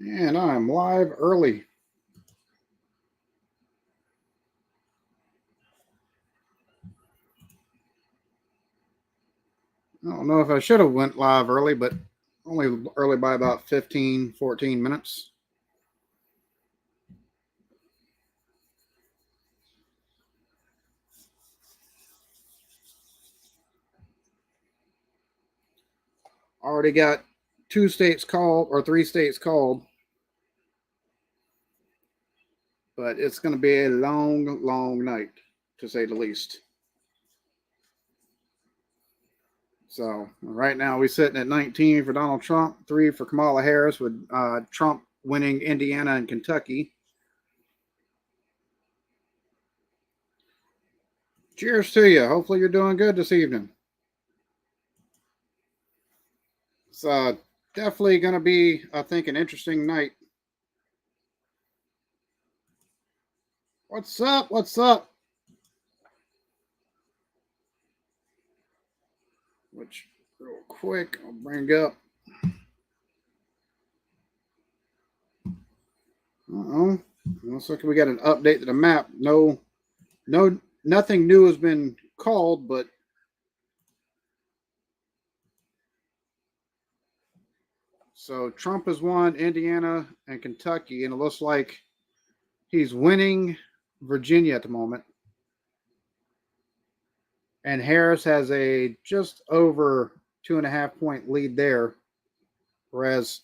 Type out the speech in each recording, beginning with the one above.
And I'm live early. I don't know if I should have went live early, but only early by about 15, 14 minutes. Already got 2 states called or 3 states called. But it's going to be a long, long night, to say the least. So right now we're sitting at 19 for Donald Trump, 3 for Kamala Harris, with Trump winning Indiana and Kentucky. Cheers to you. Hopefully you're doing good this evening. It's definitely going to be, I think, an interesting night. What's up? What's up? Which, real quick, I'll bring up. Looks like we got an update to the map. Nothing new has been called, but so Trump has won Indiana and Kentucky, and it looks like he's winning Virginia at the moment. And Harris has a just over 2.5 point lead there, whereas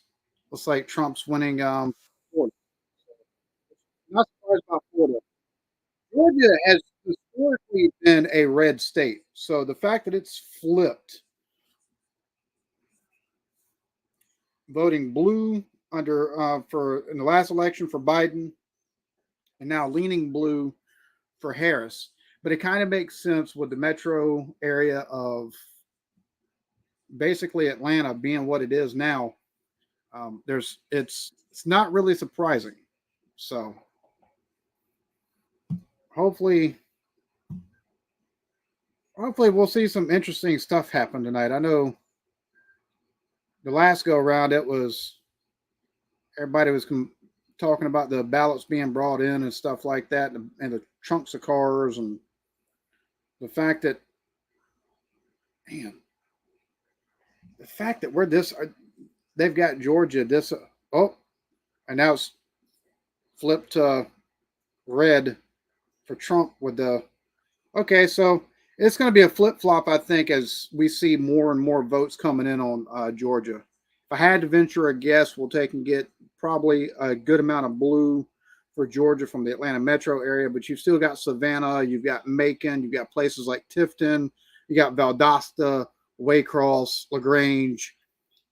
looks like Trump's winning Florida. Not surprised about Florida. Georgia has historically been a red state, so the fact that it's flipped, voting blue under for in the last election for Biden, and now leaning blue for Harris. But it kind of makes sense with the metro area of basically Atlanta being what it is now. It's not really surprising. So hopefully we'll see some interesting stuff happen tonight. I know the last go around everybody was talking about the ballots being brought in and stuff like that, and the trunks of cars, and the fact that, man, the fact that they've got Georgia this, and now it's flipped red for Trump with okay, so it's going to be a flip flop, I think, as we see more and more votes coming in on Georgia. If I had to venture a guess, we'll take and get probably a good amount of blue for Georgia from the Atlanta metro area, but you've still got Savannah, you've got Macon, you've got places like Tifton, you got Valdosta, Waycross, LaGrange.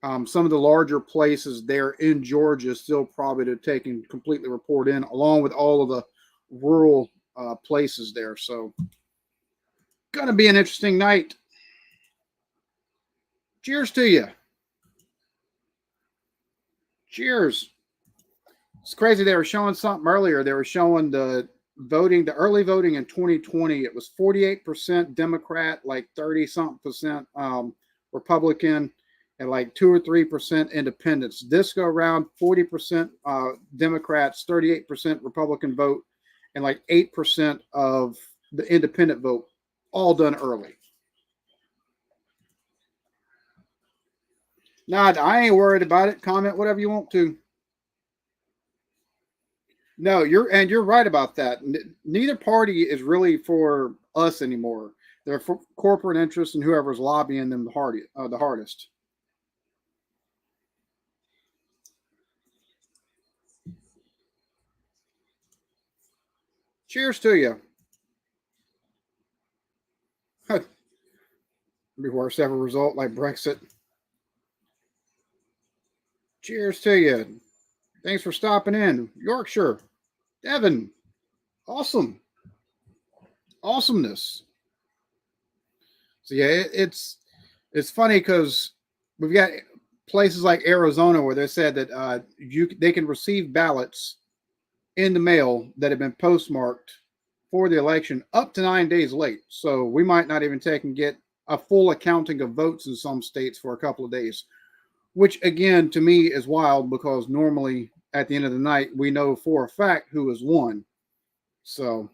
Some of the larger places there in Georgia still probably to take and completely report in, along with all of the rural places there. So, going to be an interesting night. Cheers to you. Cheers. It's crazy. They were showing something earlier. They were showing the early voting in 2020. It was 48% Democrat, like 30-something% Republican, and like 2 or 3% independents. This go around 40% Democrats, 38% Republican vote, and like 8% of the independent vote, all done early. Nah, I ain't worried about it. Comment whatever you want to. No, you're right about that. Neither party is really for us anymore. They're for corporate interests and whoever's lobbying them the hardest. Cheers to you. Be worst ever result like Brexit. Cheers to you. Thanks for stopping in. Yorkshire. Devon. Awesome. Awesomeness. So yeah, it's funny because we've got places like Arizona where they said that they can receive ballots in the mail that have been postmarked for the election up to 9 days late. So we might not even take and get a full accounting of votes in some states for a couple of days, which again to me is wild because normally at the end of the night, we know for a fact who has won. So,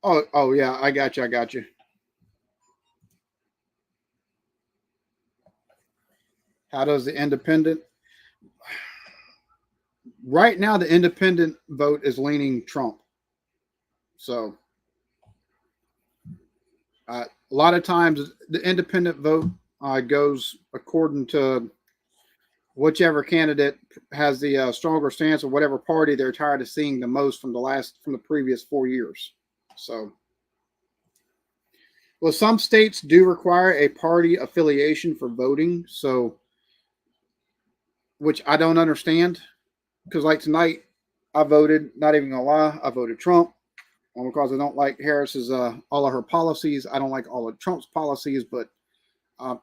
oh yeah, I got you. I got you. How does the independent? Right now, the independent vote is leaning Trump. So, a lot of times, the independent vote goes according to whichever candidate has the stronger stance or whatever party they're tired of seeing the most from the previous 4 years. So, well, some states do require a party affiliation for voting. So, which I don't understand, because like tonight, I voted. Not even gonna lie, I voted Trump because I don't like Harris's all of her policies. I don't like all of Trump's policies, but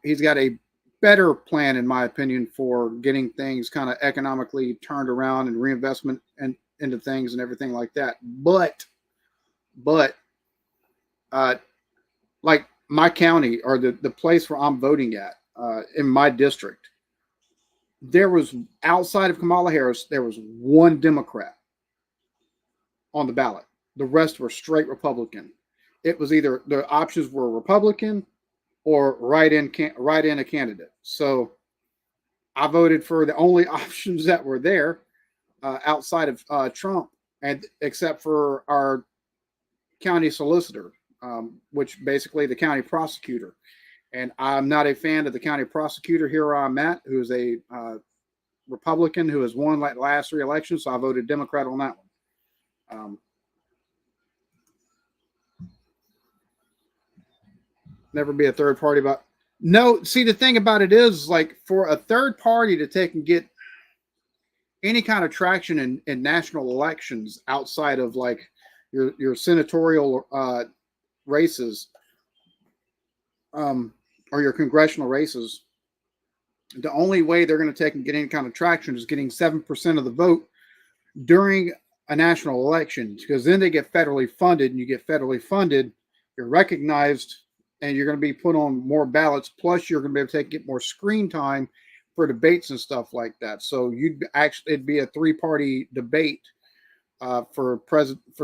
he's got a better plan, in my opinion, for getting things kind of economically turned around and reinvestment and into things and everything like that. But like my county or the place where I'm voting at in my district, there was outside of Kamala Harris, there was one Democrat on the ballot. The rest were straight Republican. It was either the options were Republican or write in a candidate. So I voted for the only options that were there outside of Trump, and except for our county solicitor, which basically the county prosecutor. And I'm not a fan of the county prosecutor here where I'm at, who is a Republican who has won like the last 3 elections. So I voted Democrat on that one. Never be a third party about. No, see, the thing about it is, like, for a third party to take and get any kind of traction in national elections outside of like your senatorial races, or your congressional races, the only way they're going to take and get any kind of traction is getting 7% of the vote during a national election, because then they get federally funded, and you get federally funded, you're recognized, and you're going to be put on more ballots. Plus, you're going to be able to get more screen time for debates and stuff like that. So it'd be a 3-party debate for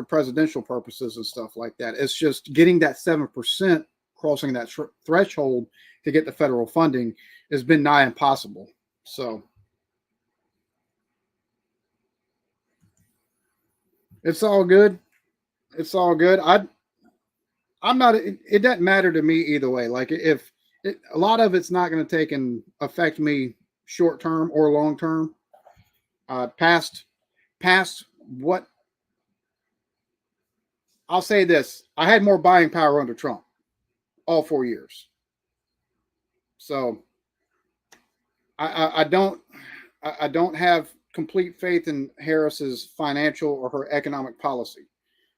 presidential purposes and stuff like that. It's just getting that 7%, crossing that threshold to get the federal funding has been nigh impossible. So it's all good. It's all good. I'm not. It doesn't matter to me either way. Like, if a lot of it's not going to take and affect me short term or long term. Past what I'll say this: I had more buying power under Trump all 4 years. So I don't have complete faith in Harris's financial or her economic policy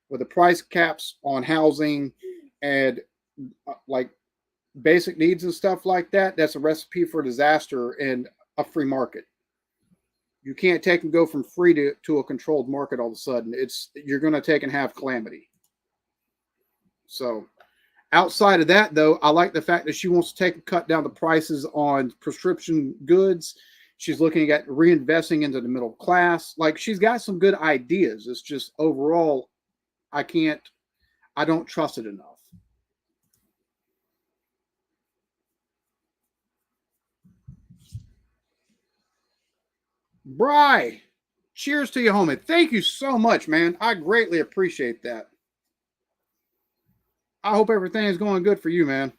with the price caps on housing and like basic needs and stuff like that. That's a recipe for disaster in a free market. You can't take and go from free to a controlled market all of a sudden. You're going to take and have calamity. So outside of that, though, I like the fact that she wants to take and cut down the prices on prescription goods. She's looking at reinvesting into the middle class. Like, she's got some good ideas. It's just overall, I don't trust it enough. Bry, cheers to you, homie. Thank you so much, man. I greatly appreciate that. I hope everything is going good for you, man.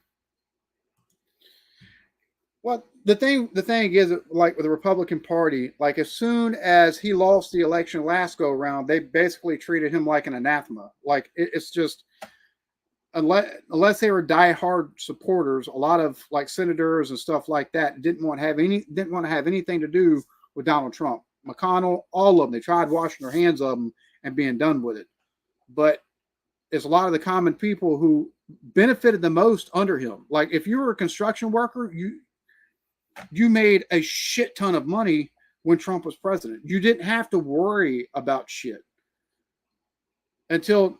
Well, the thing is, like with the Republican Party, like as soon as he lost the election last go around, they basically treated him like an anathema. Like, it's just, unless they were diehard supporters, a lot of like senators and stuff like that didn't want to have anything to do with Donald Trump. McConnell, all of them, they tried washing their hands of him and being done with it. But it's a lot of the common people who benefited the most under him. Like, if you were a construction worker, you made a shit ton of money when Trump was president. You didn't have to worry about shit until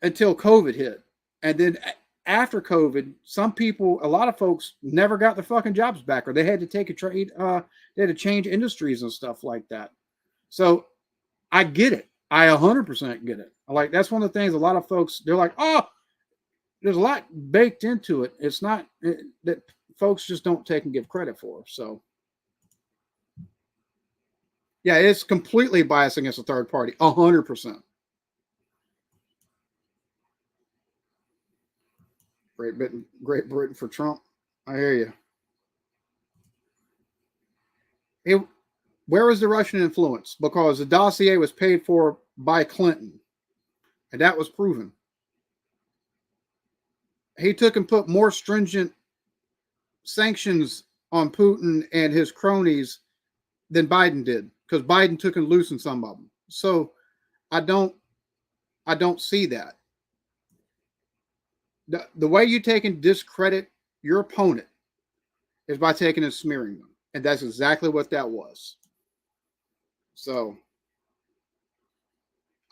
COVID hit. And then after COVID, some people, a lot of folks never got their fucking jobs back, or they had to take a trade, they had to change industries and stuff like that. So I get it. I 100% get it. Like, that's one of the things a lot of folks, they're like, oh, there's a lot baked into it. It's not that folks just don't take and give credit for. So yeah, it's completely biased against a third party, 100%. Great Britain for Trump. I hear you. It, where was the Russian influence? Because the dossier was paid for by Clinton, and that was proven. He took and put more stringent sanctions on Putin and his cronies than Biden did, because Biden took and loosened some of them. So I don't see that. The way you take and discredit your opponent is by taking and smearing them. And that's exactly what that was. So,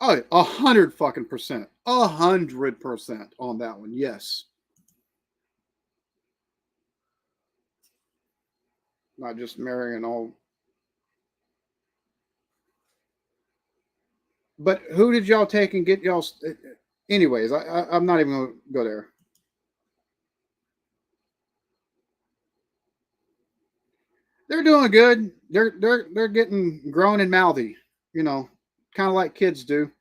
oh, 100 fucking percent, 100% on that one. Yes. Not just marrying all. But who did y'all take and get y'all? Anyways, I'm not even going to go there. They're doing good. They're getting grown and mouthy, you know, kind of like kids do.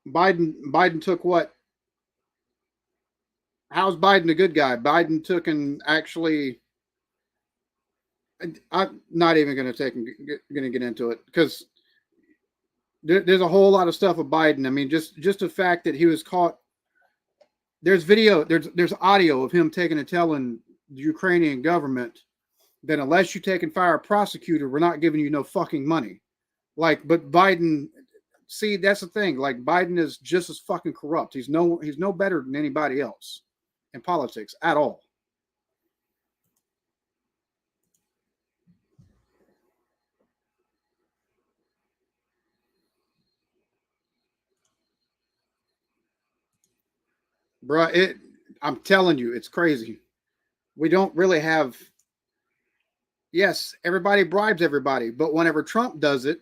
Biden took what? How's Biden a good guy? Biden took and actually. I'm not even going to going to get into it, because there's a whole lot of stuff with Biden. I mean, just the fact that he was caught. There's video. There's audio of him taking and telling the Ukrainian government that unless you take and fire a prosecutor, we're not giving you no fucking money. Like, but Biden. See, that's the thing. Like, Biden is just as fucking corrupt. He's no better than anybody else in politics at all. Bruh, I'm telling you, it's crazy. We don't really have. Yes, everybody bribes everybody, but whenever Trump does it,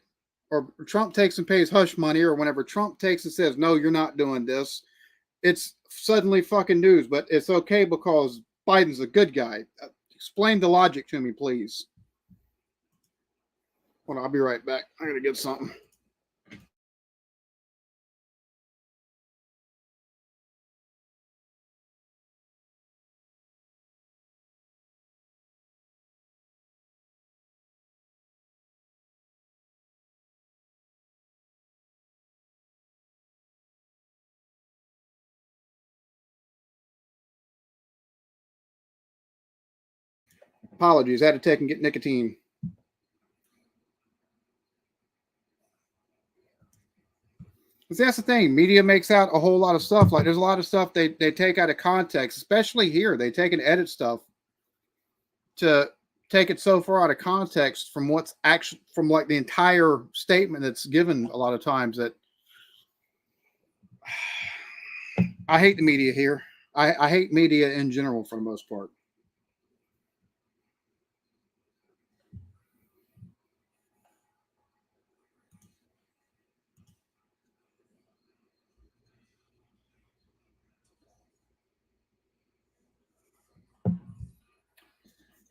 or Trump takes and pays hush money, or whenever Trump takes and says, no, you're not doing this, it's suddenly fucking news. But it's okay because Biden's a good guy. Explain the logic to me, please. Well, I'll be right back. I gotta get something. Apologies. I had to take and get nicotine. See, that's the thing. Media makes out a whole lot of stuff. Like, there's a lot of stuff they take out of context, especially here. They take and edit stuff to take it so far out of context from what's actually from like the entire statement that's given a lot of times that I hate the media here. I hate media in general for the most part.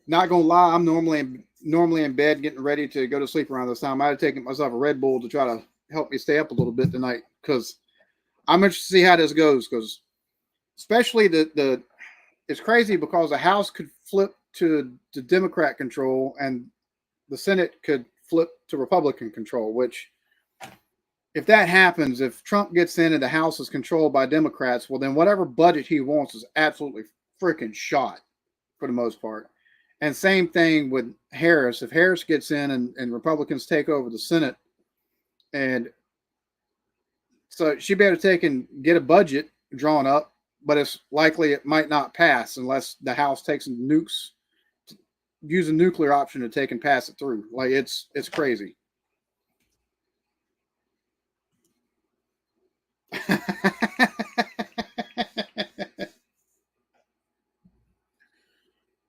Not gonna lie, I'm normally in bed getting ready to go to sleep around this time. I had taken myself a Red Bull to try to help me stay up a little bit tonight, because I'm interested to see how this goes. Because especially the it's crazy because the House could flip to Democrat control and the Senate could flip to Republican control. Which, if that happens, if Trump gets in and the House is controlled by Democrats, well, then whatever budget he wants is absolutely freaking shot for the most part. And same thing with Harris. If Harris gets in and Republicans take over the Senate, and so she'd be able to take and get a budget drawn up, but it's likely it might not pass unless the House takes and nukes use a nuclear option to take and pass it through. Like it's crazy.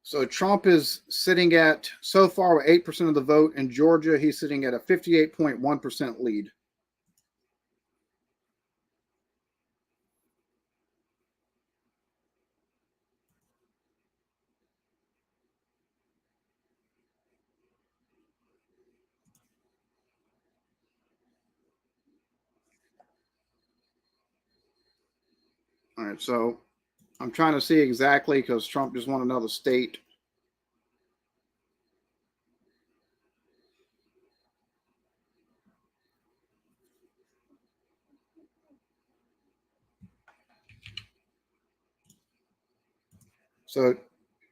So Trump is sitting at, so far, with 8% of the vote. In Georgia, he's sitting at a 58.1% lead. All right, so I'm trying to see exactly because Trump just won another state. So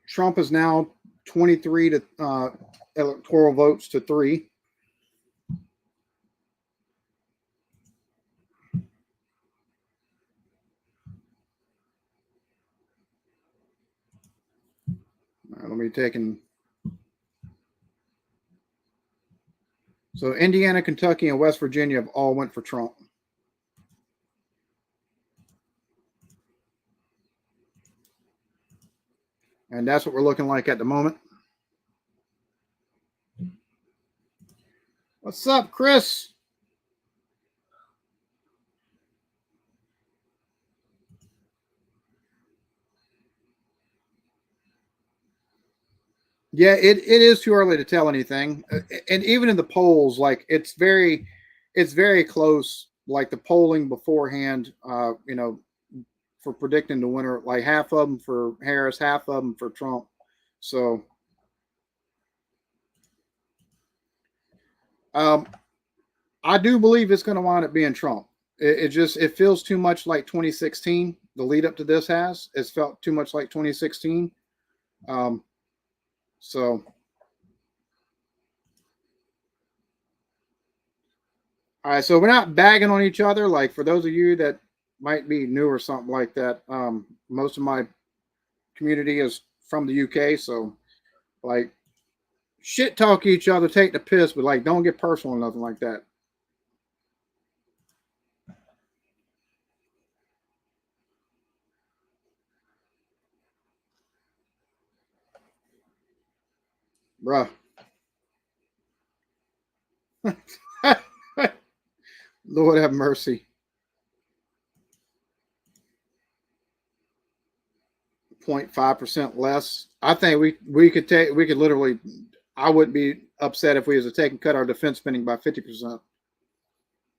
Trump is now 23 to electoral votes to 3. All right, let me take in. So Indiana, Kentucky, and West Virginia have all went for Trump. And that's what we're looking like at the moment. What's up, Chris? Yeah, it is too early to tell anything. And even in the polls, like it's very close. Like the polling beforehand, for predicting the winner, like half of them for Harris, half of them for Trump. So, I do believe it's going to wind up being Trump. It feels too much like 2016. The lead up to this it's felt too much like 2016. So, all right. So we're not bagging on each other. Like for those of you that might be new or something like that, most of my community is from the UK. So, like, shit talk each other, take the piss, but like, don't get personal or nothing like that. Bruh. Lord have mercy. 0.5% less. I think we could literally. I wouldn't be upset if we was to take and cut our defense spending by 50%.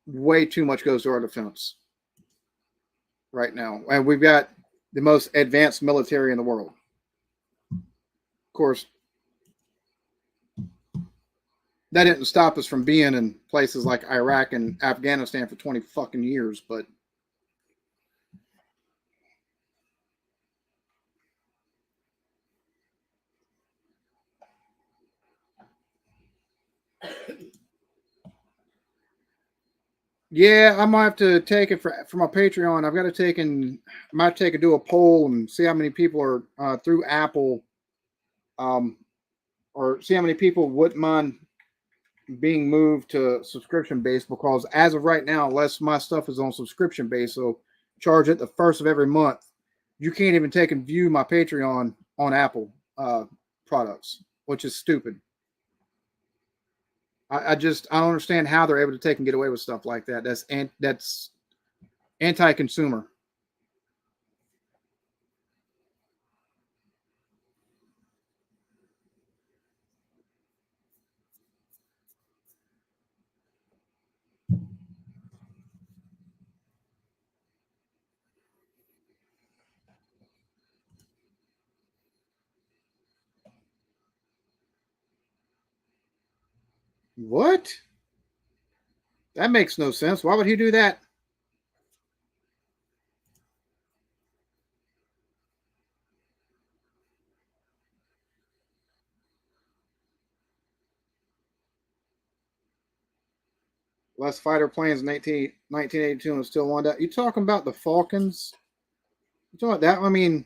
Way too much goes to our defense right now, and we've got the most advanced military in the world. Of course, that didn't stop us from being in places like Iraq and Afghanistan for 20 fucking years, but yeah, I might have to take it for my Patreon. I've got to take and I might take and do a poll and see how many people are through Apple, um, or see how many people wouldn't mind being moved to subscription based, because as of right now, unless my stuff is on subscription based, so charge it the first of every month, you can't even take and view my Patreon on Apple products, which is stupid. I don't understand how they're able to take and get away with stuff like that. That's anti-consumer. What? That makes no sense. Why would he do that? Less fighter planes in 1982 and still on. That. You talking about the Falcons? You talking about that? I mean,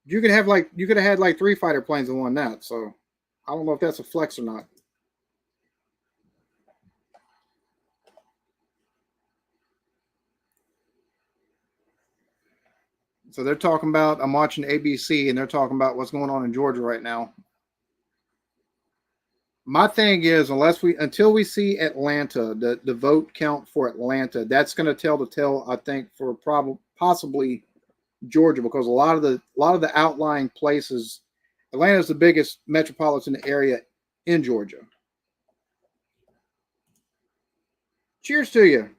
You could have had like 3 fighter planes and won that. So I don't know if that's a flex or not. So they're talking about, I'm watching ABC and they're talking about what's going on in Georgia right now. My thing is, until we see Atlanta, the vote count for Atlanta, that's going to tell the tale, I think, for possibly Georgia, because a lot of the outlying places, Atlanta is the biggest metropolitan area in Georgia. Cheers to you.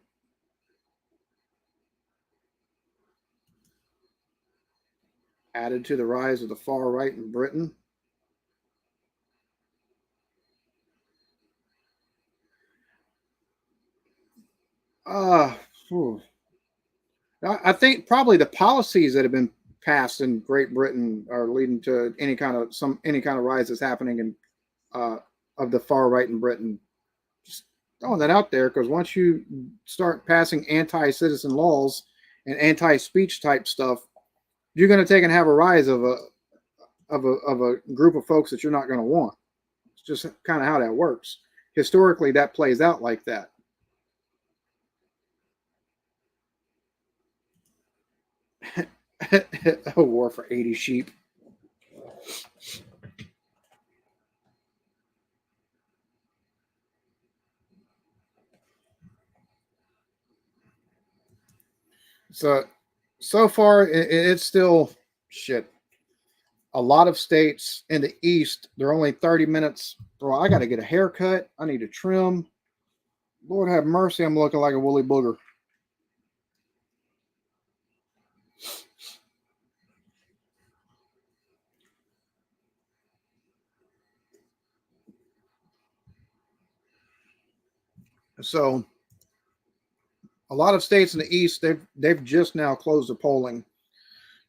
Added to the rise of the far right in Britain. Uh, I think probably the policies that have been passed in Great Britain are leading to any kind of rise that's happening in of the far right in Britain. Just throwing that out there, because once you start passing anti-citizen laws and anti-speech type stuff, you're going to take and have a rise of a group of folks that you're not going to want. It's just kind of how that works. Historically, that plays out like that. A war for 80 sheep. So far, it's still shit. A lot of states in the East, they're only 30 minutes. Bro, I got to get a haircut. I need to trim. Lord have mercy, I'm looking like a woolly booger. So a lot of states in the East, they've just now closed the polling.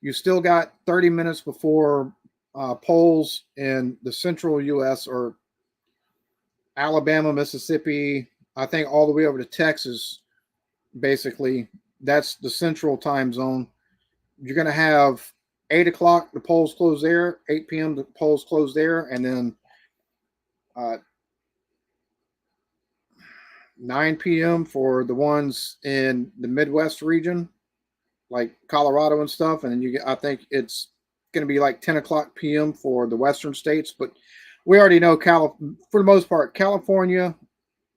You still got 30 minutes before polls in the central U.S. or Alabama, Mississippi, I think all the way over to Texas. Basically, that's the central time zone. You're going to have 8 o'clock, the polls close there, 8 p.m., the polls close there, and then uh, 9 p.m. for the ones in the Midwest region, like Colorado and stuff. And then I think it's going to be like 10 o'clock p.m. for the Western states. But we already know, for the most part, California,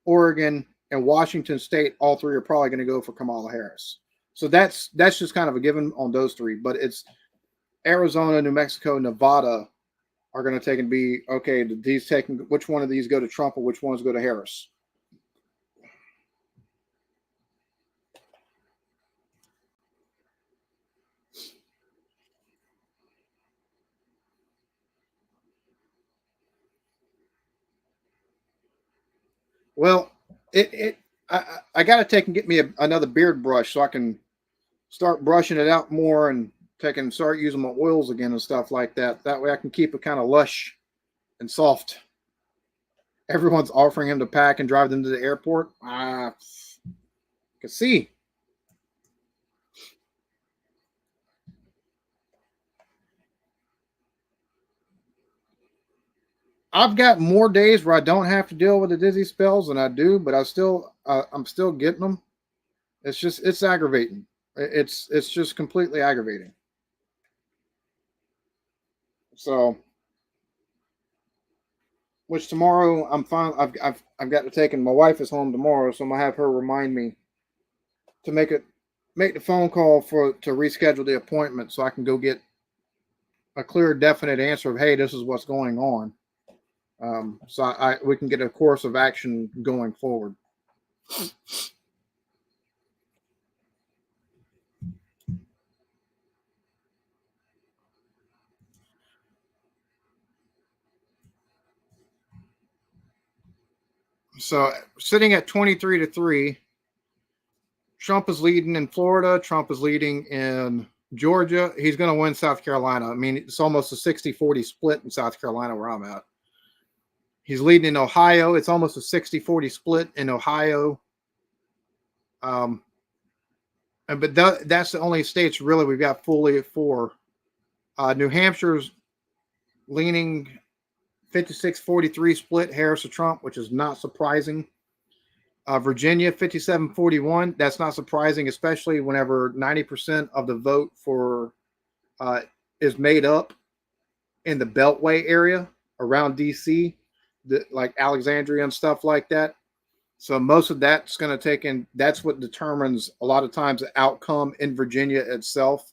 Oregon, and Washington State, all three are probably going to go for Kamala Harris. So that's just kind of a given on those three. But it's Arizona, New Mexico, Nevada are going to take and be, okay, which one of these go to Trump or which ones go to Harris? Well, I got to take and get me another beard brush so I can start brushing it out more and start using my oils again and stuff like that. That way I can keep it kind of lush and soft. Everyone's offering him to pack and drive them to the airport. I can see. I've got more days where I don't have to deal with the dizzy spells than I do, but I'm still getting them. It's aggravating. It's just completely aggravating. So, which tomorrow I'm fine. I've got to take, and my wife is home tomorrow, so I'm gonna have her remind me to make the phone call to reschedule the appointment so I can go get a clear, definite answer of, hey, this is what's going on. So we can get a course of action going forward. So sitting at 23-3, Trump is leading in Florida. Trump is leading in Georgia. He's going to win South Carolina. I mean, it's almost a 60-40 split in South Carolina where I'm at. He's leading in Ohio. It's almost a 60-40 split in Ohio. But that's the only states really we've got fully for New Hampshire's leaning 56-43 split Harris to Trump, which is not surprising. Virginia 57-41. That's not surprising, especially whenever 90% of the vote for is made up in the Beltway area around DC, like Alexandria and stuff like that. So most of that's going to take in. That's what determines a lot of times the outcome in Virginia itself.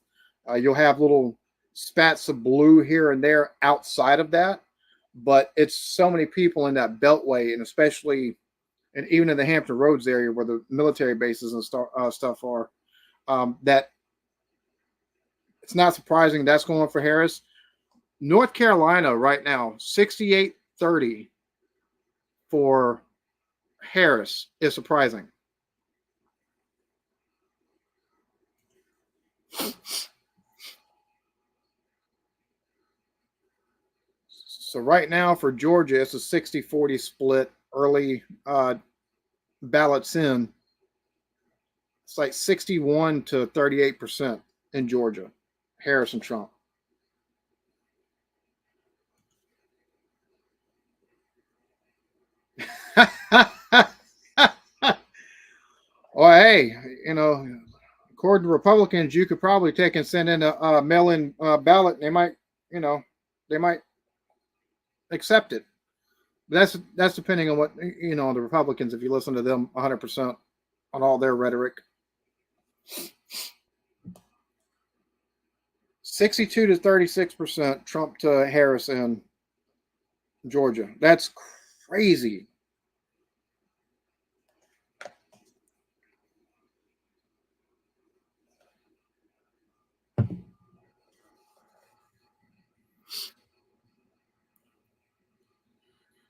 You'll have little spats of blue here and there outside of that, but it's so many people in that Beltway, and especially, and even in the Hampton Roads area where the military bases and stuff are, that it's not surprising that's going for Harris. North Carolina right now, 68-30 for Harris is surprising. So right now for Georgia, it's a 60-40 split. Early ballots in. It's like 61 to 38% in Georgia. Harris and Trump. Well, hey, according to Republicans, you could probably take and send in a mail-in ballot. They might, they might accept it. That's depending on what the Republicans. If you listen to them 100% on all their rhetoric. 62 to 36% Trump to Harris in Georgia. That's crazy.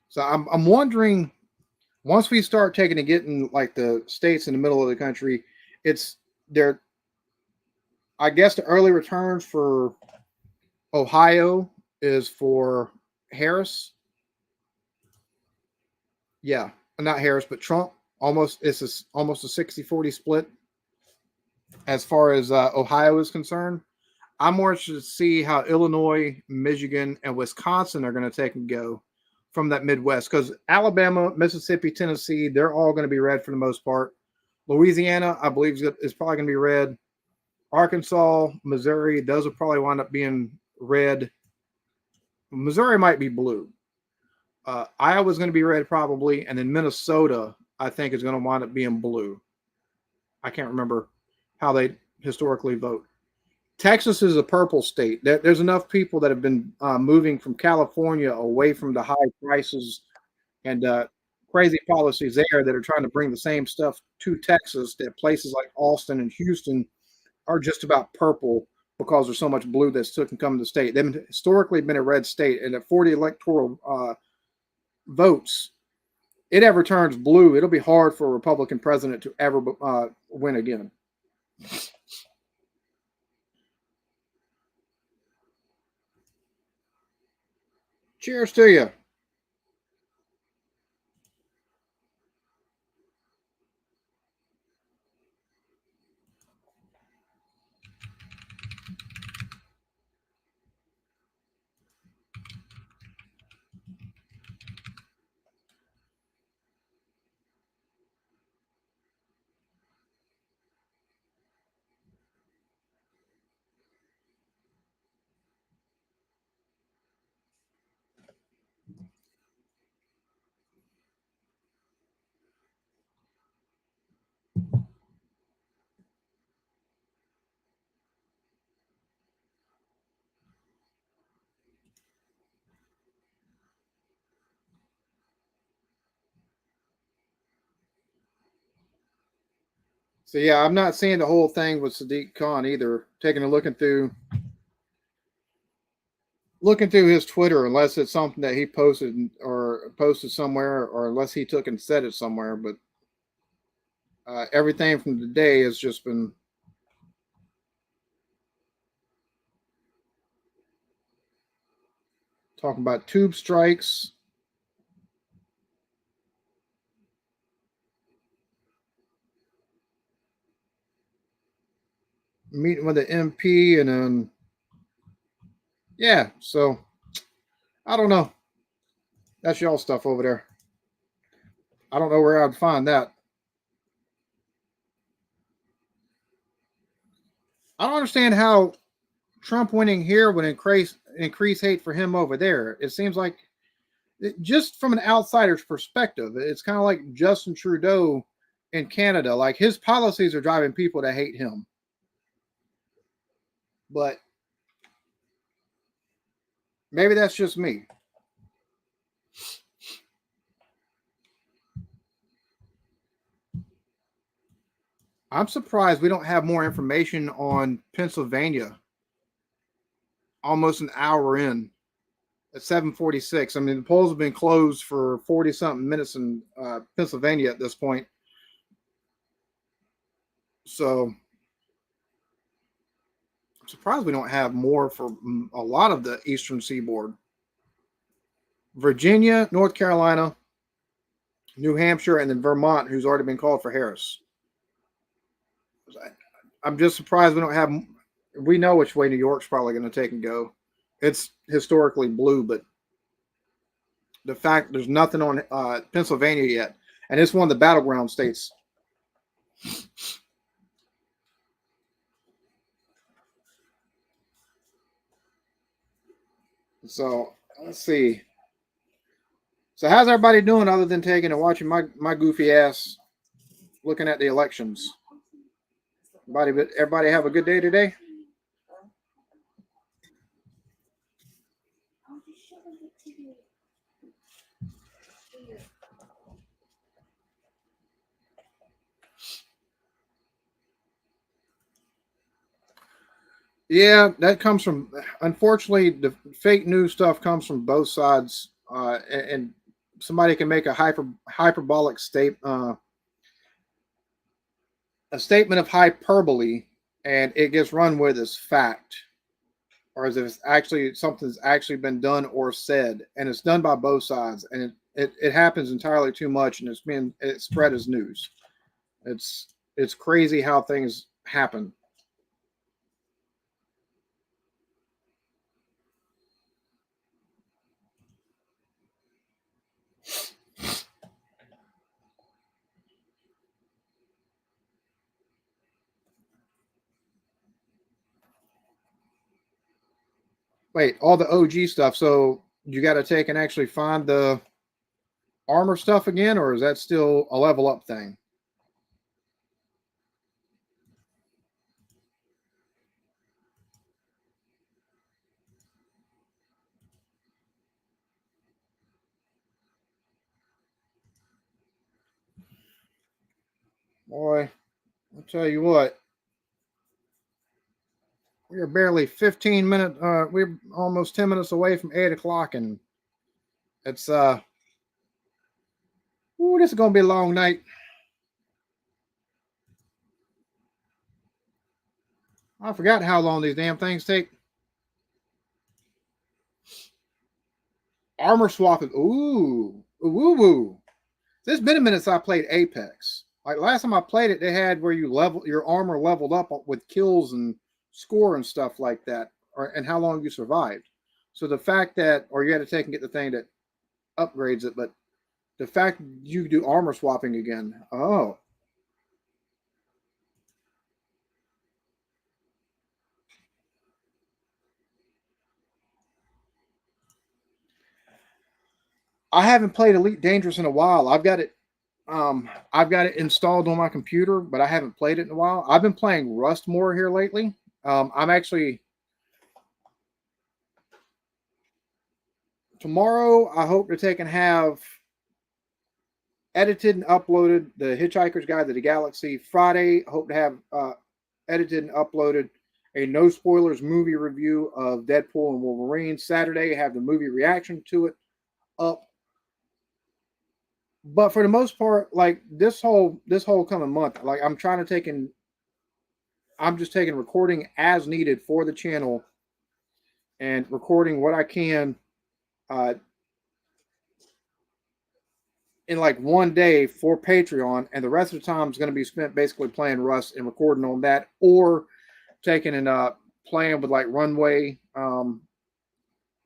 So I'm wondering, once we start taking and getting like the states in the middle of the country, it's there. I guess the early returns for Ohio is for Harris. Yeah, not Harris, but Trump. Almost a 60-40 split as far as Ohio is concerned. I'm more interested to see how Illinois, Michigan, and Wisconsin are going to take and go from that Midwest, because Alabama, Mississippi, Tennessee, they're all going to be red for the most part. Louisiana, I believe, is probably going to be red. Arkansas, Missouri, those will probably wind up being red. Missouri might be blue. Iowa's going to be red probably, and then Minnesota, I think, is going to wind up being blue. I can't remember how they historically vote. Texas is a purple state. There's enough people that have been moving from California away from the high prices and crazy policies there that are trying to bring the same stuff to Texas, that places like Austin and Houston are just about purple because there's so much blue that's took and come to the state. They've historically been a red state, and at 40 electoral votes, it ever turns blue, it'll be hard for a Republican president to ever win again. Cheers to you. So yeah, I'm not seeing the whole thing with Sadiq Khan either. Taking a looking through his Twitter, unless it's something that he posted somewhere, or unless he took and said it somewhere. But everything from today has just been talking about tube strikes. Meeting with the MP, and then Yeah, so I don't know. That's y'all stuff over there. I don't know where I'd find that. I don't understand how Trump winning here would increase hate for him over there. It seems like just from an outsider's perspective, it's kind of like Justin Trudeau in Canada. Like his policies are driving people to hate him. But maybe that's just me. I'm surprised we don't have more information on Pennsylvania almost an hour in at 7:46. I mean, the polls have been closed for 40 something minutes in Pennsylvania at this point. So I'm surprised we don't have more for a lot of the eastern seaboard. Virginia, North Carolina, New Hampshire, and then Vermont, who's already been called for Harris. I'm just surprised we don't have. We know which way New York's probably going to take and go. It's historically blue, but the fact there's nothing on Pennsylvania yet, and it's one of the battleground states. So let's see. So how's everybody doing other than taking and watching my goofy ass looking at the elections? Everybody have a good day today? Yeah, that comes from, unfortunately, the fake news stuff comes from both sides, and somebody can make a hyperbolic a statement of hyperbole, and it gets run with as fact, or as if it's actually something's actually been done or said, and it's done by both sides, and it happens entirely too much, and it's spread as news. It's it's crazy how things happen. Wait, all the OG stuff. So you got to take and actually find the armor stuff again, or is that still a level up thing? Boy, I'll tell you what, we're barely 15 minutes. We're almost 10 minutes away from 8 o'clock, and it's ooh, this is gonna be a long night. I forgot how long these damn things take. Armor swapping. Ooh, woo woo. There's been a minute since I played Apex. Like last time I played it, they had where you level your armor leveled up with kills and score and stuff like that, and how long you survived. So the fact that, or you had to take and get the thing that upgrades it, but the fact you do armor swapping again. Oh, I haven't played Elite Dangerous in a while. I've got it installed on my computer, but I haven't played it in a while. I've been playing Rust more here lately. I'm actually tomorrow. I hope to take and have edited and uploaded the Hitchhiker's Guide to the Galaxy. Friday, hope to have edited and uploaded a no spoilers movie review of Deadpool and Wolverine. Saturday, have the movie reaction to it up. But for the most part, like this whole coming month, like I'm just taking recording as needed for the channel and recording what I can uh, in like one day for Patreon, and the rest of the time is going to be spent basically playing Rust and recording on that, or taking and playing with like Runway.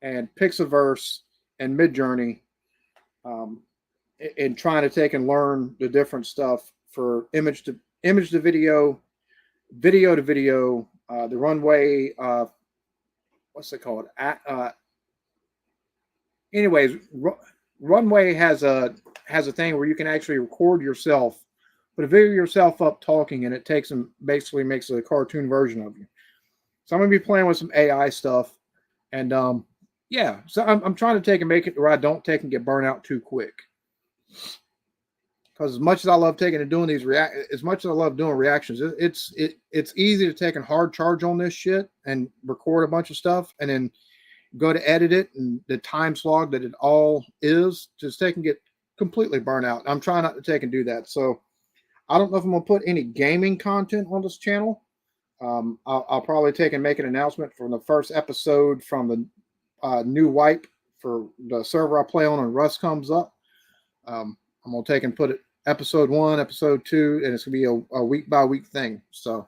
and Pixaverse and Midjourney, in trying to take and learn the different stuff for image to video, video to video, the runway. What's it called? Anyways, runway has a thing where you can actually record yourself, put a video of yourself up talking, and it takes and basically makes a cartoon version of you. So I'm gonna be playing with some AI stuff, and yeah. So I'm trying to take and make it where I don't take and get burnt out too quick. Because as much as I love taking and doing these as much as I love doing reactions, it's easy to take a hard charge on this shit and record a bunch of stuff, and then go to edit it, and the time slog that it all is just take and get completely burnt out. I'm trying not to take and do that. So I don't know if I'm gonna put any gaming content on this channel. I'll probably take and make an announcement from the first episode from the new wipe for the server I play on when Rust comes up. I'm gonna take and put it episode 1, episode 2, and it's gonna be a week by week thing. So,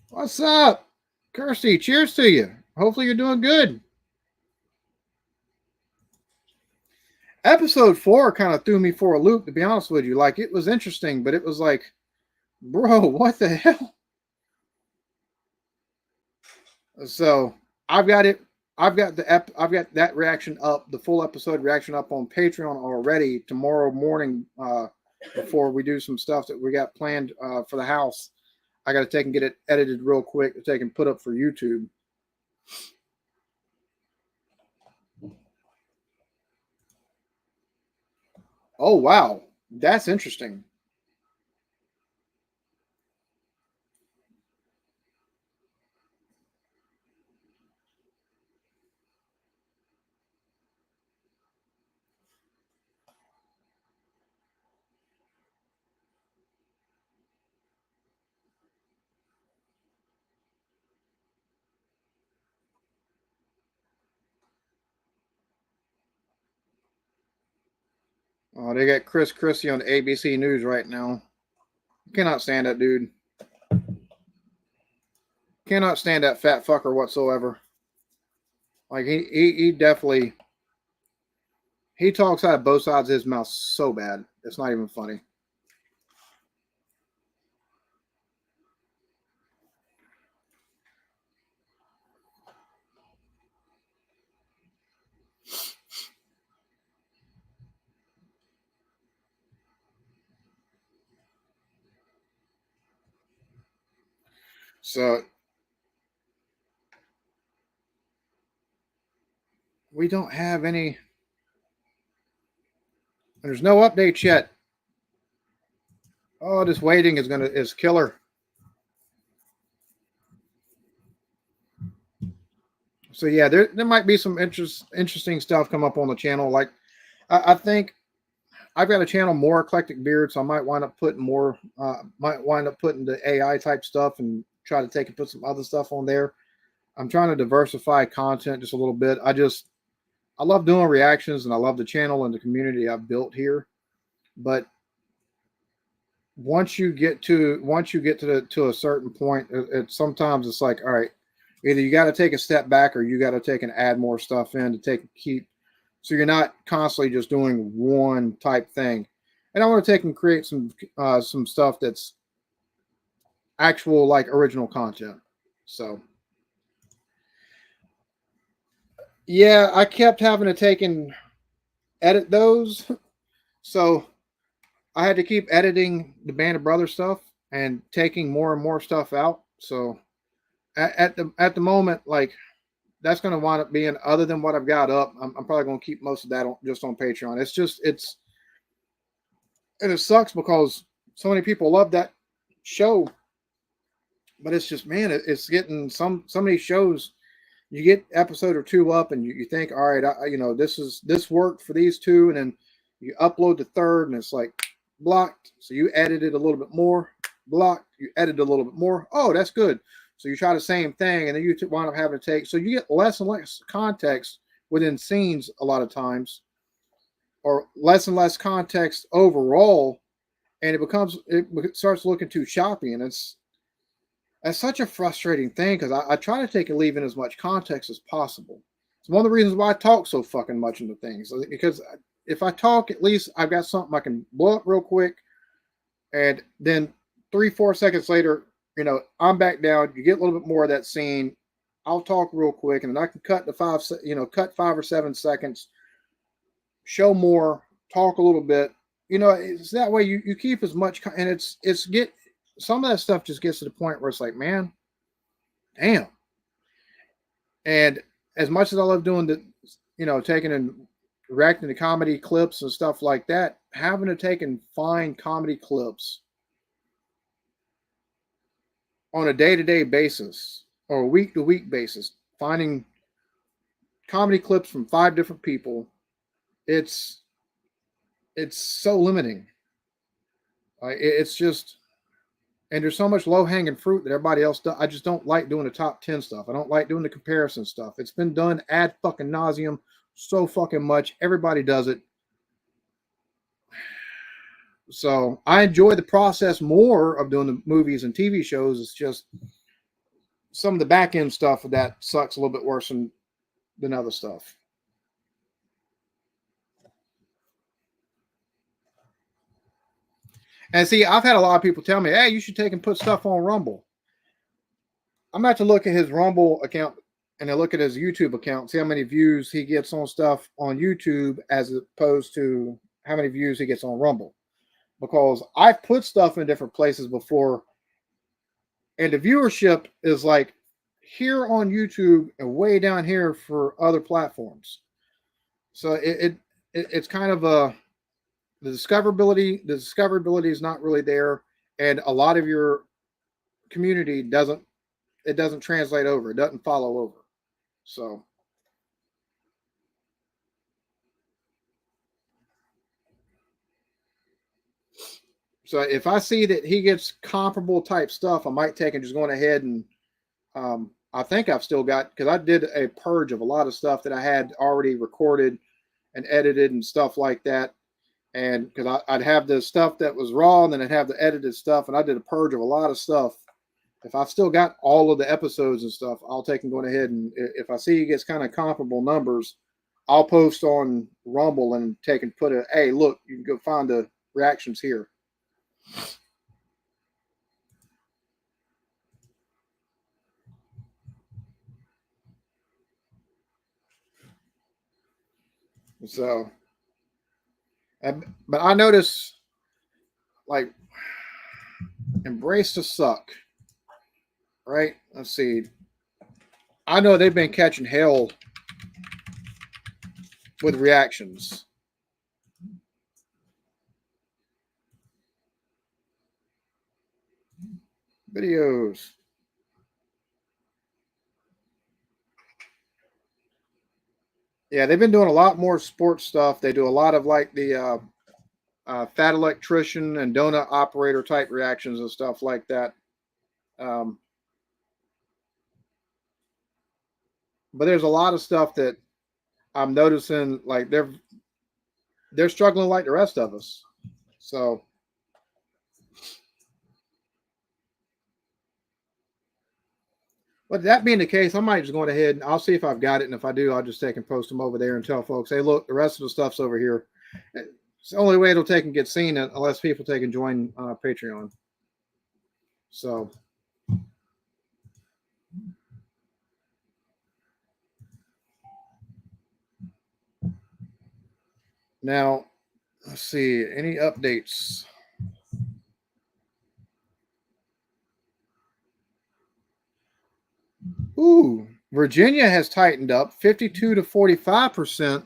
what's up, Kirsty? Cheers to you. Hopefully you're doing good. Episode 4 kind of threw me for a loop, to be honest with you. Like, it was interesting, but it was like, bro, what the hell? So I've got that reaction up, the full episode reaction up on Patreon already tomorrow morning, before we do some stuff that we got planned for the house. I got to take and get it edited real quick to take and put up for YouTube. Oh, wow. That's interesting. Oh, they got Chris Christie on ABC News right now. Cannot stand that dude. Cannot stand that fat fucker whatsoever. Like, he definitely, he talks out of both sides of his mouth so bad. It's not even funny. So we don't have any. There's no updates yet. Oh, this waiting is killer. So yeah, there might be some interesting stuff come up on the channel. Like, I think I've got a channel more Eclectic Beard, so I might wind up putting more. Might wind up putting the AI type stuff and try to take and put some other stuff on there. I'm trying to diversify content just a little bit. I love doing reactions, and I love the channel and the community I've built here. But once you get to a certain point, sometimes it's like, all right, either you got to take a step back, or you got to take and add more stuff in to keep, so you're not constantly just doing one type thing. And I want to take and create some stuff that's actual, like, original content. So yeah, I kept having to take and edit those. So I had to keep editing the Band of Brothers stuff and taking more and more stuff out. So at the moment, like, that's going to wind up being, other than what I've got up, I'm probably going to keep most of that just on Patreon. And it sucks because so many people love that show, but it's just, man, it's getting so many shows. You get episode or 2 up, and you think, all right, this worked for these 2, and then you upload the 3rd, and it's like blocked. So you edit it a little bit more, blocked. You edit a little bit more. Oh, that's good. So you try the same thing, and then you wind up having to take. So you get less and less context within scenes a lot of times, or less and less context overall, and it starts looking too choppy, and That's such a frustrating thing because I try to take and leave in as much context as possible. It's one of the reasons why I talk so fucking much into things, because if I talk, at least I've got something I can blow up real quick, and then 3 4 seconds later, I'm back down. You get a little bit more of that scene. I'll talk real quick, and then I can cut the cut 5 or 7 seconds, show more, talk a little bit. It's that way you keep as much, and it's get some of that stuff just gets to the point where it's like, man, damn. And as much as I love doing taking and reacting to comedy clips and stuff like that, having to take and find comedy clips on a day-to-day basis or a week-to-week basis, finding comedy clips from 5 different people, it's so limiting. It's just, and there's so much low-hanging fruit that everybody else does. I just don't like doing the top 10 stuff. I don't like doing the comparison stuff. It's been done ad fucking nauseum so fucking much. Everybody does it. So I enjoy the process more of doing the movies and TV shows. It's just some of the back end stuff that sucks a little bit worse than other stuff. And see, I've had a lot of people tell me, hey, you should take and put stuff on Rumble. I'm about to look at his Rumble account and I look at his YouTube account, see how many views he gets on stuff on YouTube as opposed to how many views he gets on Rumble. Because I've put stuff in different places before, and the viewership is like here on YouTube and way down here for other platforms. So it's kind of the discoverability is not really there, and a lot of your community doesn't translate over, it doesn't follow over. So if I see that he gets comparable type stuff, I might take and just going ahead and I think I've still got, because I did a purge of a lot of stuff that I had already recorded and edited and stuff like that. And because I'd have the stuff that was raw and then I'd have the edited stuff, and I did a purge of a lot of stuff. If I've still got all of the episodes and stuff, I'll take and go ahead, and if I see he gets kind of comparable numbers, I'll post on Rumble and take and put a, hey, look, you can go find the reactions here. So, but I notice, like, Embrace the Suck, right? Let's see. I know they've been catching hell with reactions. Videos. Yeah, they've been doing a lot more sports stuff. They do a lot of like the fat electrician and donut operator type reactions and stuff like that. Um, but there's a lot of stuff that I'm noticing, like they're struggling like the rest of us. So, but that being the case, I might just go ahead and I'll see if I've got it, and if I do, I'll just take and post them over there and tell folks, hey, look, the rest of the stuff's over here. It's the only way it'll take and get seen unless people take and join Patreon. So. Now, let's see, any updates? Ooh, Virginia has tightened up 52 to 45%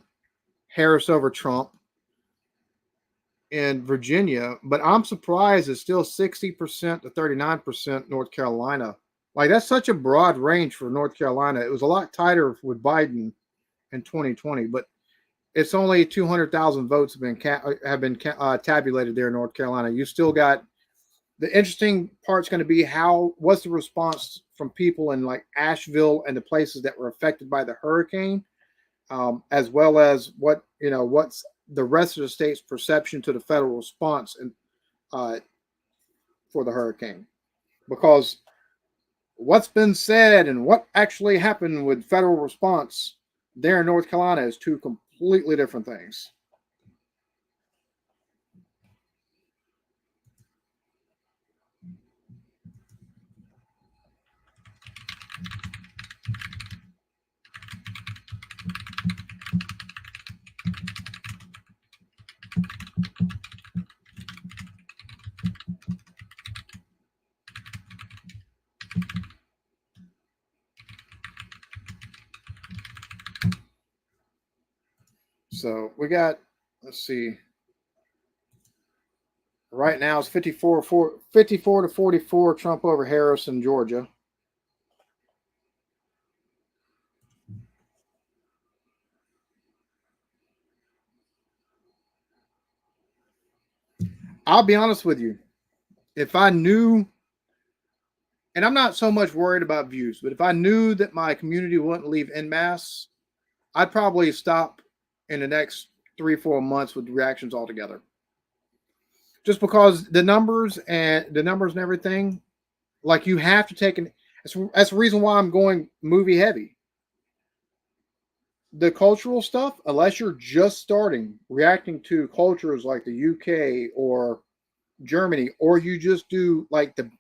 Harris over Trump in Virginia, but I'm surprised it's still 60% to 39% North Carolina. Like, that's such a broad range for North Carolina. It was a lot tighter with Biden in 2020, but it's only 200,000 votes have been tabulated there in North Carolina. You still got, the interesting part's going to be what's the response from people in like Asheville and the places that were affected by the hurricane, as well as what's the rest of the state's perception to the federal response and for the hurricane, because what's been said and what actually happened with federal response there in North Carolina is two completely different things. So we got, let's see, right now it's 54 to 44 Trump over Harris in Georgia. I'll be honest with you. If I knew, and I'm not so much worried about views, but if I knew that my community wouldn't leave en masse, I'd probably stop in the next 3 4 months with reactions altogether. Just because the numbers and everything, like you have to take an. That's the reason why I'm going movie heavy. The cultural stuff, unless you're just starting reacting to cultures like the UK or Germany, or you just do like the.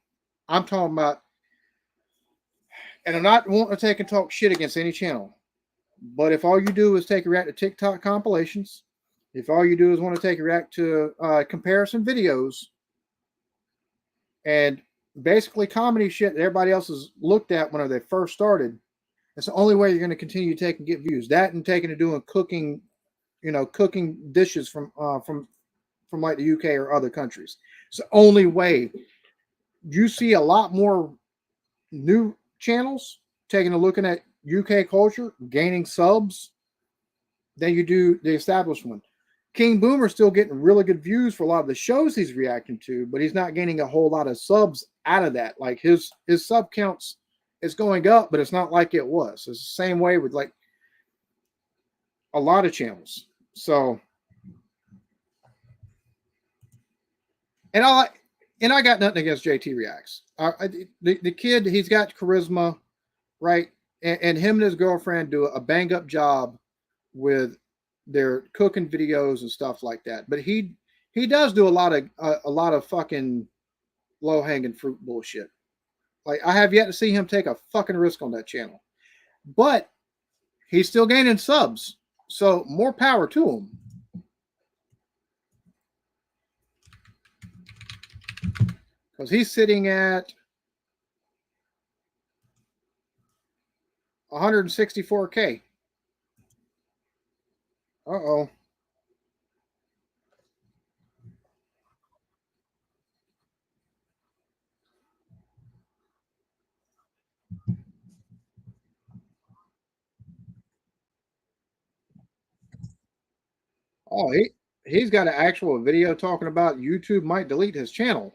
I'm talking about, and I'm not wanting to take and talk shit against any channel. But if all you do is take a react to TikTok compilations, if all you do is want to take a react to comparison videos, and basically comedy shit that everybody else has looked at when they first started, that's the only way you're going to continue to take and get views. That and taking and doing cooking, cooking dishes from like the UK or other countries. It's the only way. You see a lot more new channels taking a looking at UK culture, gaining subs than you do the established one. King Boomer's still getting really good views for a lot of the shows he's reacting to, but he's not gaining a whole lot of subs out of that. Like his sub counts is going up, but it's not like it was. It's the same way with like a lot of channels. So, and I got nothing against JT Reacts. The kid, he's got charisma, right? And him and his girlfriend do a bang up job with their cooking videos and stuff like that. But he does do a lot of fucking low hanging fruit bullshit. Like I have yet to see him take a fucking risk on that channel. But he's still gaining subs. So more power to him. Because he's sitting at 164K. Uh-oh. Oh, he's got an actual video talking about YouTube might delete his channel.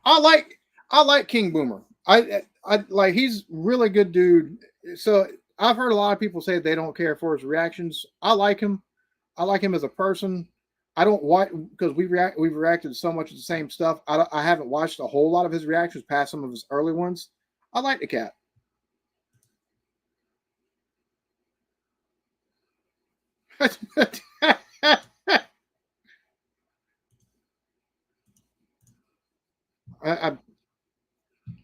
I like I like King Boomer. I like he's really good dude. So I've heard a lot of people say they don't care for his reactions. I like him. I like him as a person. I don't watch because we've reacted to so much of the same stuff. I haven't watched a whole lot of his reactions past some of his early ones. I like the cat. I,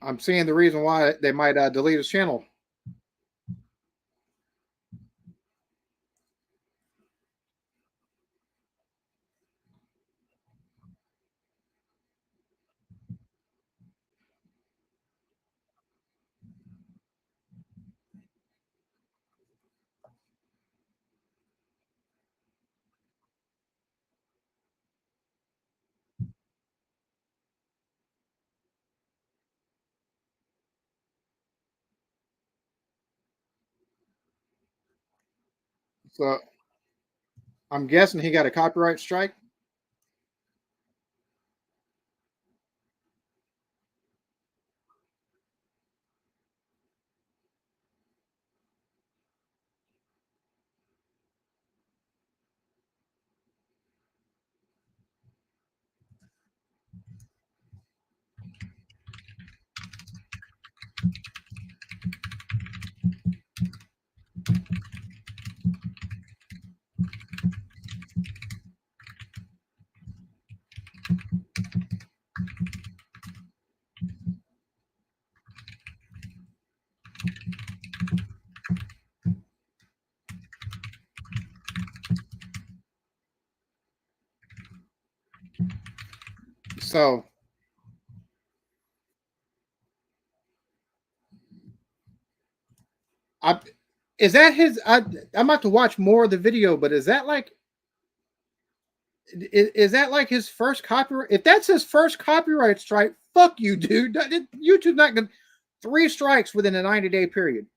I'm seeing the reason why they might delete his channel. So I'm guessing he got a copyright strike. So is that his? I'm about to watch more of the video, but is that like? Is that like his first copyright? If that's his first copyright strike, fuck you, dude. YouTube's not gonna 3 strikes within a 90-day period.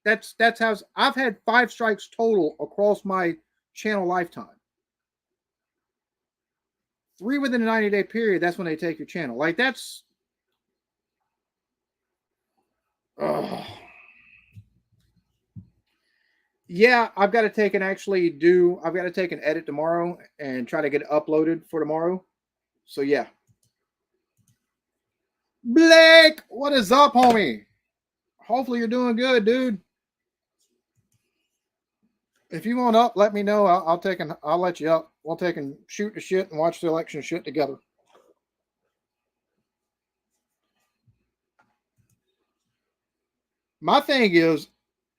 That's how I've had 5 strikes total across my channel lifetime. 3 within a 90-day period. That's when they take your channel. Like that's. Uh, yeah, I've got to take and actually do. I've got to take an edit tomorrow and try to get it uploaded for tomorrow. So yeah. Blake, what is up, homie? Hopefully you're doing good, dude. If you want up, let me know. I'll let you up. We'll take and shoot the shit and watch the election shit together. My thing is,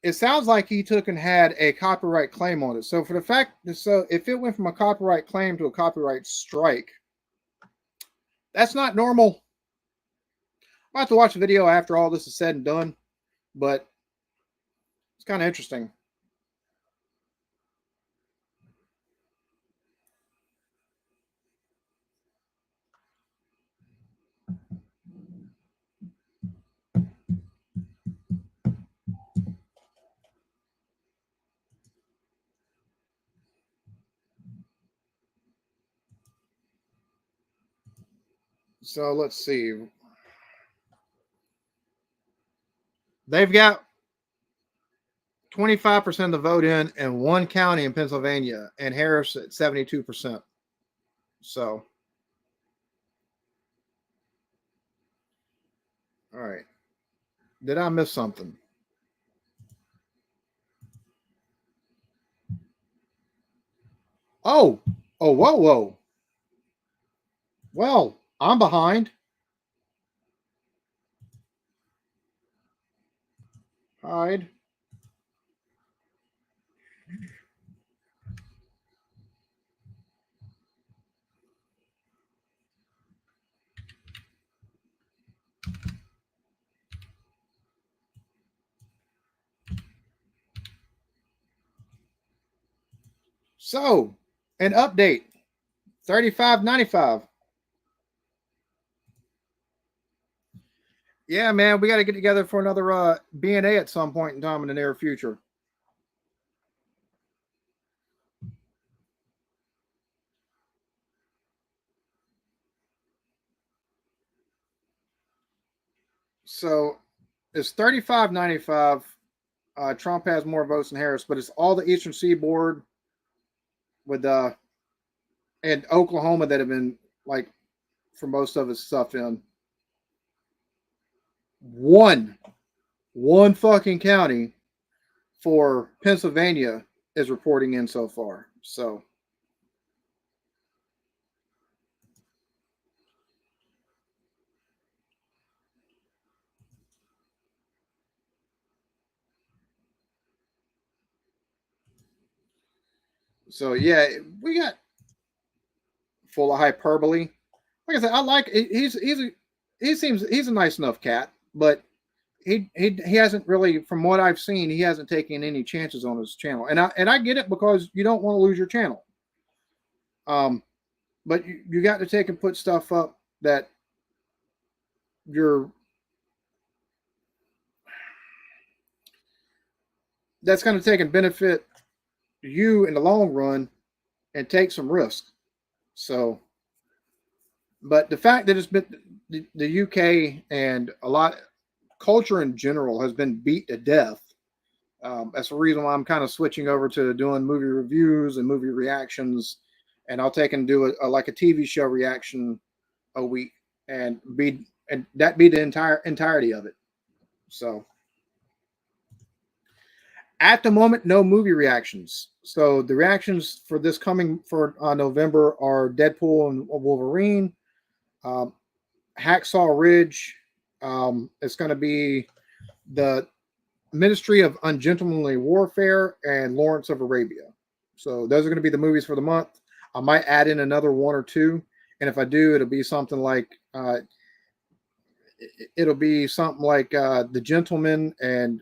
it sounds like he took and had a copyright claim on it. So for the fact, so if it went from a copyright claim to a copyright strike, that's not normal. I'll have to watch the video after all this is said and done, but it's kind of interesting. So let's see. They've got 25% of the vote in one county in Pennsylvania, and Harris at 72%. So, all right. Did I miss something? Oh, whoa. Well, I'm behind. Hide. So, an update 35.95. Yeah, man, we got to get together for another B&A at some point in time in the near future. So, it's 35.95. Trump has more votes than Harris, but it's all the Eastern Seaboard with and Oklahoma that have been like for most of his stuff in. One fucking county for Pennsylvania is reporting in so far. So yeah, we got full of hyperbole. Like I said, I like he's a nice enough cat, but he hasn't really, from what I've seen, he hasn't taken any chances on his channel, and I get it because you don't want to lose your channel. But you got to take and put stuff up that that's going to take and benefit you in the long run and take some risk. So, but the fact that it's been the UK and a lot culture in general has been beat to death. That's the reason why I'm kind of switching over to doing movie reviews and movie reactions, and I'll take and do like a TV show reaction a week, and that be the entirety of it. So at the moment, no movie reactions. So the reactions for this coming for November are Deadpool and Wolverine, Hacksaw Ridge. It's going to be the Ministry of Ungentlemanly Warfare and Lawrence of Arabia. So those are going to be the movies for the month. I might add in another 1 or 2 And if I do, it'll be something like The Gentleman, and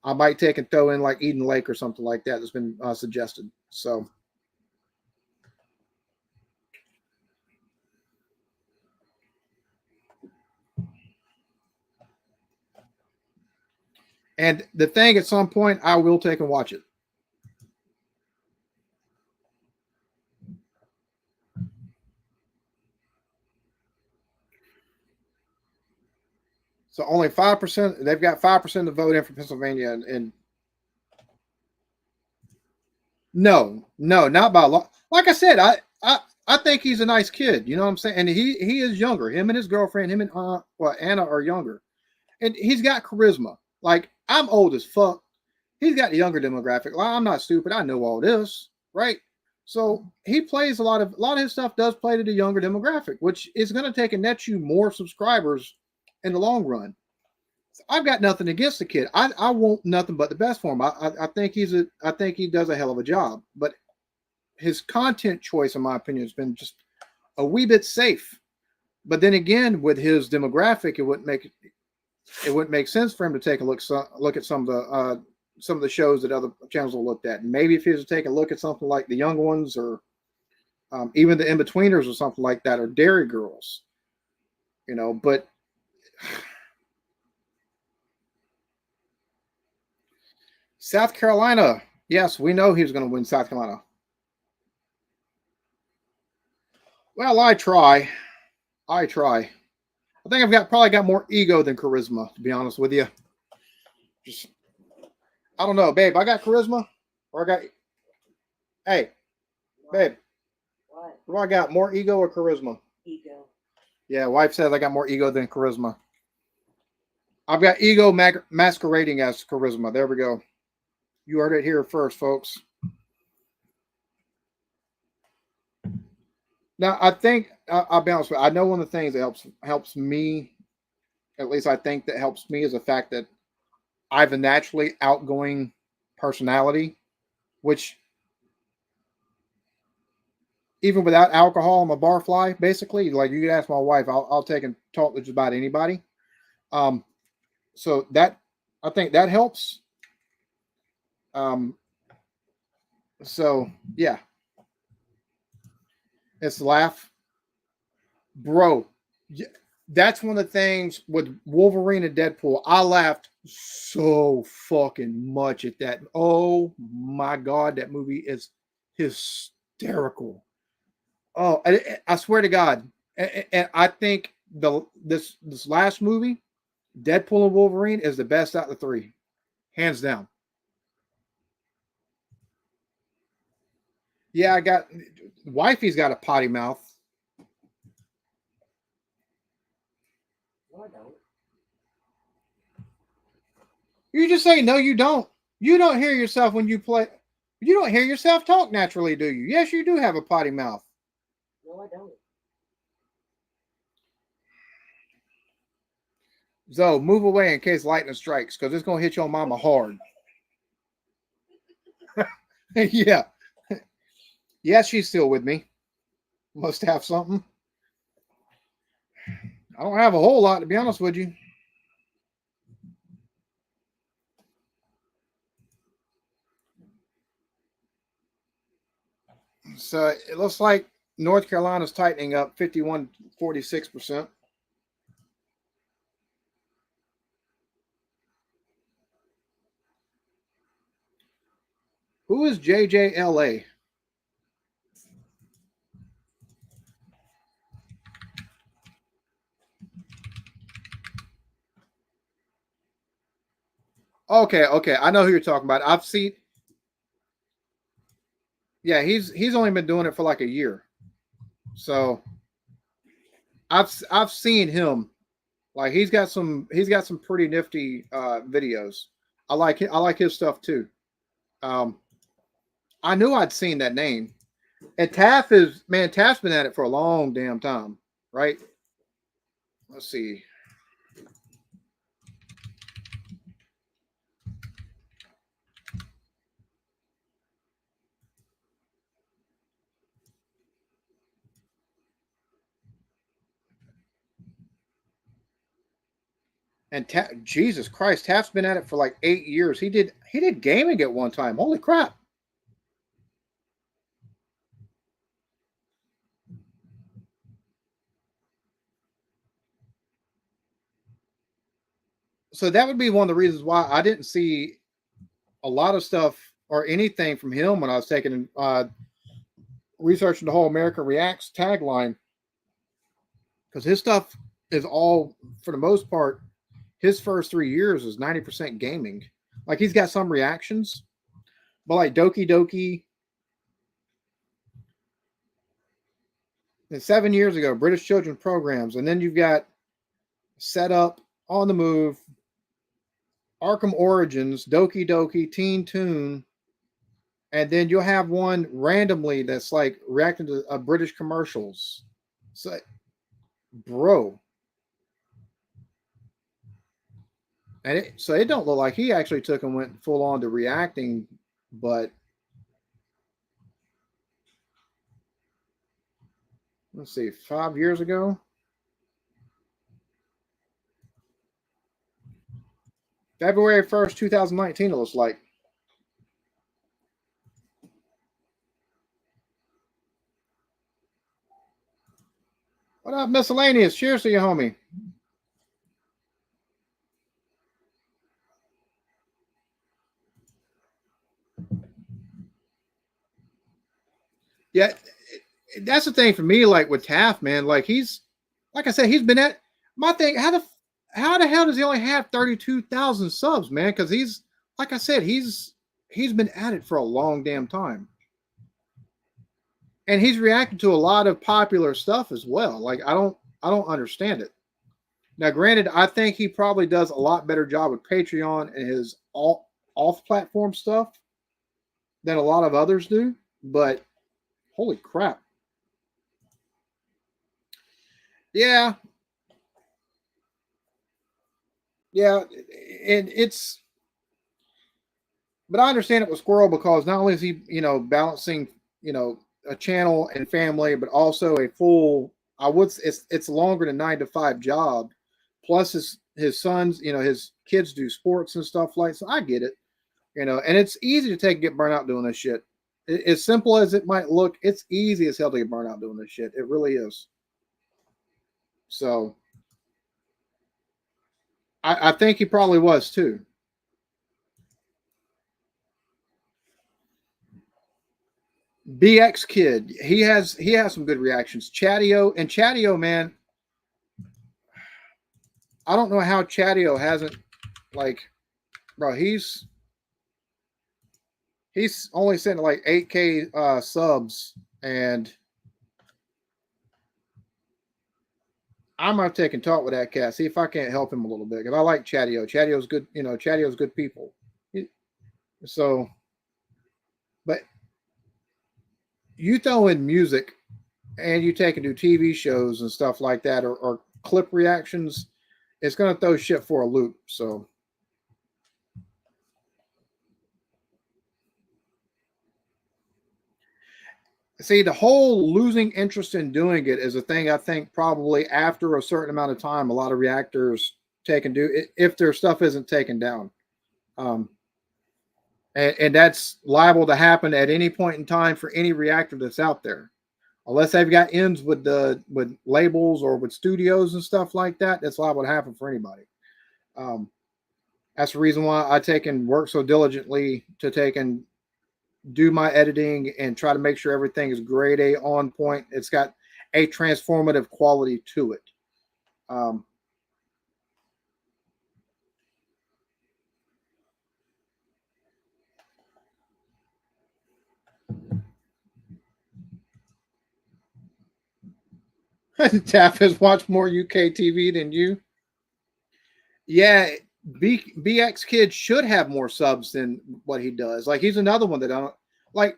I might take and throw in like Eden Lake or something like that that's been suggested. So. And the thing, at some point, I will take and watch it. So only 5%. They've got 5% of the vote in for Pennsylvania, and no, not by a lot. Like I said, I think he's a nice kid. You know what I'm saying? And he is younger. Him and his girlfriend, him and Anna are younger, and he's got charisma. Like, I'm old as fuck. He's got the younger demographic. Like, I'm not stupid. I know all this, right? So he plays a lot of his stuff does play to the younger demographic, which is going to take and net you more subscribers in the long run. I've got nothing against the kid. I want nothing but the best for him. I think I think he does a hell of a job. But his content choice, in my opinion, has been just a wee bit safe. But then again, with his demographic, it wouldn't make sense for him to take a look at some of the shows that other channels will look at. And maybe if he was to take a look at something like The Young Ones, or even The In-Betweeners or something like that, or Dairy Girls, but South Carolina, yes, we know he's going to win South Carolina. Well, I try. I think I've probably got more ego than charisma, to be honest with you. Just, I don't know, babe. I got charisma, or hey, babe. What? Do I got more ego or charisma? Ego. Yeah, wife says I got more ego than charisma. I've got ego masquerading as charisma. There we go. You heard it here first, folks. Now, I think I'll be honest with you. I know one of the things that helps me, at least I think that helps me, is the fact that I have a naturally outgoing personality, which even without alcohol, I'm a barfly. Basically, like, you could ask my wife, I'll take and talk to just about anybody. So that, I think that helps. So yeah, it's laugh, bro. That's one of the things with Wolverine and Deadpool. I laughed so fucking much at that. Oh my god, that movie is hysterical. Oh, I swear to God, and I think this last movie, Deadpool and Wolverine, is the best out of the three, hands down. Yeah, I got wifey's got a potty mouth. No, I don't. You just say no, you don't. You don't hear yourself when you play. You don't hear yourself talk naturally, do you? Yes, you do have a potty mouth. No, I don't. So move away in case lightning strikes, because it's gonna hit your mama hard. Yeah. Yes, she's still with me. Must have something. I don't have a whole lot, to be honest with you. So it looks like North Carolina's tightening up 51.46%. Who is JJLA? Okay. I know who you're talking about. I've seen. Yeah, he's only been doing it for like a year. So I've seen him. Like, he's got some pretty nifty videos. I like his stuff too. Um, I knew I'd seen that name. And Taft's been at it for a long damn time, right? Let's see. And Jesus Christ, Taft's been at it for like 8 years. He did gaming at one time. Holy crap! So that would be one of the reasons why I didn't see a lot of stuff or anything from him when I was taking researching the whole America Reacts tagline, because his stuff is all, for the most part, his first 3 years is 90% gaming. Like he's got some reactions, but like Doki Doki, and 7 years ago, British children programs, and then you've got Set Up, On the Move, Arkham Origins, Doki Doki, Teen Toon, and then you'll have one randomly that's like reacting to British commercials. So, bro, and so it don't look like he actually took and went full on to reacting, but let's see, 5 years ago, February 1st, 2019, it looks like. What up, miscellaneous? Cheers to you, homie. Yeah, that's the thing for me. Like with Taft, man, like he's, like I said, he's been at my thing. How the hell does he only have 32,000 subs, man? Because he's, like I said, he's been at it for a long damn time, and he's reacted to a lot of popular stuff as well. Like I don't understand it. Now, granted, I think he probably does a lot better job with Patreon and his off platform stuff than a lot of others do. But holy crap. Yeah. Yeah. And but I understand it with Squirrel because not only is he, balancing, a channel and family, but also a full, it's longer than 9 to 5 job. Plus his sons, his kids do sports and stuff like, so I get it, and it's easy to get burnt out doing this shit. As simple as it might look, it's easy as hell to get burnt out doing this shit. It really is. So I think he probably was too. BX Kid, he has some good reactions. Chatio, man, I don't know how Chatio hasn't, like, bro, he's only sent like 8K subs, and I'm gonna take and talk with that cat, see if I can't help him a little bit, because I like Chatio. Chatio's good, Chatio's good people. So, but you throw in music and you take and do TV shows and stuff like that, or clip reactions, it's gonna throw shit for a loop. So see, the whole losing interest in doing it is a thing. I think probably after a certain amount of time, a lot of reactors take and do it if their stuff isn't taken down. Um, and that's liable to happen at any point in time for any reactor that's out there, unless they've got ends with labels or with studios and stuff like that. That's liable to happen for anybody. Um, that's the reason why I take and work so diligently to take and do my editing and try to make sure everything is grade A, on point. It's got a transformative quality to it. Um, Taff has watched more UK TV than you. Yeah, BX Kid should have more subs than what he does. Like he's another one that I don't like.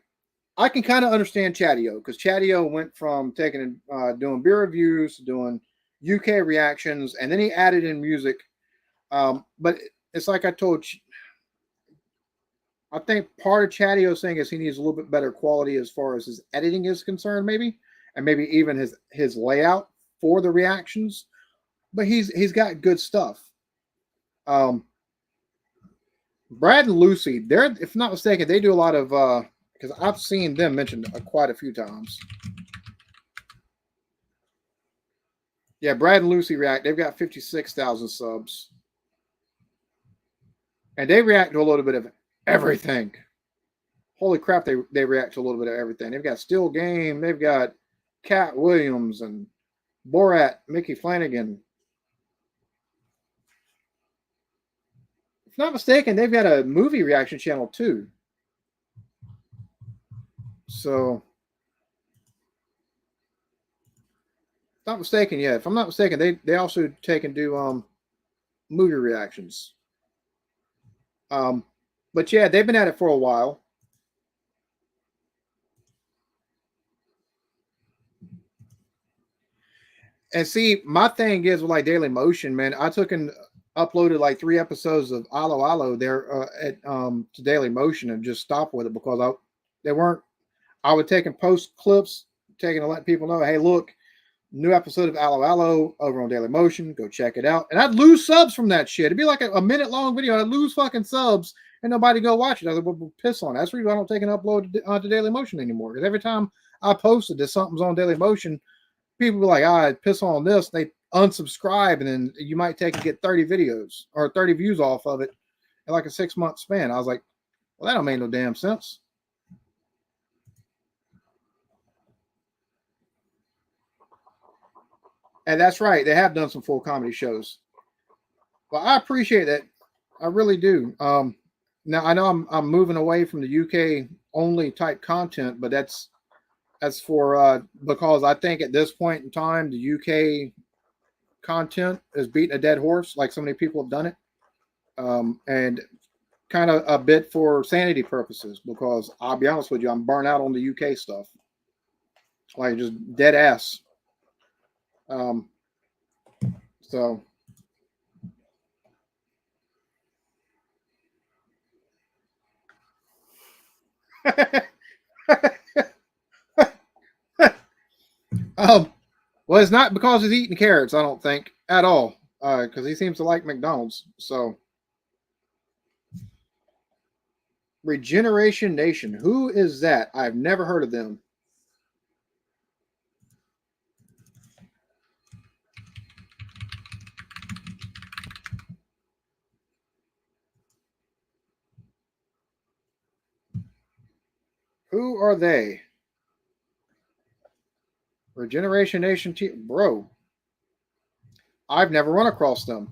I can kind of understand Chatio, because Chatio went from taking doing beer reviews to doing UK reactions, and then he added in music. But it's like I told you, I think part of Chatio's thing is he needs a little bit better quality as far as his editing is concerned, maybe, and maybe even his layout for the reactions. But he's got good stuff. Brad and Lucy, they're, if not mistaken, they do a lot of because I've seen them mentioned quite a few times. Yeah, Brad and Lucy react. They've got 56,000 subs, and they react to a little bit of everything. Holy crap, they react to a little bit of everything. They've got Still Game, they've got Cat Williams and Borat, Mickey Flanagan. If not mistaken, they've got a movie reaction channel too. So, if not mistaken, yeah. If I'm not mistaken, they also take and do movie reactions. But yeah, they've been at it for a while. And see, my thing is with like Daily Motion, man. I took and uploaded like 3 episodes of Alo Alo there to Daily Motion and just stopped with it because they weren't. I would take and post clips, taking to let people know, hey, look, new episode of Alo Alo over on Daily Motion. Go check it out. And I'd lose subs from that shit. It'd be like a minute long video. I'd lose fucking subs and nobody go watch it. I would piss on it. That's the reason I don't take and upload onto Daily Motion anymore. Because every time I posted that something's on Daily Motion, people be like, I piss on this. They unsubscribe, and then you might take and get 30 videos or 30 views off of it in like a 6-month span. I was like, well, that don't make no damn sense. And that's right. They have done some full comedy shows. Well, I appreciate that. I really do. Now I know I'm moving away from the UK only type content, but that's for because I think at this point in time the UK content is beating a dead horse, like so many people have done it, and kind of a bit for sanity purposes. Because I'll be honest with you, I'm burnt out on the UK stuff, like just dead ass. So well, it's not because he's eating carrots, I don't think at all, because he seems to like McDonald's. So, Regeneration Nation, who is that? I've never heard of them. Who are they? Regeneration Nation, bro. I've never run across them.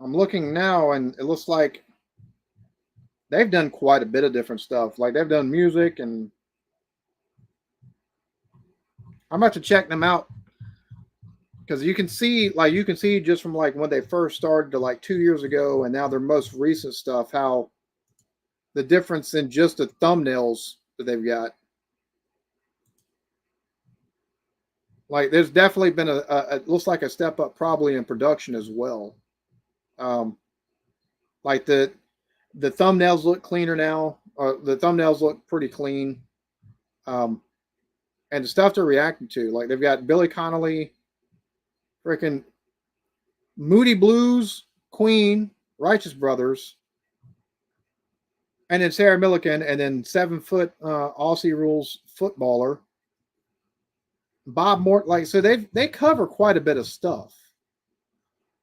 I'm looking now, and it looks like they've done quite a bit of different stuff. Like they've done music, and I'm about to check them out because you can see just from like when they first started to like 2 years ago, and now their most recent stuff, how the difference in just the thumbnails that they've got. Like there's definitely been it looks like a step up probably in production as well. Like the thumbnails look cleaner now. The thumbnails look pretty clean. And the stuff they're reacting to, like they've got Billy Connolly, freaking Moody Blues, Queen, Righteous Brothers, and then Sarah Millican, and then 7-foot Aussie Rules footballer Bob Mort. Like so, they cover quite a bit of stuff.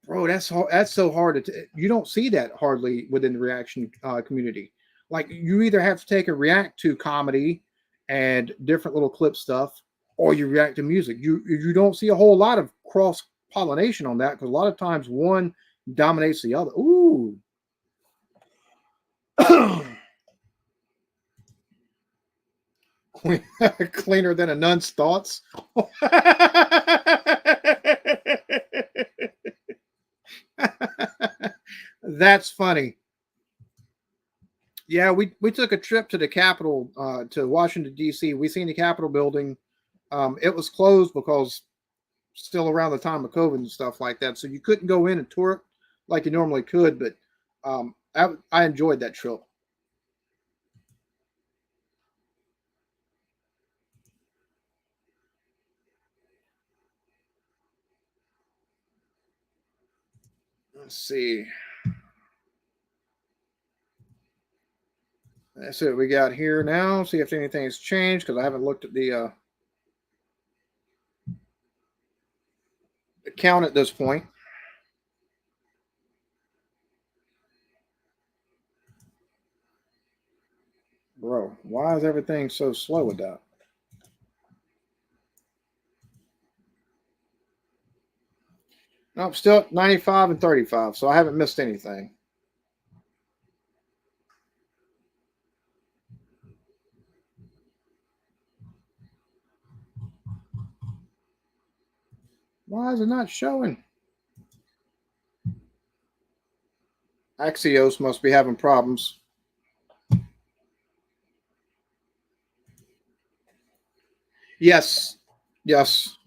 Bro, that's so hard to you don't see that hardly within the reaction community. Like you either have to take a react to comedy and different little clip stuff, or you react to music. You don't see a whole lot of cross pollination on that because a lot of times one dominates the other. Ooh. Cleaner than a nun's thoughts. That's funny. Yeah, we took a trip to the Capitol, to Washington D.C. We seen the Capitol building. It was closed because still around the time of COVID and stuff like that, so you couldn't go in and tour it like you normally could. But I enjoyed that trip. Let's see. That's it we got here now. See if anything's changed because I haven't looked at the count at this point. Bro, why is everything so slow with that? Nope, still at 95 and 35, so I haven't missed anything. Why is it not showing? Axios must be having problems. Yes. Yes.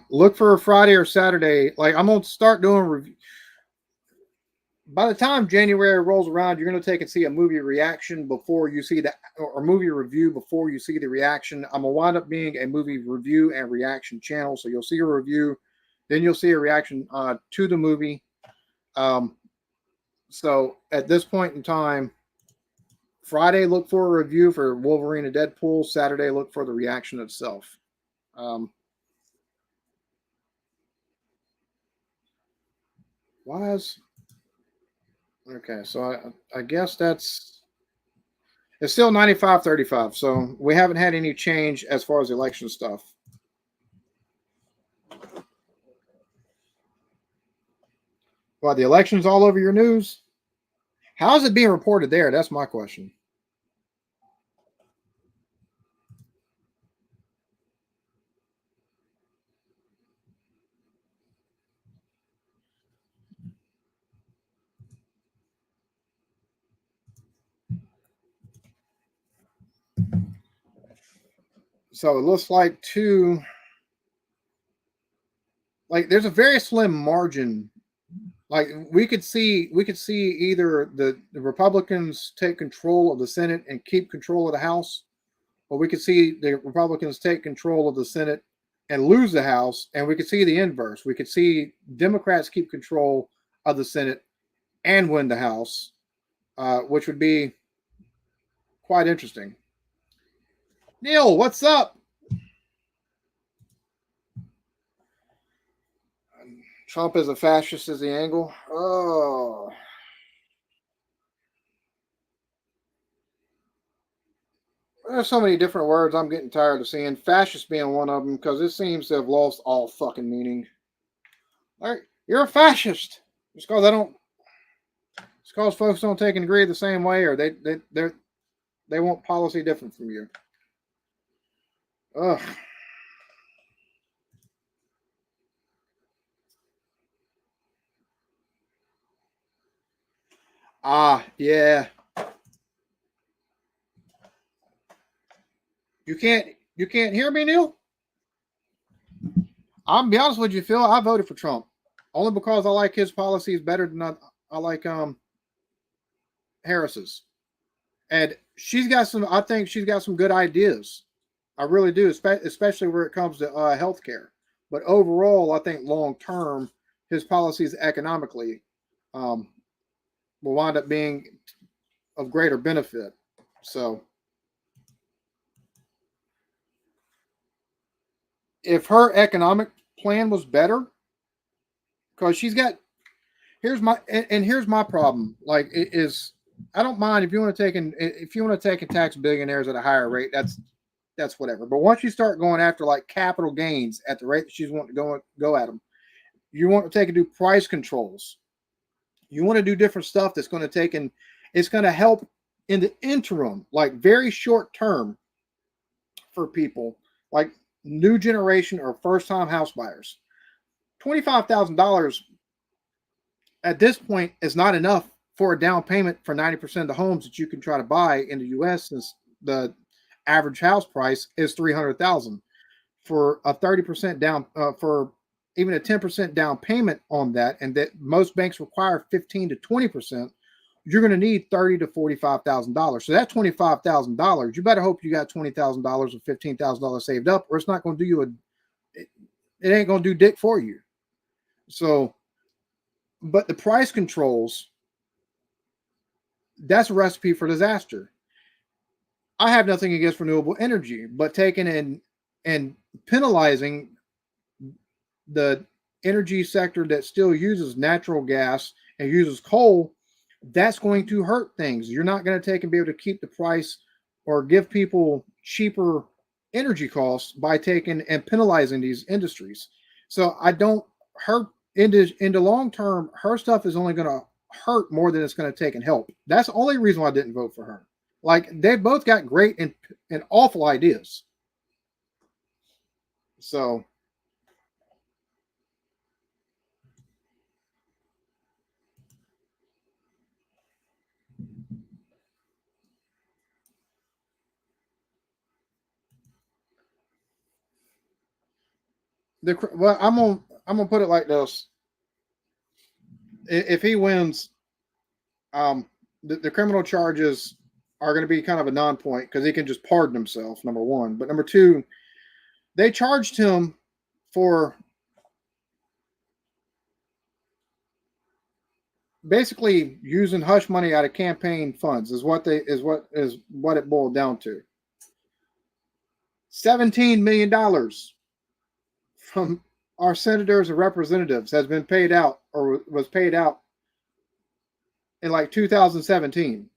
Look for a Friday or Saturday. Like I'm gonna start doing review. By the time January rolls around, you're gonna take and see a movie reaction before you see the or movie review before you see the reaction. I'm gonna wind up being a movie review and reaction channel. So you'll see a review, then you'll see a reaction to the movie. So at this point in time, Friday look for a review for Wolverine and Deadpool. Saturday look for the reaction itself. Why is okay? So I guess it's still 95-35. So we haven't had any change as far as election stuff. Well, the election's all over your news. How is it being reported there? That's my question. So it looks like there's a very slim margin. Like we could see either the Republicans take control of the Senate and keep control of the House, or we could see the Republicans take control of the Senate and lose the House, and we could see the inverse. We could see Democrats keep control of the Senate and win the House, which would be quite interesting. Neil, what's up? Trump is a fascist is the angle. Oh. There's so many different words I'm getting tired of seeing. Fascist being one of them because it seems to have lost all fucking meaning. Like, you're a fascist. It's because It's because folks don't take and agree the same way, or they want policy different from you. Ugh. Yeah. You can't hear me, Neil? I'll be honest with you, Phil. I voted for Trump only because I like his policies better than I like Harris's, and she's got some. I think she's got some good ideas. I really do, especially where it comes to healthcare. But overall, I think long term, his policies economically will wind up being of greater benefit. So, if her economic plan was better, because she's got here's my problem. Like it is, I don't mind if you want to take and tax billionaires at a higher rate. That's whatever. But once you start going after like capital gains at the rate that she's wanting to go at them, you want to take and do price controls. You want to do different stuff that's going to take and it's going to help in the interim, like very short term for people like new generation or first time house buyers. $25,000 at this point is not enough for a down payment for 90% of the homes that you can try to buy in the U.S. since the average house price is $300,000 for a 30% down for even a 10% down payment on that, and that most banks require 15 to 20%. You're going to need $30,000 to $45,000. So that $25,000, you better hope you got $20,000 or $15,000 saved up, or it's not going to do you it ain't going to do dick for you. So But the price controls, that's a recipe for disaster. I have nothing against renewable energy, but taking in and penalizing the energy sector that still uses natural gas and uses coal, that's going to hurt things. You're not going to take and be able to keep the price or give people cheaper energy costs by taking and penalizing these industries. So I don't hurt in the long term. Her stuff is only going to hurt more than it's going to take and help. That's the only reason why I didn't vote for her. Like they both got great and awful ideas. So well, I'm gonna put it like this: if he wins, the criminal charges are going to be kind of a non-point because he can just pardon himself. Number one, but number two, they charged him for basically using hush money out of campaign funds. Is what it boiled down to. $17 million from our senators and representatives has been paid out or was paid out in like 2017.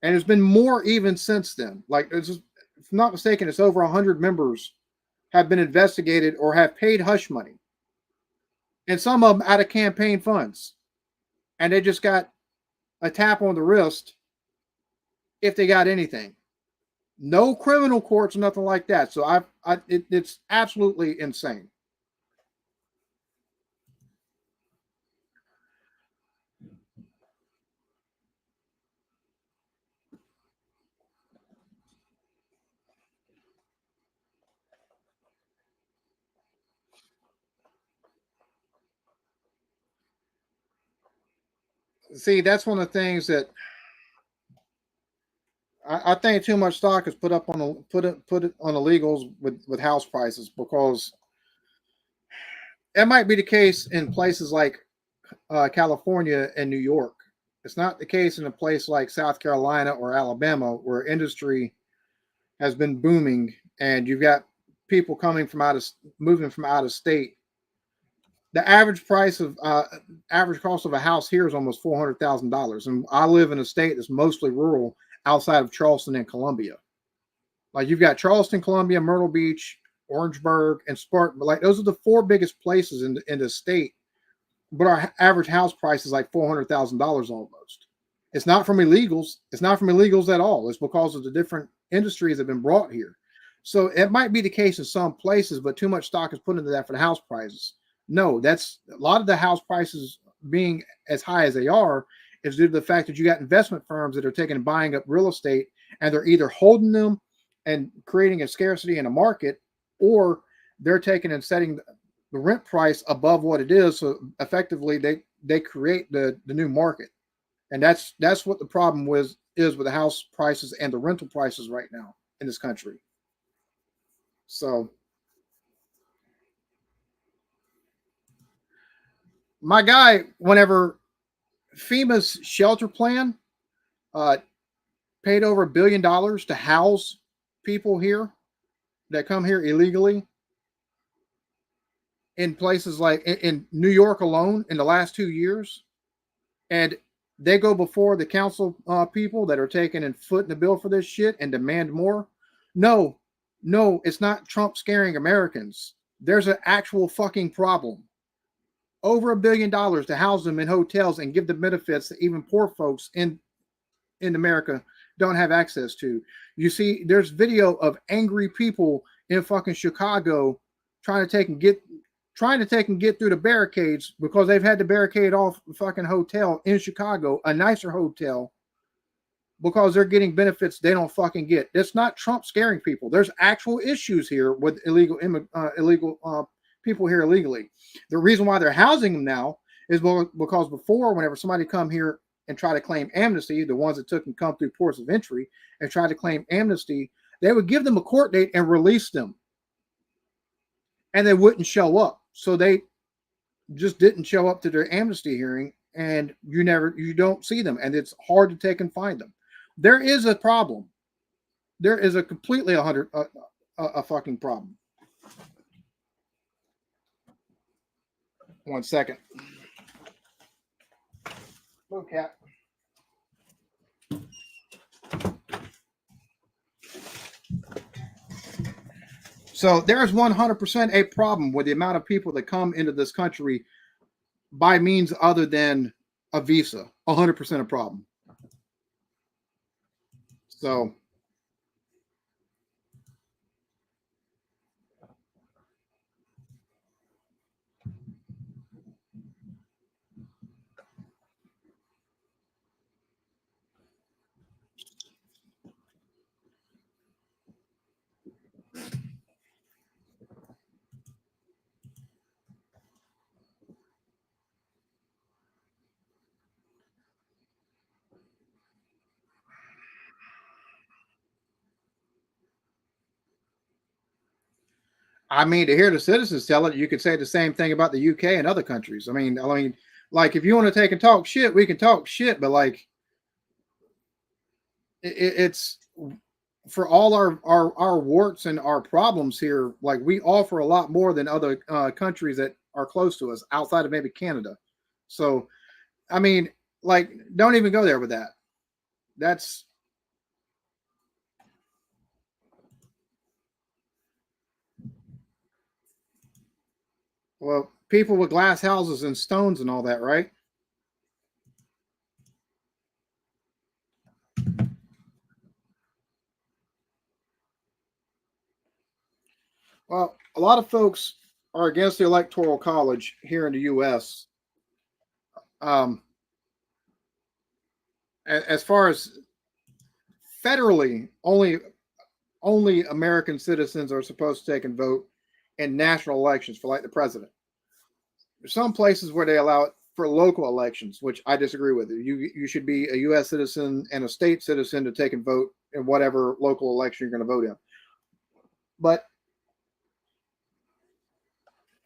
And there's been more even since then. Like, if I'm not mistaken, it's over 100 members have been investigated or have paid hush money. And some of them out of campaign funds. And they just got a tap on the wrist if they got anything. No criminal courts or nothing like that. So it's absolutely insane. See, that's one of the things that I think too much stock is put on illegals with house prices, because it might be the case in places like California and New York. It's not the case in a place like South Carolina or Alabama, where industry has been booming and you've got people moving from out of state. The average average cost of a house here is almost $400,000, and I live in a state that's mostly rural outside of Charleston and Columbia. Like, you've got Charleston, Columbia, Myrtle Beach, Orangeburg, and Spartan. But like, those are the four biggest places in the state. But our average house price is like $400,000 almost. It's not from illegals. It's not from illegals at all. It's because of the different industries that have been brought here. So it might be the case in some places, but too much stock is put into that for the house prices. No, that's a lot of the house prices being as high as they are is due to the fact that you got investment firms that are taking and buying up real estate, and they're either holding them and creating a scarcity in a market, or they're taking and setting the rent price above what it is. So effectively they create the new market. And that's what the problem is with the house prices and the rental prices right now in this country. So my guy, whenever FEMA's shelter plan paid over $1 billion to house people here that come here illegally in places like in New York alone in the last 2 years, and they go before the council people that are taking and footing the bill for this shit and demand more. No, it's not Trump scaring Americans. There's an actual fucking problem. Over $1 billion to house them in hotels and give them benefits that even poor folks in America don't have access to. You see, there's video of angry people in fucking Chicago trying to take and get through the barricades because they've had to barricade off the fucking hotel in Chicago, a nicer hotel, because they're getting benefits they don't fucking get. That's not Trump scaring people. There's actual issues here with illegal people here illegally. The reason why they're housing them now is because before, whenever somebody come here and try to claim amnesty, the ones that took and come through ports of entry and try to claim amnesty, they would give them a court date and release them, and they wouldn't show up. So they just didn't show up to their amnesty hearing, and you don't see them, and it's hard to take and find them. There is a problem. There is a completely a fucking problem. 1 second. Look, cat. So there's 100% a problem with the amount of people that come into this country by means other than a visa. 100% a problem. So I mean, to hear the citizens tell it, you could say the same thing about the UK and other countries. I mean, like if you want to take and talk shit, we can talk shit, but like it's for all our warts and our problems here. Like we offer a lot more than other countries that are close to us, outside of maybe Canada. So, I mean, like, don't even go there with that. That's well, people with glass houses and stones and all that, right? Well, a lot of folks are against the Electoral College here in the U.S. Um, as far as federally, only American citizens are supposed to take and vote in national elections for like the president. There's some places where they allow it for local elections, which I disagree with. You should be a U.S. citizen and a state citizen to take and vote in whatever local election you're going to vote in. But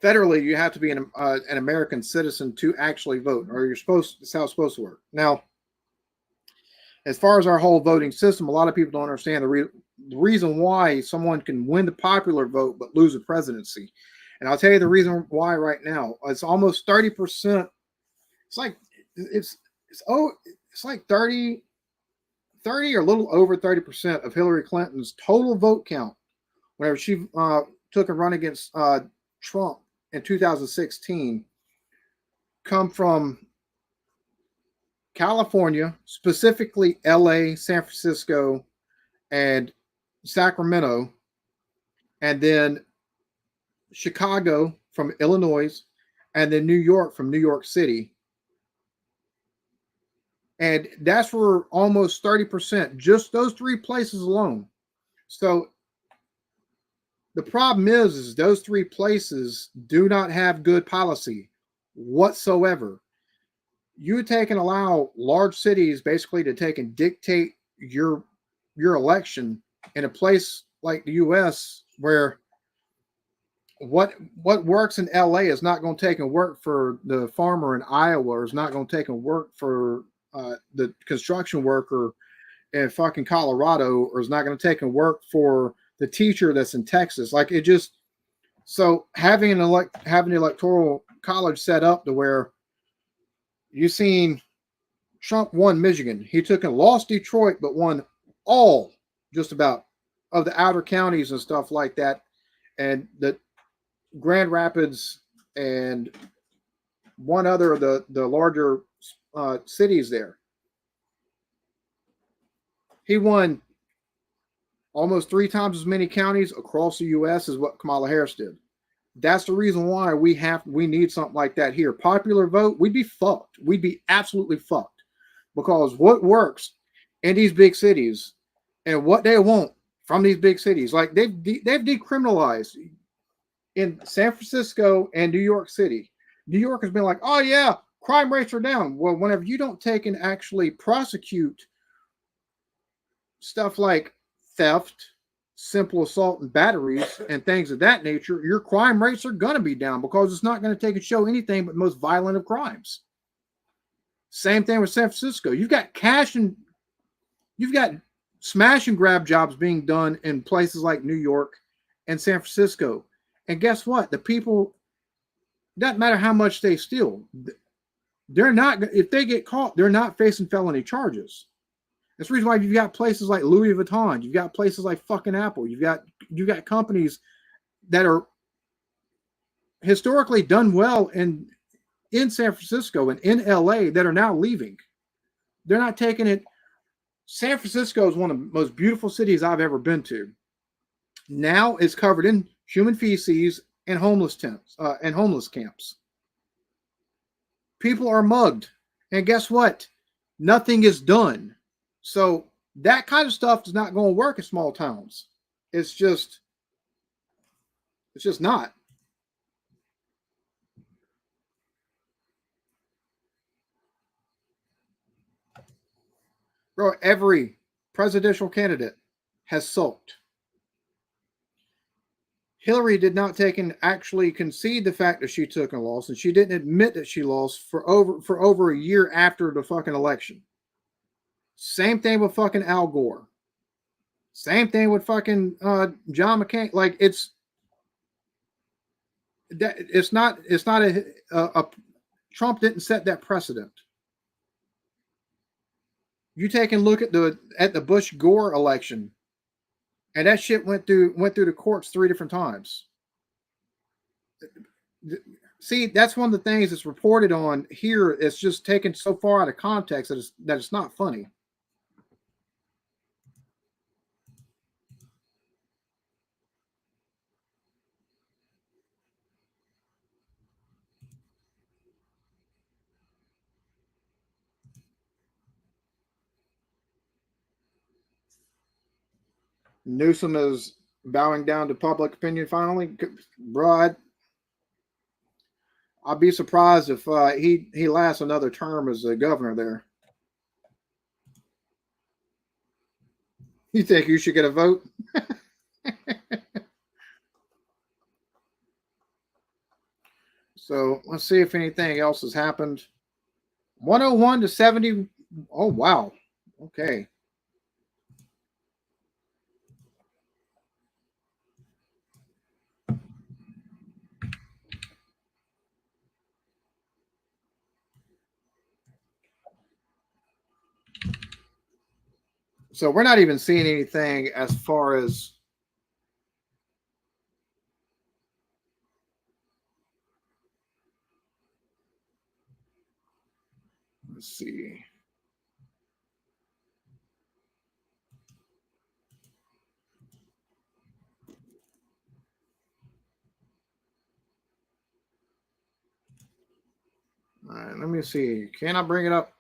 federally, you have to be an American citizen to actually vote, or you're supposed. That's how it's supposed to work. Now, as far as our whole voting system, a lot of people don't understand the reason why someone can win the popular vote but lose the presidency. And I'll tell you the reason why right now. It's almost 30%. It's like it's like 30 or a little over 30% of Hillary Clinton's total vote count whenever she took a run against Trump in 2016 come from California, specifically LA, San Francisco, and Sacramento, and then Chicago from Illinois, and then New York from New York City. And that's for almost 30%, just those three places alone. So the problem is those three places do not have good policy whatsoever. You take and allow large cities basically to take and dictate your election in a place like the U.S. where what works in LA is not going to take and work for the farmer in Iowa, or is not going to take and work for the construction worker in fucking Colorado, or is not going to take and work for the teacher that's in Texas. Like it just, so having having the Electoral College set up to where you seen Trump won Michigan, he took and lost Detroit, but won all just about of the outer counties and stuff like that, and the Grand Rapids and one other of the larger cities there. He won almost 3 times as many counties across the U.S. as what Kamala Harris did. That's the reason why we need something like that here. Popular vote, we'd be fucked. We'd be absolutely fucked, because what works in these big cities and what they want from these big cities, like they've decriminalized in San Francisco and New York City. New York has been like, oh yeah, crime rates are down. Well, whenever you don't take and actually prosecute stuff like theft, simple assault and batteries and things of that nature, your crime rates are going to be down because it's not going to take and show anything but the most violent of crimes. Same thing with San Francisco. You've got you've got smash and grab jobs being done in places like New York and San Francisco. And guess what? The people, doesn't matter how much they steal, they're not, if they get caught, they're not facing felony charges. That's the reason why you've got places like Louis Vuitton, you've got places like fucking Apple, you've got companies that are historically done well in San Francisco and in LA that are now leaving. They're not taking it. San Francisco is one of the most beautiful cities I've ever been to. Now it's covered in human feces and homeless tents and homeless camps. People are mugged, and guess what? Nothing is done. So that kind of stuff is not going to work in small towns. It's just not. Bro, every presidential candidate has sulked. Hillary did not take and actually concede the fact that she took a loss, and she didn't admit that she lost for over a year after the fucking election. Same thing with fucking Al Gore. Same thing with fucking John McCain. Like it's not a Trump didn't set that precedent. You take and look at the Bush Gore election, and that shit went through the courts 3 different times. See, that's one of the things that's reported on here. It's just taken so far out of context that it's not funny. Newsom is bowing down to public opinion finally. Bro, I'd be surprised if he lasts another term as a governor there. You think you should get a vote? So let's see if anything else has happened. 101 to 70. Oh, wow. Okay. So we're not even seeing anything as far as let's see. All right, let me see. Can I bring it up?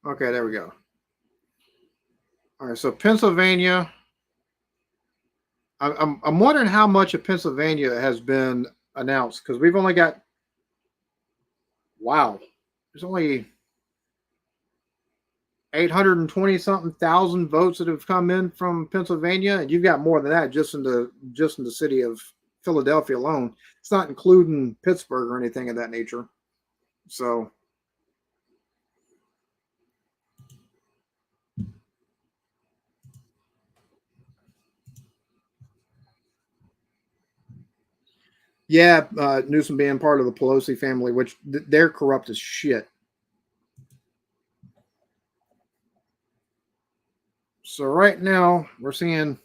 Okay, there we go. All right, so Pennsylvania. I'm wondering how much of Pennsylvania has been announced because we've only got. Wow, there's only 820 something thousand votes that have come in from Pennsylvania, and you've got more than that just in the city of Philadelphia alone. It's not including Pittsburgh or anything of that nature. So. Yeah, Newsom being part of the Pelosi family, which they're corrupt as shit. So right now we're seeing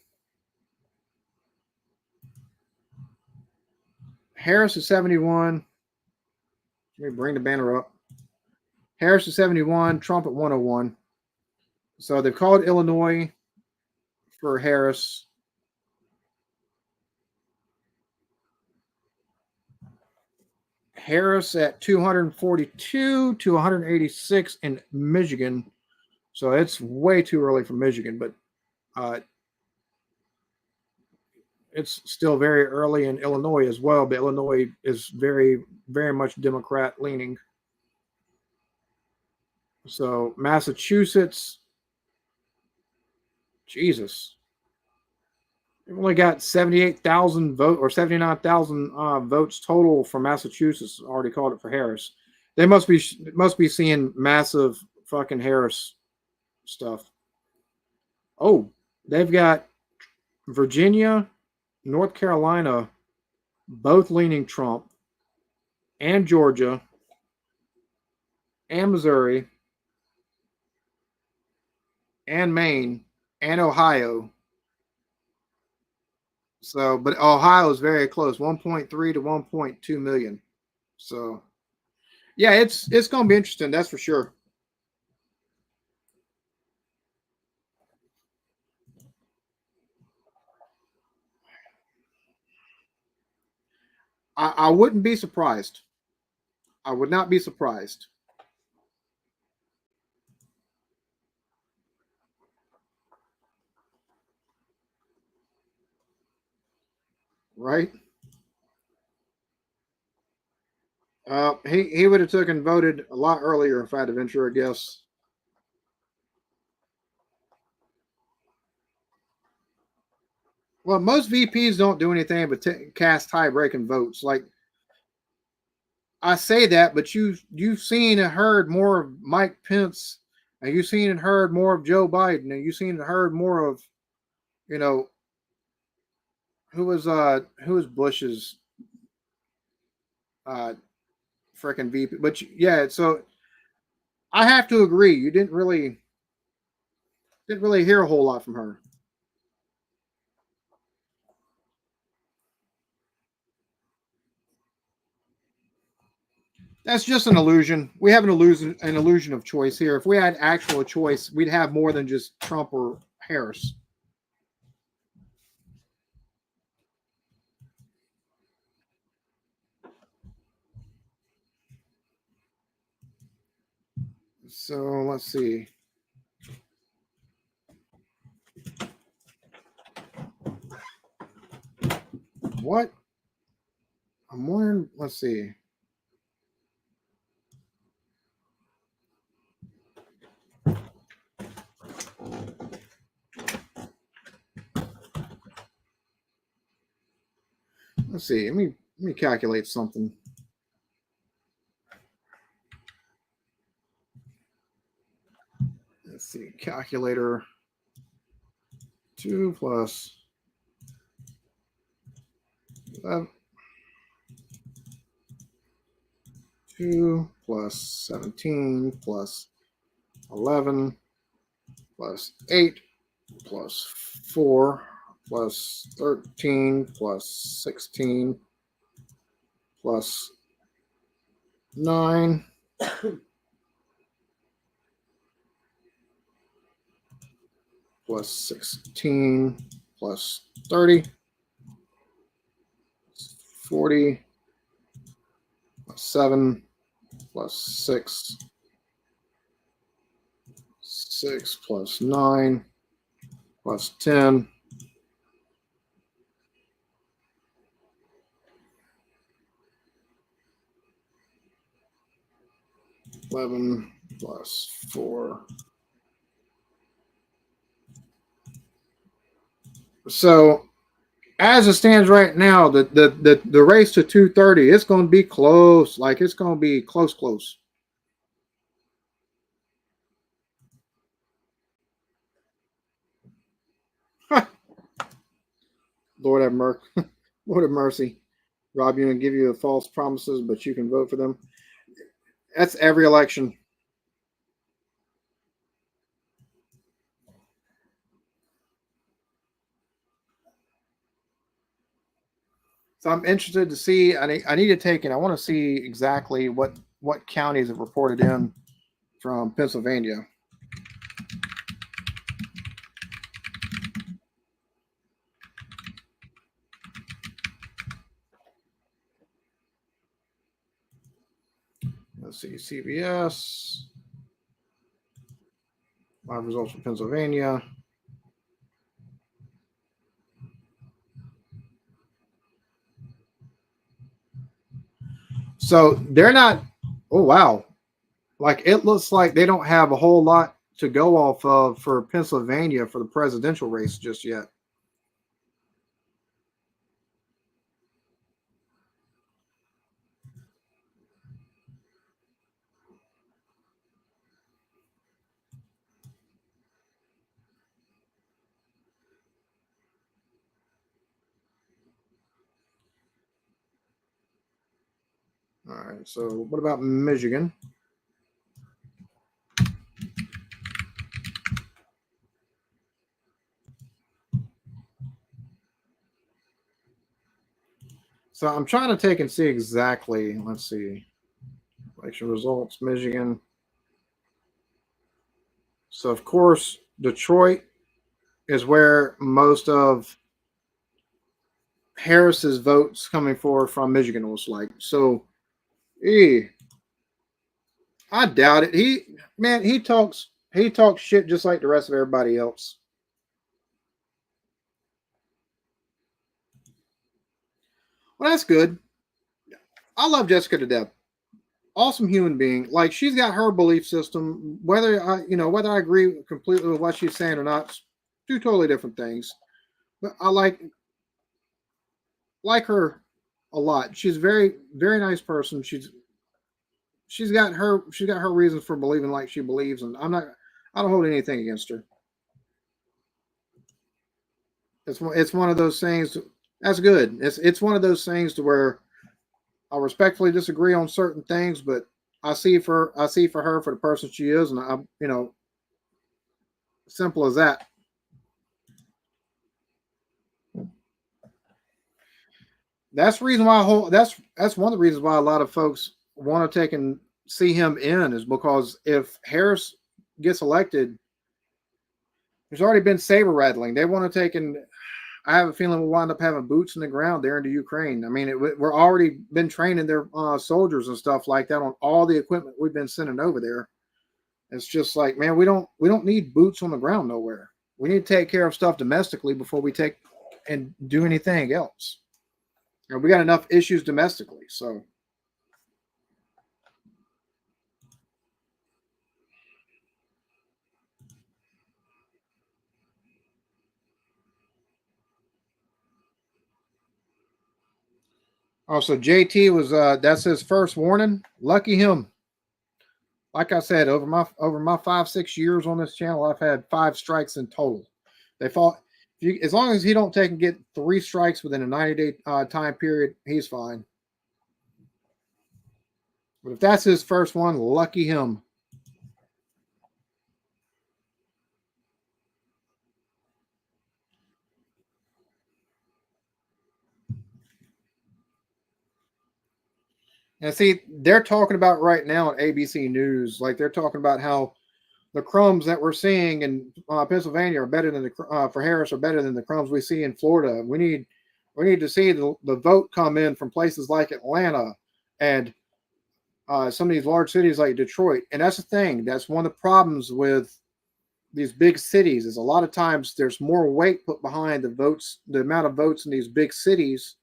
Harris is 71. Let me bring the banner up. Harris is 71, Trump at 101. So they've called Illinois for Harris. Harris at 242 to 186 in Michigan. So it's way too early for Michigan, but it's still very early in Illinois as well. But Illinois is very, very much Democrat leaning. So Massachusetts, Jesus, they've only got 78,000 vote or 79,000 votes total for Massachusetts. Already called it for Harris. They must be seeing massive fucking Harris stuff. Oh, they've got Virginia, North Carolina, both leaning Trump, and Georgia, and Missouri, and Maine, and Ohio. So, but Ohio is very close, 1.3 to 1.2 million. So, yeah, it's going to be interesting. That's for sure. I wouldn't be surprised. I would not be surprised. Right? He would have took and voted a lot earlier if I had to venture a guess. Well, most VPs don't do anything but cast tie-breaking votes. Like I say that, but you've seen and heard more of Mike Pence, and you've seen and heard more of Joe Biden, and you've seen and heard more of, you know, who was Bush's uh freaking VP. But yeah, so I have to agree. You didn't really hear a whole lot from her. That's just an illusion. We have an illusion of choice here. If we had actual choice, we'd have more than just Trump or Harris. So let's see. What? I'm wondering. Let's see. Let's see. Let me calculate something. Let's see. Calculator. 2 plus 11, 2 plus 17 plus 11 plus 8 plus 4 plus 13 plus 16 plus 9 plus 16 plus 30 40 plus 7 plus 6 6 plus 9 plus 10 11 plus 4. So as it stands right now, the race to 230, it's going to be close. Like it's going to be close. Lord have mercy. Lord have mercy. Rob you and give you false promises, but you can vote for them. That's every election. So I'm interested to see. I need to take it. I want to see exactly what counties have reported in from Pennsylvania. Let's see. CBS. Live results from Pennsylvania. So they're not. Oh wow. like it looks like they don't have a whole lot to go off of for Pennsylvania for the presidential race just yet. All right. So what about Michigan? So I'm trying to take and see exactly. Let's see. Election results, Michigan. So of course, Detroit is where most of Harris's votes coming forward from Michigan was like. So, I doubt it. He talks shit just like the rest of everybody else. Well, that's good. I love Jessica to death. Awesome human being. Like she's got her belief system. Whether I agree completely with what she's saying or not, two totally different things. But I like her a lot. She's a very very nice person. She's got her reasons for believing like she believes, and I don't hold anything against her. It's one of those things. That's good. It's one of those things to where I respectfully disagree on certain things, but I see for her for the person she is, and simple as that. That's the reason why that's one of the reasons why a lot of folks want to take and see him in is because if Harris gets elected, there's already been saber rattling. They want to take and I have a feeling we'll wind up having boots in the ground there into Ukraine. I mean, we're already been training their soldiers and stuff like that on all the equipment we've been sending over there. It's just like, man, we don't need boots on the ground nowhere. We need to take care of stuff domestically before we take and do anything else. We got enough issues domestically, so. Also, JT was that's his first warning. Lucky him. Like I said, over my 5-6 years on this channel, I've had 5 strikes in total. They fought. As long as he don't take and get 3 strikes within a 90-day time period, he's fine. But if that's his first one, lucky him. And see, they're talking about right now on ABC News, like they're talking about how the crumbs that we're seeing in Pennsylvania are better than for Harris are better than the crumbs we see in Florida. We need to see the vote come in from places like Atlanta and some of these large cities like Detroit. And that's the thing. That's one of the problems with these big cities is a lot of times there's more weight put behind the amount of votes in these big cities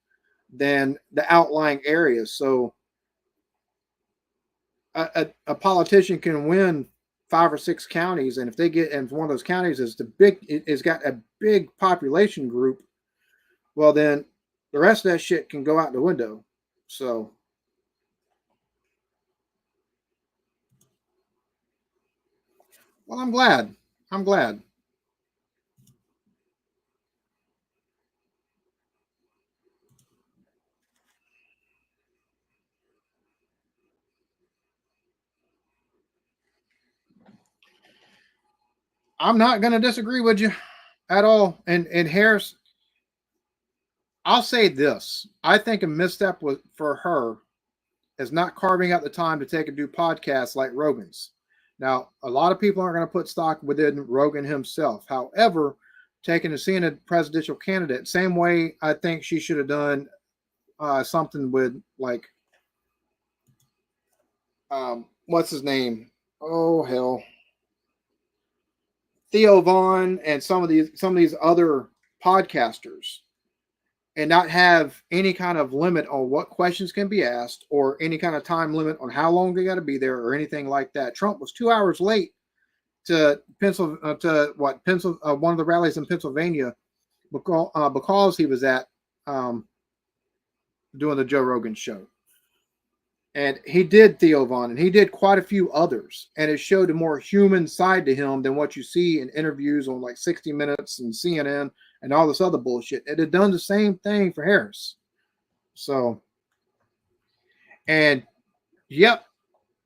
than the outlying areas. So a politician can win 5 or 6 counties, and if they get, and one of those counties is got a big population group, well then the rest of that shit can go out the window. So well, I'm glad. I'm glad. I'm not going to disagree with you at all. And Harris, I'll say this: I think a misstep was for her is not carving out the time to take and do podcasts like Rogan's. Now, a lot of people aren't going to put stock within Rogan himself. However, taking and seeing a presidential candidate, same way I think she should have done something with like, what's his name? Oh hell, Theo Vaughn and some of these other podcasters and not have any kind of limit on what questions can be asked or any kind of time limit on how long they got to be there or anything like that. Trump was 2 hours late to one of the rallies in Pennsylvania because he was at doing the Joe Rogan show. And he did Theo Von, and he did quite a few others. And it showed a more human side to him than what you see in interviews on like 60 Minutes and CNN and all this other bullshit. It had done the same thing for Harris. So, and yep,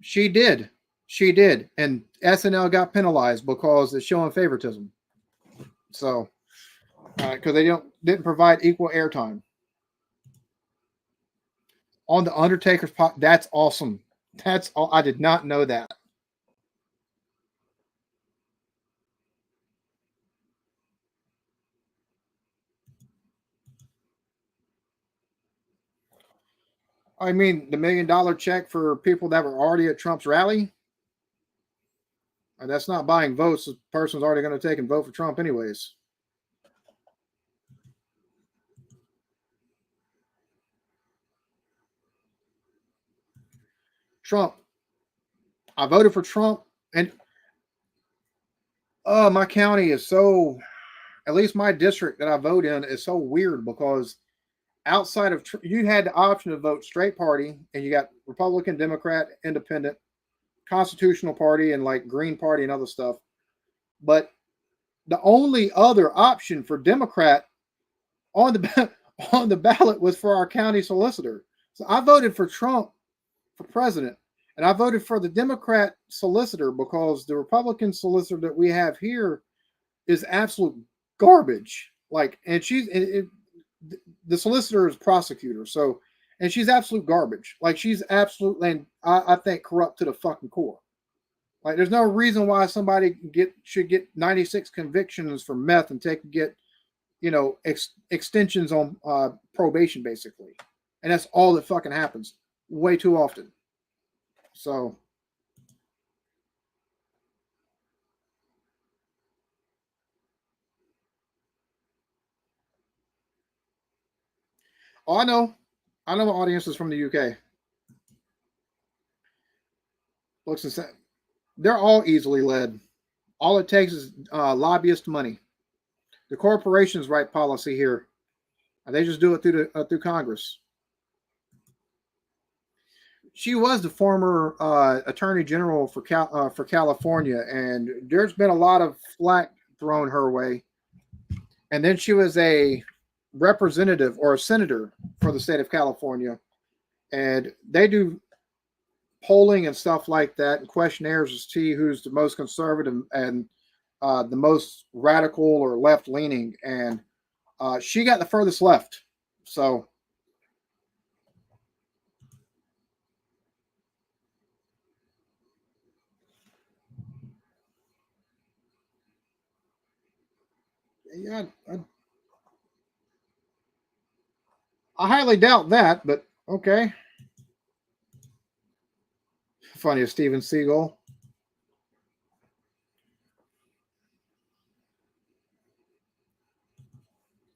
she did. She did. And SNL got penalized because it's showing favoritism. So, because they didn't provide equal airtime. On the Undertaker's pot, that's awesome. That's all. I did not know that. I mean, the $1 million check for people that were already at Trump's rally. And that's not buying votes. The person's already going to take and vote for Trump anyways. Trump. I voted for Trump, and my county is so, at least my district that I vote in is so weird because outside of, you had the option to vote straight party, and you got Republican, Democrat, Independent, Constitutional Party, and like Green Party and other stuff. But the only other option for Democrat on the ballot was for our county solicitor. So I voted for Trump for president. And I voted for the Democrat solicitor because the Republican solicitor that we have here is absolute garbage. Like, and the solicitor is prosecutor. So, and she's absolute garbage. Like, she's absolutely, and I think, corrupt to the fucking core. Like, there's no reason why somebody should get 96 convictions for meth and get, extensions on probation, basically. And that's all that fucking happens way too often. So, oh, I know my audience is from the UK. Looks the same. They're all easily led. All it takes is lobbyist money. The corporations write policy here. They just do it through Congress. She was the former attorney general for California, and there's been a lot of flack thrown her way. And then she was a representative or a senator for the state of California, and they do polling and stuff like that, and questionnaires to see who's the most conservative and the most radical or left leaning, and she got the furthest left. So. Yeah, I highly doubt that, but okay. Funny as Steven Seagal.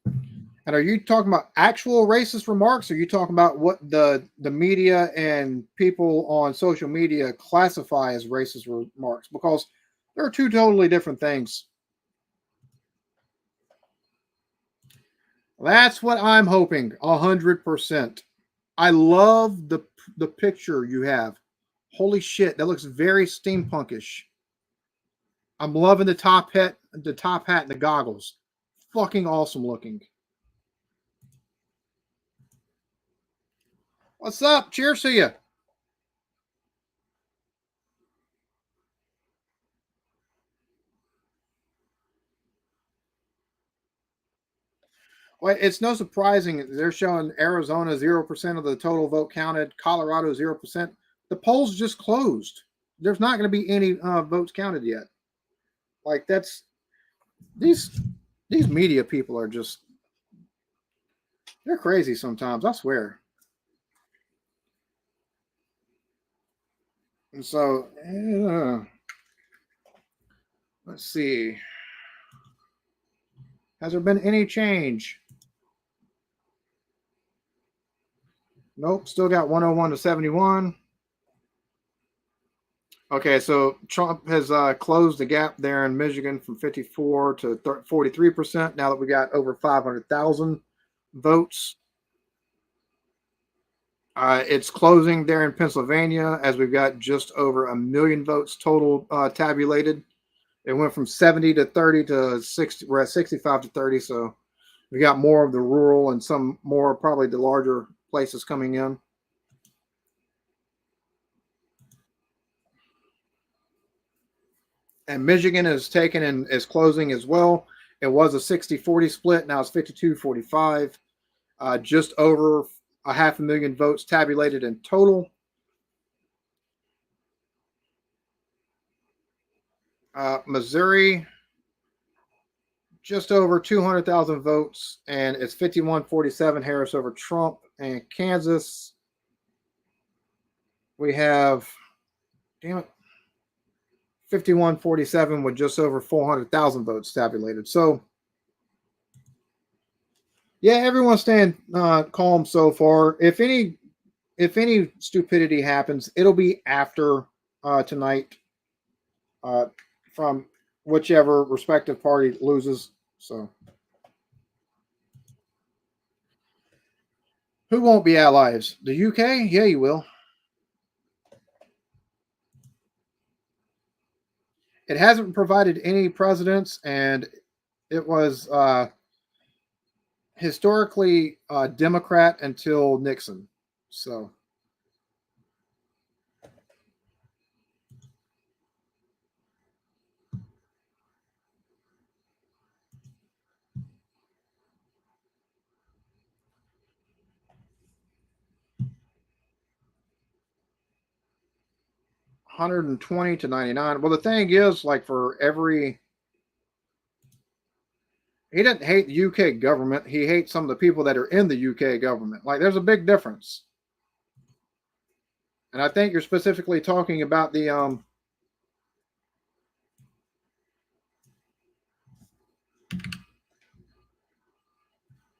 And are you talking about actual racist remarks, or are you talking about what the media and people on social media classify as racist remarks? Because there are two totally different things. That's what I'm hoping, 100%. I love the picture you have. Holy shit, that looks very steampunkish. I'm loving the top hat, and the goggles. Fucking awesome looking. What's up? Cheers to you. Well, it's no surprising they're showing Arizona 0% of the total vote counted, Colorado 0%. The polls just closed. There's not going to be any votes counted yet. Like, that's these media people are just, they're crazy sometimes, I swear. And so, let's see. Has there been any change? Nope, still got 101 to 71. Okay, so Trump has closed the gap there in Michigan from 54 to 43%. Now that we got over 500,000 votes, it's closing there in Pennsylvania as we've got just over 1 million votes total tabulated. It went from 70 to 30 to 60. We're at 65 to 30, so we got more of the rural and some more probably the larger places coming in. And Michigan is taken and is closing as well. It was a 60-40 split. Now it's 52-45. Just over 500,000 votes tabulated in total. Missouri, just over 200,000 votes, and it's 51-47 Harris over Trump. And Kansas, we have, damn it, 51-47 with just over 400,000 votes tabulated. So, yeah, everyone's staying calm so far. If any stupidity happens, it'll be after tonight from whichever respective party loses. So, who won't be allies? The UK? Yeah, you will. It hasn't provided any precedents, and it was historically Democrat until Nixon. So, 120 to 99. Well, the thing is, like for every, he doesn't hate the UK government. He hates some of the people that are in the UK government. Like, there's a big difference. And I think you're specifically talking about the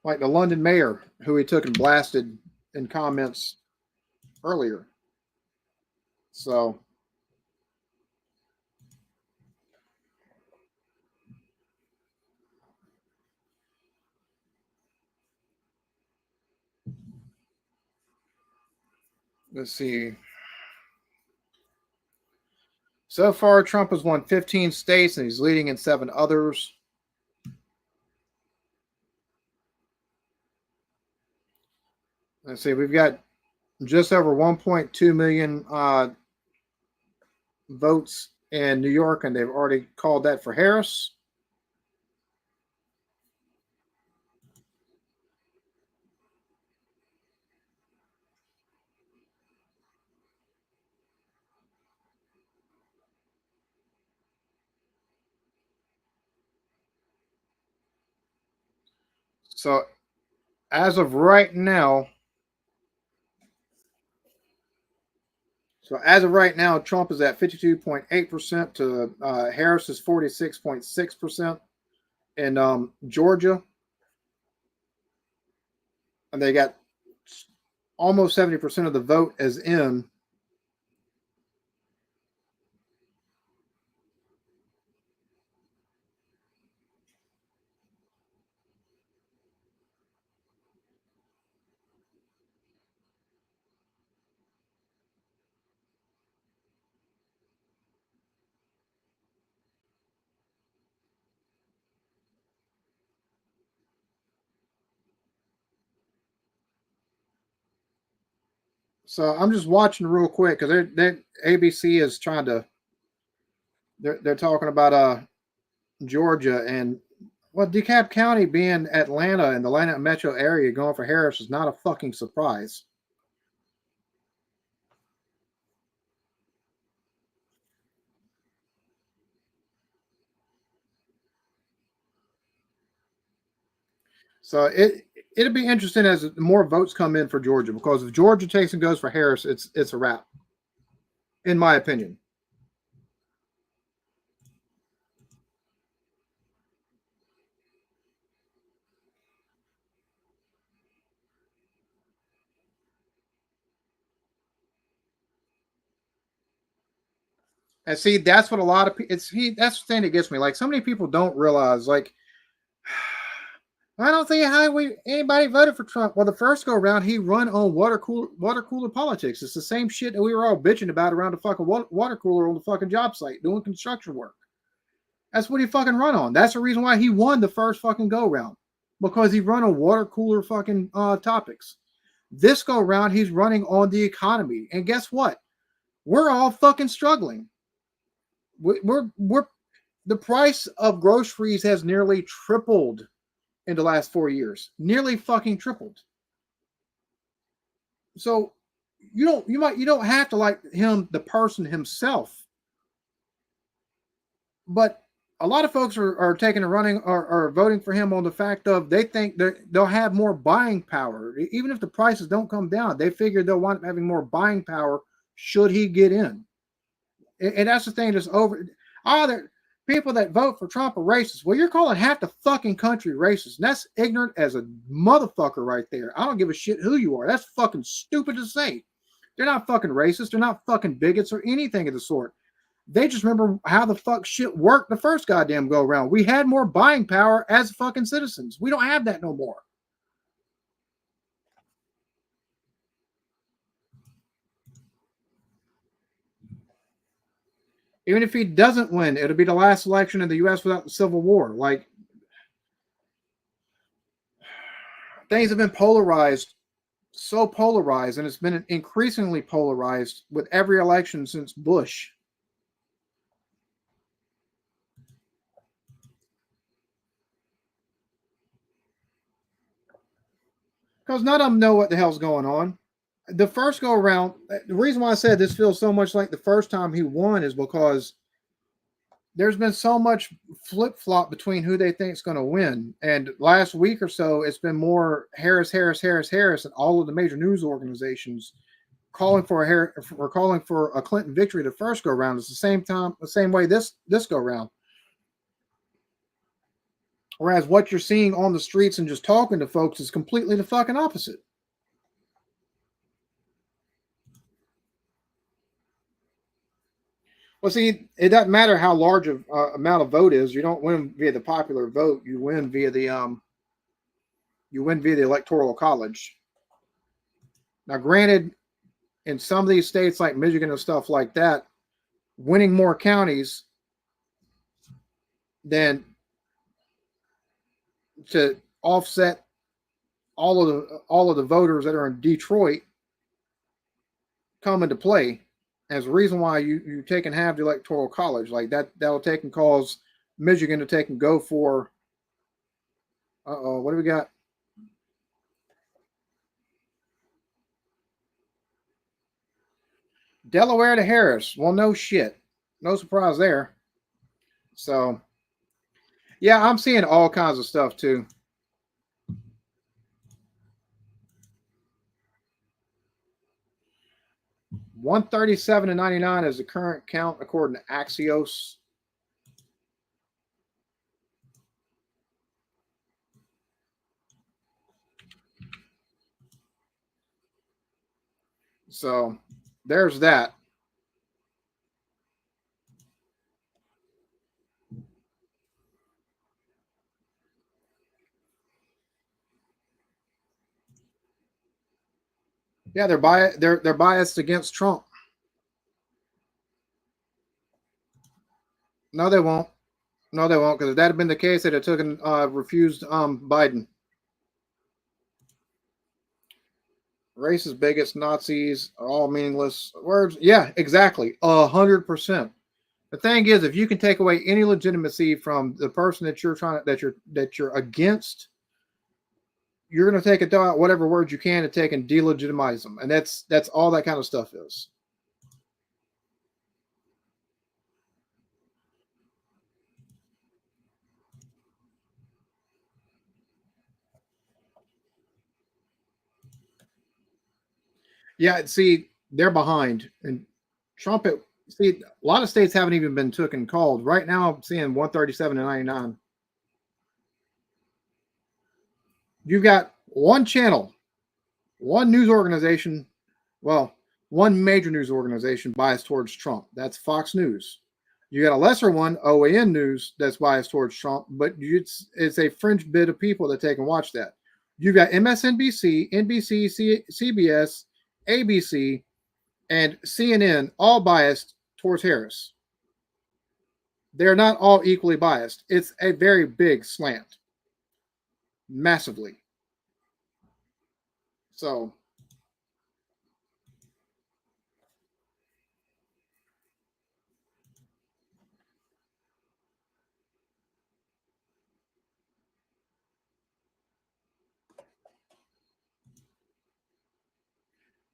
like the London mayor who he took and blasted in comments earlier. So, let's see. So far, Trump has won 15 states and he's leading in 7 others. Let's see. We've got just over 1.2 million votes in New York, and they've already called that for Harris. So, as of right now, Trump is at 52.8% to Harris is 46.6% in Georgia, and they got almost 70% of the vote as in. So I'm just watching real quick because they ABC is trying to. They're talking about Georgia and well, DeKalb County being Atlanta and the Atlanta metro area going for Harris is not a fucking surprise. So it'll be interesting as more votes come in for Georgia because if Georgia takes and goes for Harris, it's a wrap, in my opinion. And see, that's what a lot of people. That's the thing that gets me. Like, so many people don't realize. Like, I don't think anybody voted for Trump. Well, the first go around, he run on water cooler politics. It's the same shit that we were all bitching about around the fucking water cooler on the fucking job site doing construction work. That's what he fucking run on. That's the reason why he won the first fucking go round, because he run on water cooler fucking topics. This go round, he's running on the economy, and guess what? We're all fucking struggling. We're the price of groceries has nearly tripled in the last 4 years. Nearly fucking tripled. So you don't have to like him, the person himself. But a lot of folks are taking a running or voting for him on the fact of they think they'll have more buying power. Even if the prices don't come down, they figure they'll wind up having more buying power should he get in. And that's the thing that's over. People that vote for Trump are racist. Well, you're calling half the fucking country racist. And that's ignorant as a motherfucker right there. I don't give a shit who you are. That's fucking stupid to say. They're not fucking racist. They're not fucking bigots or anything of the sort. They just remember how the fuck shit worked the first goddamn go around. We had more buying power as fucking citizens. We don't have that no more. Even if he doesn't win, it'll be the last election in the U.S. without the Civil War. Like, things have been polarized, so polarized, and it's been increasingly polarized with every election since Bush. Because none of them know what the hell's going on. The first go around, the reason why I said this feels so much like the first time he won is because there's been so much flip-flop between who they think is going to win. And last week or so, it's been more Harris, and all of the major news organizations calling for a Clinton victory the first go round. It's the same way this go round. Whereas what you're seeing on the streets and just talking to folks is completely the fucking opposite. Well, see, it doesn't matter how large of amount of vote is. You don't win via the popular vote. You win via the Electoral College. Now, granted, in some of these states like Michigan and stuff like that, winning more counties than to offset all of the voters that are in Detroit come into play as a reason why you take and have the Electoral College. Like that'll take and cause Michigan to take and go for what do we got? Delaware to Harris. Well, no shit. No surprise there. So yeah, I'm seeing all kinds of stuff too. $137 to 99 is the current count according to Axios. So there's that. Yeah, they're biased against Trump. No, they won't. No, they won't, because if that had been the case, they'd have taken refused Biden. Racist, bigots, Nazis are all meaningless words. Yeah, exactly. 100%. The thing is, if you can take away any legitimacy from the person that you're against, you're going to take out whatever words you can and take and delegitimize them, and that's all that kind of stuff is. Yeah, see, they're behind, and Trump. See, a lot of states haven't even been took and called. Right now, I'm seeing 137 to 99. You've got one channel, one news organization. Well, one major news organization biased towards Trump. That's Fox News. You got a lesser one, OAN News, that's biased towards Trump, but it's a fringe bit of people that take and watch that. You've got MSNBC, NBC, CBS, ABC, and CNN all biased towards Harris. They're not all equally biased. It's a very big slant. Massively. So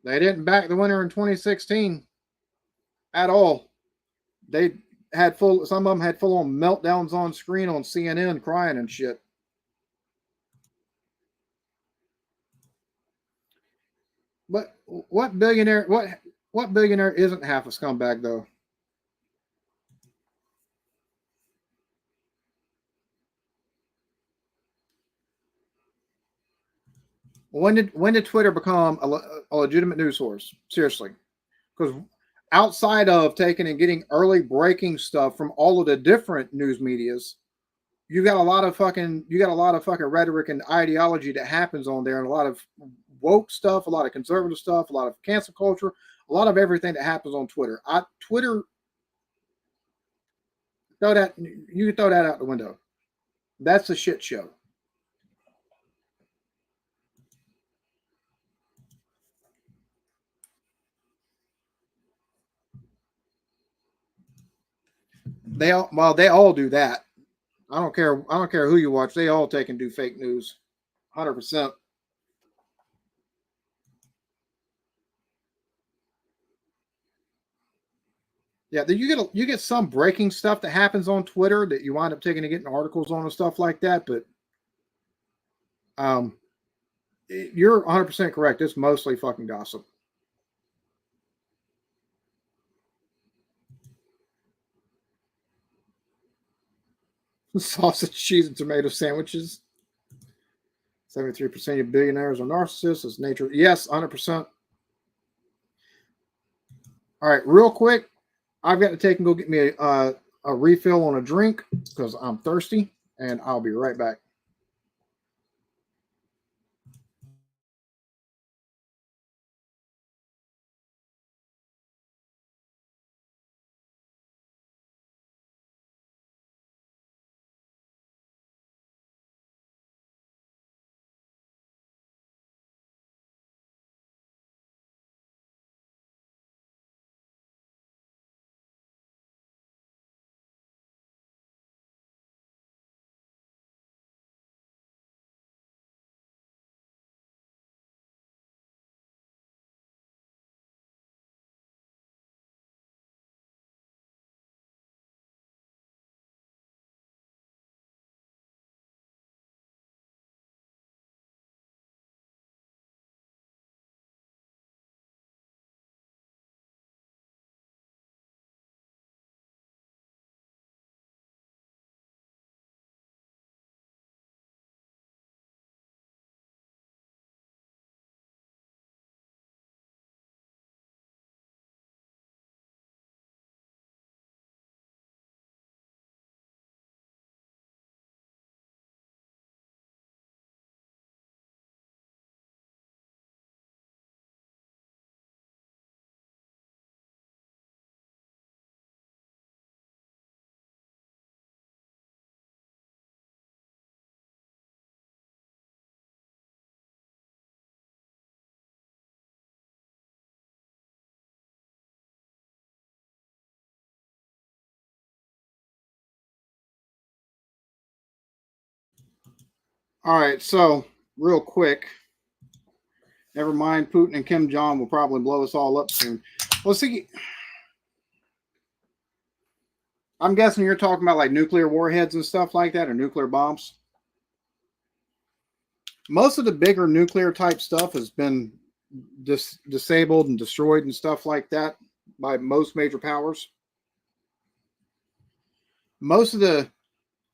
they didn't back the winner in 2016 at all. They had some of them had full on meltdowns on screen on CNN crying and shit. But what billionaire isn't half a scumbag though? When did Twitter become a legitimate news source? Seriously, because outside of taking and getting early breaking stuff from all of the different news medias, you got a lot of fucking rhetoric and ideology that happens on there, and a lot of woke stuff, a lot of conservative stuff, a lot of cancel culture, a lot of everything that happens on Twitter. Twitter, you can throw that out the window. That's a shit show. They all do that. I don't care who you watch. They all take and do fake news. 100%. Yeah, you get some breaking stuff that happens on Twitter that you wind up taking and getting articles on and stuff like that, but you're 100% correct. It's mostly fucking gossip. Sausage, cheese, and tomato sandwiches. 73% of billionaires are narcissists. It's nature. Yes, 100%. All right, real quick, I've got to take and go get me a refill on a drink because I'm thirsty, and I'll be right back. All right, so real quick, never mind. Putin and Kim Jong will probably blow us all up soon. Well, see, I'm guessing you're talking about like nuclear warheads and stuff like that, or nuclear bombs. Most of the bigger nuclear type stuff has been disabled and destroyed and stuff like that by most major powers. Most of the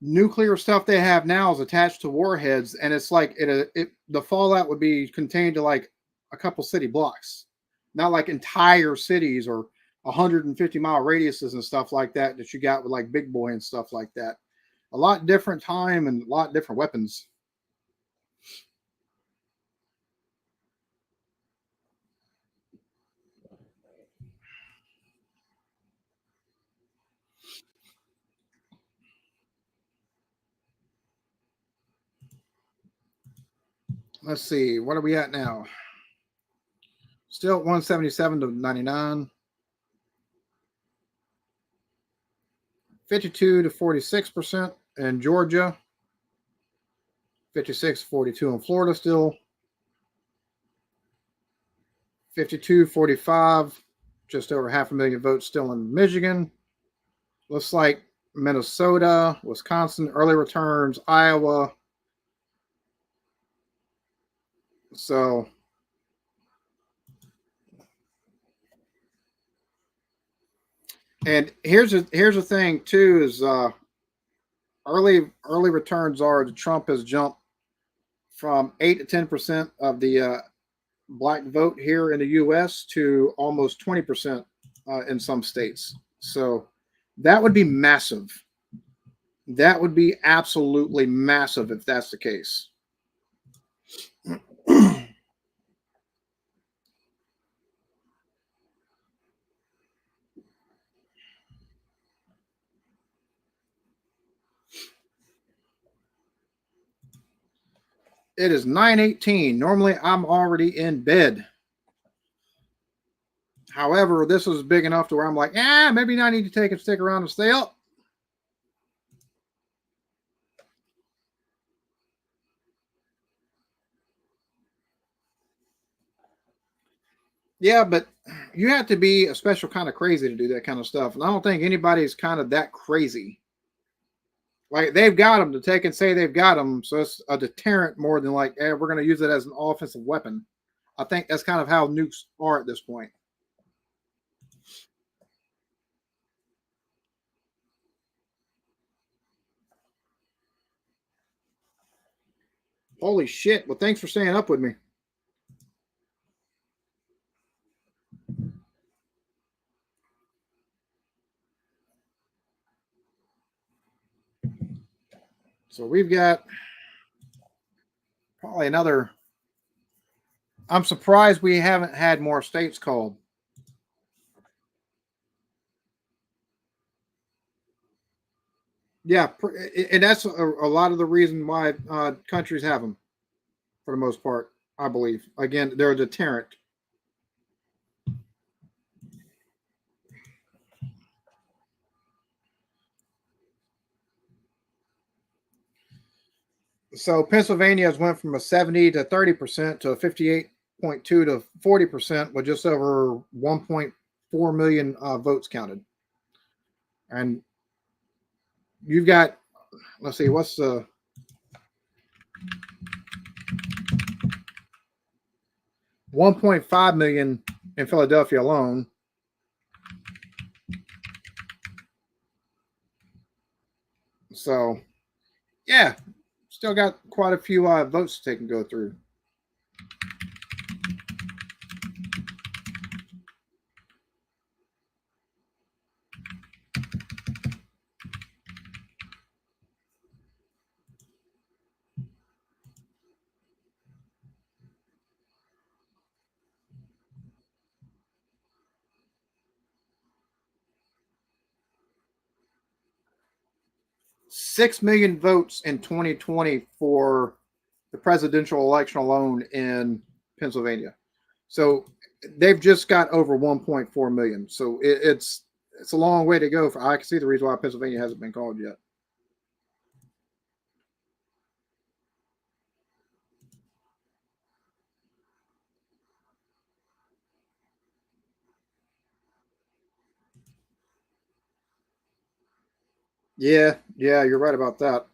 nuclear stuff they have now is attached to warheads, and it's like the fallout would be contained to like a couple city blocks. not like entire cities or 150-mile radiuses and stuff like that that you got with like Big Boy and stuff like that. A lot different time and a lot different weapons. Let's see, what are we at now? Still 177 to 99. 52 to 46% in Georgia. 56-42 in Florida still. 52-45, just over 500,000 votes still in Michigan. Looks like Minnesota, Wisconsin, early returns, Iowa. So and here's the thing too is early returns are that Trump has jumped from 8 to 10% of the black vote here in the U.S. to almost 20% in some states. So that would be massive. That would be absolutely massive if that's the case. It is 9:18. Normally I'm already in bed. However, this was big enough to where I'm like, maybe I need to take a stick around and stay up. Yeah, but you have to be a special kind of crazy to do that kind of stuff. And I don't think anybody's kind of that crazy. Like they've got them to take and say they've got them. So it's a deterrent more than like, we're going to use it as an offensive weapon. I think that's kind of how nukes are at this point. Holy shit. Well, thanks for staying up with me. So we've got probably another. I'm surprised we haven't had more states called. Yeah, and that's a lot of the reason why countries have them, for the most part. I believe. Again, they're a deterrent. So Pennsylvania has went from a 70 to 30% to a 58.2 to 40% with just over 1.4 million votes counted. And you've got, let's see, what's the 1.5 million in Philadelphia alone. So, yeah, still got quite a few votes to take and go through. $6 million votes in 2020 for the presidential election alone in Pennsylvania. So they've just got over 1.4 million. So it's a long way to go. I can see the reason why Pennsylvania hasn't been called yet. Yeah, you're right about that.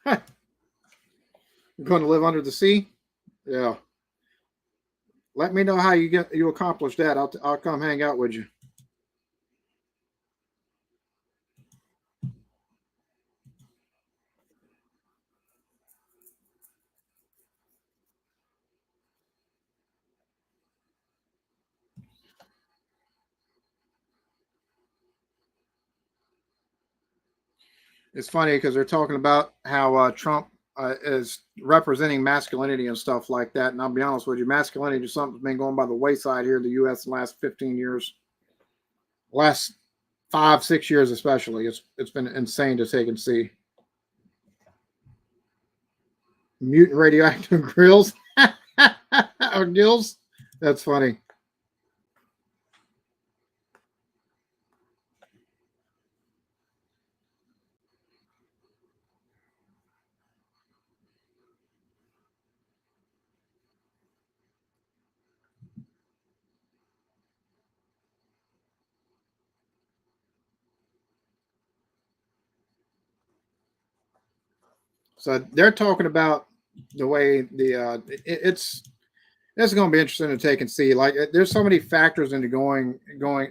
Huh. You're going to live under the sea? Yeah. Let me know how you accomplish that. I'll come hang out with you. It's funny because they're talking about how Trump is representing masculinity and stuff like that. And I'll be honest with you, masculinity is something that's been going by the wayside here in the U.S. in the last 15 years, last 5, 6 years especially. It's been insane to take and see. Mutant radioactive grills or gills. That's funny. So they're talking about the way it's going to be interesting to take and see. Like, there's so many factors into going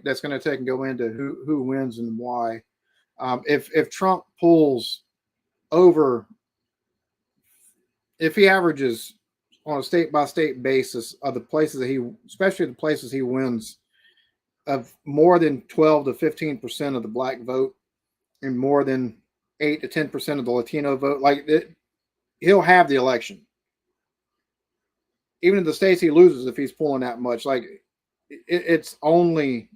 that's going to take and go into who wins and why. If Trump pulls over, if he averages on a state by state basis of the places that especially the places he wins, of more than 12 to 15% of the black vote and more than 8 to 10% of the Latino vote, he'll have the election. Even in the states he loses, if he's pulling that much, it's only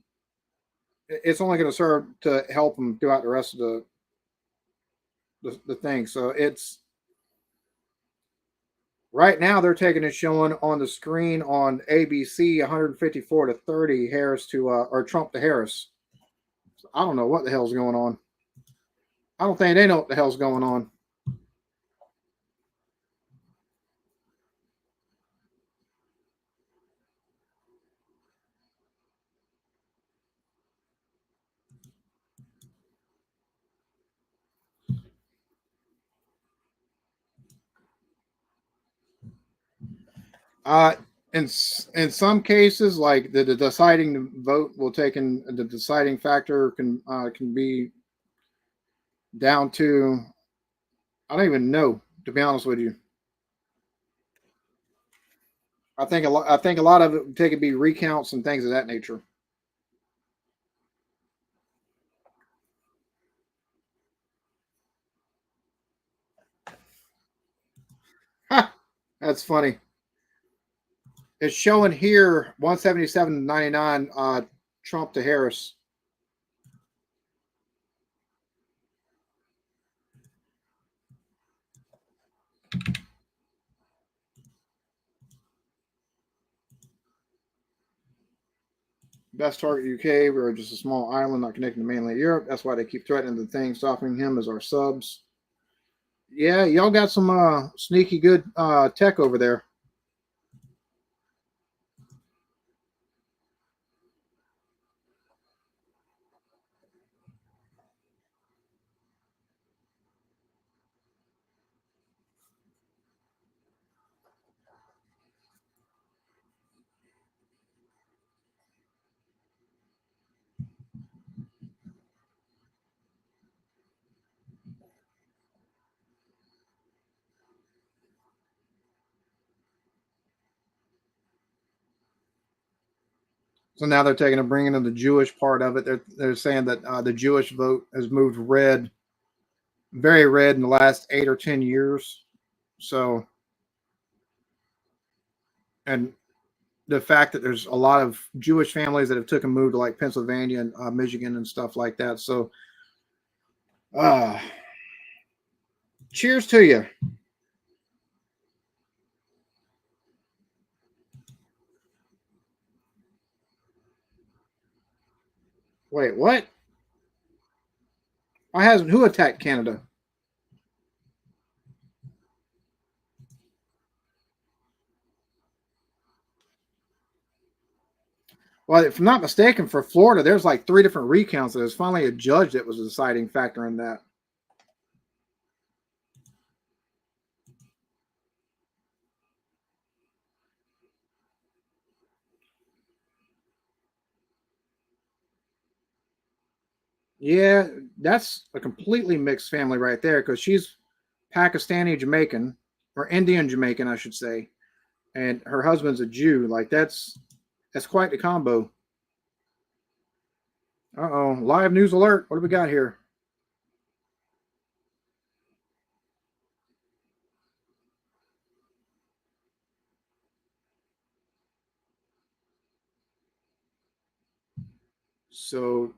going to serve to help him throughout the rest of the thing. So it's right now they're taking it showing on the screen on ABC 154 to 30 Harris to or Trump to Harris. So I don't know what the hell's going on. I don't think they know what the hell's going on. Uh, in some cases, like the deciding vote will take in the deciding factor can be down to, I don't even know, to be honest with you. I think a lot of it would take it be recounts and things of that nature. Ha! That's funny. It's showing here 177 to 99 Trump to Harris. Best target UK. We're just a small island not connected to mainland Europe. That's why they keep threatening the thing, stopping him as our subs. Yeah, y'all got some sneaky good tech over there. So now they're taking and bringing in the Jewish part of it. They're saying that the Jewish vote has moved red, very red in the last 8 or 10 years. So, and the fact that there's a lot of Jewish families that have took and moved to like Pennsylvania and Michigan and stuff like that. So, uh, cheers to you. Wait, what? I hasn't who attacked Canada? Well, if I'm not mistaken, for Florida, there's like 3 different recounts. There's finally a judge that was a deciding factor in that. Yeah, that's a completely mixed family right there because she's Pakistani Jamaican or Indian Jamaican, I should say, and her husband's a Jew. Like that's quite the combo. Uh oh, live news alert! What do we got here? So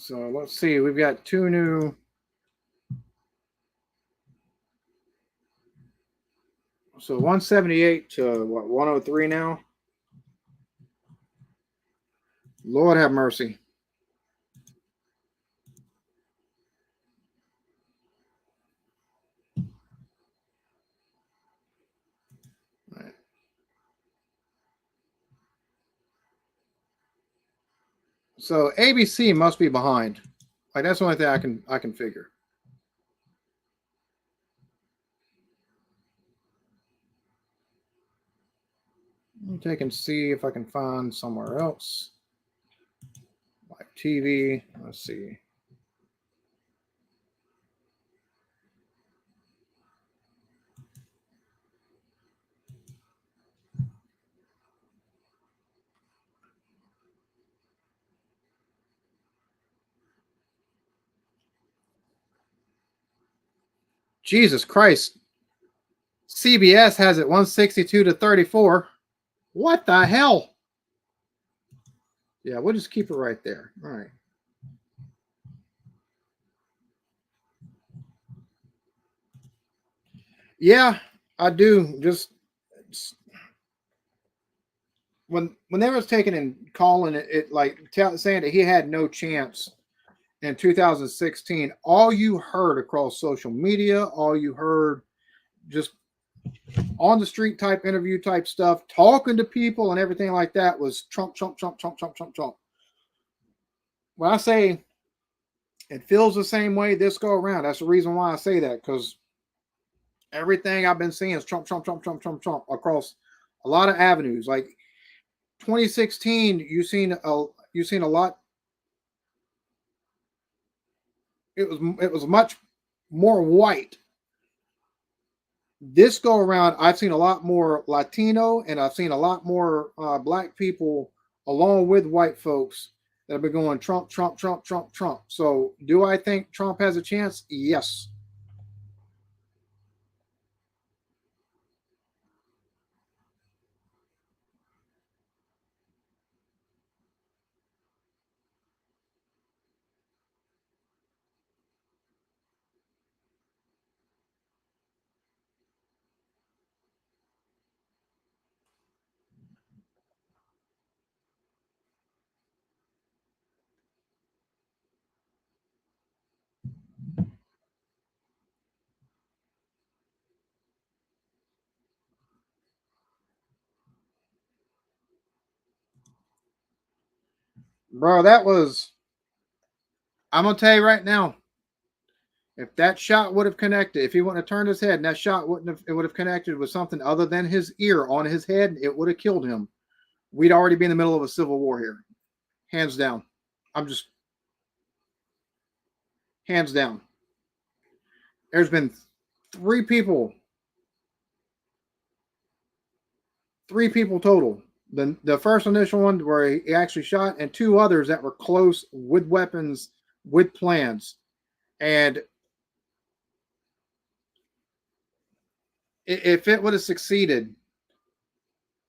let's see. We've got two new. So 178 to what, 103 now? Lord have mercy. Right. So ABC must be behind. Like that's the only thing I can figure. Let me take and see if I can find somewhere else. Like TV. Let's see. Jesus Christ. CBS has it 162 to 34. What the hell? Yeah, we'll just keep it right there. All right. Yeah, I do. Just when they was taking and calling it like saying that he had no chance in 2016, all you heard across social media, all you heard just on the street type interview type stuff, talking to people and everything like that was Trump, Trump, Trump, Trump, Trump, Trump, Trump. When I say it feels the same way this go around, that's the reason why I say that, because everything I've been seeing is Trump, Trump, Trump, Trump, Trump, Trump across a lot of avenues. Like 2016, you've seen a lot. It was much more white. This go around, I've seen a lot more Latino, and I've seen a lot more black people along with white folks that have been going Trump, Trump, Trump, Trump, Trump. So, do I think Trump has a chance? Yes. Bro, I'm going to tell you right now, if that shot would have connected, if he wouldn't have turned his head and that shot it would have connected with something other than his ear on his head, it would have killed him. We'd already be in the middle of a civil war here. Hands down. I'm just, hands down. There's been three people total. The first initial one where he actually shot, and two others that were close with weapons, with plans. And if it would have succeeded,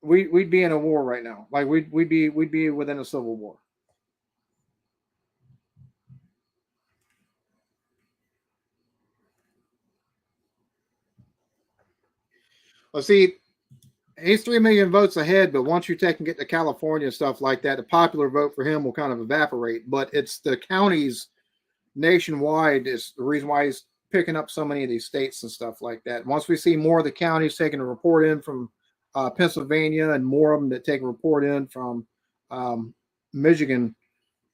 we'd be in a war right now. Like we'd be within a civil war. Well, see, he's 3 million votes ahead, but once you take and get to California and stuff like that, the popular vote for him will kind of evaporate. But it's the counties nationwide is the reason why he's picking up so many of these states and stuff like that. Once we see more of the counties taking a report in from Pennsylvania, and more of them that take a report in from Michigan,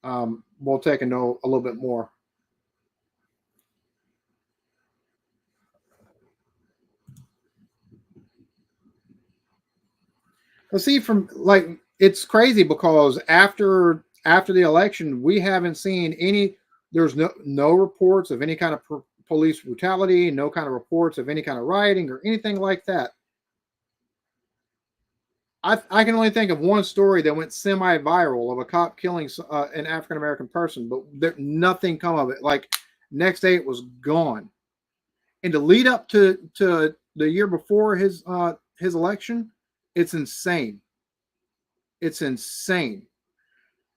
we'll take and know a little bit more. But see, from like it's crazy because after the election, we haven't seen any. There's no reports of any kind of police brutality, no kind of reports of any kind of rioting or anything like that. I can only think of one story that went semi-viral of a cop killing an African American person, but nothing come of it. Like next day, it was gone. And to lead up to the year before his election, it's insane. It's insane.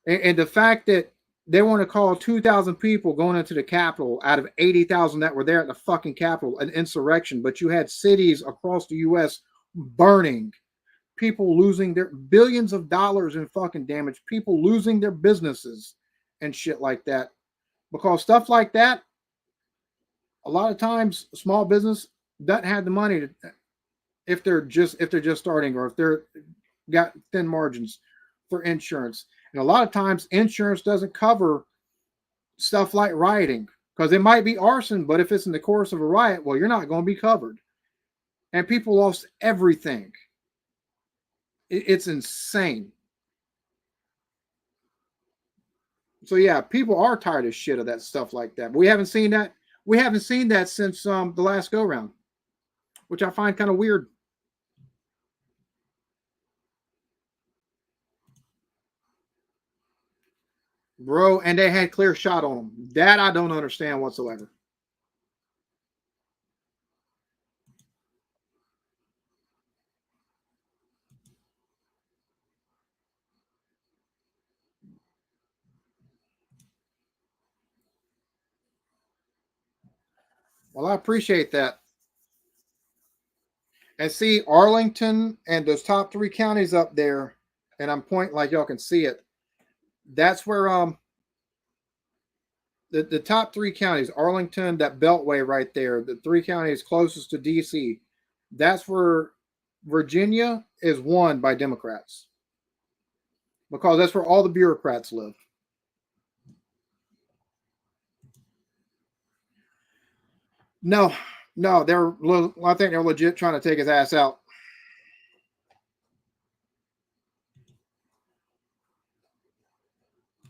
And the fact that they want to call 2,000 people going into the Capitol out of 80,000 that were there at the fucking Capitol an insurrection, but you had cities across the U.S. burning, people losing their billions of dollars in fucking damage, people losing their businesses and shit like that. Because stuff like that, a lot of times small business doesn't have the money to, if they're just starting, or if they're got thin margins for insurance. And a lot of times insurance doesn't cover stuff like rioting, because it might be arson, but if it's in the course of a riot, well, you're not going to be covered. And people lost everything. It's insane. So yeah, people are tired of shit of that stuff like that. But we haven't seen that. We haven't seen that since the last go round, which I find kind of weird. Bro, and they had clear shot on them. That I don't understand whatsoever. Well, I appreciate that. And see, Arlington and those top 3 counties up there, and I'm pointing like y'all can see it. That's where the top 3 counties, Arlington, that beltway right there, the 3 counties closest to DC, that's where Virginia is won by Democrats. Because that's where all the bureaucrats live. No, no, I think they're legit trying to take his ass out.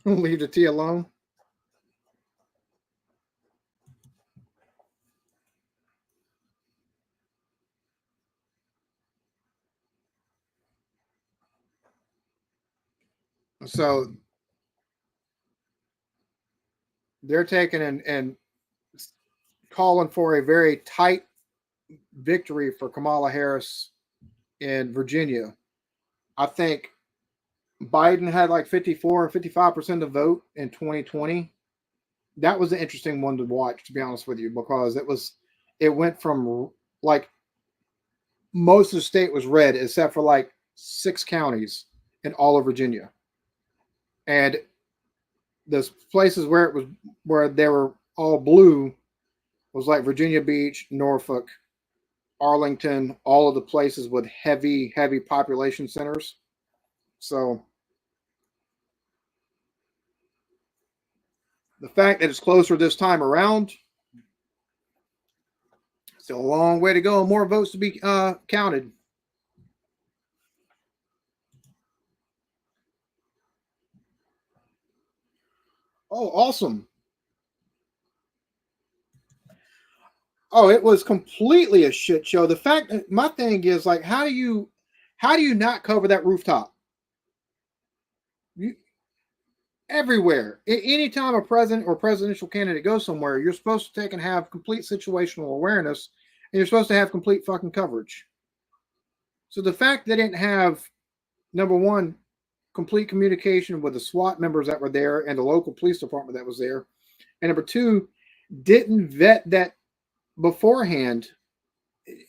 Leave the tea alone. So they're taking and calling for a very tight victory for Kamala Harris in Virginia. I think Biden had like 54 or 55% of the vote in 2020. That was an interesting one to watch, to be honest with you, because it went from like most of the state was red except for like 6 counties in all of Virginia. And those places where they were all blue was like Virginia Beach, Norfolk, Arlington, all of the places with heavy population centers. So the fact that it's closer this time around, it's a long way to go. More votes to be counted. Oh, awesome. Oh, it was completely a shit show. The fact, my thing is like, how do you not cover that rooftop? You, everywhere. Anytime a president or presidential candidate goes somewhere, you're supposed to take and have complete situational awareness, and you're supposed to have complete fucking coverage. So the fact they didn't have, number one, complete communication with the SWAT members that were there and the local police department that was there, and number two, didn't vet that beforehand,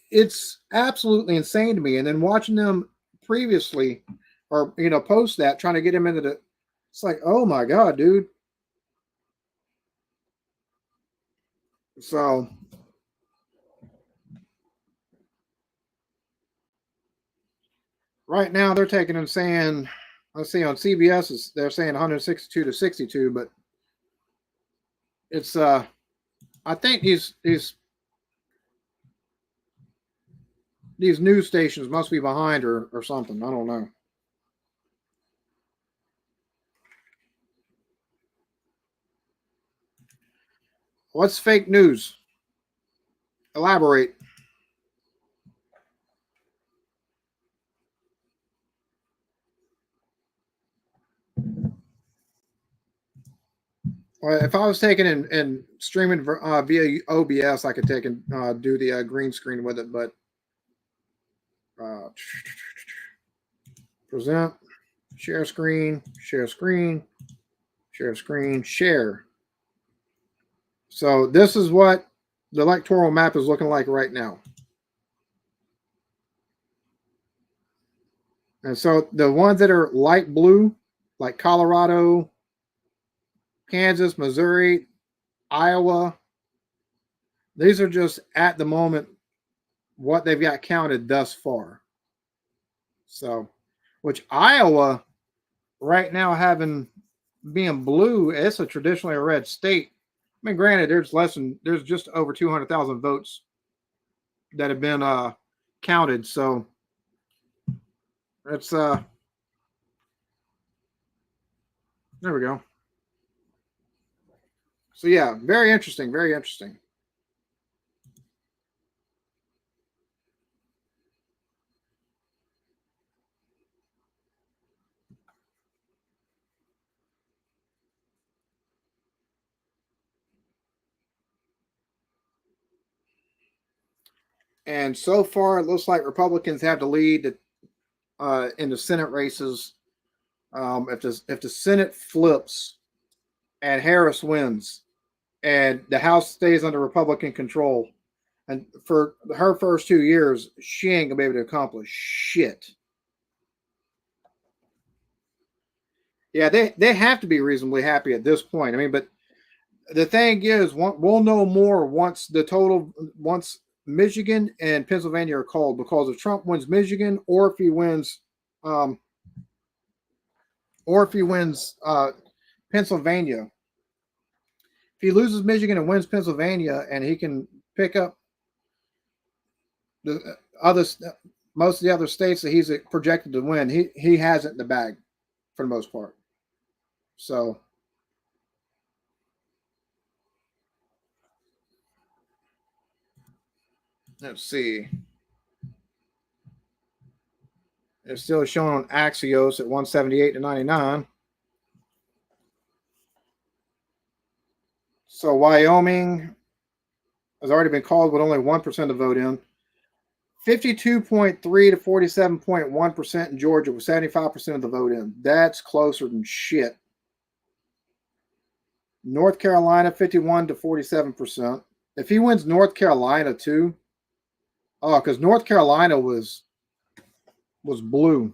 it's absolutely insane to me. And then watching them previously, or post that, trying to get him into it's like, oh my god, dude. So right now they're taking and saying, let's see, on CBS they're saying 162 to 62, but it's I think these news stations must be behind or something. I don't know. What's fake news? Elaborate. Well, if I was taking and streaming via OBS, I could take and do the green screen with it. But uh, present, share screen, share screen, share screen, share. So this is what the electoral map is looking like right now. And so the ones that are light blue, like Colorado, Kansas, Missouri, Iowa, these are just at the moment what they've got counted thus far. So, which Iowa right now having being blue, it's a traditionally a red state. I mean, granted, there's just over 200,000 votes that have been counted. So it's there we go. So yeah, very interesting, very interesting. And so far, it looks like Republicans have the lead in the Senate races. If the Senate flips and Harris wins, and the House stays under Republican control, and for her first 2 years, she ain't gonna be able to accomplish shit. Yeah, they have to be reasonably happy at this point. I mean, but the thing is, we'll know more once Michigan and Pennsylvania are called, because if Trump wins Michigan, or if he wins, um, Pennsylvania, if he loses Michigan and wins Pennsylvania, and he can pick up the other most of the other states that he's projected to win, he has it in the bag for the most part. So let's see. It's still showing on Axios at 178 to 99. So Wyoming has already been called with only 1% of the vote in. 52.3 to 47.1% in Georgia with 75% of the vote in. That's closer than shit. North Carolina, 51 to 47%. If he wins North Carolina too, because North Carolina was blue.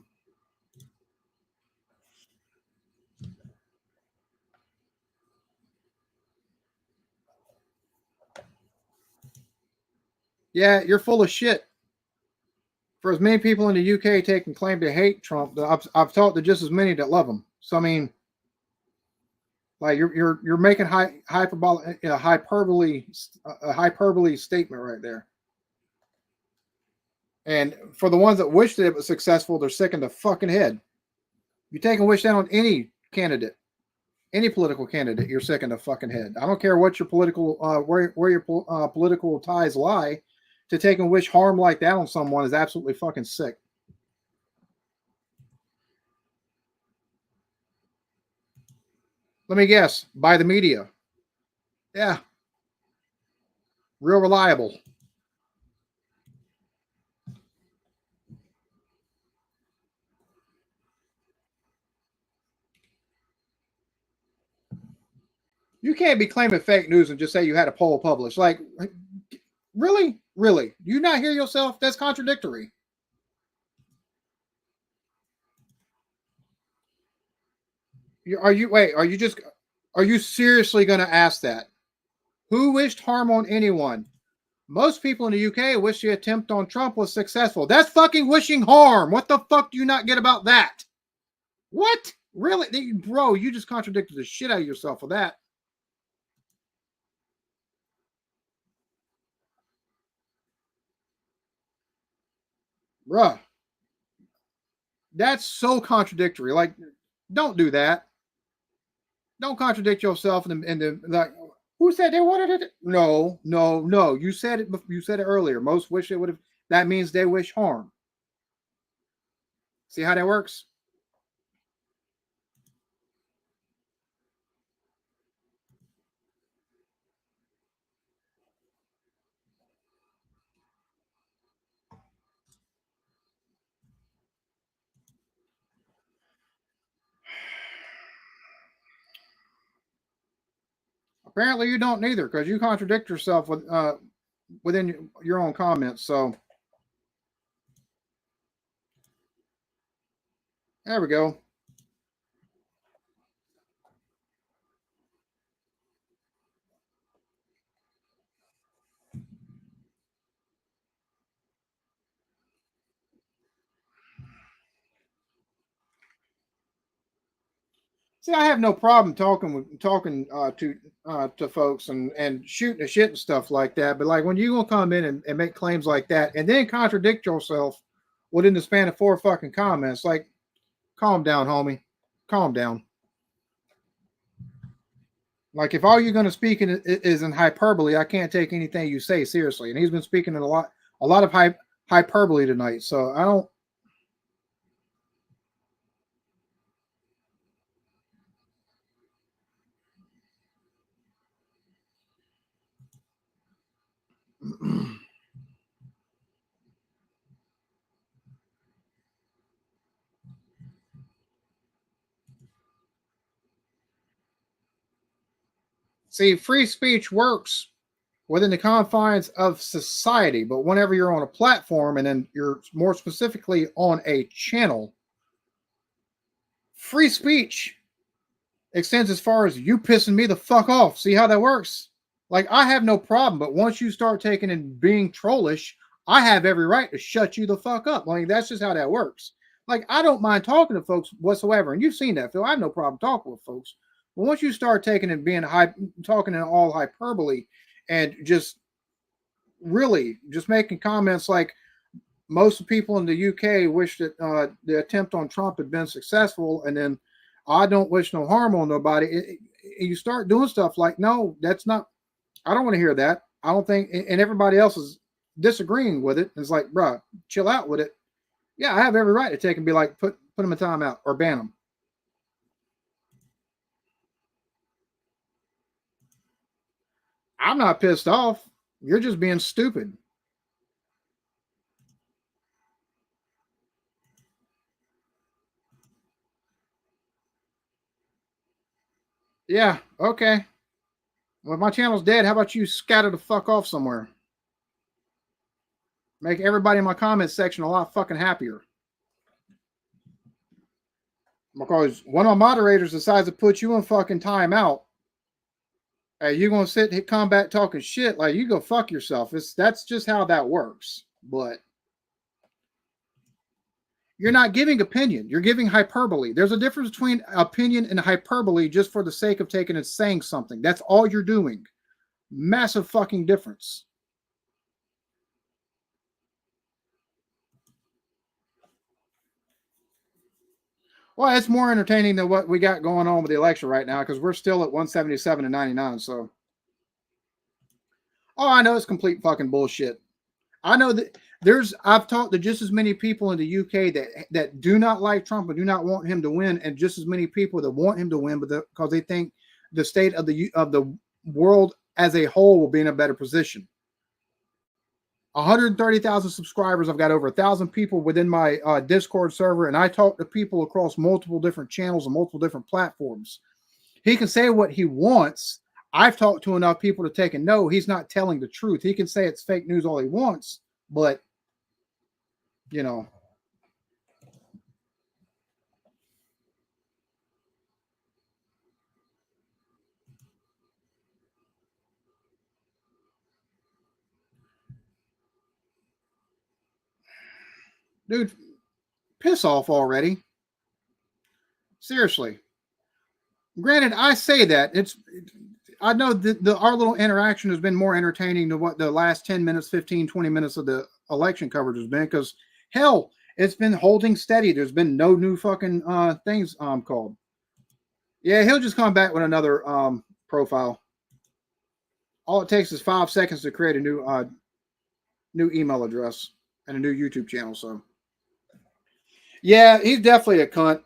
Yeah, you're full of shit. For as many people in the UK taking claim to hate Trump, I've talked to just as many that love him. So I mean, like you're making hyperbole a hyperbole statement right there. And for the ones that wish that it was successful, they're sick in the fucking head. You take and wish that on any candidate, any political candidate, you're sick in the fucking head. I don't care what your political where your political ties lie. To take and wish harm like that on someone is absolutely fucking sick. Let me guess, by the media. Yeah. Real reliable. You can't be claiming fake news and just say you had a poll published. Like, really? Really? Do you not hear yourself? That's contradictory. Are you seriously going to ask that? Who wished harm on anyone? Most people in the UK wish the attempt on Trump was successful. That's fucking wishing harm. What the fuck do you not get about that? What? Really? Bro, you just contradicted the shit out of yourself with that. Bruh. That's so contradictory. Like, don't do that. Don't contradict yourself and like, who said they wanted it? No, no, no. You said it. You said it earlier. Most wish it would have. That means they wish harm. See how that works? Apparently you don't neither, because you contradict yourself with within your own comments. So there we go. See, I have no problem talking to folks and shooting the shit and stuff like that. But like when you gonna come in and make claims like that and then contradict yourself within the span of 4 fucking comments, like calm down, homie. Calm down. Like if all you're gonna speak is in hyperbole, I can't take anything you say seriously. And he's been speaking in a lot of hyperbole tonight. So I don't. See, free speech works within the confines of society, but whenever you're on a platform and then you're more specifically on a channel, free speech extends as far as you pissing me the fuck off. See how that works? Like, I have no problem, but once you start taking and being trollish, I have every right to shut you the fuck up. Like, that's just how that works. Like, I don't mind talking to folks whatsoever, and you've seen that, Phil. I have no problem talking with folks. But once you start taking and being talking in all hyperbole and just really just making comments like most people in the UK wish that the attempt on Trump had been successful, and then I don't wish no harm on nobody. You start doing stuff like, no, that's not. I don't want to hear that. I don't think, and everybody else is disagreeing with it. It's like, bruh, chill out with it. Yeah, I have every right to take and be like, put them in timeout or ban them. I'm not pissed off. You're just being stupid. Yeah, okay. Well, if my channel's dead, how about you scatter the fuck off somewhere? Make everybody in my comments section a lot fucking happier. Because one of my moderators decides to put you in fucking timeout. Hey, you gonna sit and come back talking shit? Like, you go fuck yourself. That's just how that works. But you're not giving opinion. You're giving hyperbole. There's a difference between opinion and hyperbole just for the sake of taking and saying something. That's all you're doing. Massive fucking difference. Well, it's more entertaining than what we got going on with the election right now because we're still at 177 and 99. So, oh, I know it's complete fucking bullshit. I know that I've talked to just as many people in the UK that do not like Trump and do not want him to win, and just as many people that want him to win, but because they think the state of the world as a whole will be in a better position. 130,000 subscribers. I've got over 1,000 people within my Discord server, and I talk to people across multiple different channels and multiple different platforms. He can say what he wants. I've talked to enough people to take a no. He's not telling the truth. He can say it's fake news all he wants, but you know, dude, piss off already. Seriously. Granted, I say that I know that our little interaction has been more entertaining than what the last 10 minutes, 15, 20 minutes of the election coverage has been, because hell, it's been holding steady. There's been no new fucking things called. Yeah, he'll just come back with another profile. All it takes is 5 seconds to create a new email address and a new YouTube channel. So yeah, he's definitely a cunt.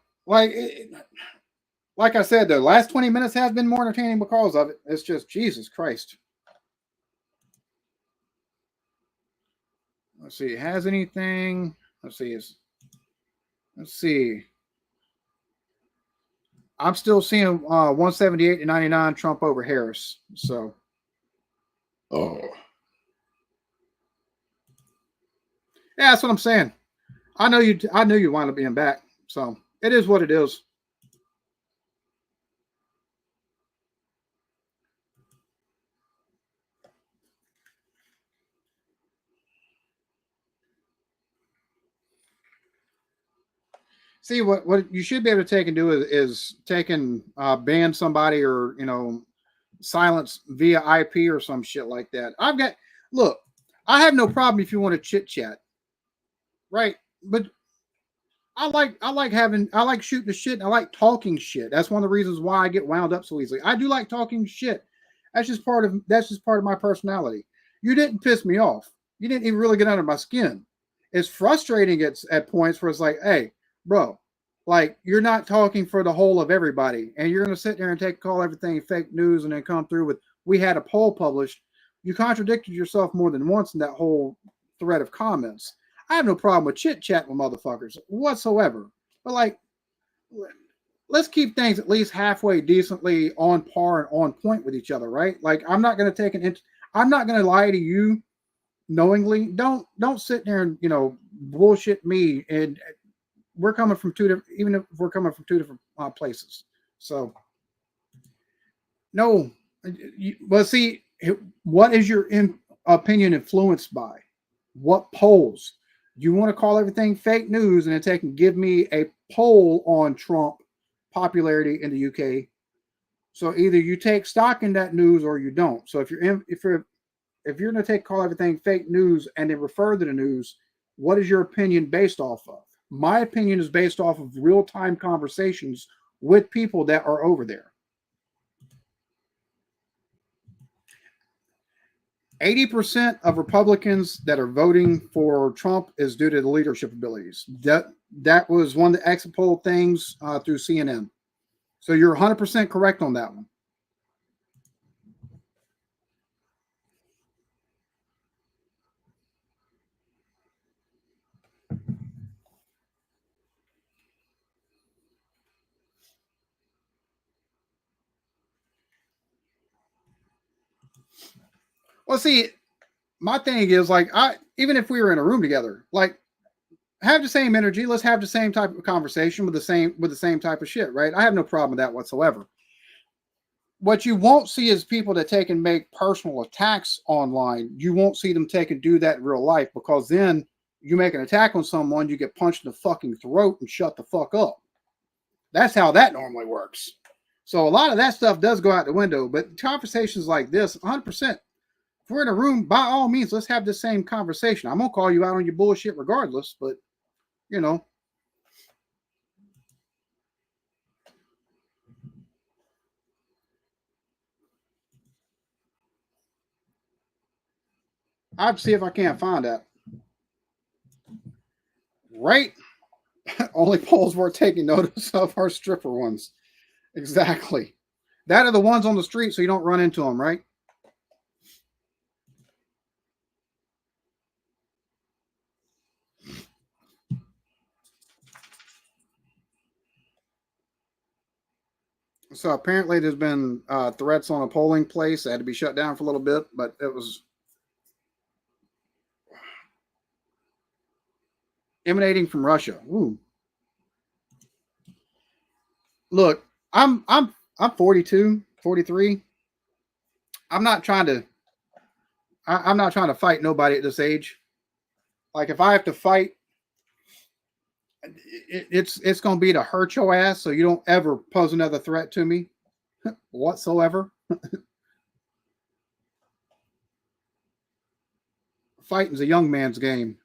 Like I said, the last 20 minutes has been more entertaining because of it. It's just Jesus Christ. Let's see. Has anything? Let's see. Let's see. I'm still seeing 178 to 99 Trump over Harris. So, yeah, that's what I'm saying. I know you. I knew you wound up being back. So it is what it is. See what you should be able to take and do is take and ban somebody or silence via IP or some shit like that. Look, I have no problem if you want to chit chat, right? But I like shooting the shit. And I like talking shit. That's one of the reasons why I get wound up so easily. I do like talking shit. That's just part of my personality. You didn't piss me off. You didn't even really get under my skin. It's frustrating at points where it's like, hey, bro, like you're not talking for the whole of everybody, and you're gonna sit there and call everything fake news and then come through with we had a poll published. You contradicted yourself more than once in that whole thread of comments. I have no problem with chit chat with motherfuckers whatsoever. But like, let's keep things at least halfway decently on par and on point with each other, right? Like, I'm not going to I'm not going to lie to you knowingly. Don't sit there and bullshit me. And we're coming from two different, even if we're coming from two different places. So, no, but see, what is your opinion influenced by? What polls? You want to call everything fake news and then take and give me a poll on Trump popularity in the UK. So either you take stock in that news or you don't. So if you're going to call everything fake news and then refer to the news, what is your opinion based off of? My opinion is based off of real-time conversations with people that are over there. 80% of Republicans that are voting for Trump is due to the leadership abilities. That was one of the exit poll things through CNN. So you're 100% correct on that one. Well, see, my thing is like even if we were in a room together, like have the same energy. Let's have the same type of conversation with the same type of shit, right? I have no problem with that whatsoever. What you won't see is people that take and make personal attacks online. You won't see them take and do that in real life, because then you make an attack on someone, you get punched in the fucking throat and shut the fuck up. That's how that normally works. So a lot of that stuff does go out the window, but conversations like this, 100%. If we're in a room, by all means, let's have the same conversation. I'm going to call you out on your bullshit regardless, but, I'd see if I can't find that. Right? Only polls worth taking notice of are stripper ones. Exactly. That are the ones on the street so you don't run into them, right? So apparently there's been threats on a polling place that had to be shut down for a little bit, but it was emanating from Russia. Ooh. Look, I'm 42, 43. I'm not trying to fight nobody at this age. Like if I have to fight, it's going to be to hurt your ass so you don't ever pose another threat to me whatsoever. Fighting's a young man's game.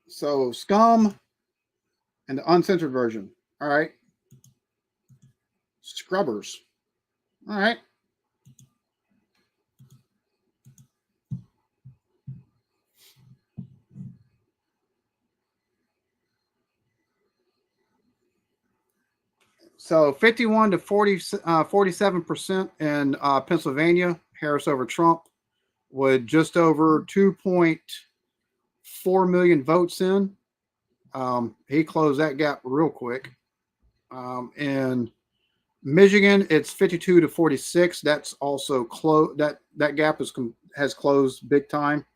So scum and the uncensored version. All right. Scrubbers. All right. So 51 to 47% in Pennsylvania, Harris over Trump, with just over 4 million votes in. He closed that gap real quick. In Michigan, it's 52 to 46. That's also close. That gap has closed big time.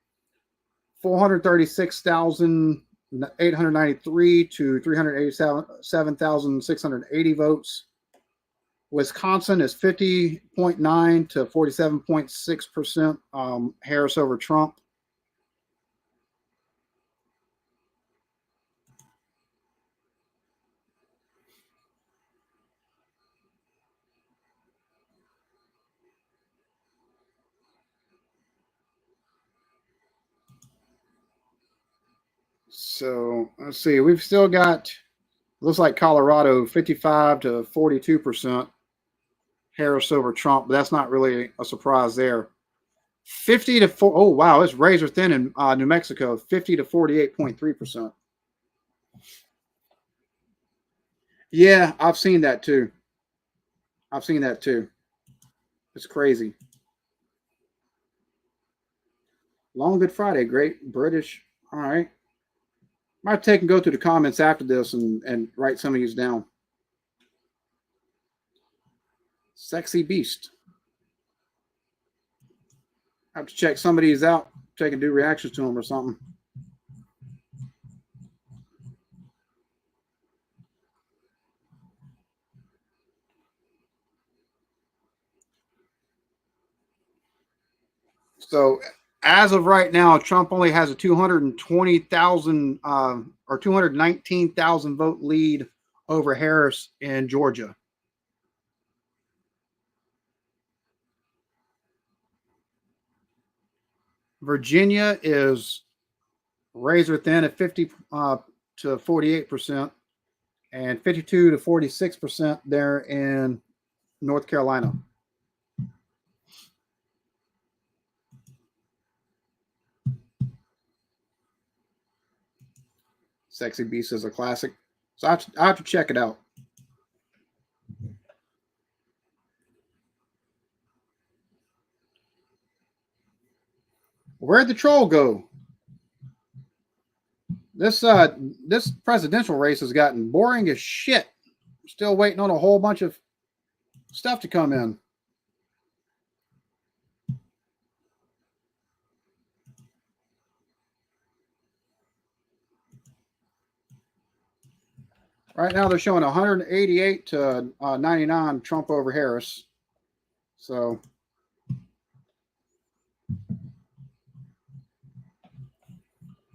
436,893 to 387,680 votes. Wisconsin is 50.9 to 47.6%. Harris over Trump. So let's see. We've still got, looks like Colorado 55 to 42%. Harris over Trump, but that's not really a surprise there. 50 to 4. Oh, wow. It's razor thin in New Mexico, 50 to 48.3%. Yeah, I've seen that too. It's crazy. Long Good Friday, great British. All right. Might take and go through the comments after this and write some of these down. Sexy Beast. I have to check some of these out. Take and do reactions to them or something. So as of right now, Trump only has a 220,000 or 219,000 vote lead over Harris in Georgia. Virginia is razor thin at 50 to 48%, and 52 to 46% there in North Carolina. Sexy Beast is a classic. So I have to check it out. Where'd the troll go? This presidential race has gotten boring as shit. Still waiting on a whole bunch of stuff to come in. Right now they're showing 188 to 99 Trump over Harris. So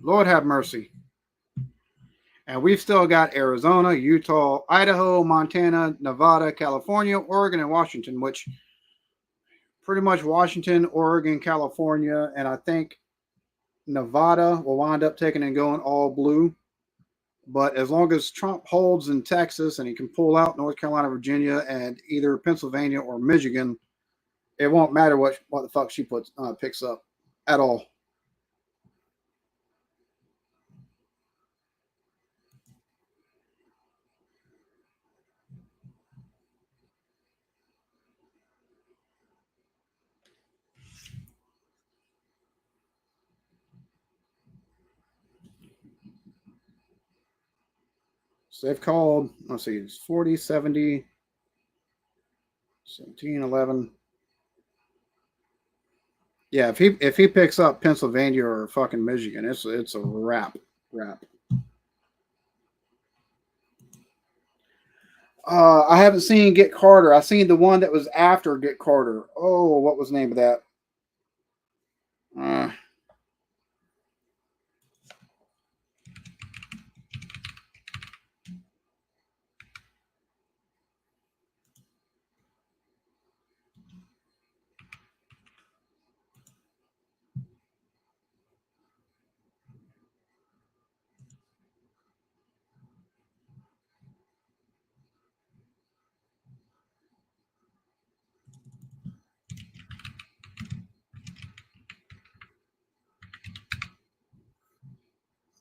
Lord have mercy. And we've still got Arizona, Utah, Idaho, Montana, Nevada, California, Oregon, and Washington, which pretty much Washington, Oregon, California, and I think Nevada will wind up taking and going all blue. But as long as Trump holds in Texas and he can pull out North Carolina, Virginia, and either Pennsylvania or Michigan, it won't matter what the fuck she picks up at all. So they've called, let's see, it's 40, 70, 17, 11. Yeah, if he picks up Pennsylvania or fucking Michigan, it's a wrap. I haven't seen Get Carter. I seen the one that was after Get Carter. Oh, what was the name of that?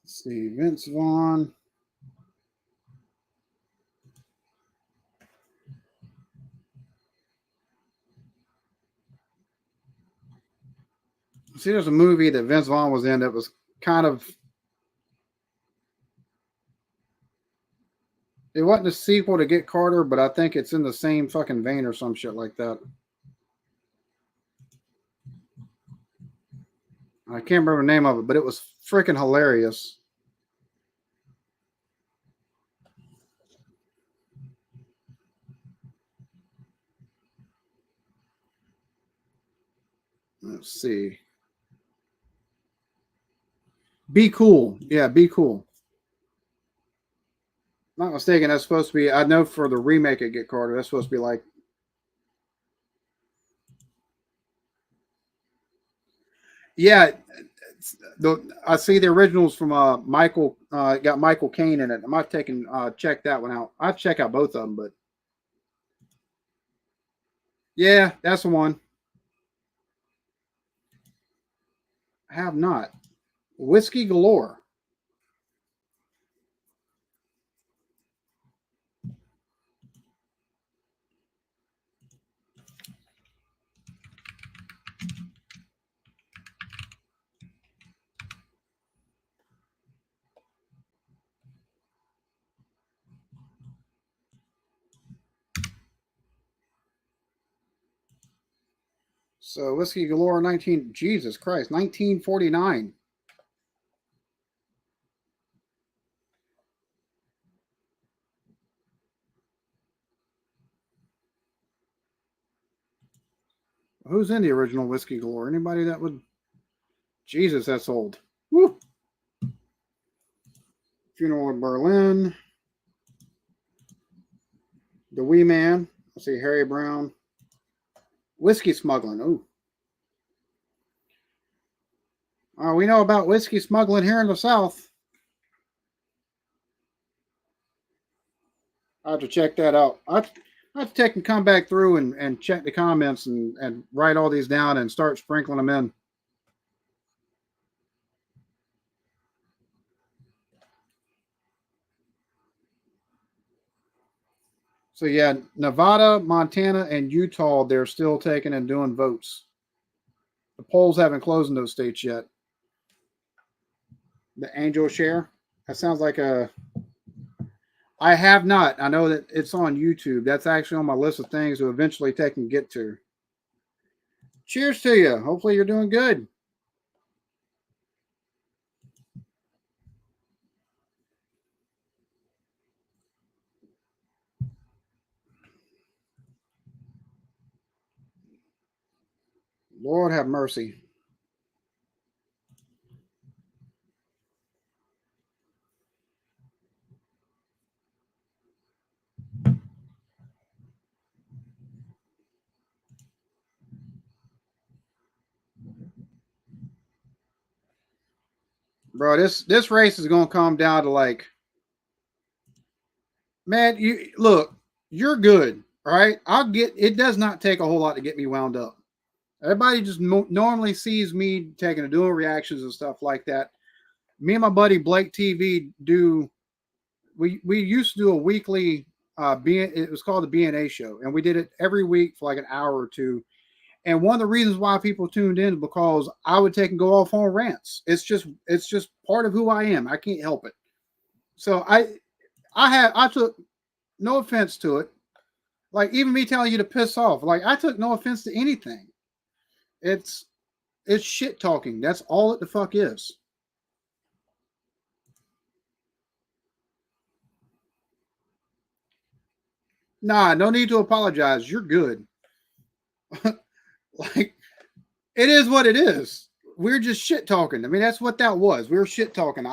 Let's see, Vince Vaughn. See, there's a movie that Vince Vaughn was in that was kind of It wasn't a sequel to Get Carter, but I think it's in the same fucking vein or some shit like that. I can't remember the name of it, but it was freaking hilarious. Let's see. Be Cool. Yeah, Be Cool. Not mistaken, that's supposed to be, I know for the remake of Get Carter, that's supposed to be like, yeah, I see the originals from Michael, got Michael Caine in it. I might take and check that one out. I'll check out both of them, but yeah, that's the one. I have not. Whiskey Galore. So Whiskey Galore 19, Jesus Christ, 1949. Who's in the original Whiskey Galore? Anybody that would? Jesus, that's old. Woo. Funeral in Berlin. The Wee Man. Let's see, Harry Brown. Whiskey smuggling. Ooh. We know about whiskey smuggling here in the South. I have to check that out. I have to take and come back through and check the comments and write all these down and start sprinkling them in. So yeah, Nevada, Montana, and Utah, they're still taking and doing votes. The polls haven't closed in those states yet. The Angel Share. That sounds like a. I have not. I know that it's on YouTube. That's actually on my list of things to eventually take and get to. Cheers to you. Hopefully you're doing good. Lord have mercy. Bro, this race is gonna come down to like, man, you look, you're good, all right? I'll get. It does not take a whole lot to get me wound up. Everybody just normally sees me taking and doing reactions and stuff like that. Me and my buddy Blake TV do. We used to do a weekly. It was called the BNA show, and we did it every week for like an hour or two. And one of the reasons why people tuned in is because I would take and go off on rants. It's just part of who I am. I can't help it. So I took no offense to it. Like even me telling you to piss off, like I took no offense to anything. It's shit talking. That's all it the fuck is. Nah, no need to apologize. You're good. Like it is what it is. We're just shit talking. I mean, that's what that was. We were shit talking.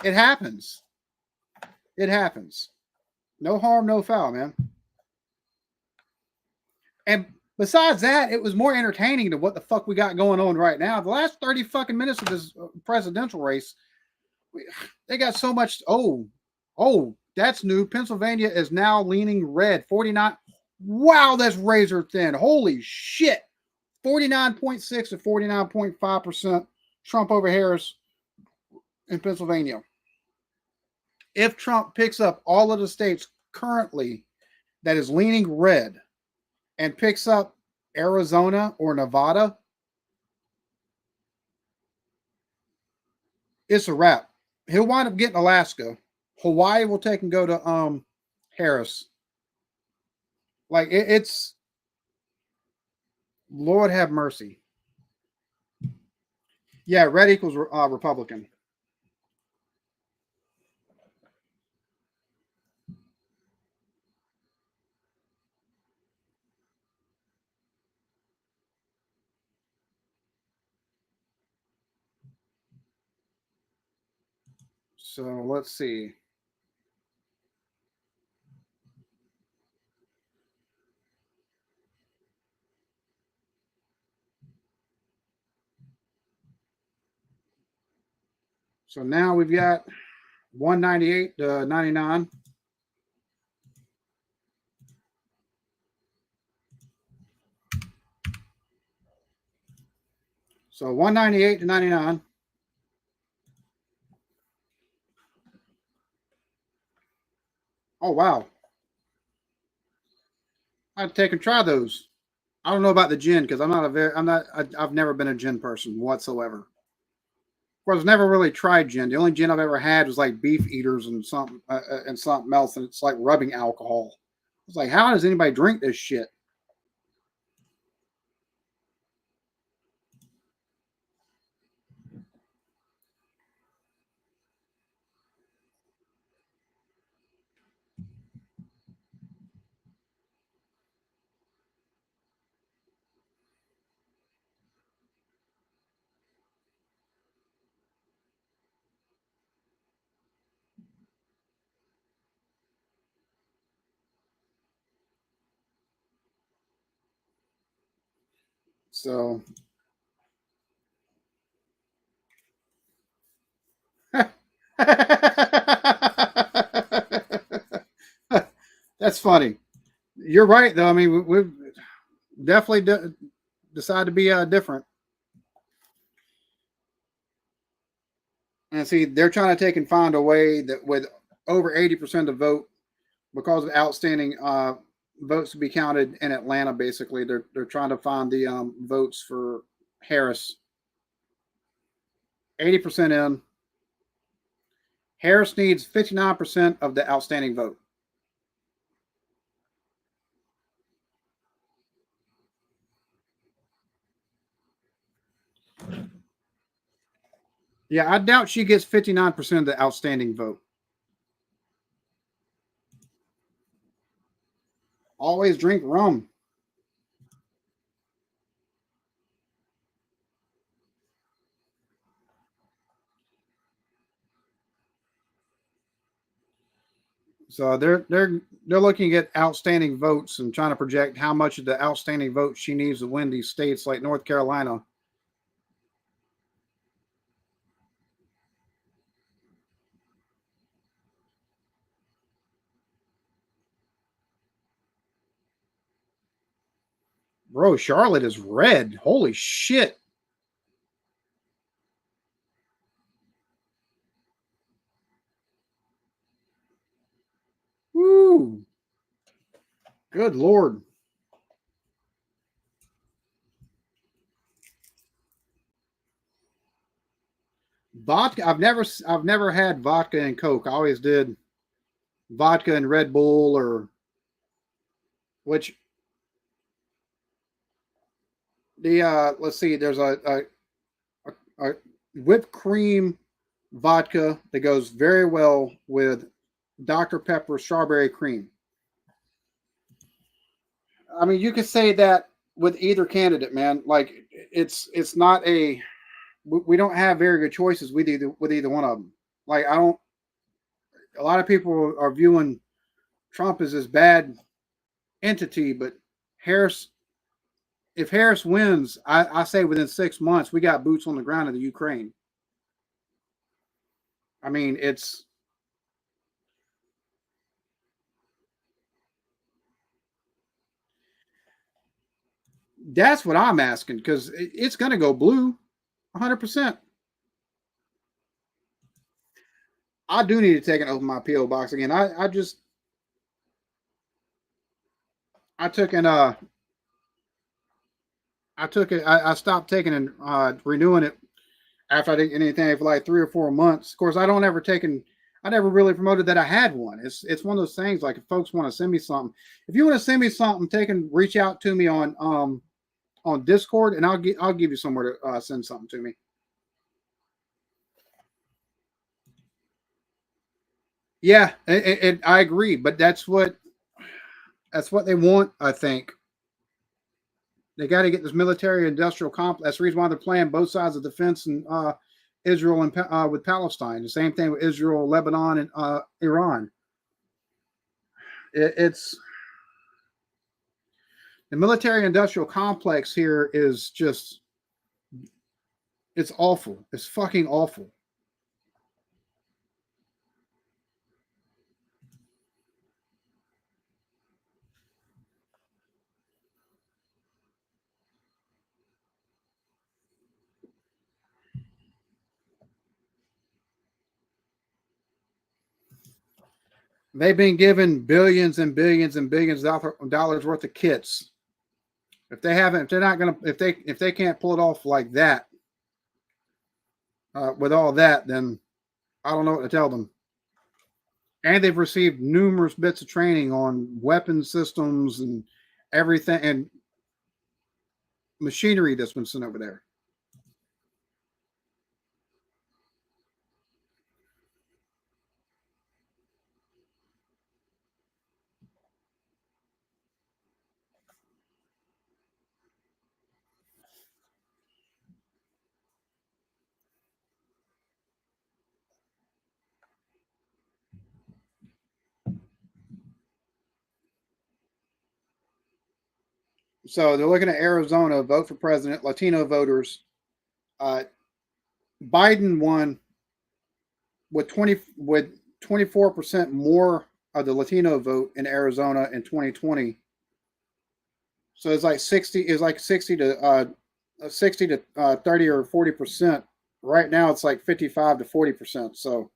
It happens. It happens. No harm, no foul, man. And besides that, it was more entertaining than what the fuck we got going on right now. The last 30 fucking minutes of this presidential race, they got so much. Oh, that's new. Pennsylvania is now leaning red. 49. Wow, that's razor thin. Holy shit. 49.6 to 49.5% Trump over Harris in Pennsylvania. If Trump picks up all of the states currently that is leaning red and picks up Arizona or Nevada, it's a wrap. He'll wind up getting Alaska. Hawaii will take and go to Harris. Like it's Lord have mercy. Yeah, red equals Republican. So let's see. So now we've got 198 to 99. So 198 to 99. Oh wow. I'd take and try those. I don't know about the gin because I've never been a gin person whatsoever. Of course, I've never really tried gin. The only gin I've ever had was like beef eaters and something else, and it's like rubbing alcohol. It's like, how does anybody drink this shit? So that's funny. You're right, though. I mean, we've definitely decided to be different. And see, they're trying to take and find a way that with over 80% of the vote, because of outstanding votes to be counted in Atlanta, basically, they're trying to find the votes for Harris. 80% in. Harris needs 59% of the outstanding vote. Yeah, I doubt she gets 59% of the outstanding vote. Always drink rum. So they're looking at outstanding votes and trying to project how much of the outstanding votes she needs to win these states like North Carolina. Bro, Charlotte is red. Holy shit. Woo. Good Lord. Vodka. I've never had vodka and Coke. I always did vodka and Red Bull or which the let's see, there's a whipped cream vodka that goes very well with Dr. Pepper strawberry cream. I mean, you could say that with either candidate, man. Like it's not a we don't have very good choices with either one of them. Like I don't. A lot of people are viewing Trump as this bad entity, but Harris. If Harris wins, I say within 6 months we got boots on the ground in the Ukraine. I mean, that's what I'm asking because it's going to go blue, 100%. I do need to take and open my PO box again. I just I took and I took it. I stopped taking and renewing it after I didn't get anything for like 3 or 4 months. Of course, I don't ever take and I never really promoted that I had one. It's one of those things, like if folks want to send me something, if you want to send me something, reach out to me on Discord, and I'll give you somewhere to send something to me. Yeah, I agree, but that's what they want. I think they got to get this military-industrial complex. That's the reason why they're playing both sides of the fence in Israel and with Palestine. The same thing with Israel, Lebanon, and Iran. It's the military-industrial complex here is just, it's awful. It's fucking awful. They've been given billions and billions and billions of dollars worth of kits. If they're not gonna, if they can't pull it off like that, with all that, then I don't know what to tell them. And they've received numerous bits of training on weapon systems and everything, and machinery that's been sent over there. So they're looking at Arizona, vote for president, Latino voters. Biden won with 24% more of the Latino vote in Arizona in 2020. So it's like 60 to 30 or 40%. Right now it's like 55 to 40%. So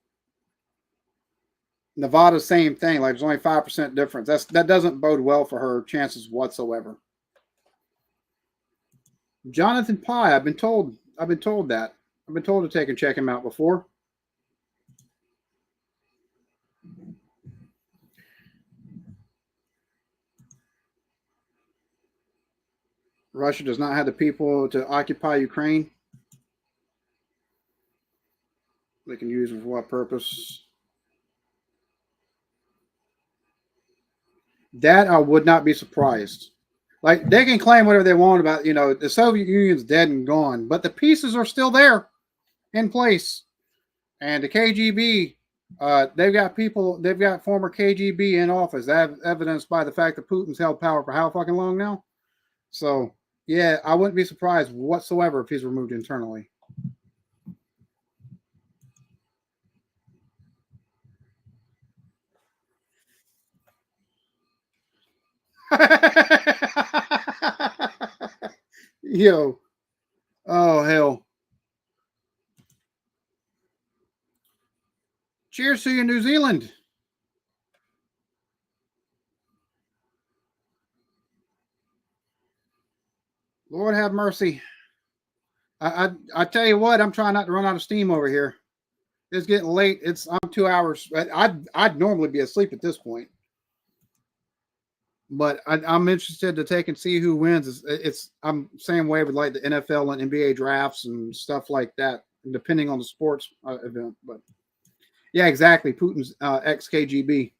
Nevada, same thing. Like there's only 5% difference. That doesn't bode well for her chances whatsoever. Jonathan Pye, I've been told that. I've been told to take and check him out before. Russia does not have the people to occupy Ukraine. They can use it for what purpose? That I would not be surprised. Like they can claim whatever they want about, the Soviet Union's dead and gone, but the pieces are still there in place. And the KGB, they've got former KGB in office, evidenced by the fact that Putin's held power for how fucking long now. So yeah, I wouldn't be surprised whatsoever if he's removed internally. Yo, oh hell! Cheers to you, New Zealand. Lord have mercy. I tell you what, I'm trying not to run out of steam over here. It's getting late. I'm 2 hours. I'd normally be asleep at this point, but I'm interested to take and see who wins. I'm same way with like the NFL and NBA drafts and stuff like that, depending on the sports event. But yeah, exactly. Putin's ex KGB.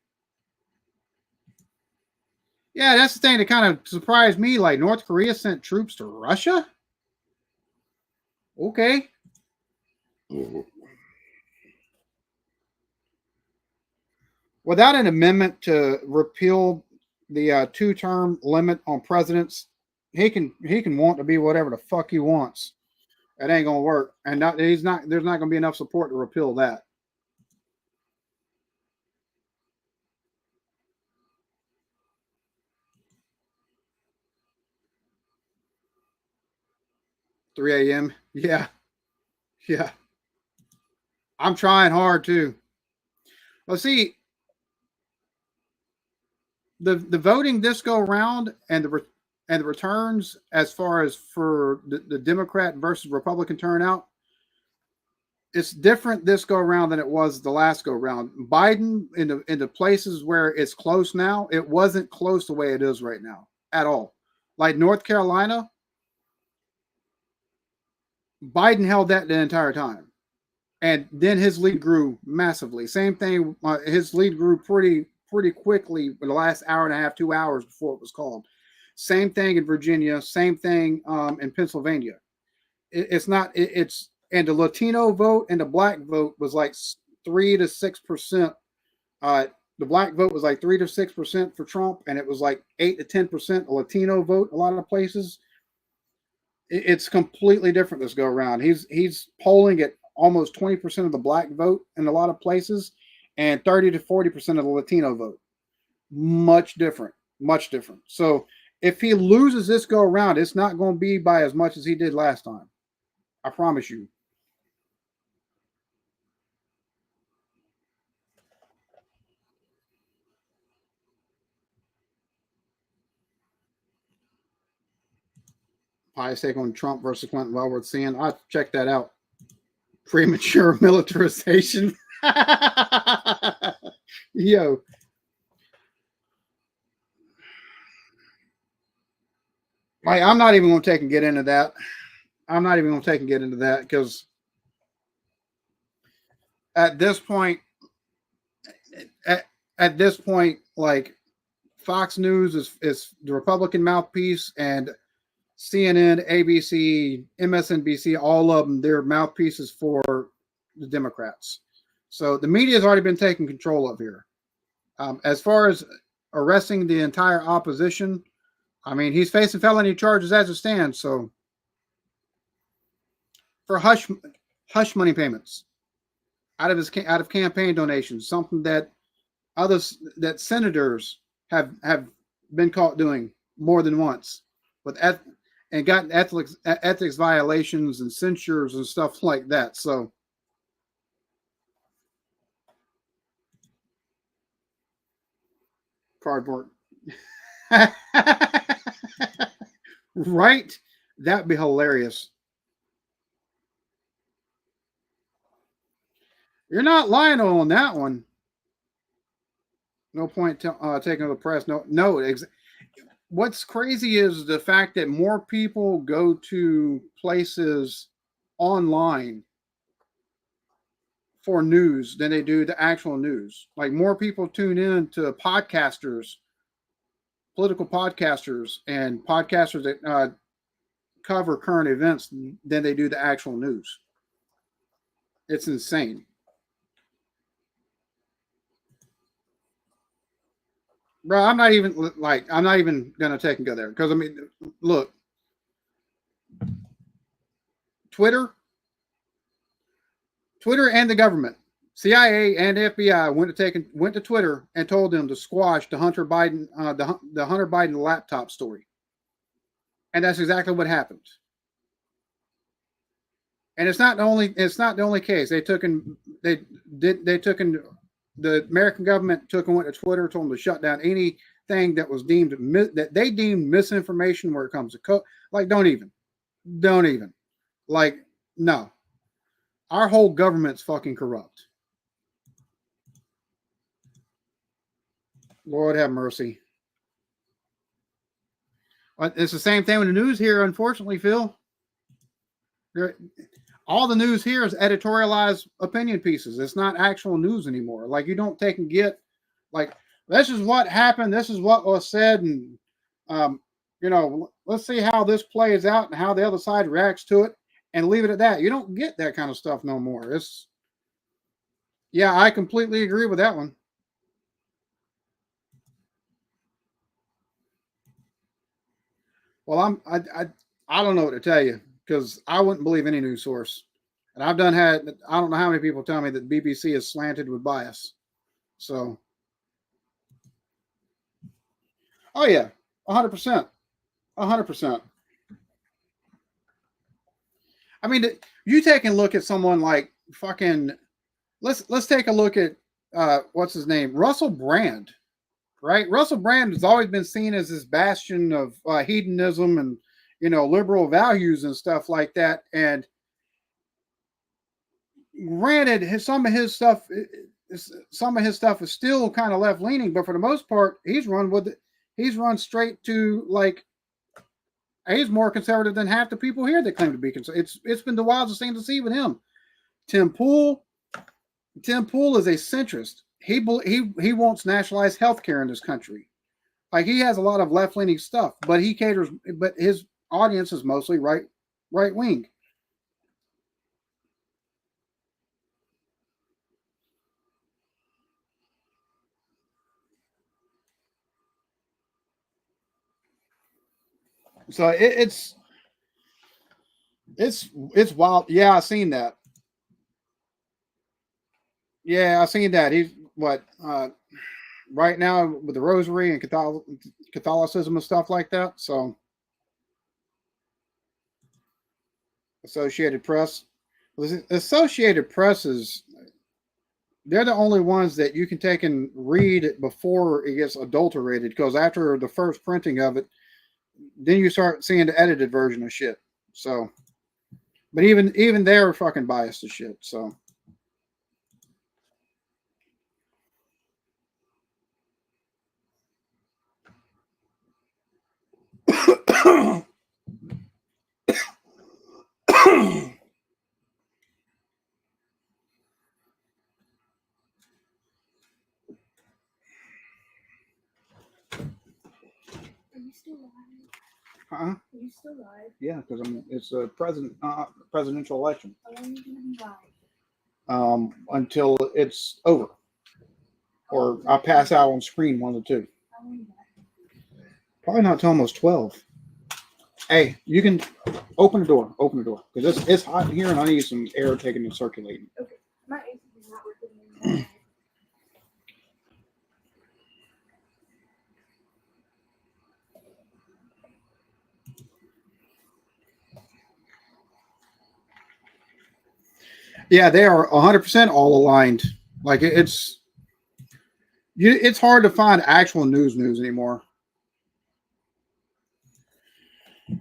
Yeah, that's the thing that kind of surprised me. Like North Korea sent troops to Russia. Okay. Without an amendment to repeal the 2-term limit on presidents, he can want to be whatever the fuck he wants. It ain't gonna work, and there's not gonna be enough support to repeal that. Three a.m. Yeah, yeah. I'm trying hard too. Well, see, the voting this go around and the returns as far as for the Democrat versus Republican turnout it's different this go around than it was the last go round. Biden in the places where it's close now, it wasn't close the way it is right now at all. Like North Carolina, Biden held that the entire time, and then his lead grew massively. Same thing, his lead grew pretty quickly for the last hour and a half, 2 hours before it was called. Same thing in Virginia. Same thing in Pennsylvania. It's and the Latino vote and the black vote was like 3 to 6%. The black vote was like 3 to 6% for Trump, and it was like 8 to 10% Latino vote. A lot of places, it's completely different this go around. He's polling at almost 20% of the black vote in a lot of places, and 30 to 40% of the Latino vote. Much different, much different. So if he loses this go around, it's not going to be by as much as he did last time. I promise you. Pious take on Trump versus Clinton. Well worth seeing. I'll check that out. Premature militarization. Yo. I'm not even going to take and get into that. I'm not even going to take and get into that because at this point, like Fox News is the Republican mouthpiece, and CNN, ABC, MSNBC, all of them, they're mouthpieces for the Democrats. So the media has already been taken control of here. As far as arresting the entire opposition, I mean, he's facing felony charges as it stands. So for hush money payments out of campaign donations, something that senators have been caught doing more than once and gotten ethics violations and censures and stuff like that. So cardboard. Right? That'd be hilarious. You're not lying on that one. No point taking to the press. No. What's crazy is the fact that more people go to places online for news than they do the actual news. Like more people tune in to podcasters, political podcasters, and podcasters that cover current events than they do the actual news. It's insane. Bro, I'm not even gonna take and go there because I mean, look, Twitter and the government, CIA and FBI went to Twitter and told them to squash the Hunter Biden the Hunter Biden laptop story, and that's exactly what happened. And it's not the only case. The American government took and went to Twitter, told them to shut down anything that was that they deemed misinformation where it comes to like don't even like no. Our whole government's fucking corrupt. Lord have mercy. It's the same thing with the news here, unfortunately, Phil. All the news here is editorialized opinion pieces. It's not actual news anymore. Like you don't take and get like this is what happened. This is what was said, and let's see how this plays out and how the other side reacts to it, and leave it at that. You don't get that kind of stuff no more. I completely agree with that one. Well, I don't know what to tell you because I wouldn't believe any news source. And I don't know how many people tell me that BBC is slanted with bias. So, oh yeah, 100%, 100%. I mean, you take a look at someone like fucking. Let's take a look at what's his name, Russell Brand, right? Russell Brand has always been seen as this bastion of hedonism and liberal values and stuff like that, and granted, some of his stuff is still kind of left leaning, but for the most part, he's run straight to like he's more conservative than half the people here that claim to be conservative. It's been the wildest thing to see with him. Tim Pool is a centrist. He wants nationalized health care in this country. Like he has a lot of left leaning stuff, but his audience is mostly right wing. So it's wild. Yeah, I seen that. Yeah, I seen that. He's what right now with the rosary and Catholicism and stuff like that. So Associated Press. Associated Press is they're the only ones that you can take and read before it gets adulterated because after the first printing of it, then you start seeing the edited version of shit. So, but even they're fucking biased as shit. So. Are you still live? Huh? Are you still live? Yeah, because it's a presidential election. How long are you gonna be live? Until it's over, or I pass out on screen, one of the two. How long is that? Probably not till almost 12. Hey, you can open the door. Open the door because it's hot in here and I need some air taken and circulating. Okay, my AC is not working anymore. Yeah, they are 100% all aligned. Like it's hard to find actual news anymore.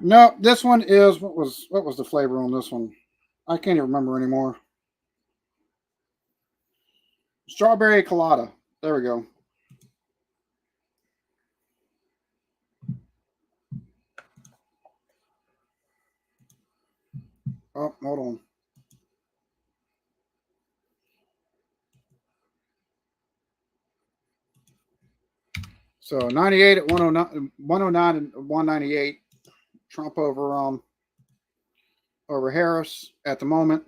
No, this one is what was the flavor on this one? I can't even remember anymore. Strawberry colada. There we go. Oh, hold on. So 98 at 109 and 198. Trump over Harris at the moment.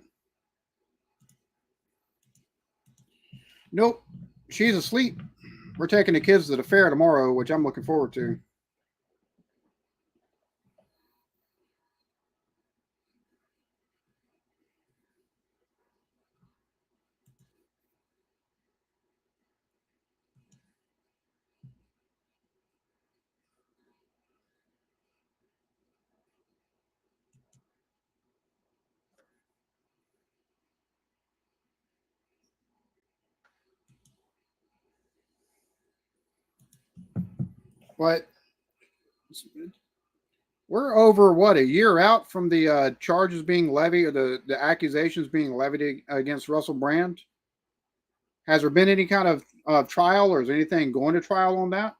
Nope, she's asleep. We're taking the kids to the fair tomorrow, which I'm looking forward to. But we're over a year out from the charges being levied or the accusations being levied against Russell Brand. Has there been any kind of trial, or is anything going to trial on that?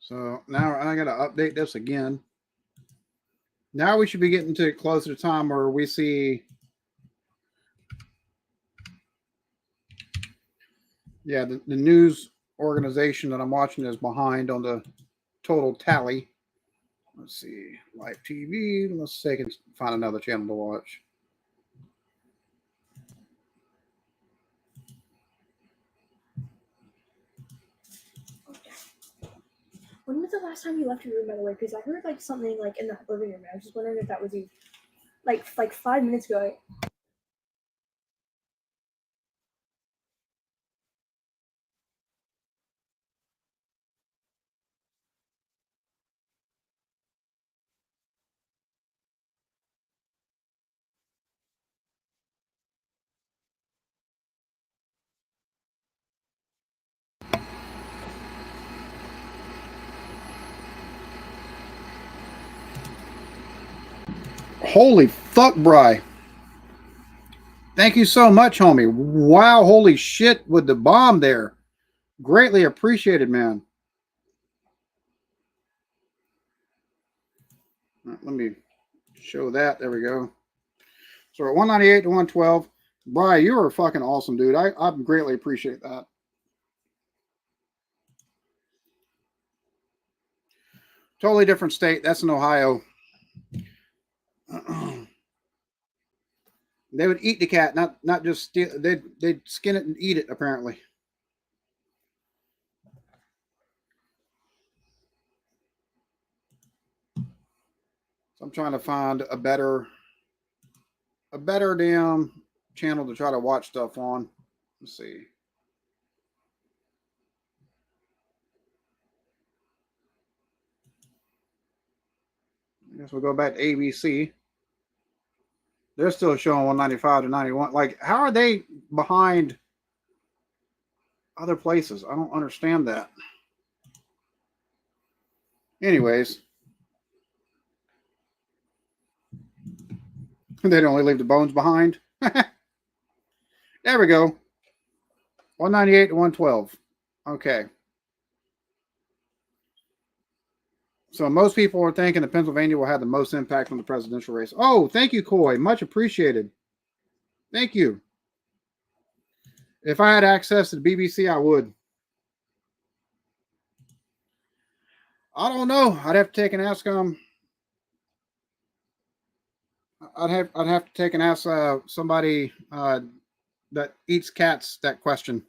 So now I got to update this again. Now we should be getting to close to the time where we see. Yeah, the news organization that I'm watching is behind on the total tally. Let's see, live TV. Let's see if I can find another channel to watch. When was the last time you left your room, by the way? Because I heard like something like in the living room. I was just wondering if that was you. Like 5 minutes ago. Holy fuck, Bry. Thank you so much, homie. Wow, holy shit with the bomb there. Greatly appreciated, man. Right, let me show that. There we go. So at 198 to 112. Bry, you are fucking awesome, dude. I greatly appreciate that. Totally different state. That's in Ohio. They would eat the cat, not just steal. They'd skin it and eat it, apparently. So I'm trying to find a better damn channel to try to watch stuff on. Let's see. I guess we'll go back to ABC. They're still showing 195 to 91. Like, how are they behind other places? I don't understand that. Anyways, they'd only leave the bones behind. There we go. 198 to 112. Okay. So most people are thinking that Pennsylvania will have the most impact on the presidential race. Oh, thank you, Coy. Much appreciated. Thank you. If I had access to the BBC, I would. I don't know. I'd have to take and ask I'd have to take and ask somebody that eats cats that question.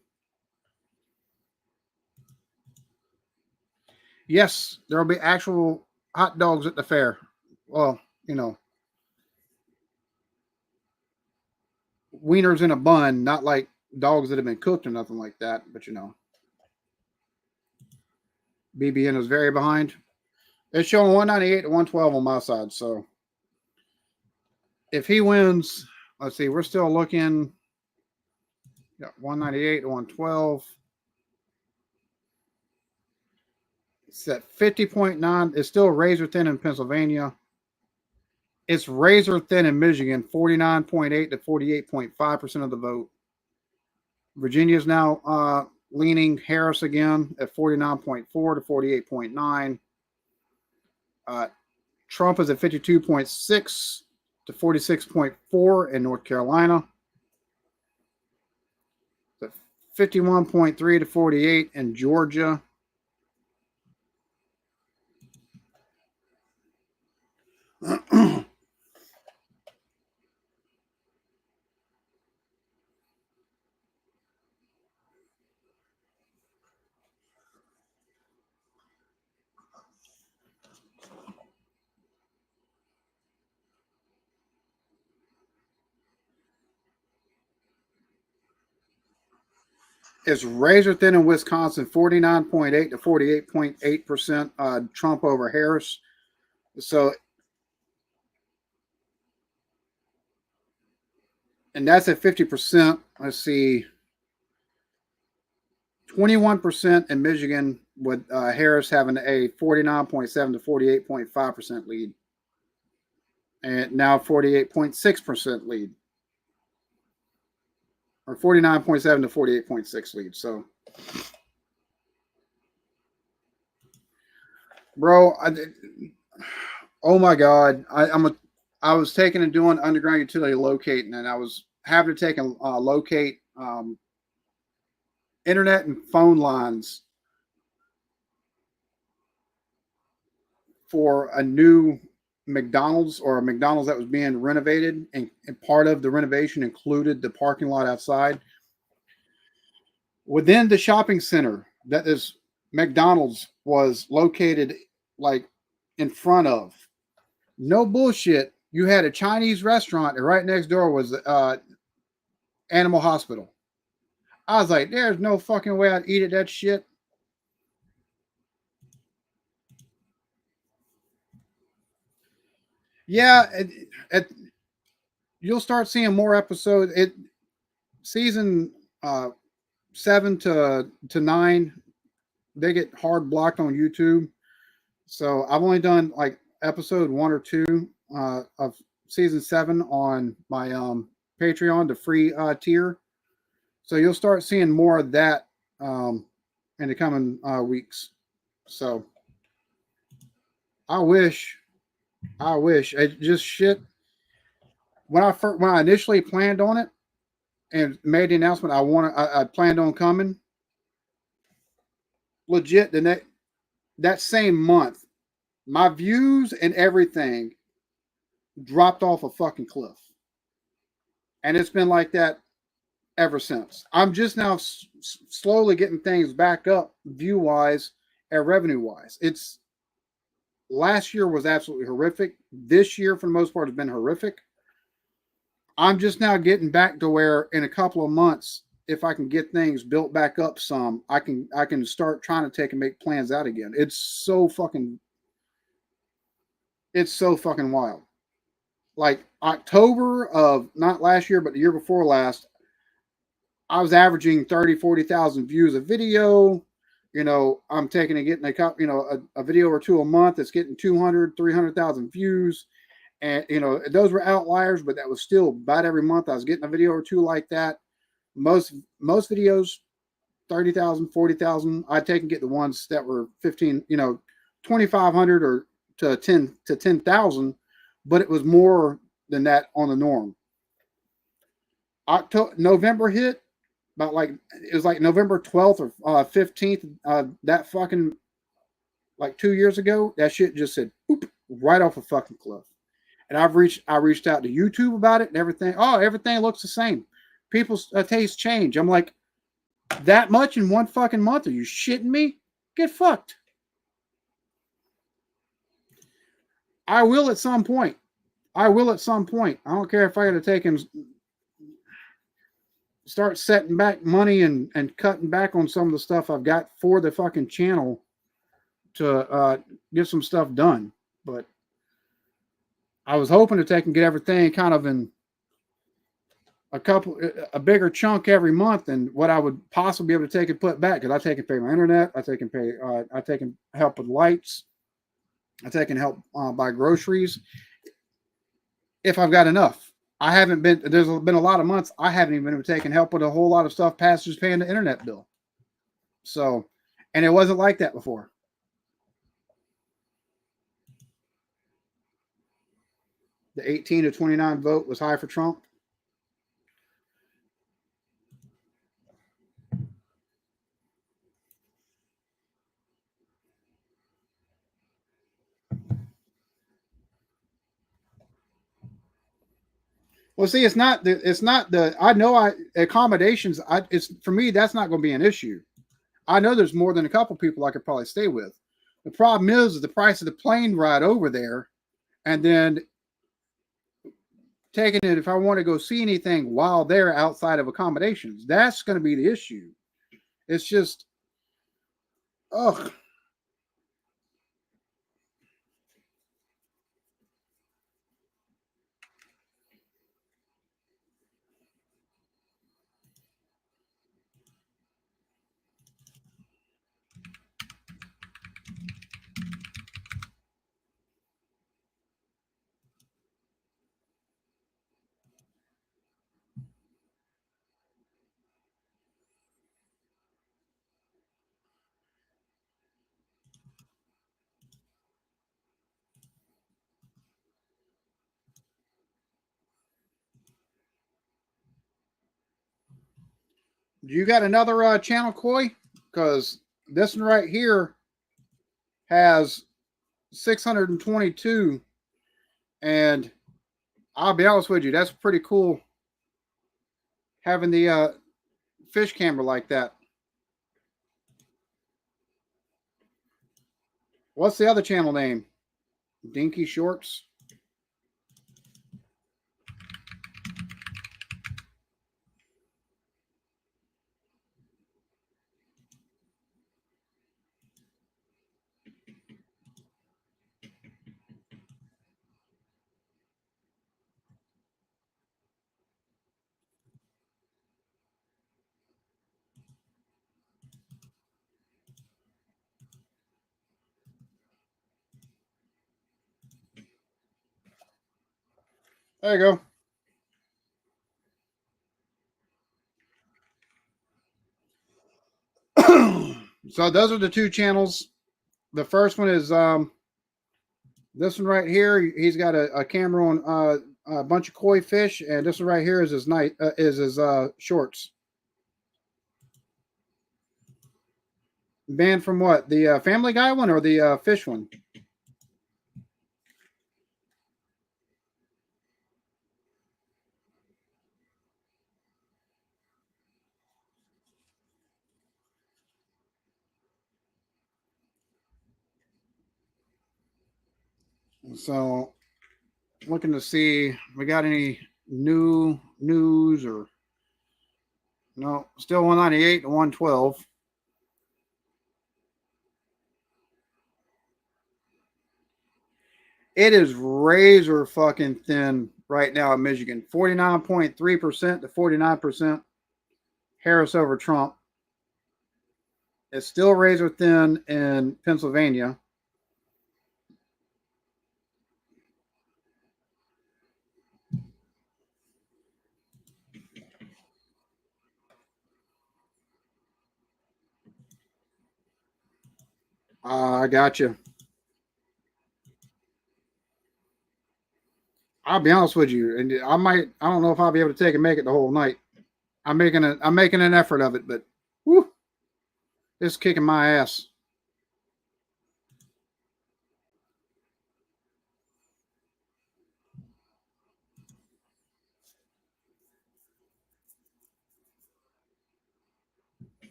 Yes, there will be actual hot dogs at the fair. Well, you know, wieners in a bun, not like dogs that have been cooked or nothing like that, but you know. BBN is very behind. It's showing 198 to 112 on my side. So if he wins, let's see, we're still looking at 198 to 112. It's at 50.9. It's still razor thin in Pennsylvania. It's razor thin in Michigan, 49.8 to 48.5% of the vote. Virginia is now leaning Harris again at 49.4 to 48.9. Trump is at 52.6 to 46.4 in North Carolina. 51.3 to 48 in Georgia. It's razor thin in Wisconsin, 49.8 to 48.8% Trump over Harris. So, and that's at 50%. Let's see, 21% in Michigan with Harris having a 49.7 to 48.5% lead. And now 48.6% lead. Or 49.7 to 48.6 lead. So, bro, oh my God, I was taking and doing underground utility locating, and I was having to take and locate internet and phone lines for a new McDonald's, or a McDonald's that was being renovated, and part of the renovation included the parking lot outside. Within the shopping center that this McDonald's was located, like in front of, no bullshit, you had a Chinese restaurant, and right next door was Animal Hospital. I was like, there's no fucking way I'd eat at that shit. Yeah, you'll start seeing more episodes. Season 7 to 9, they get hard blocked on YouTube. So I've only done like episode 1 or 2 of season 7 on my Patreon, the free tier. So you'll start seeing more of that in the coming weeks. So I wish it just shit. When I initially planned on it and made the announcement, I planned on coming. Legit, that same month, my views and everything dropped off a fucking cliff, and it's been like that ever since. I'm just now slowly getting things back up view wise and revenue wise. It's last year was absolutely horrific. This year, for the most part, has been horrific. I'm just now getting back to where in a couple of months, if I can get things built back up some, I can start trying to take and make plans out again. It's so fucking wild. Like October of not last year, but the year before last, I was averaging 30, 40,000 views a video. You know, I'm taking and getting a video or two a month that's getting 200, 300,000 views. And, you know, those were outliers, but that was still about every month I was getting a video or two like that. Most videos, 30,000, 40,000. I'd take and get the ones that were 15, 2,500 or to 10,000, but it was more than that on the norm. November hit, about like, it was like November 12th or 15th, that fucking, like 2 years ago, that shit just said, boop, right off a fucking cliff. And I reached out to YouTube about it and everything. Oh, everything looks the same. People's tastes change. I'm like, that much in one fucking month? Are you shitting me? Get fucked. I will at some point. I don't care if I got to take and start setting back money and cutting back on some of the stuff I've got for the fucking channel to get some stuff done. But I was hoping to take and get everything kind of in a bigger chunk every month than what I would possibly be able to take and put back. Because I take and pay my internet, I take and help with lights, I take and help buy groceries if I've got enough. There's been a lot of months I haven't even been taking help with a whole lot of stuff past just paying the internet bill. So, and it wasn't like that before. The 18 to 29 vote was high for Trump. Well, see, it's not the, I know accommodations, it's for me, that's not going to be an issue. I know there's more than a couple people I could probably stay with. The problem is the price of the plane ride over there, and then taking it if I want to go see anything while they're outside of accommodations. That's going to be the issue. It's just, ugh. You got another channel, Coy? Because this one right here has 622, and I'll be honest with you, that's pretty cool having the fish camera like that. What's the other channel name? Dinky Shorts? There you go. So those are the two channels. The first one is this one right here. He's got a camera on a bunch of koi fish, and this one right here is his night is his shorts. Banned from what? The Family Guy one or the fish one? So looking to see we got any new news or no, still 198 to 112. It is razor fucking thin right now in Michigan. 49.3% to 49%. Harris over Trump. It's still razor thin in Pennsylvania. I got you. I'll be honest with you, and I don't know if I'll be able to take and make it the whole night. I'm making an effort of it, but whew, it's kicking my ass.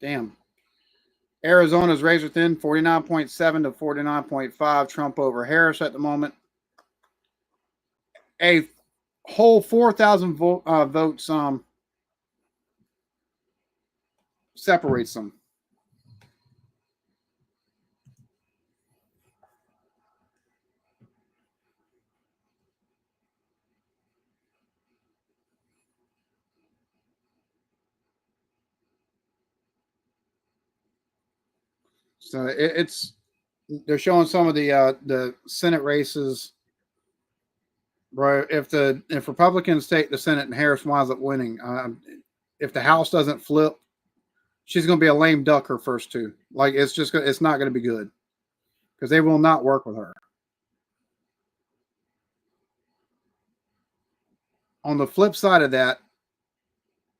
Damn. Arizona's razor thin, 49.7 to 49.5. Trump over Harris at the moment. A whole 4,000 votes separates them. So it's they're showing some of the Senate races. Right, if Republicans take the Senate and Harris winds up winning, if the House doesn't flip, she's going to be a lame duck her first two. Like it's not going to be good because they will not work with her. On the flip side of that,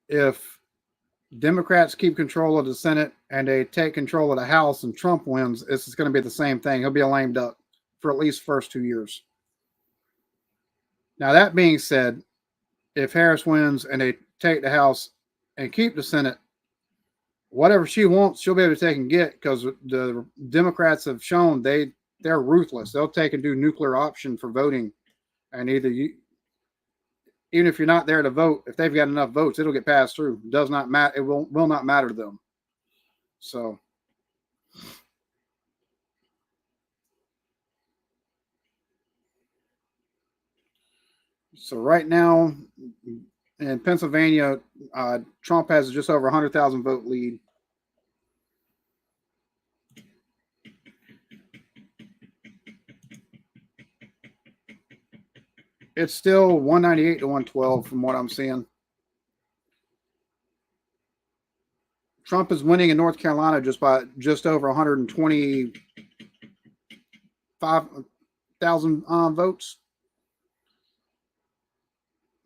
if Democrats keep control of the Senate and they take control of the House and Trump wins, it's going to be the same thing. He'll be a lame duck for at least first 2 years. Now that being said, if Harris wins and they take the House and keep the Senate, whatever she wants, she'll be able to take and get because the Democrats have shown they're ruthless. They'll take and do nuclear option for voting, and even if you're not there to vote, if they've got enough votes, it'll get passed through. It does not matter. It will not matter to them. So right now in Pennsylvania, Trump has just over 100,000 vote lead. It's still 198 to 112 from what I'm seeing. Trump is winning in North Carolina just over 125,000 votes.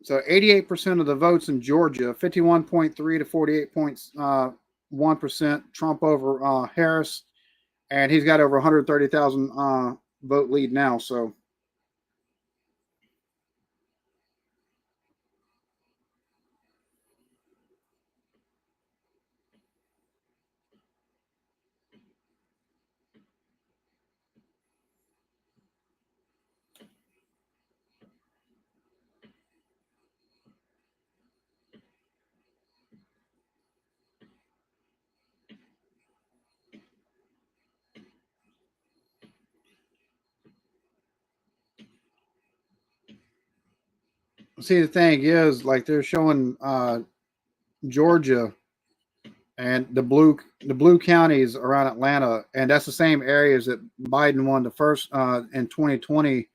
So 88% of the votes in Georgia, 51.3 to 48.1%, Trump over Harris, and he's got over 130,000 vote lead now. So see, the thing is, like they're showing Georgia and the blue counties around Atlanta, and that's the same areas that Biden won the first in 2020,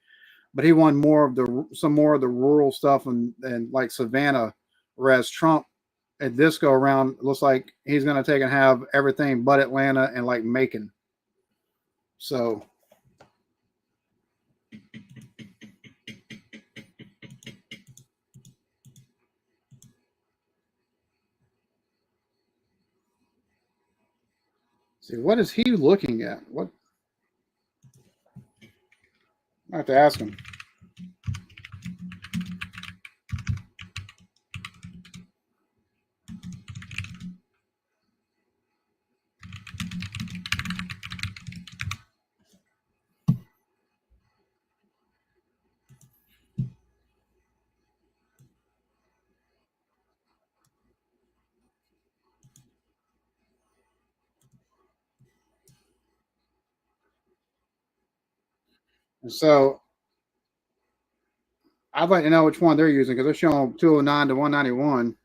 but he won more of the some more of the rural stuff and like Savannah, whereas Trump at this go around looks like he's going to take and have everything but Atlanta and like Macon. So see, what is he looking at? What I have to ask him. And so I'd like to know which one they're using because they're showing 209 to 191.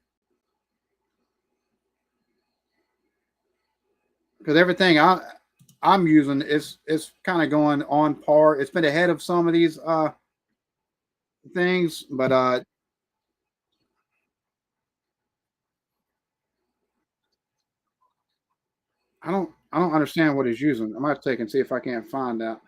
Because everything I'm using is kind of going on par. It's been ahead of some of these things, but I don't understand what he's using. I might take and see if I can't find out.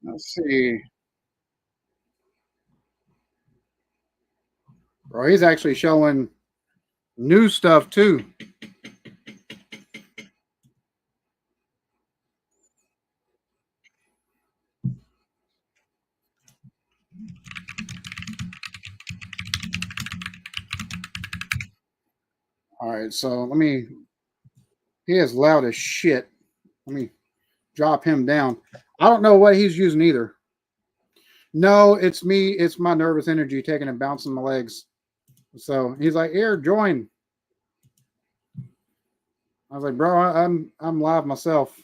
Let's see. Bro, he's actually showing new stuff too. All right, so let me. He is loud as shit. Let me drop him down. I don't know what he's using either. No, it's me. It's my nervous energy taking and bouncing my legs. So he's like, "Here, join." I was like, "Bro, I'm live myself."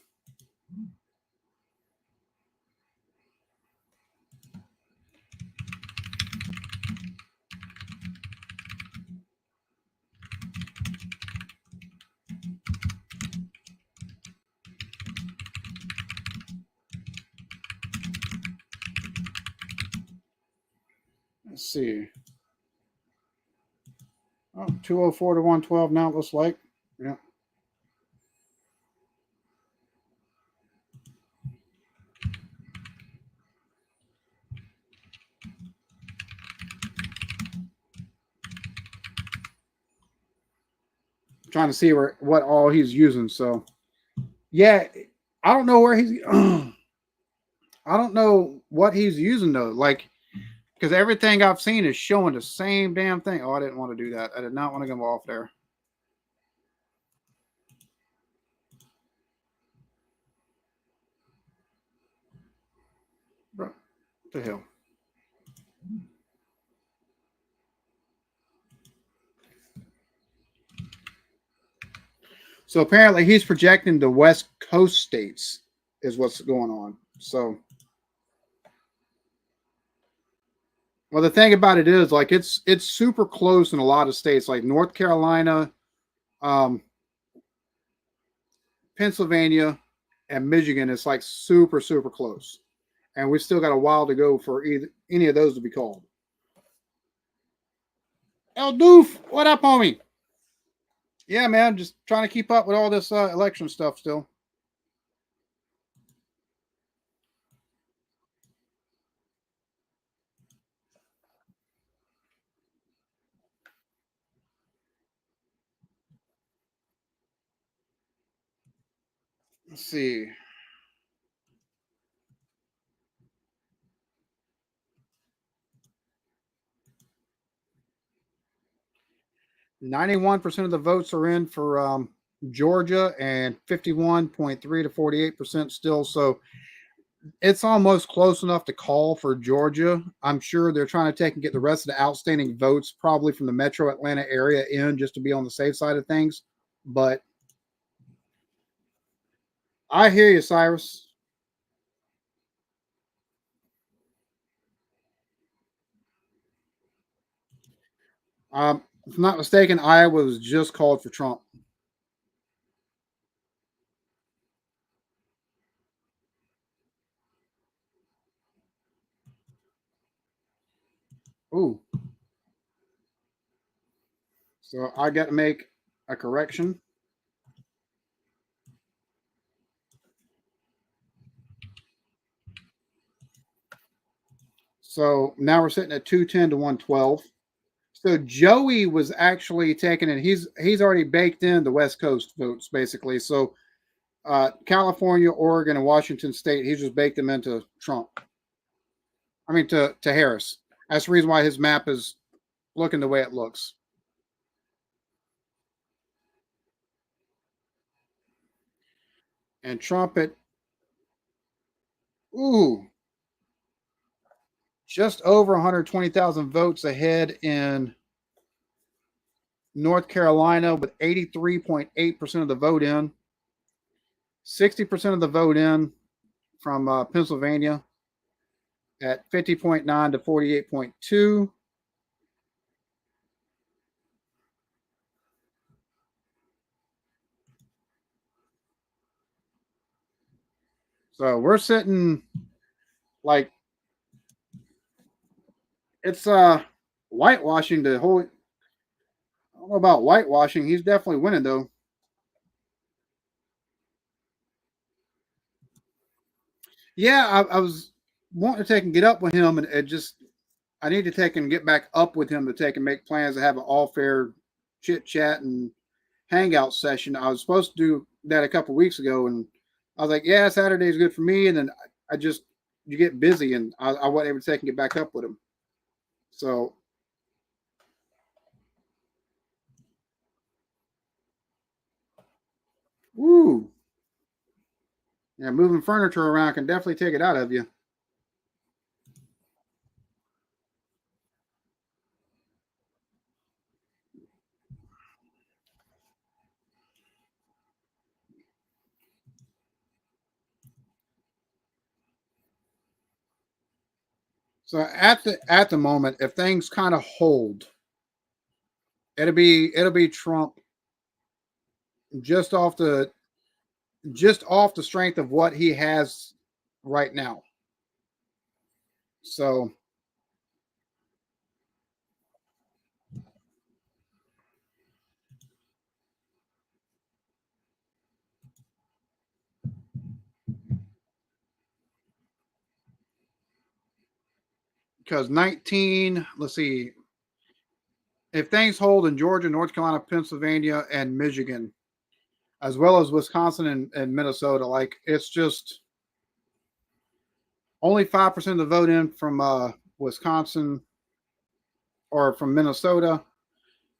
Let's see. Oh, 204 to 112 now, it looks like. Yeah. Trying to see what all he's using. So, yeah, I don't know where he's. I don't know what he's using though. Like, because everything I've seen is showing the same damn thing. Oh, I didn't want to do that. I did not want to go off there. Bro, what the hell? So apparently he's projecting the West Coast states is what's going on. So, well, the thing about it is, like, it's super close in a lot of states, like North Carolina, um, Pennsylvania, and Michigan. It's like super super close, and we still got a while to go for either any of those to be called. El Doof, what up, homie? Yeah, man, just trying to keep up with all this election stuff still. Let's see. 91% of the votes are in for Georgia, and 51.3 to 48% still. So it's almost close enough to call for Georgia. I'm sure they're trying to take and get the rest of the outstanding votes, probably from the metro Atlanta area, in just to be on the safe side of things. But I hear you, Cyrus. If I'm not mistaken, Iowa was just called for Trump. Ooh. So I got to make a correction. So now we're sitting at 210 to 112. So Joey was actually taking it. He's already baked in the West Coast votes, basically. So California, Oregon, and Washington State, he just baked them into Trump. I mean, to Harris. That's the reason why his map is looking the way it looks. And Trump at, ooh, just over 120,000 votes ahead in North Carolina with 83.8% of the vote in, 60% of the vote in from Pennsylvania at 50.9 to 48.2. So we're sitting like it's whitewashing the whole. I don't know about whitewashing. He's definitely winning though. Yeah, I was wanting to take and get up with him, and it just I need to take and get back up with him to take and make plans to have an all fair chit chat and hangout session. I was supposed to do that a couple weeks ago, and I was like, yeah, Saturday is good for me. And then I just you get busy, and I wasn't able to take and get back up with him. So, woo, yeah, moving furniture around can definitely take it out of you. So at the moment, if things kind of hold, it'll be Trump just off the strength of what he has right now. So because 19, let's see, if things hold in Georgia, North Carolina, Pennsylvania, and Michigan, as well as Wisconsin and Minnesota, like it's just only 5% of the vote in from Wisconsin or from Minnesota,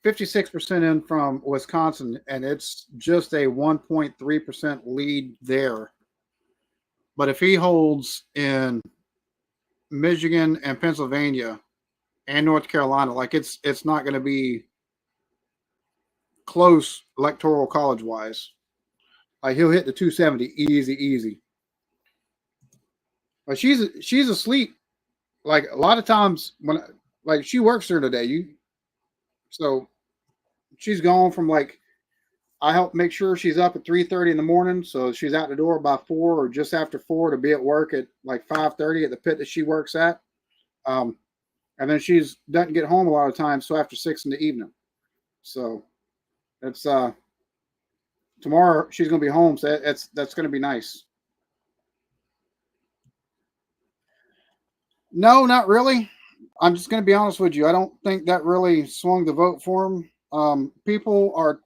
56% in from Wisconsin, and it's just a 1.3% lead there. But if he holds in Michigan and Pennsylvania and North Carolina, like it's not going to be close electoral college wise. Like he'll hit the 270 easy, easy. But she's asleep. Like a lot of times when like she works during the day, so she's gone from like I help make sure she's up at 3:30 in the morning, so she's out the door by 4 or just after 4 to be at work at like 5:30 at the pit that she works at. Um, and then she's doesn't get home a lot of times, so after 6 in the evening. So it's tomorrow she's gonna be home, so that's gonna be nice. No, not really. I'm just gonna be honest with you. I don't think that really swung the vote for him. People are.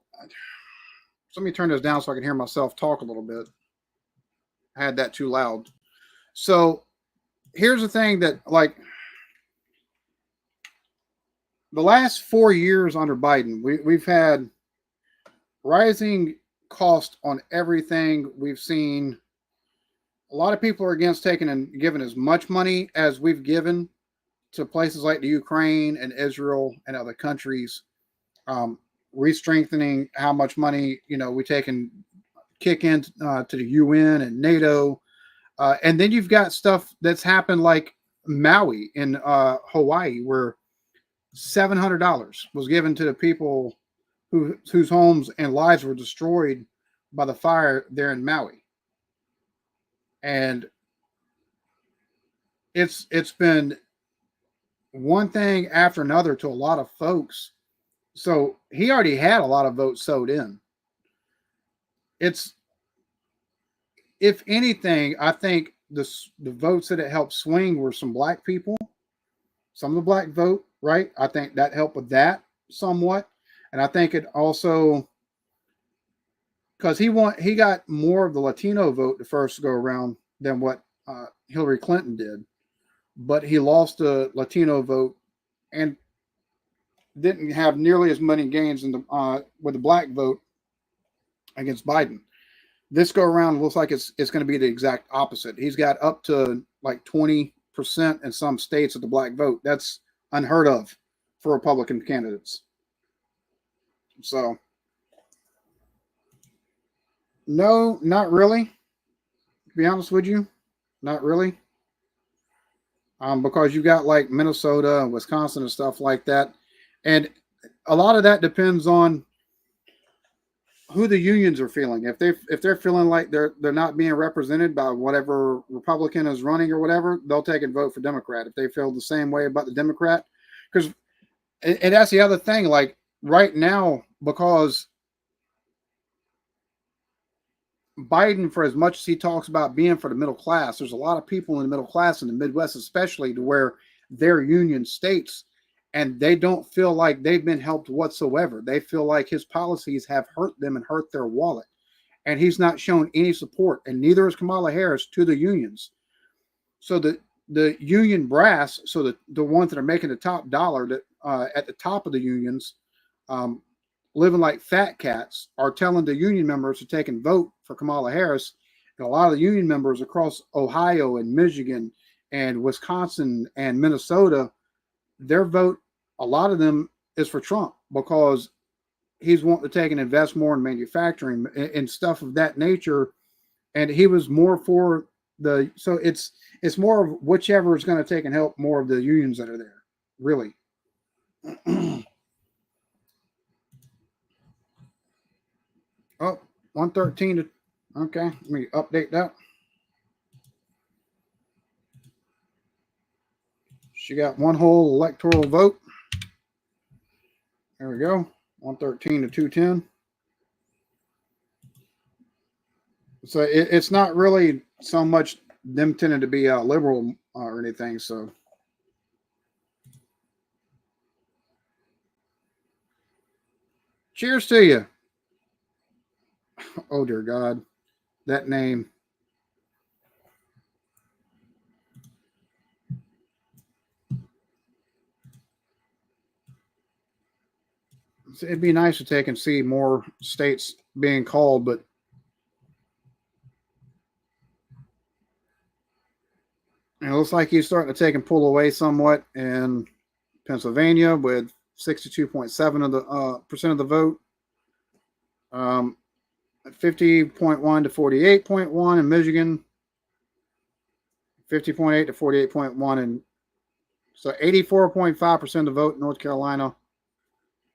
Let me turn this down so I can hear myself talk a little bit. I had that too loud. So here's the thing that like the last 4 years under Biden, we've had rising cost on everything. We've seen a lot of people are against taking and giving as much money as we've given to places like the Ukraine and Israel and other countries, re-strengthening how much money we take and kick in to the UN and NATO, and then you've got stuff that's happened like Maui in Hawaii, where $700 was given to the people whose homes and lives were destroyed by the fire there in Maui, and it's been one thing after another to a lot of folks. So he already had a lot of votes sewed in. It's, if anything, I think the votes that it helped swing were some black people, some of the black vote, right? I think that helped with that somewhat. And I think it also, because he got more of the Latino vote the first go around than what Hillary Clinton did, but he lost the Latino vote and didn't have nearly as many gains in the with the black vote against Biden. This go around looks like it's going to be the exact opposite. He's got up to like 20% in some states of the black vote. That's unheard of for Republican candidates. So, no, not really. To be honest with you, not really. Because you got like Minnesota and Wisconsin and stuff like that. And a lot of that depends on who the unions are feeling. If they're feeling like they're not being represented by whatever Republican is running or whatever, they'll take and vote for Democrat. If they feel the same way about the Democrat, because and that's the other thing. Like right now, because Biden, for as much as he talks about being for the middle class, there's a lot of people in the middle class in the Midwest, especially, to where they're union states, and they don't feel like they've been helped whatsoever. They feel like his policies have hurt them and hurt their wallet, and he's not shown any support, and neither is Kamala Harris to the unions. So the union brass, so the ones that are making the top dollar, that at the top of the unions, living like fat cats, are telling the union members to take and vote for Kamala Harris. And a lot of the union members across Ohio and Michigan and Wisconsin and Minnesota, their vote, a lot of them is for Trump, because he's wanting to take and invest more in manufacturing and stuff of that nature. And he was more for so it's more of whichever is going to take and help more of the unions that are there, really. Oh, 113 to, okay, let me update that. She got one whole electoral vote. There we go. 113 to 210. So it's not really so much them tending to be liberal or anything. So cheers to you. Oh dear God, that name. It'd be nice to take and see more states being called, but it looks like he's starting to take and pull away somewhat in Pennsylvania with 62.7 of the percent of the vote. 50.1 to 48.1 in Michigan, 50.8 to 48.1, and so 84.5% of the vote in North Carolina,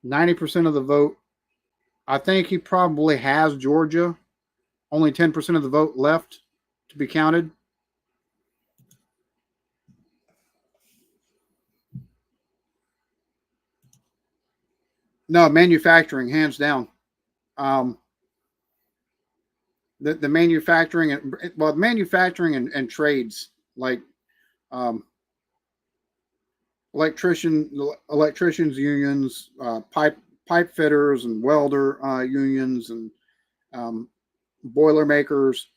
90% of the vote. I think he probably has Georgia, only 10% of the vote left to be counted. No, manufacturing, hands down. The manufacturing and trades, like electricians unions, pipe fitters and welder unions, and boiler makers,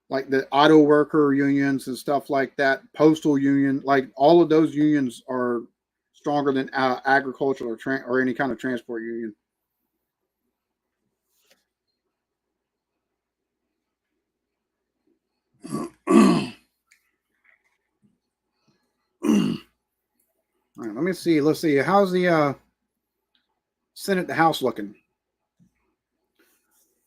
like the auto worker unions and stuff like that, postal union, like all of those unions are stronger than agricultural or any kind of transport union. All right, let me see. Let's see. How's the Senate, the House looking?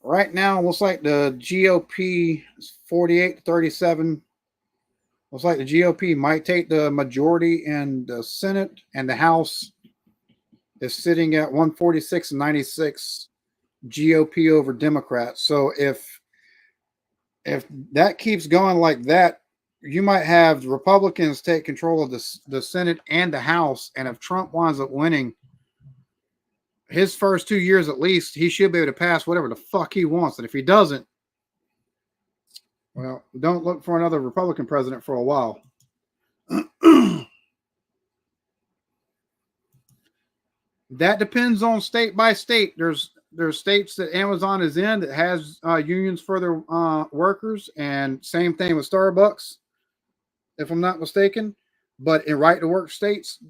Right now, looks like the GOP is 48-37. Looks like the GOP might take the majority in the Senate, and the House is sitting at 146-96 GOP over Democrats. So if that keeps going like that, you might have the Republicans take control of the Senate and the House. And if Trump winds up winning his first 2 years, at least, he should be able to pass whatever the fuck he wants. And if he doesn't, well, don't look for another Republican president for a while. That depends on state by state. There's states that Amazon is in that has unions for their workers, and same thing with Starbucks, if I'm not mistaken. But in right to work states,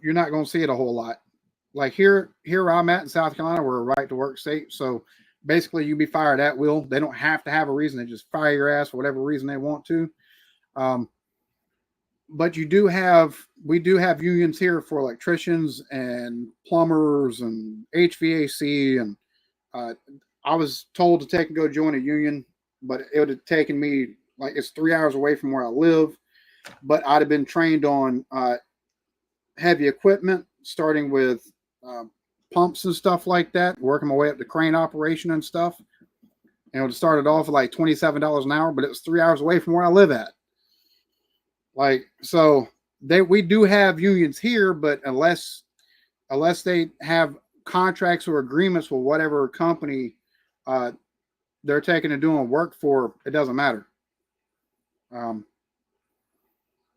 you're not going to see it a whole lot. Like here where I'm at in South Carolina, we're a right to work state. So basically you be fired at will. They don't have to have a reason. They just fire your ass for whatever reason they want to. But we do have unions here for electricians and plumbers and HVAC. And I was told to take and go join a union, but it would have taken me, like, it's 3 hours away from where I live. But I'd have been trained on heavy equipment, starting with pumps and stuff like that, working my way up to crane operation and stuff. And it would have started off at like $27 an hour, but it was 3 hours away from where I live at. Like, so we do have unions here, but unless they have contracts or agreements with whatever company they're taking and doing work for, it doesn't matter.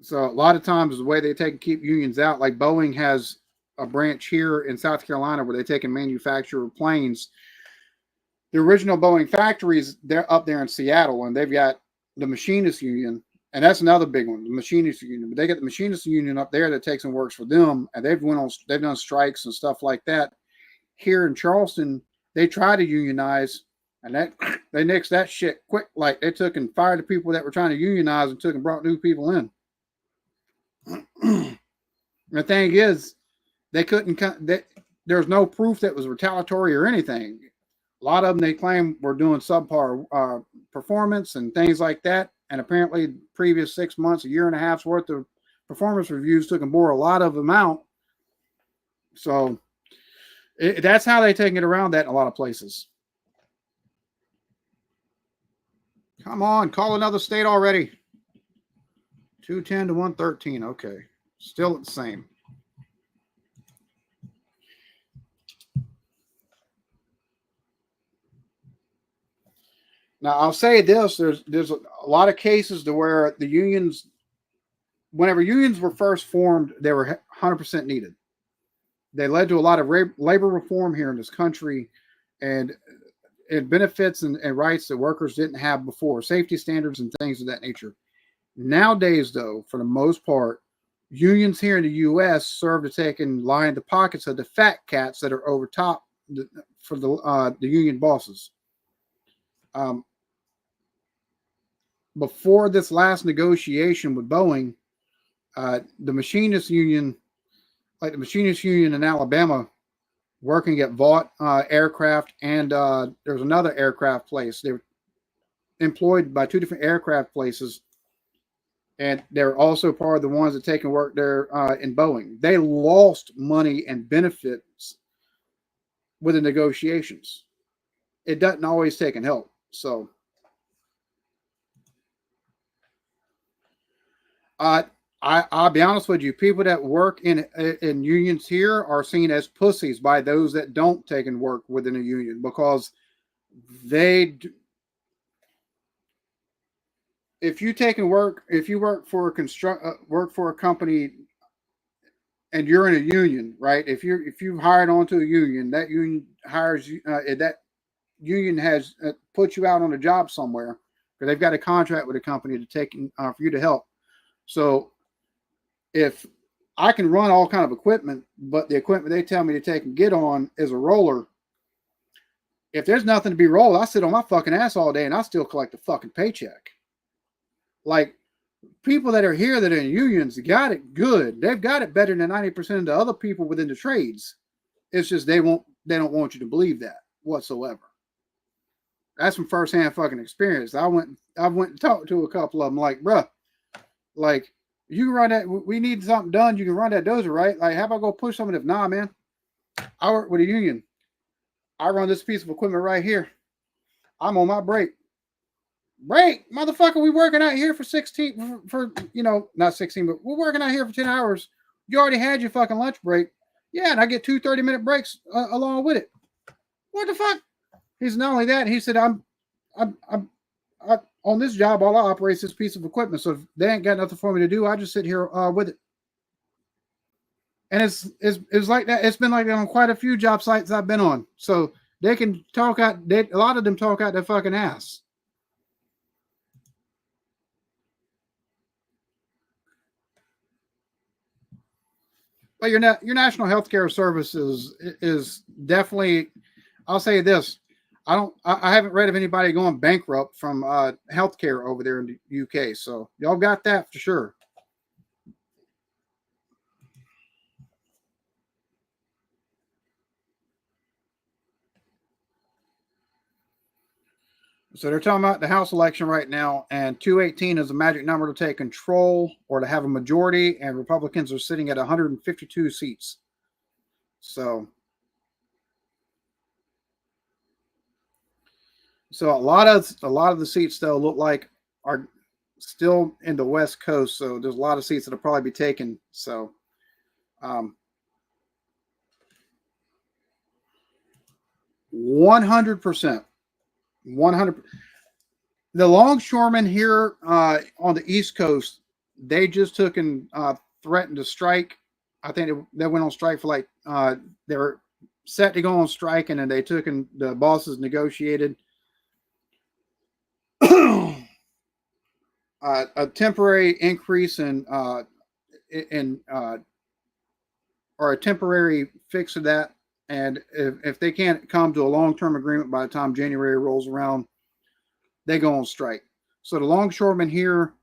So a lot of times the way they take and keep unions out, like Boeing has a branch here in South Carolina where they take and manufacture planes. The original Boeing factories, they're up there in Seattle, and they've got the machinist union. And that's another big one, the machinist union. But they get the machinist union up there that takes and works for them, and they've done strikes and stuff like that. Here in Charleston, they try to unionize, and they nixed that shit quick. Like, they took and fired the people that were trying to unionize and took and brought new people in. The thing is, they couldn't. There's no proof that was retaliatory or anything. A lot of them they claim were doing subpar performance and things like that. And apparently, previous 6 months, a year and a half's worth of performance reviews took and bore a lot of them out. So that's how they take it around that in a lot of places. Come on, call another state already. 210 to 113. Okay, still the same. Now, I'll say this, there's a lot of cases to where the unions, whenever unions were first formed, they were 100% needed. They led to a lot of labor reform here in this country, and it benefits and rights that workers didn't have before, safety standards and things of that nature. Nowadays, though, for the most part, unions here in the U.S. serve to take and line the pockets of the fat cats that are over top for the union bosses. Before this last negotiation with Boeing, the machinist union, like the machinist union in Alabama, working at Vought Aircraft, and there's another aircraft place. They were employed by two different aircraft places, and they're also part of the ones that take and work there in Boeing. They lost money and benefits with the negotiations. It doesn't always take and help. So I'll be honest with you. People that work in unions here are seen as pussies by those that don't take and work within a union, because if you work for a company and you're in a union, right? If you've hired onto a union, that union hires you. That union has put you out on a job somewhere because they've got a contract with a company to take for you to help. So if I can run all kind of equipment, but the equipment they tell me to take and get on is a roller. If there's nothing to be rolled, I sit on my fucking ass all day and I still collect a fucking paycheck. Like, people that are here that are in unions got it good. They've got it better than 90% of the other people within the trades. It's just they don't want you to believe that whatsoever. That's from firsthand fucking experience. I went and talked to a couple of them, like, bruh, like, you can run that. We need something done. You can run that dozer, right? Like, how about go push some of it? Nah, man. I work with a union. I run this piece of equipment right here. I'm on my break. Break, motherfucker. We working out here for 16, for not 16, but we're working out here for 10 hours. You already had your fucking lunch break. Yeah, and I get 2 30-minute breaks along with it. What the fuck? He's not only that. He said, I'm on this job. All I operate is this piece of equipment. So if they ain't got nothing for me to do, I just sit here with it. And it's like that. It's been like that on quite a few job sites I've been on. So they can talk out. A lot of them talk out their fucking ass. But your national healthcare service is definitely. I'll say this: I haven't read of anybody going bankrupt from healthcare over there in the UK. So y'all got that for sure. So they're talking about the House election right now, and 218 is the magic number to take control or to have a majority, and Republicans are sitting at 152 seats. So a lot of the seats though look like are still in the West Coast. So there's a lot of seats that'll probably be taken. So 100%. 100. The longshoremen here on the East Coast, they just took and threatened to strike. I think they went on strike for like they were set to go on strike, and then they took and the bosses negotiated a temporary increase in or a temporary fix of that. And if they can't come to a long-term agreement by the time January rolls around, they go on strike. So the longshoremen here,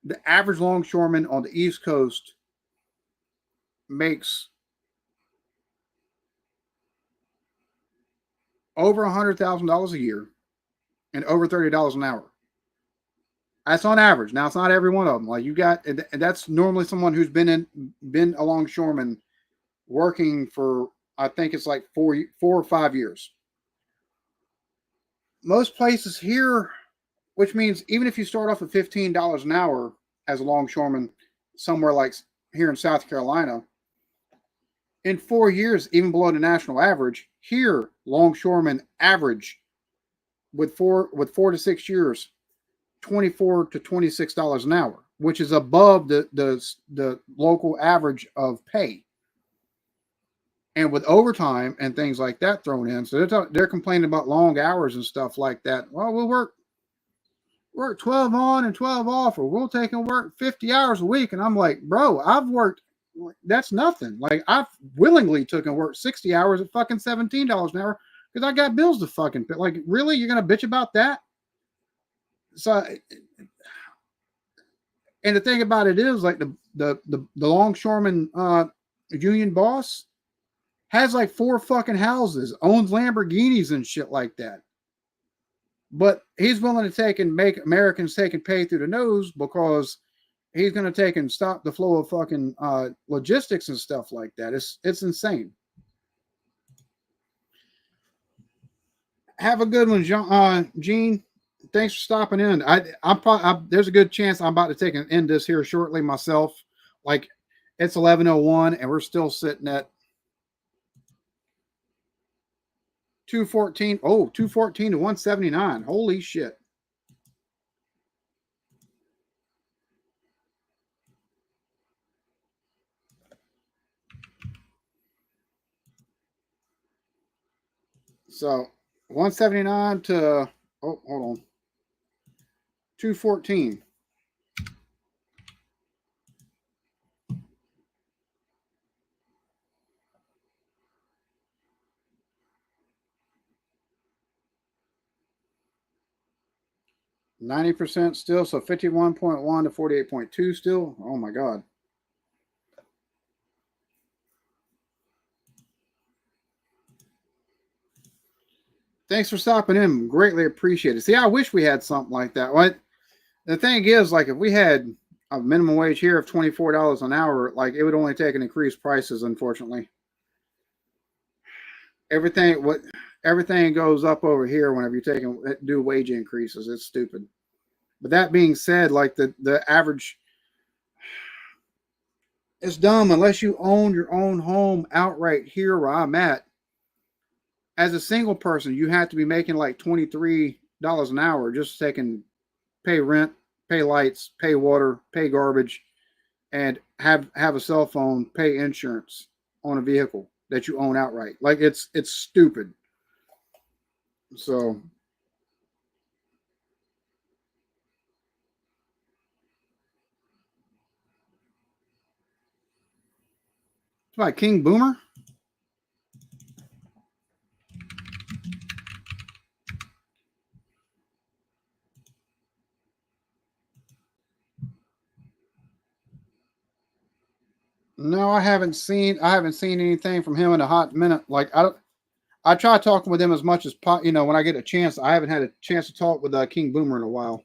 the average longshoreman on the East Coast makes over $100,000 a year and over $30 an hour. That's on average. Now it's not every one of them. Like you got, and that's normally someone who's been a longshoreman working for, I think it's like 4 or 5 years. Most places here, which means even if you start off at $15 an hour as a longshoreman somewhere like here in South Carolina, in 4 years, even below the national average, here longshoremen average with 4 to 6 years, $24 to $26 an hour, which is above the local average of pay. And with overtime and things like that thrown in, so they're complaining about long hours and stuff like that. Well, we'll work 12 on and 12 off, or we'll take and work 50 hours a week. And I'm like, bro, I've worked, that's nothing. Like I've willingly took and worked 60 hours at fucking $17 an hour because I got bills to fucking pay. Like, really? You're going to bitch about that? So, and the thing about it is like the longshoreman union boss has like 4 fucking houses, owns Lamborghinis and shit like that. But he's willing to take and make Americans take and pay through the nose because he's going to take and stop the flow of fucking logistics and stuff like that. It's insane. Have a good one, Gene. Thanks for stopping in. There's a good chance I'm about to take and end this here shortly myself. Like it's 11:01 and we're still sitting at 214. Oh, 214 to 179. Holy shit. So 179 to, oh, hold on. 214. 90% still, so 51.1 to 48.2 still. Oh my God. Thanks for stopping in. Greatly appreciate it. See, I wish we had something like that. What the thing is, like, if we had a minimum wage here of $24 an hour, like, it would only take an increased prices, unfortunately. Everything goes up over here whenever you do wage increases. It's stupid. But that being said, like the average, it's dumb unless you own your own home outright here where I'm at. As a single person, you have to be making like $23 an hour just so they can pay rent, pay lights, pay water, pay garbage, and have a cell phone, pay insurance on a vehicle that you own outright. Like it's stupid. So it's by King Boomer. No, I haven't seen anything from him in a hot minute. Like I try talking with him as much as when I get a chance. I haven't had a chance to talk with King Boomer in a while.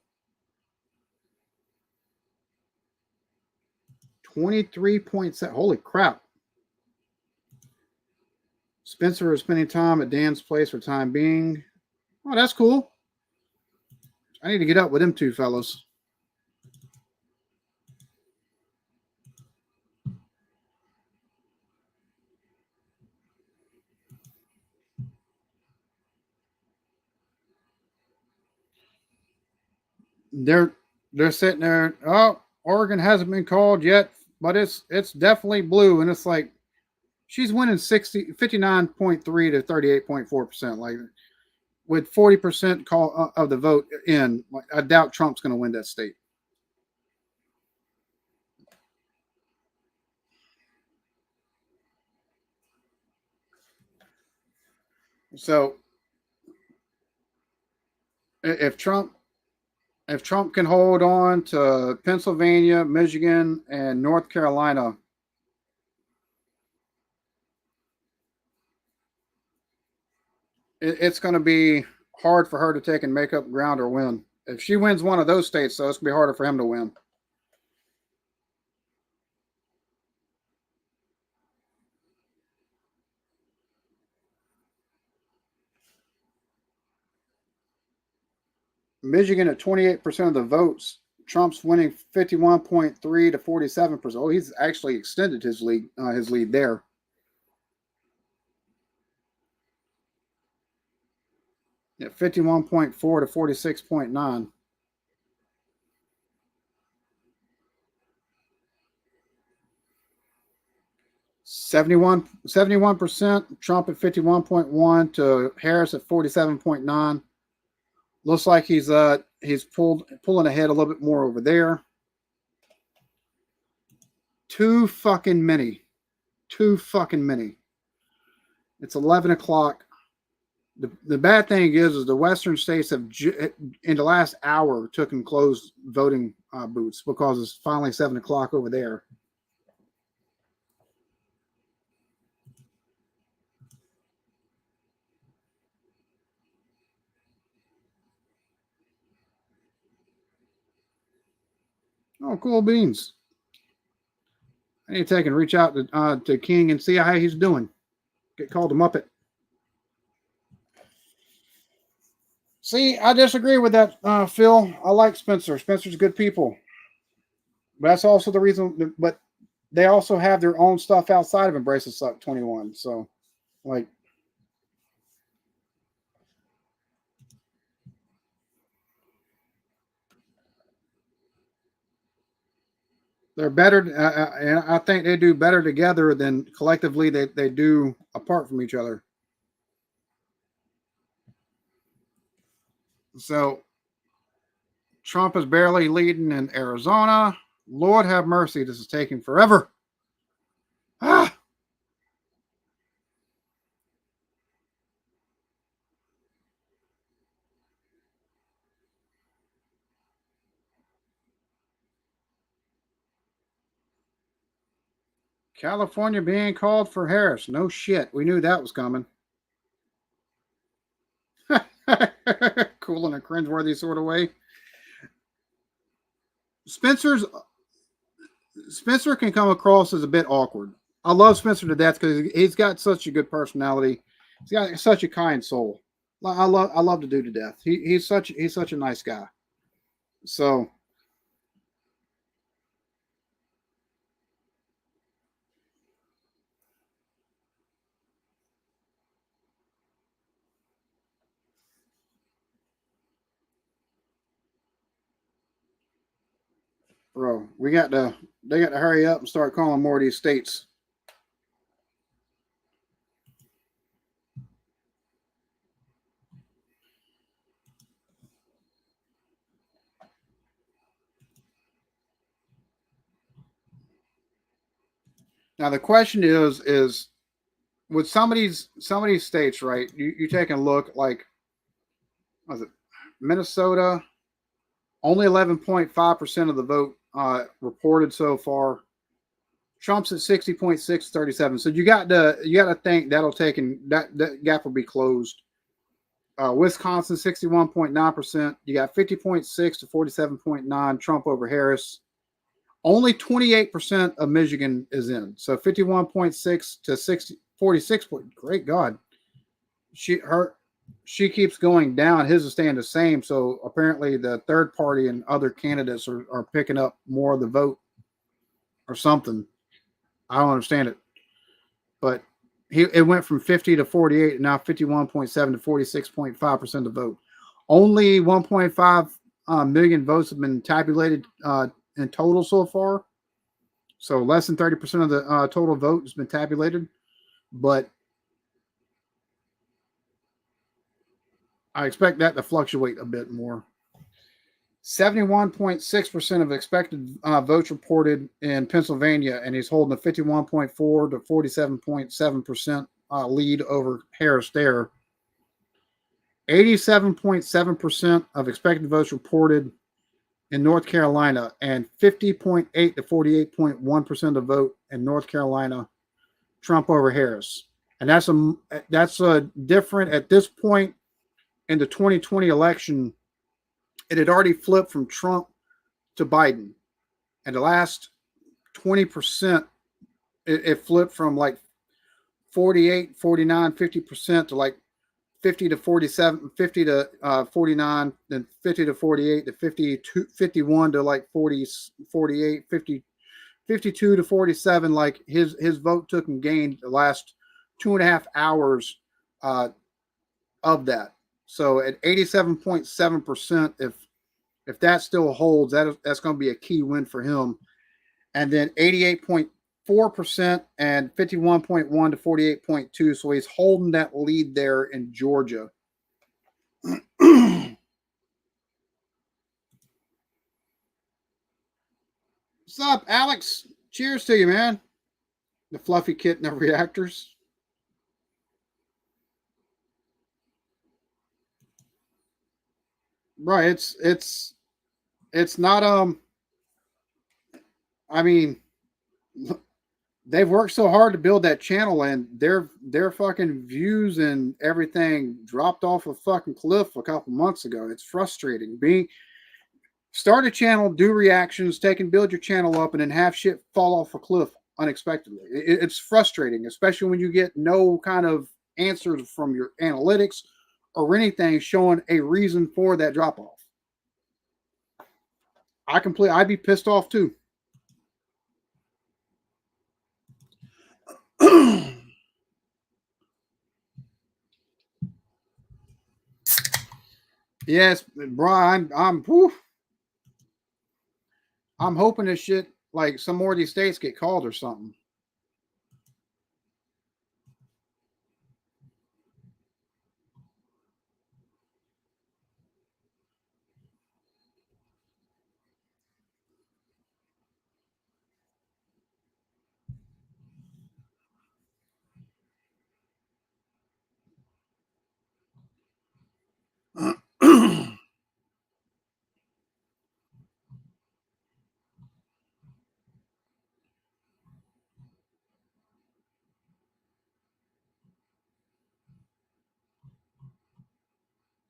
23.7. Holy crap. Spencer is spending time at Dan's place for time being. Oh, that's cool. I need to get up with them two fellows. They're sitting there. Oh, Oregon hasn't been called yet, but it's definitely blue, and it's like she's winning 59.3 to 38.4%. Like with 40% call of the vote in, like, I doubt Trump's going to win that state. So if Trump can hold on to Pennsylvania, Michigan, and North Carolina, it's going to be hard for her to take and make up ground or win. If she wins one of those states, though, it's going to be harder for him to win. Michigan at 28% of the votes. Trump's winning 51.3 to 47%. Oh, he's actually extended his lead there. Yeah, 51.4 to 46.9. 71%. Trump at 51.1 to Harris at 47.9. Looks like he's pulling ahead a little bit more over there. Too fucking many. It's 11 o'clock. The bad thing is the Western states have, in the last hour, took and closed voting booths because it's finally 7 o'clock over there. Oh, cool beans. I need to take and reach out to King and see how he's doing. Get called a Muppet. See, I disagree with that, Phil. I like Spencer. Spencer's good people. But that's also the reason. But they also have their own stuff outside of Embrace the Suck 21. So, like, they're better. And I think they do better together than collectively they do apart from each other. So, Trump is barely leading in Arizona. Lord have mercy, this is taking forever. Ah! California being called for Harris. No shit. We knew that was coming. Cool in a cringeworthy sort of way. Spencer can come across as a bit awkward. I love Spencer to death because he's got such a good personality. He's got such a kind soul. I love the dude to death. He's such a nice guy. So bro, they got to hurry up and start calling more of these states. Now the question is with some of these states, right? You take a look like, was it Minnesota? Only 11.5% of the vote reported so far. Trump's at 60.637. So you got to think that'll take and that gap will be closed. Wisconsin 61.9%. You got 50.6 to 47.9 Trump over Harris. Only 28% of Michigan is in. So 51.6 to 46. Great God. She keeps going down. His is staying the same. So apparently the third party and other candidates are picking up more of the vote or something. I don't understand it. But it went from 50 to 48 and now 51.7 to 46.5% of the vote. Only 1.5 million votes have been tabulated in total so far. So less than 30% of the total vote has been tabulated. But I expect that to fluctuate a bit more. 71.6% of expected votes reported in Pennsylvania, and he's holding a 51.4 to 47.7% lead over Harris there. 87.7% of expected votes reported in North Carolina, and 50.8 to 48.1% of vote in North Carolina, Trump over Harris. And that's a different at this point in the 2020 election. It had already flipped from Trump to Biden. And the last 20%, it flipped from like 48, 49, 50% to like 50 to 47, 50 to 49, then 50 to 48 to 52, 51 to like 40, 48, 50, 52 to 47. Like his vote took and gained the last 2.5 hours of that. So at 87.7%, if that still holds, that's going to be a key win for him. And then 88.4% and 51.1 to 48.2. So he's holding that lead there in Georgia. What's up, Alex? Cheers to you, man. The fluffy kitten of reactors. Right. It's not I mean, they've worked so hard to build that channel, and their fucking views and everything dropped off a fucking cliff a couple months ago. It's frustrating. Start a channel, do reactions, build your channel up, and then have shit fall off a cliff unexpectedly. It's frustrating, especially when you get no kind of answers from your analytics or anything showing a reason for that drop off. I'd be pissed off too. Yes, bro. I'm hoping this shit, like some more of these states get called or something.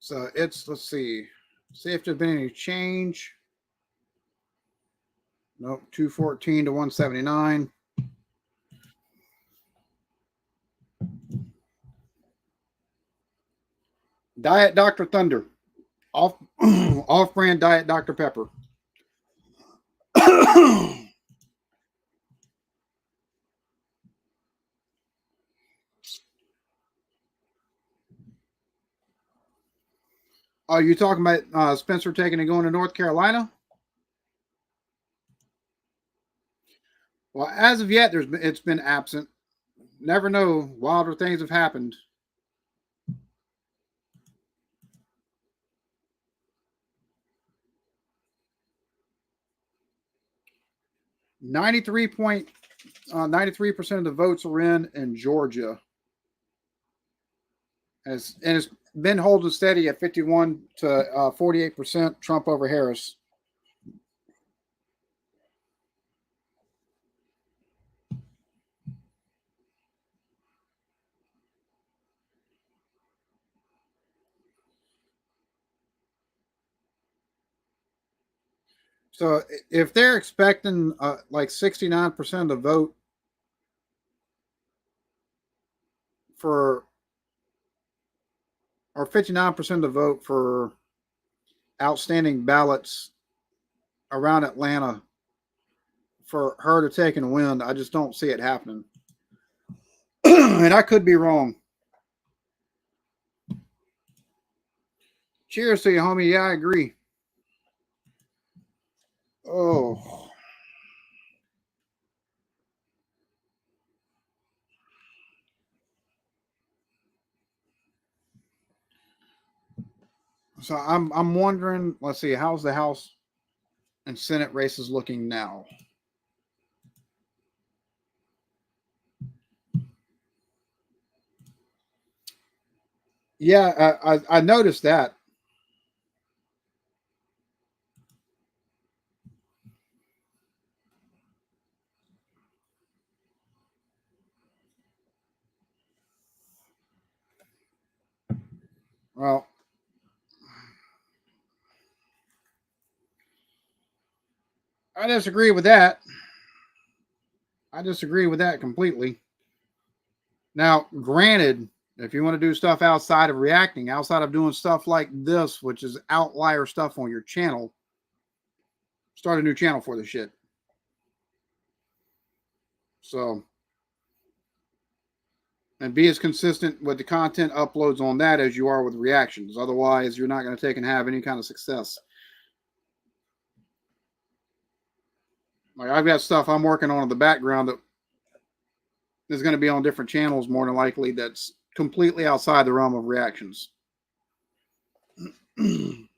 So it's, let's see if there's been any change. Nope, 214 to 179. Diet Dr. Thunder. Off-brand Diet Dr. Pepper. Are you talking about Spencer taking and going to North Carolina? Well, as of yet, it's been absent. Never know. Wilder things have happened. .93% of the votes are in Georgia. And it's been holding steady at 51 to 48% Trump over Harris. So if they're expecting like 69% of the vote for, or 59% of the vote for outstanding ballots around Atlanta for her to take and win, I just don't see it happening. And I could be wrong. Cheers to you, homie. Yeah, I agree. Oh. So I'm wondering, let's see, how's the House and Senate races looking now? Yeah, I noticed that. Well, I disagree with that. I disagree with that completely. Now, granted, if you want to do stuff outside of reacting, outside of doing stuff like this, which is outlier stuff on your channel, start a new channel for the shit. So, and be as consistent with the content uploads on that as you are with reactions. Otherwise, you're not going to take and have any kind of success. Like, I've got stuff I'm working on in the background that is going to be on different channels more than likely that's completely outside the realm of reactions. Well,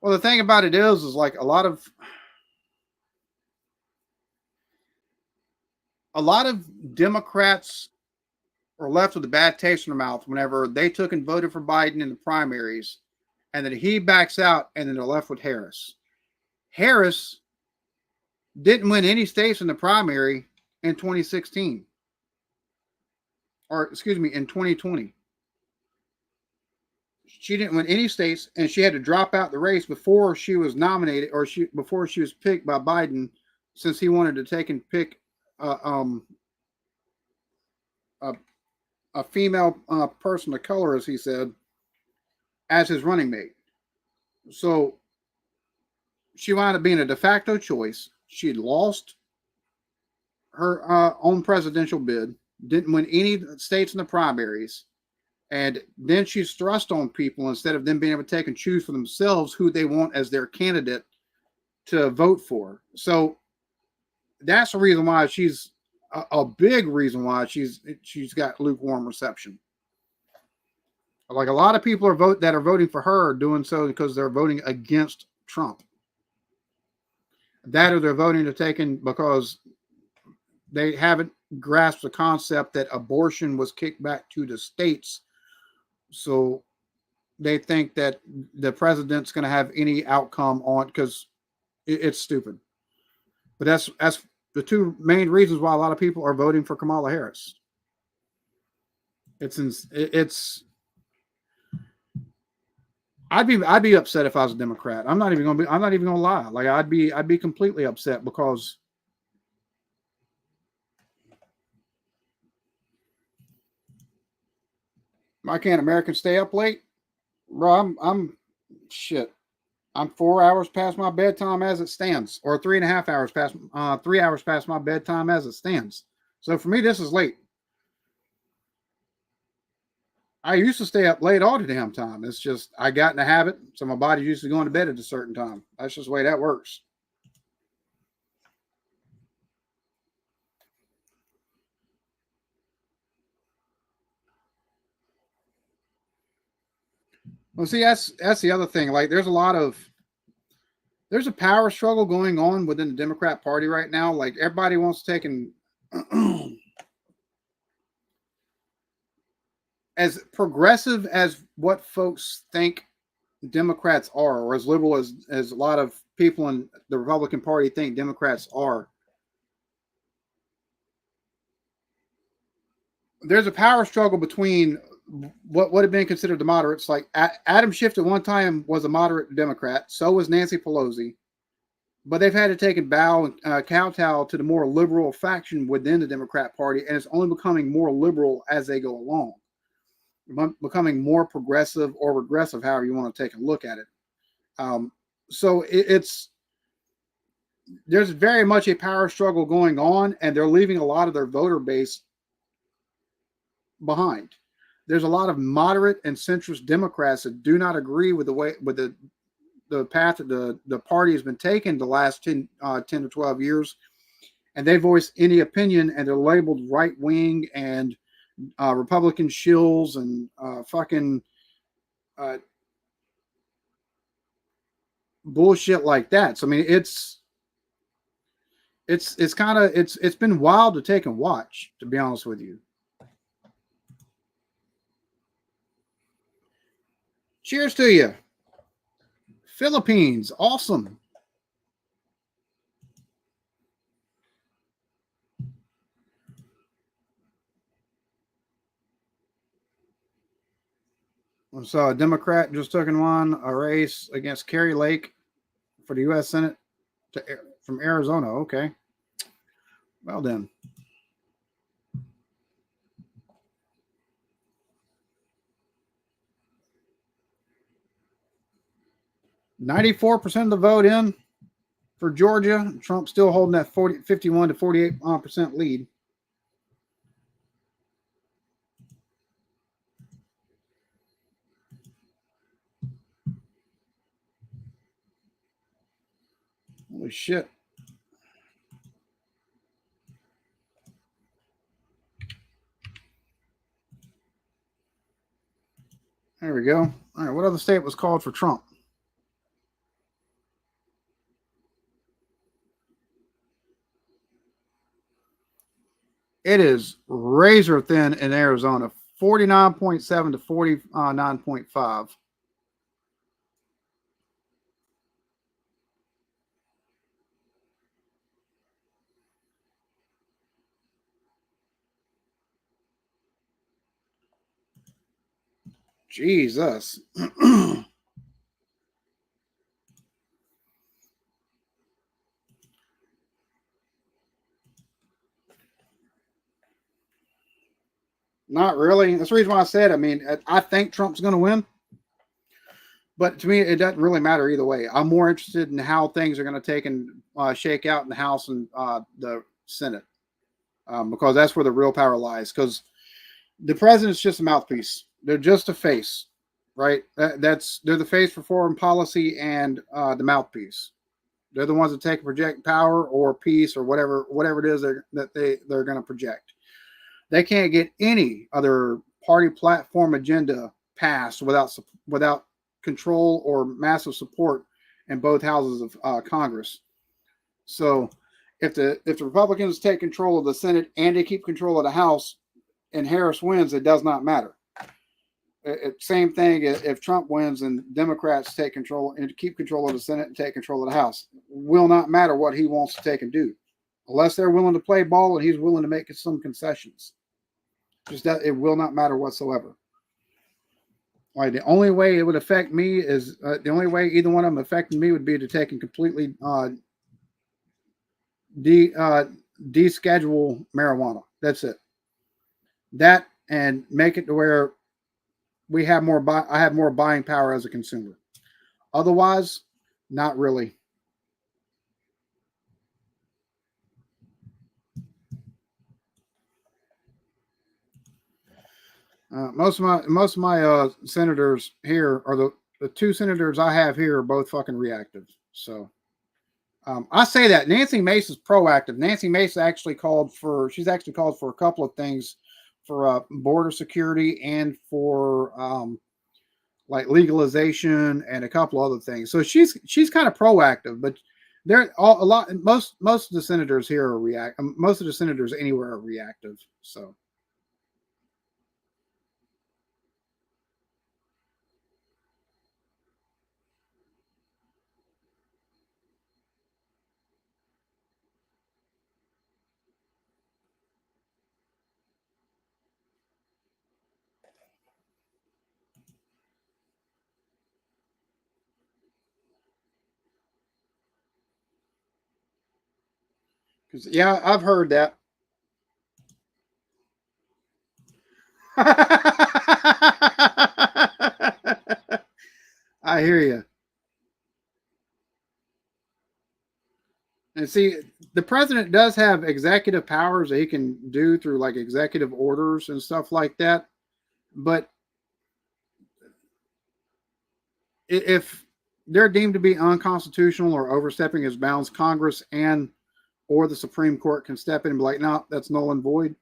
the thing about it is like a lot of Democrats are left with a bad taste in their mouth whenever they took and voted for Biden in the primaries, and then he backs out, and then they're left with Harris. Harris didn't win any states in the primary in 2016, or excuse me, in 2020. She didn't win any states, and she had to drop out the race before she was nominated, or before she was picked by Biden, since he wanted to take and pick a female person of color, as he said, as his running mate. So she wound up being a de facto choice. She had lost her own presidential bid, didn't win any states in the primaries, and then she's thrust on people instead of them being able to take and choose for themselves who they want as their candidate to vote for. So that's the reason why she's a big reason why she's got lukewarm reception. Like a lot of people are voting for her are doing so because they're voting against Trump. That or they're voting to take in because they haven't grasped the concept that abortion was kicked back to the states. So they think that the president's going to have any outcome on, because it's stupid. But that's the two main reasons why a lot of people are voting for Kamala Harris. It's I'd be upset if I was a Democrat. I'm not even gonna lie. Like I'd be completely upset because why can't Americans stay up late? Bro, I'm shit. I'm 4 hours past my bedtime as it stands, or 3.5 hours past 3 hours past my bedtime as it stands. So for me, this is late. I used to stay up late all the damn time. It's just I got in the habit, so my body's used to going to bed at a certain time. That's just the way that works. Well, see, that's the other thing. Like, there's a power struggle going on within the Democrat Party right now. Like, everybody wants to take and as progressive as what folks think Democrats are, or as liberal as a lot of people in the Republican Party think Democrats are. There's a power struggle between what would have been considered the moderates. Like Adam Schiff at one time was a moderate Democrat. So was Nancy Pelosi. But they've had to take and bow and kowtow to the more liberal faction within the Democrat Party, and it's only becoming more liberal as they go along, becoming more progressive or regressive, however you want to take a look at it. So there's very much a power struggle going on, and they're leaving a lot of their voter base behind. There's a lot of moderate and centrist Democrats that do not agree with the path that the party has been taking the last 10 to 12 years, and they voice any opinion, and they're labeled right wing and Republican shills and fucking bullshit like that. So I mean, it's been wild to take and watch, to be honest with you. Cheers to you. Philippines, awesome. So a Democrat just took and won a race against Kerry Lake for the U.S. Senate from Arizona. Okay. Well then. 94% of the vote in for Georgia. Trump still holding that 51 to 48% lead. Holy shit. There we go. All right, what other state was called for Trump? It is razor thin in Arizona, 49.7 to 49.5. Jesus. Not really. That's the reason why I said, I mean, I think Trump's going to win. But to me, it doesn't really matter either way. I'm more interested in how things are going to take and shake out in the House and the Senate, because that's where the real power lies. Because the president's just a mouthpiece. They're just a face, right? They're the face for foreign policy and the mouthpiece. They're the ones that take and project power or peace or whatever it is that they're going to project. They can't get any other party platform agenda passed without control or massive support in both houses of Congress. So if the Republicans take control of the Senate and they keep control of the House and Harris wins, it does not matter. Same thing if Trump wins and Democrats take control and keep control of the Senate and take control of the House. It will not matter what he wants to take and do, unless they're willing to play ball and he's willing to make some concessions. Just that it will not matter whatsoever. Like the only way it would affect me is the only way either one of them affecting me would be to take and completely deschedule marijuana. That's it. That and make it to where we have more. I have more buying power as a consumer. Otherwise, not really. Most of my senators here are the two senators I have here are both fucking reactive. So I say that Nancy Mace is proactive. Nancy Mace actually she's actually called for a couple of things for border security and for like legalization and a couple other things. So she's kind of proactive, but most of the senators here are most of the senators anywhere are reactive. So. Yeah, I've heard that. I hear you. And see, the president does have executive powers that he can do through like executive orders and stuff like that. But if they're deemed to be unconstitutional or overstepping his bounds, Congress and or the Supreme Court can step in and be like, no, that's null and void.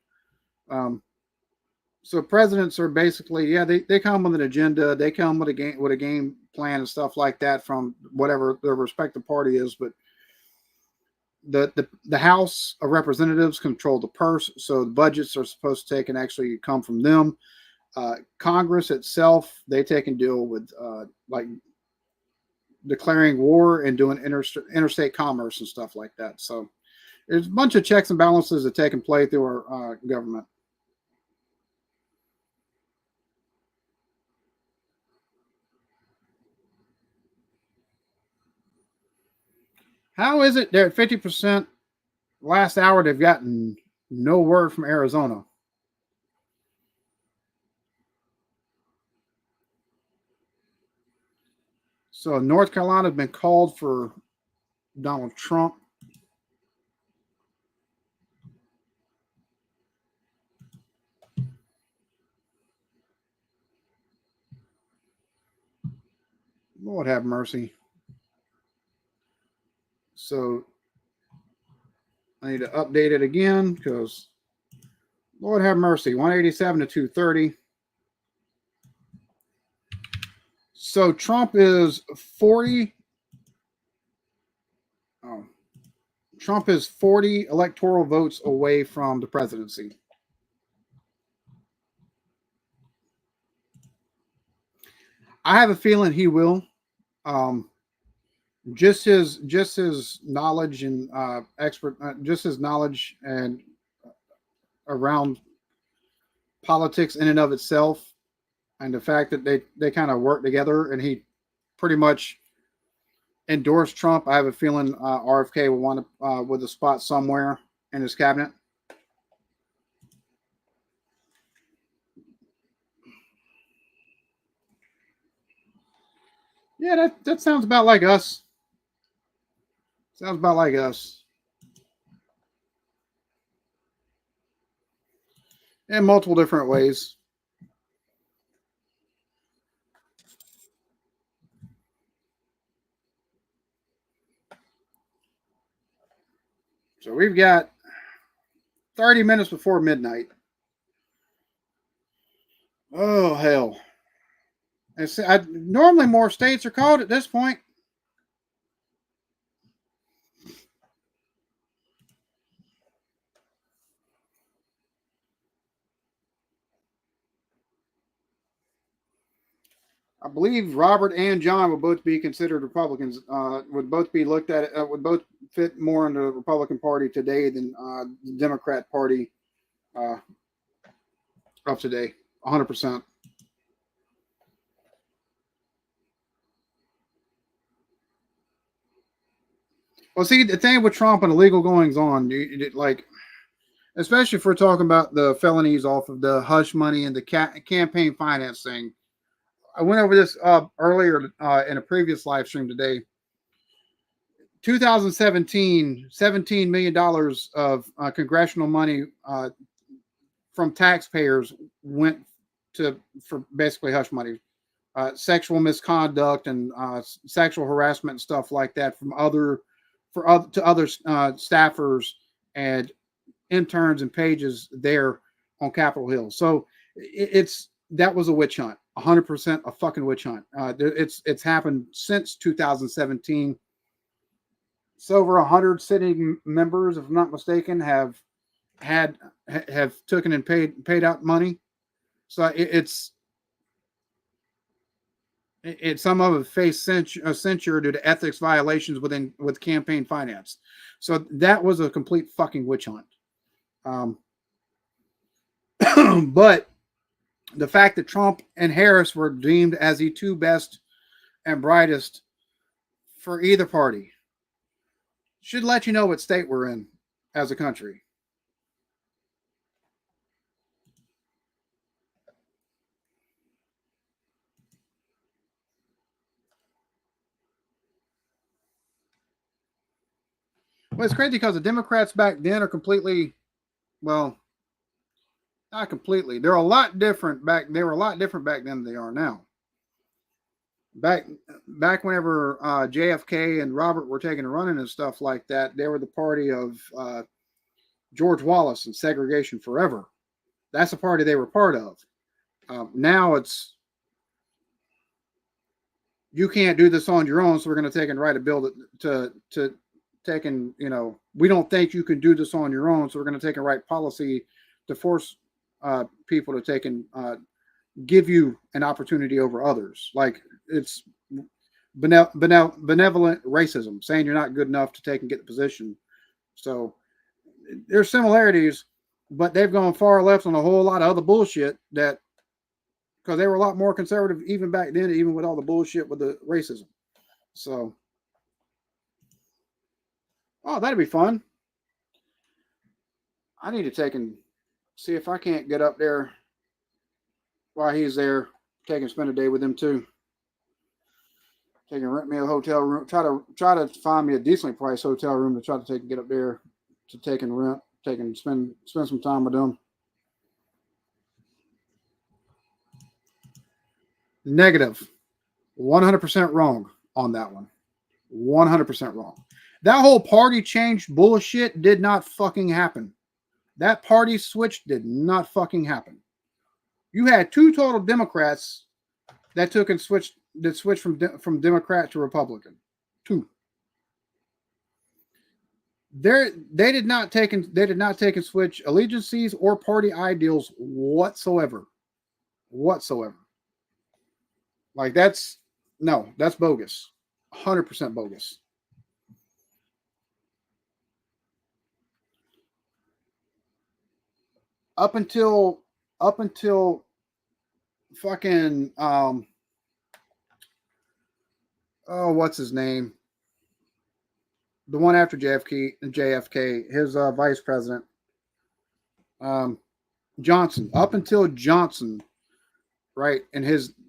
So presidents are basically, yeah, they come with an agenda, they come with a game plan and stuff like that from whatever their respective party is, but the House of Representatives control the purse, so the budgets are supposed to take and actually come from them. Congress itself, they take and deal with like declaring war and doing interstate commerce and stuff like that. So there's a bunch of checks and balances that take and play through our government. How is it they're at 50%? Last hour, they've gotten no word from Arizona. So North Carolina has been called for Donald Trump. Lord have mercy. So I need to update it again because Lord have mercy. 187 to 230. So Trump is 40. Oh, Trump is 40 electoral votes away from the presidency. I have a feeling he will. Just his knowledge and just his knowledge and around politics in and of itself, and the fact that they kind of work together, and he pretty much endorsed Trump. I have a feeling RFK will want to with a spot somewhere in his cabinet. Yeah, that sounds about like us. Sounds about like us. In multiple different ways. So we've got 30 minutes before midnight. Oh, hell. Normally more states are called at this point. I believe Robert and John would both be considered Republicans. Would both be looked at. Would both fit more in the Republican Party today than the Democrat Party of today. 100%. Well, see, the thing with Trump and illegal goings on, like, especially if we're talking about the felonies off of the hush money and the campaign finance thing. I went over this earlier in a previous live stream today. 2017, $17 million of congressional money from taxpayers went for basically hush money, sexual misconduct and sexual harassment and stuff like that from other staffers and interns and pages there on Capitol Hill. So that was a witch hunt, 100% a fucking witch hunt. It's happened since 2017. So over 100 sitting members, if I'm not mistaken, have taken and paid out money. So it's some of it faced censure due to ethics violations with campaign finance. So that was a complete fucking witch hunt. But the fact that Trump and Harris were deemed as the two best and brightest for either party should let you know what state we're in as a country. Well, it's crazy because the Democrats back then are completely, well, not completely. They're a lot different back. They were a lot different back then than they are now. Back whenever JFK and Robert were taking a running and stuff like that, they were the party of George Wallace and segregation forever. That's the party they were part of. Now it's, you can't do this on your own, so we're going to take and write a bill to take and, we don't think you can do this on your own, so we're going to take and write policy to force people to take and give you an opportunity over others. Like, it's benevolent racism, saying you're not good enough to take and get the position. So there's similarities, but they've gone far left on a whole lot of other bullshit, that because they were a lot more conservative even back then, even with all the bullshit with the racism. So, oh, that'd be fun. I need to take and see if I can't get up there while he's there, take and spend a day with him too. Take and rent me a hotel room. Try to find me a decently priced hotel room to try to take and get up there to take and rent, take and spend some time with them. Negative. 100% wrong on that one. 100% wrong. That whole party change bullshit did not fucking happen. That party switch did not fucking happen. You had two total Democrats that took and switched from Democrat to Republican. Two. They did not take and switch allegiances or party ideals whatsoever. Like, that's bogus. 100% bogus. Up until fucking what's his name? The one after JFK, his vice president, Johnson. Up until Johnson, right, and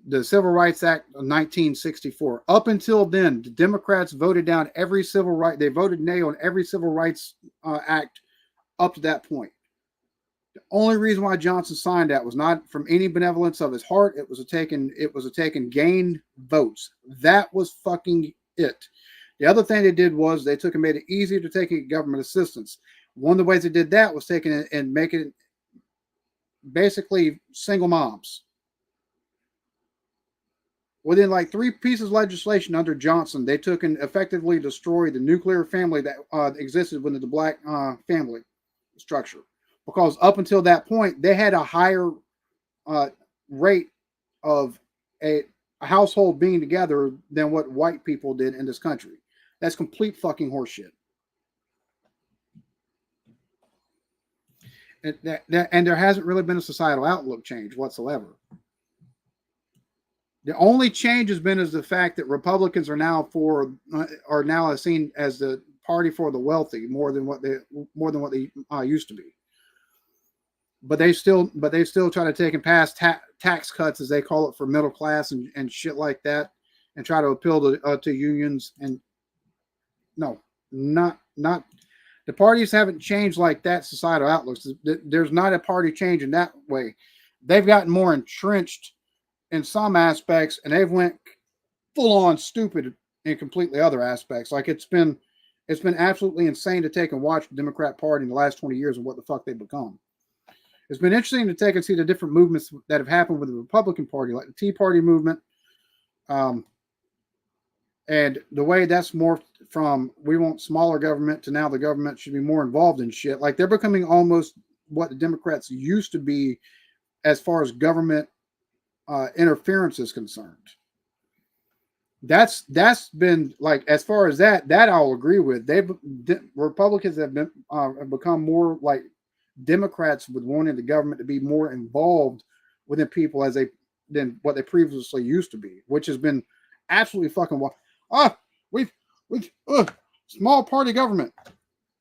the Civil Rights Act of 1964. Up until then, the Democrats voted down every civil right. They voted nay on every civil rights act up to that point. The only reason why Johnson signed that was not from any benevolence of his heart. It was a taken gain votes. That was fucking it. The other thing they did was they took and made it easier to take government assistance. One of the ways they did that was taking it and making it basically single moms. Within like 3 pieces of legislation under Johnson, they took and effectively destroyed the nuclear family that existed within the black family structure. Because up until that point, they had a higher rate of a household being together than what white people did in this country. That's complete fucking horseshit. And there hasn't really been a societal outlook change whatsoever. The only change has been is the fact that Republicans are now seen as the party for the wealthy more than what they used to be. But they still try to take and pass tax cuts, as they call it, for middle class and shit like that, and try to appeal to unions. And no, not the parties haven't changed like that. Societal outlooks. There's not a party change in that way. They've gotten more entrenched in some aspects, and they've went full on stupid in completely other aspects. Like it's been absolutely insane to take and watch the Democrat Party in the last 20 years and what the fuck they've become. It's been interesting to take and see the different movements that have happened with the Republican Party, like the Tea Party movement, and the way that's morphed from we want smaller government to now the government should be more involved in shit. Like they're becoming almost what the Democrats used to be as far as government interference is concerned. That's been like, as far as that I'll agree with. Republicans have become more like Democrats with wanting the government to be more involved within people than what they previously used to be, which has been absolutely fucking wild. We've small party government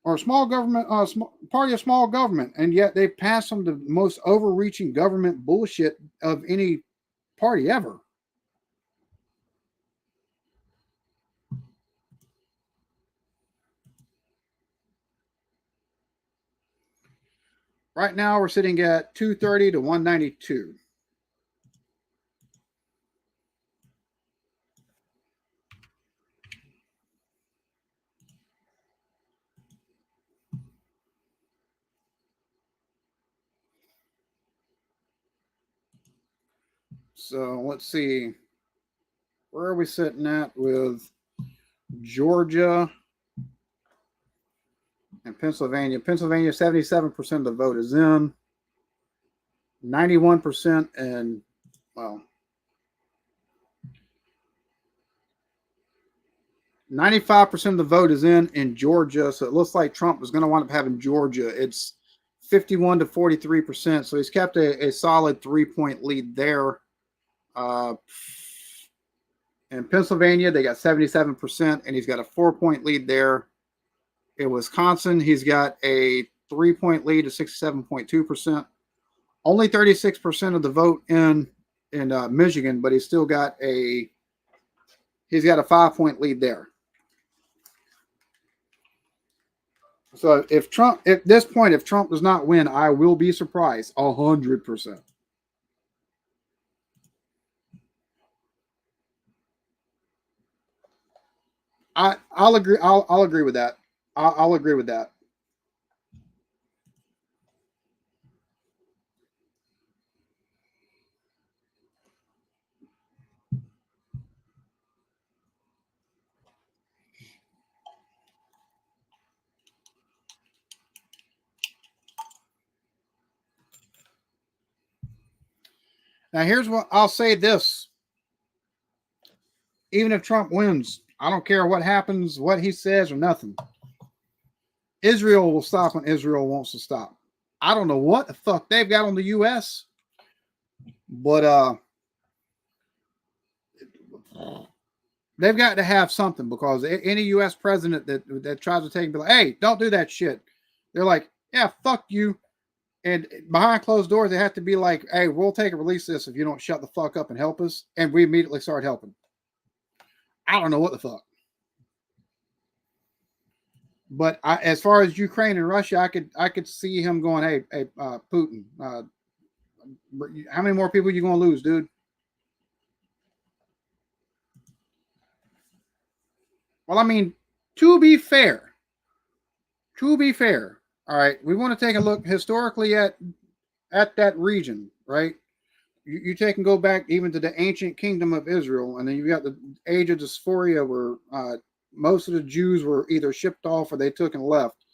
or small government, party of small government, and yet they passed some of the most overreaching government bullshit of any party ever. Right now, we're sitting at 230 to 192. So let's see. Where are we sitting at with Georgia and Pennsylvania? Pennsylvania, 77% of the vote is in. 91% and, well, 95% of the vote is in Georgia. So it looks like Trump is going to wind up having Georgia. It's 51 to 43%. So he's kept a solid 3-point lead there. In Pennsylvania, they got 77%, and he's got a 4-point lead there. In Wisconsin, he's got a 3-point lead to 67.2%. Only 36% of the vote in Michigan, but he's got a 5-point lead there. So if Trump does not win, I will be surprised 100%. I'll agree. I'll agree with that. I'll agree with that. Now, here's what I'll say this. Even if Trump wins, I don't care what happens, what he says, or nothing. Israel will stop when Israel wants to stop. I don't know what the fuck they've got on the U.S., but they've got to have something, because any U.S. president that tries to take and be like, hey, don't do that shit, they're like, yeah, fuck you. And behind closed doors, they have to be like, hey, we'll take and release this if you don't shut the fuck up and help us. And we immediately start helping. I don't know what the fuck. But as far as Ukraine and Russia, I could see him going, hey, Putin, how many more people are you going to lose, dude? Well, I mean, to be fair, all right, we want to take a look historically at that region, right? You take and go back even to the ancient kingdom of Israel, and then you got the age of dysphoria, where most of the Jews were either shipped off or they took and left.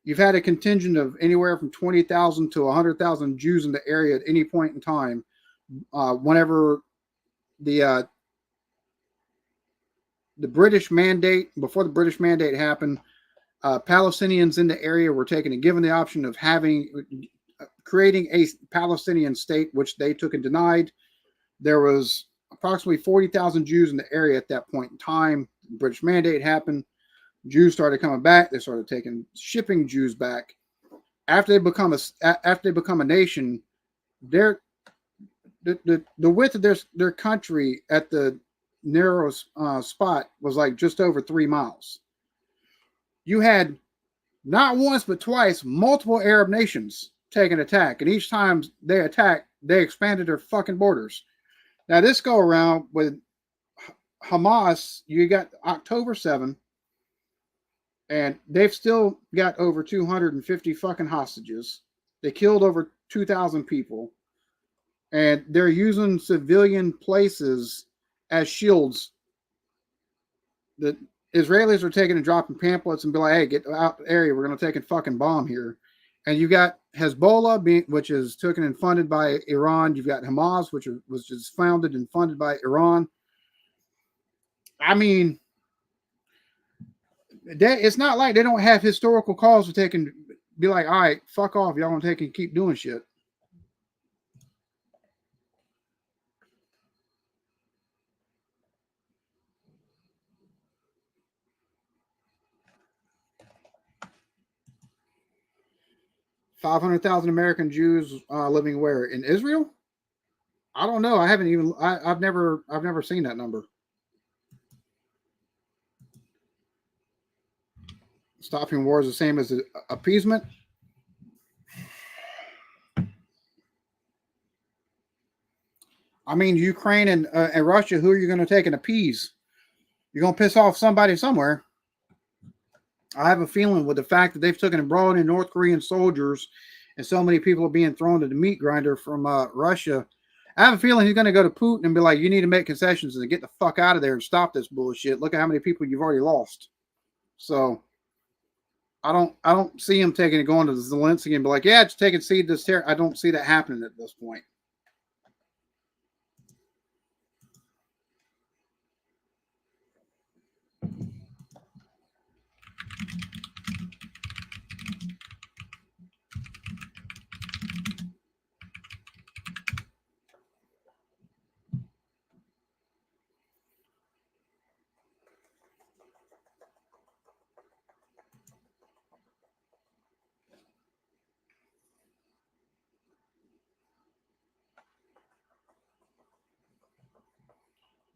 You've had a contingent of anywhere from 20,000 to 100,000 Jews in the area at any point in time. Whenever the British mandate, before the British mandate happened, Palestinians in the area were taken and given the option of creating a Palestinian state, which they took and denied. There was approximately 40,000 Jews in the area at that point in time. The British mandate happened. Jews started coming back. They started shipping Jews back. After they become a nation, the width of their country at the narrowest spot was like just over 3 miles. You had not once but twice multiple Arab nations take an attack, and each time they attacked, they expanded their fucking borders. Now this go around with Hamas, you got October 7, and they've still got over 250 fucking hostages. They killed over 2,000 people, and they're using civilian places as shields. The Israelis are taking and dropping pamphlets and be like, hey, get out the area. We're going to take a fucking bomb here. And you got Hezbollah, which is taken and funded by Iran. You've got Hamas, which was just founded and funded by Iran. I mean, it's not like they don't have historical cause to take and be like, all right, fuck off. Y'all want to take and keep doing shit. $500,000 American Jews living where? In Israel? I don't know. I've never seen that number. Stopping war is the same as appeasement. I mean, Ukraine and Russia, who are you going to take and appease? You're going to piss off somebody somewhere. I have a feeling with the fact that they've taken and brought in North Korean soldiers and so many people are being thrown to the meat grinder from Russia. I have a feeling he's going to go to Putin and be like, you need to make concessions and get the fuck out of there and stop this bullshit. Look at how many people you've already lost. So I don't see him taking and going to Zelensky and be like, yeah, just take and cede this territory. I don't see that happening at this point.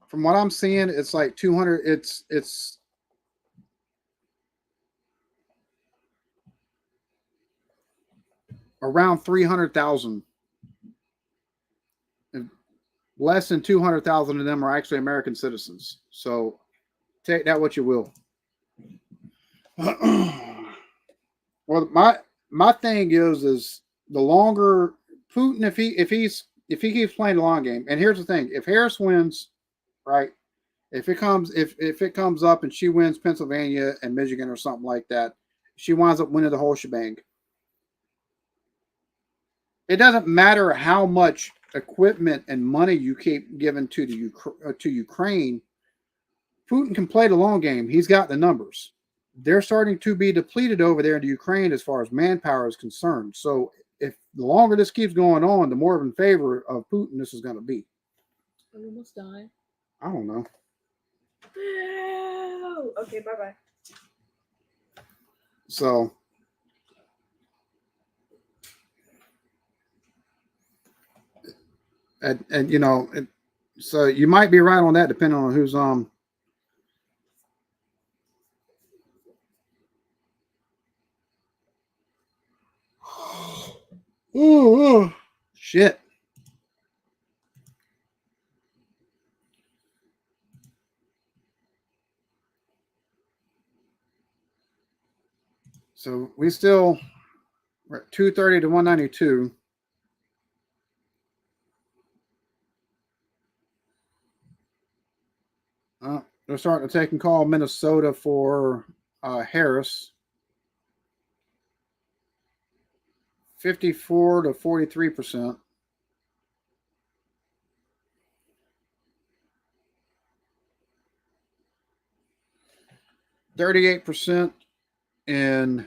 From what I'm seeing, it's like 200. It's around 300,000. Less than 200,000 of them are actually American citizens. So take that what you will. Well, my thing is the longer Putin, if he keeps playing the long game, and here's the thing: if Harris wins, right? If it comes up and she wins Pennsylvania and Michigan or something like that, she winds up winning the whole shebang. It doesn't matter how much equipment and money you keep giving to Ukraine. Putin can play the long game. He's got the numbers. They're starting to be depleted over there in Ukraine as far as manpower is concerned. So if the longer this keeps going on, the more in favor of Putin this is going to be. I almost died. I don't know. Okay, bye-bye. So and you know, so you might be right on that depending on who's oh shit. So we're at 230 to 192. They're starting to take and call Minnesota for Harris. 54 to 43%. %38% in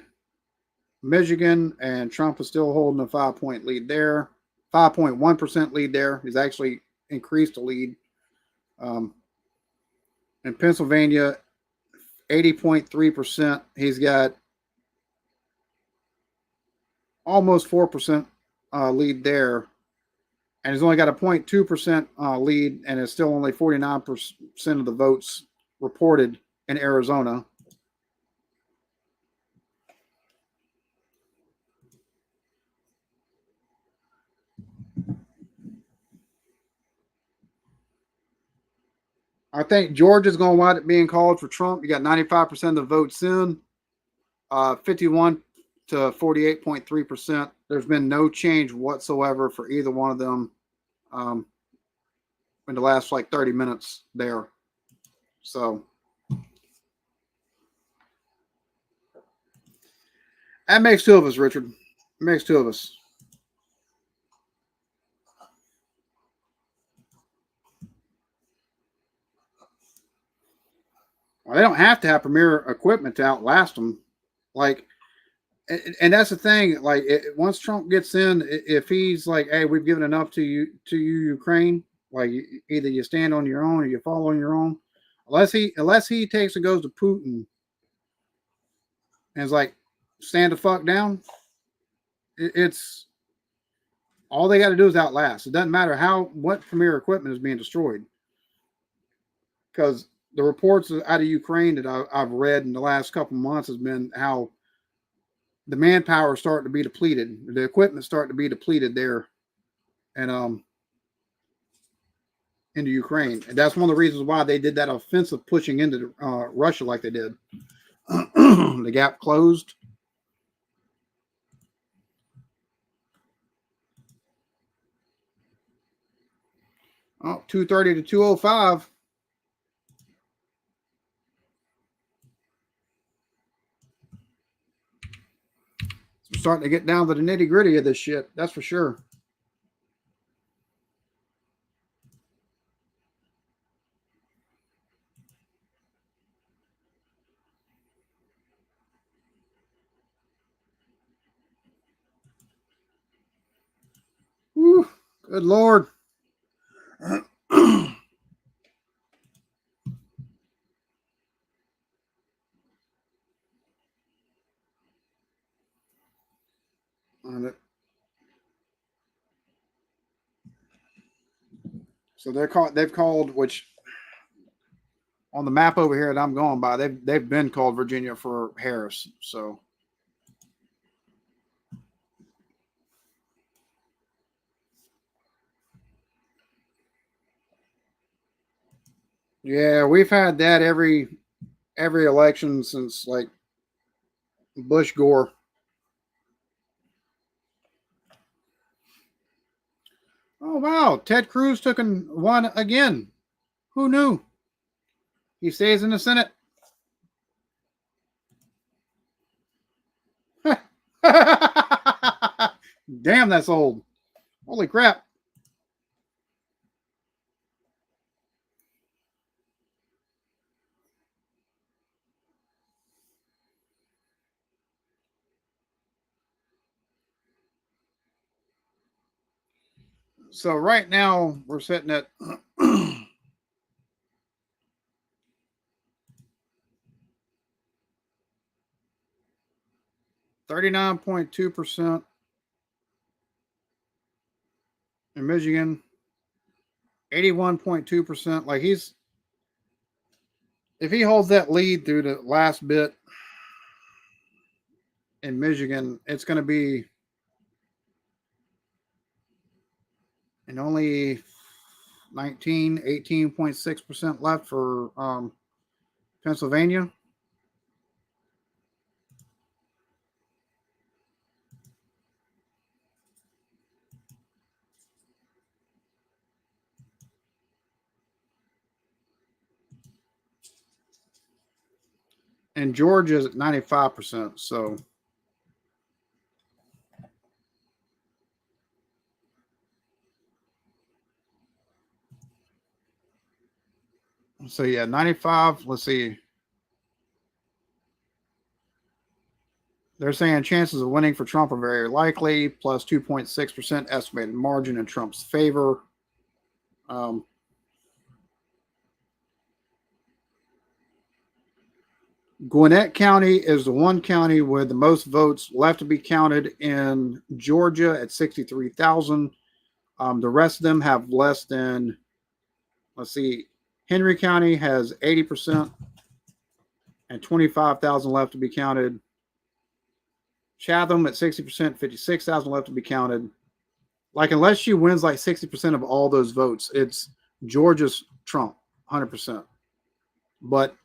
Michigan, and Trump is still holding a 5-point lead there. 5.1% lead there. He's actually increased the lead. In Pennsylvania, 80.3%. He's got almost 4% lead there. And he's only got a 0.2% lead, and it's still only 49% of the votes reported in Arizona. I think Georgia's going to wind up being called for Trump. You got 95% of the votes in, 51 to 48.3%. There's been no change whatsoever for either one of them in the last like 30 minutes there. So that makes two of us, Richard. It makes two of us. Well, they don't have to have premier equipment to outlast them. Like, and that's the thing. Like, once Trump gets in, if he's like, "Hey, we've given enough to you, Ukraine," like either you stand on your own or you fall on your own. Unless he takes and goes to Putin and is like, "Stand the fuck down." It's all they got to do is outlast. It doesn't matter what premier equipment is being destroyed, because the reports out of Ukraine that I've read in the last couple of months has been how the manpower is starting to be depleted. The equipment starting to be depleted there, and into Ukraine, and that's one of the reasons why they did that offensive pushing into Russia like they did. The gap closed. Oh, 230 to 205. We're starting to get down to the nitty gritty of this shit. That's for sure. Whew, good Lord. So they've called, which on the map over here that I'm going by, they've been called Virginia for Harris. So yeah, we've had that every election since like Bush Gore. Oh wow, Ted Cruz took one again. Who knew? He stays in the Senate. Damn, that's old. Holy crap. So right now we're sitting at 39.2% in Michigan, 81.2%. Like if he holds that lead through the last bit in Michigan, it's going to be in only 18.6% left for Pennsylvania. And Georgia's at 95%. So yeah, 95. Let's see. They're saying chances of winning for Trump are very likely, plus 2.6% estimated margin in Trump's favor. Gwinnett County is the one county with the most votes left to be counted in Georgia at 63,000. The rest of them have less than, let's see, Henry County has 80% and 25,000 left to be counted. Chatham at 60%, 56,000 left to be counted. Like, unless she wins like 60% of all those votes, it's Georgia's Trump, 100%. But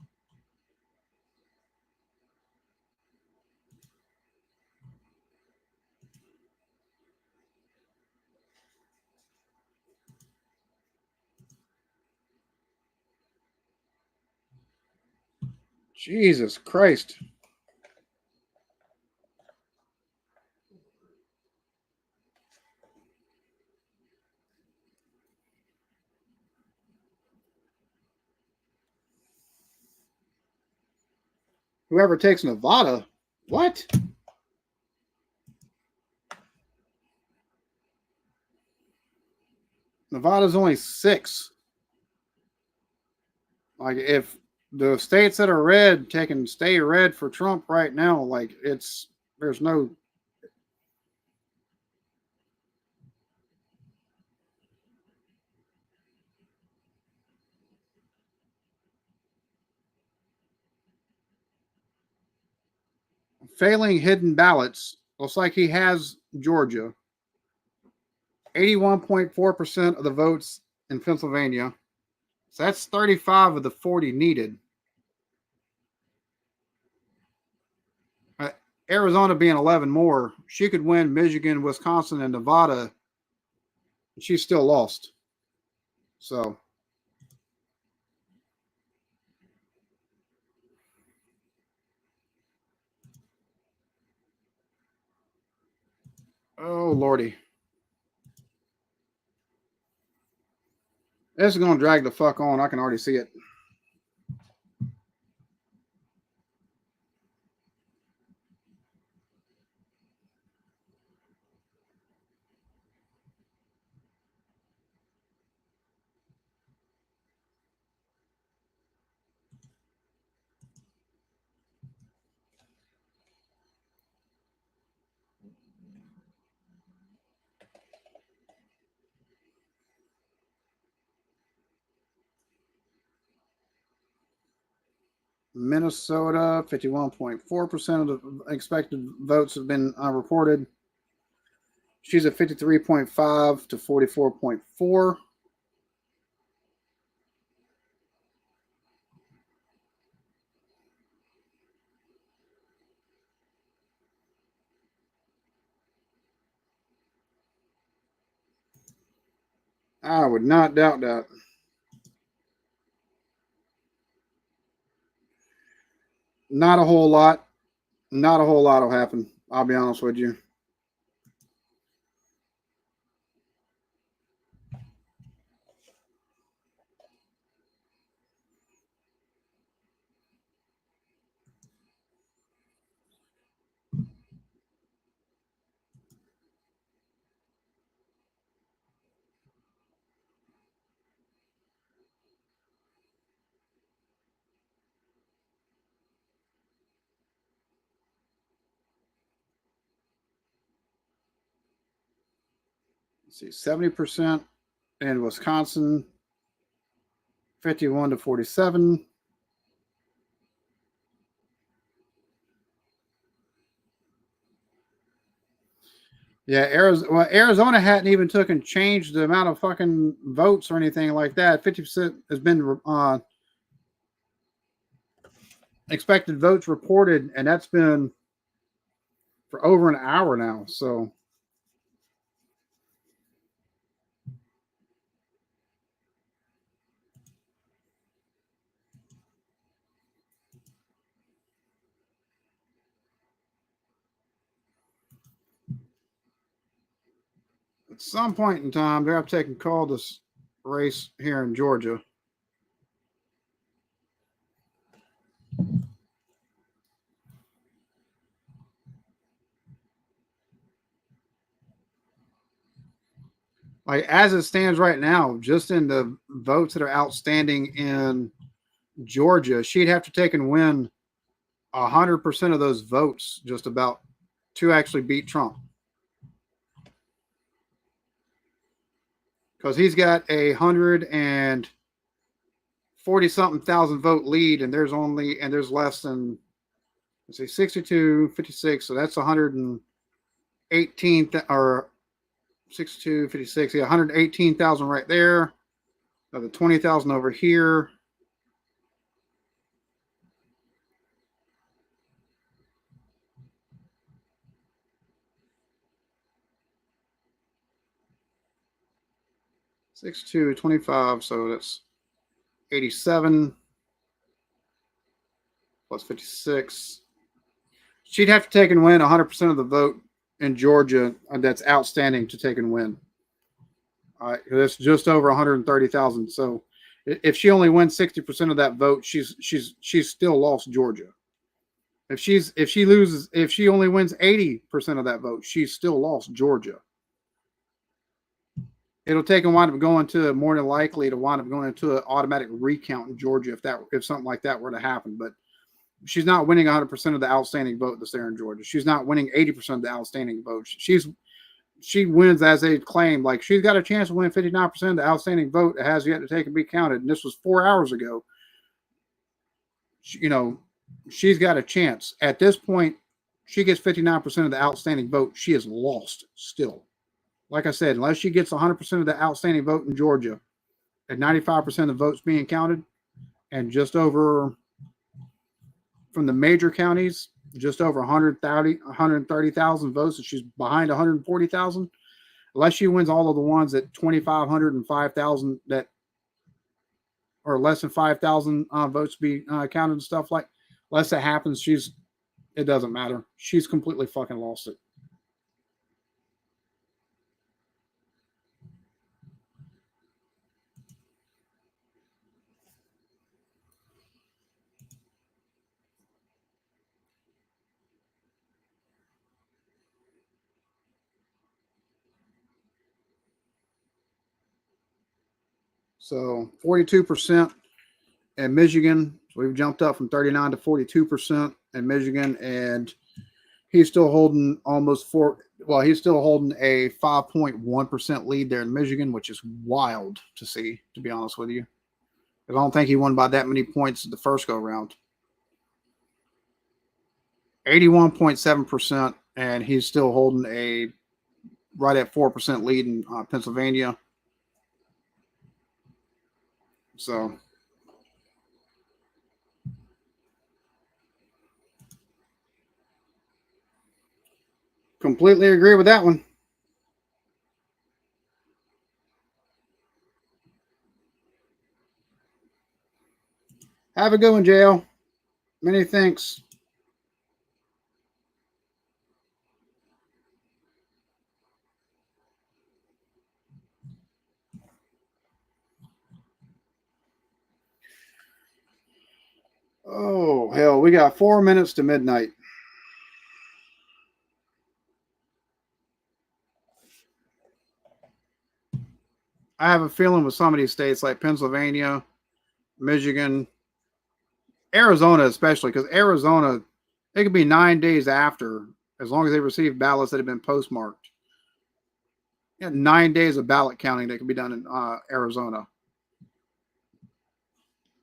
Jesus Christ. Whoever takes Nevada, what? Nevada's only 6. Like, if the states that are red can stay red for Trump right now, like, there's no. Failing hidden ballots, looks like he has Georgia. 81.4% of the votes in Pennsylvania. So that's 35 of the 40 needed. Arizona being 11 more, she could win Michigan, Wisconsin, and Nevada. And she's still lost. So. Oh, Lordy. This is going to drag the fuck on. I can already see it. Minnesota, 51.4% of the expected votes have been reported. She's at 53.5 to 44.4. I would not doubt that. Not a whole lot. Not a whole lot will happen. I'll be honest with you. Let's see, 70% in Wisconsin, 51 to 47. Yeah, Arizona hadn't even took and changed the amount of fucking votes or anything like that. 50% has been expected votes reported, and that's been for over an hour now. So at some point in time, they're taking call this race here in Georgia. Like, as it stands right now, just in the votes that are outstanding in Georgia, she'd have to take and win 100% of those votes, just about, to actually beat Trump. Because he's got 140-something thousand vote lead, and there's less than, let's see, 62, 56. So that's 118 or 62, 56. Yeah, 118,000 right there. The 20,000 over here. Six two 25, so that's 87 plus 56. She'd have to take and win 100% of the vote in Georgia that's outstanding to take and win. That's just over 130,000. So if she only wins 60% of that vote, she's still lost Georgia. If she only wins 80% of that vote, she's still lost Georgia. It'll take and wind up going to, more than likely to wind up going into an automatic recount in Georgia if something like that were to happen. But she's not winning 100% of the outstanding vote that's there in Georgia. She's not winning 80% of the outstanding votes. She wins as they claim. Like, she's got a chance to win 59% of the outstanding vote that has yet to take and be counted. And this was 4 hours ago. She's got a chance. At this point, she gets 59% of the outstanding vote. She is lost still. Like I said, unless she gets 100% of the outstanding vote in Georgia, at 95% of the votes being counted, and just over, from the major counties, just over 130,000 votes, and she's behind 140,000. Unless she wins all of the ones at 2,500 and 5,000 that, or less than 5,000 votes be counted and stuff like. Unless that happens, it doesn't matter. She's completely fucking lost it. So 42% in Michigan. So we've jumped up from 39 to 42% in Michigan, and he's still holding he's still holding a 5.1% lead there in Michigan, which is wild to see, to be honest with you. I don't think he won by that many points the first go round. 81.7%, and he's still holding a right at 4% lead in Pennsylvania. So completely agree with that one. Have a good one, JL. Many thanks. Oh, hell, we got 4 minutes to midnight. I have a feeling with some of these states like Pennsylvania, Michigan, Arizona especially, because Arizona, it could be 9 days after, as long as they receive ballots that have been postmarked. 9 days of ballot counting that can be done in Arizona.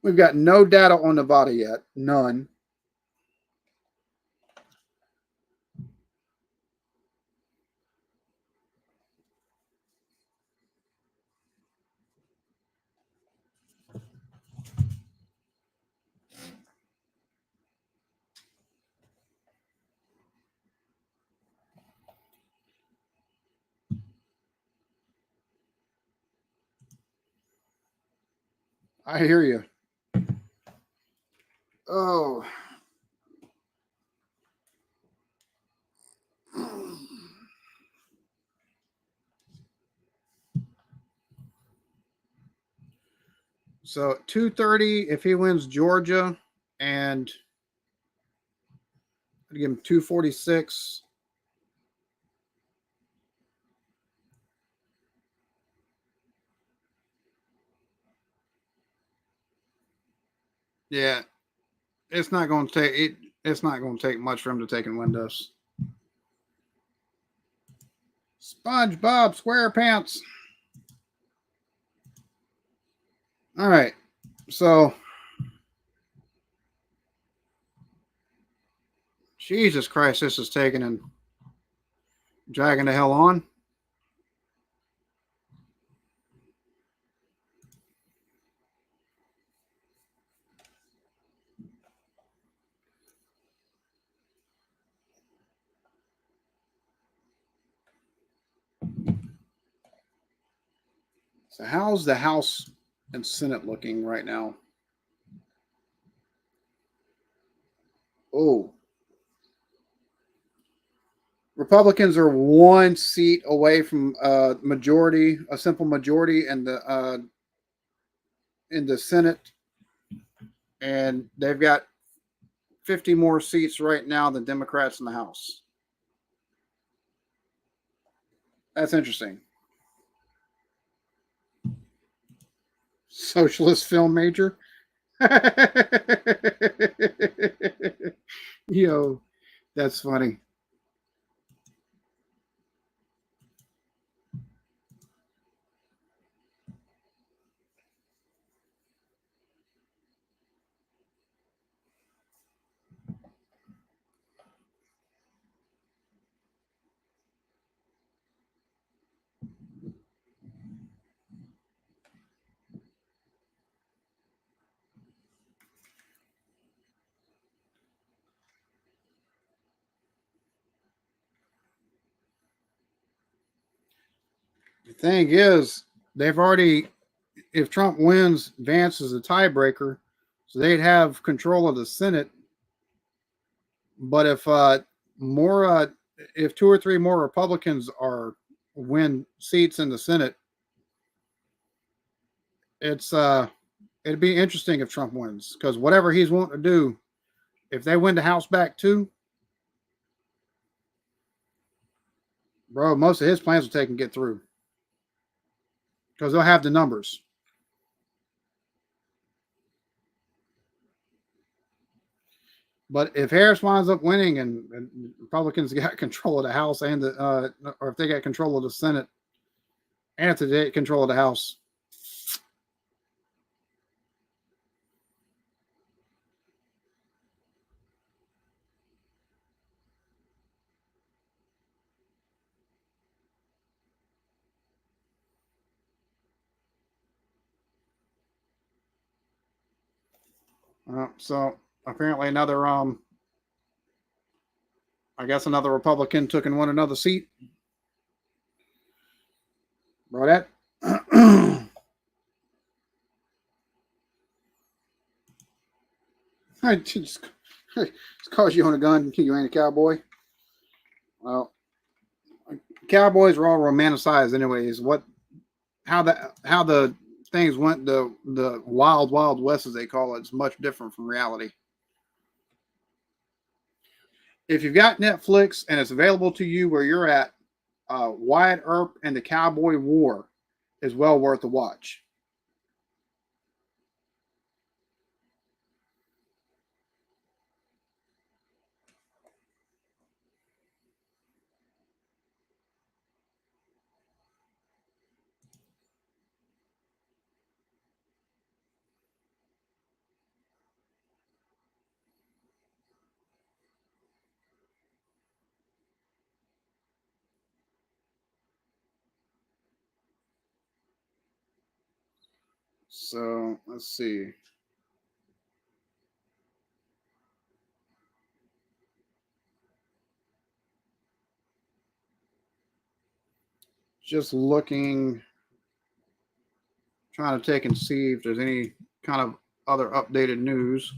We've got no data on Nevada yet. None. I hear you. Oh. So 230 if he wins Georgia, and I'd give him 246. Yeah, it's not going to take it. it's not going to take much for him to take and win this. SpongeBob SquarePants. All right. So, Jesus Christ, this is taking and dragging the hell on. So how's the House and Senate looking right now? Oh, Republicans are one seat away from a simple majority in the Senate, and they've got 50 more seats right now than Democrats in the House. That's interesting. Socialist film major. Yo, that's funny. The thing is, they've already, if Trump wins, Vance is a tiebreaker, so they'd have control of the Senate. But if 2 or 3 more Republicans win seats in the Senate, it'd be interesting if Trump wins, because whatever he's wanting to do, if they win the House back too, bro, most of his plans will take and get through, because they'll have the numbers. But if Harris winds up winning and Republicans got control of the House or if they got control of the Senate and if they get control of the House, so apparently another I guess another Republican took and won another seat. Bro, that I just cause you own a gun, you ain't a cowboy. Well, cowboys were all romanticized, anyways. How the things went, the wild west, as they call it, is much different from reality. If you've got Netflix and it's available to you where you're at, Wyatt Earp and the Cowboy War is well worth a watch. So let's see. Just looking, trying to take and see if there's any kind of other updated news.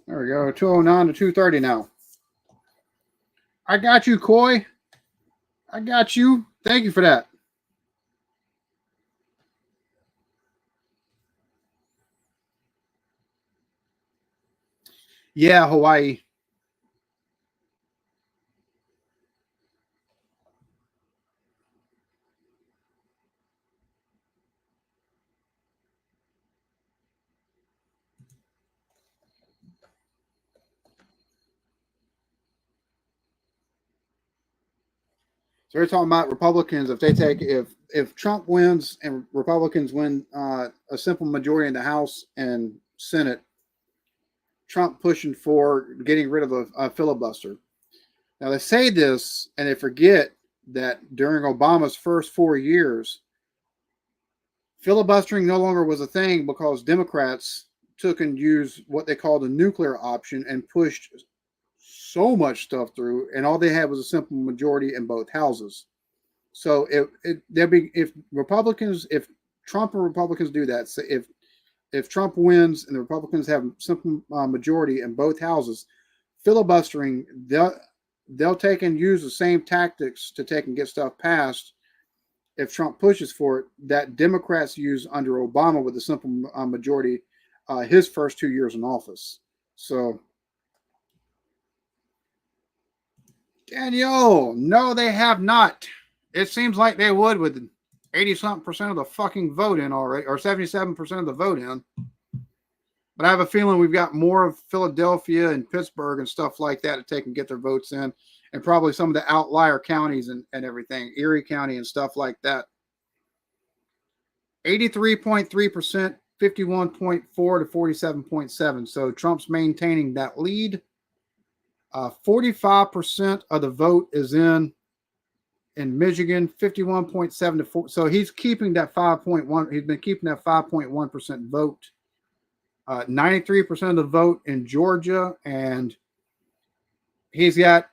There we go. 209 to 230 now. I got you, Coy. I got you. Thank you for that. Yeah, Hawaii. So we're talking about Republicans. If they take if Trump wins and Republicans win a simple majority in the House and Senate, Trump pushing for getting rid of a filibuster. Now they say this and they forget that during Obama's first 4 years, filibustering no longer was a thing because Democrats took and used what they called the nuclear option and pushed so much stuff through, and all they had was a simple majority in both houses. So if Republicans, if Trump and Republicans do that, so if Trump wins and the Republicans have simple majority in both houses, filibustering they'll take and use the same tactics to take and get stuff passed. If Trump pushes for it, that Democrats use under Obama with a simple majority, his first 2 years in office. So, Daniel, no, they have not. It seems like they would with 80-something% of the fucking vote in already, or 77% of the vote in. But I have a feeling we've got more of Philadelphia and Pittsburgh and stuff like that to take and get their votes in, and probably some of the outlier counties and everything, Erie County and stuff like that. 83.3%, 51.4 to 47.7. So Trump's maintaining that lead. 45% of the vote is in Michigan, 51.7 to 4. So he's keeping that 5.1. He's been keeping that 5.1% vote. 93% of the vote in Georgia, and he's got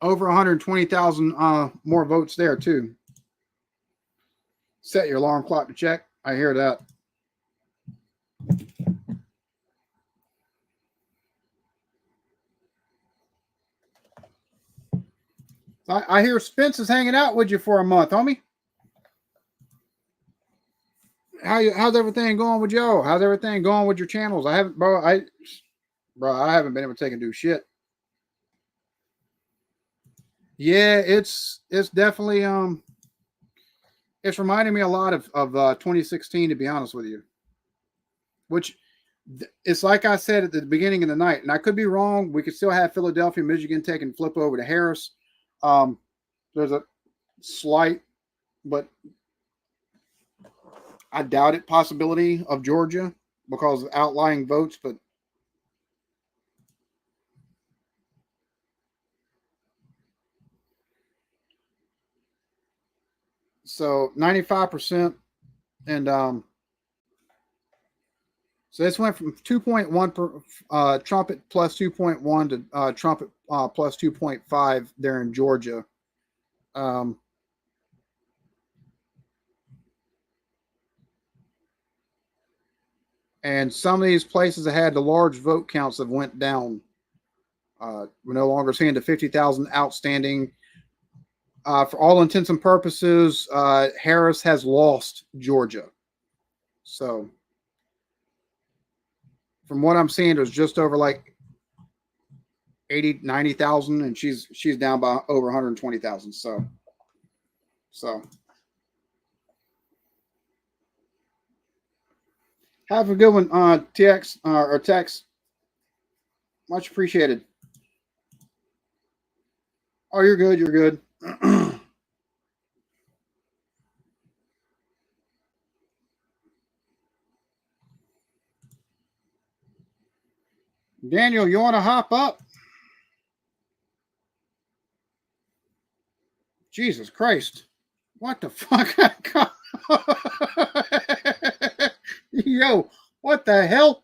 over 120,000 more votes there too. Set your alarm clock to check. I hear that. I hear Spence is hanging out with you for a month, homie. How's everything going with Joe? How's everything going with your channels? I haven't, bro. I haven't been able to take and do shit. Yeah, it's definitely it's reminding me a lot of 2016, to be honest with you. Which it's like I said at the beginning of the night, and I could be wrong. We could still have Philadelphia, Michigan taking flip over to Harris. There's a slight, but I doubt it, possibility of Georgia because of outlying votes, but so 95%, and so this went from 2.1 per Trump at plus 2.1 to Trump at plus 2.5 there in Georgia. And some of these places that had the large vote counts have went down. We're no longer seeing the 50,000 outstanding. For all intents and purposes, Harris has lost Georgia. So from what I'm seeing, there's just over like 80, 90,000, and she's down by over 120,000. So have a good one, TX or Tex. Much appreciated. Oh, you're good. You're good. Daniel, you want to hop up? Jesus Christ. What the fuck? Yo, what the hell?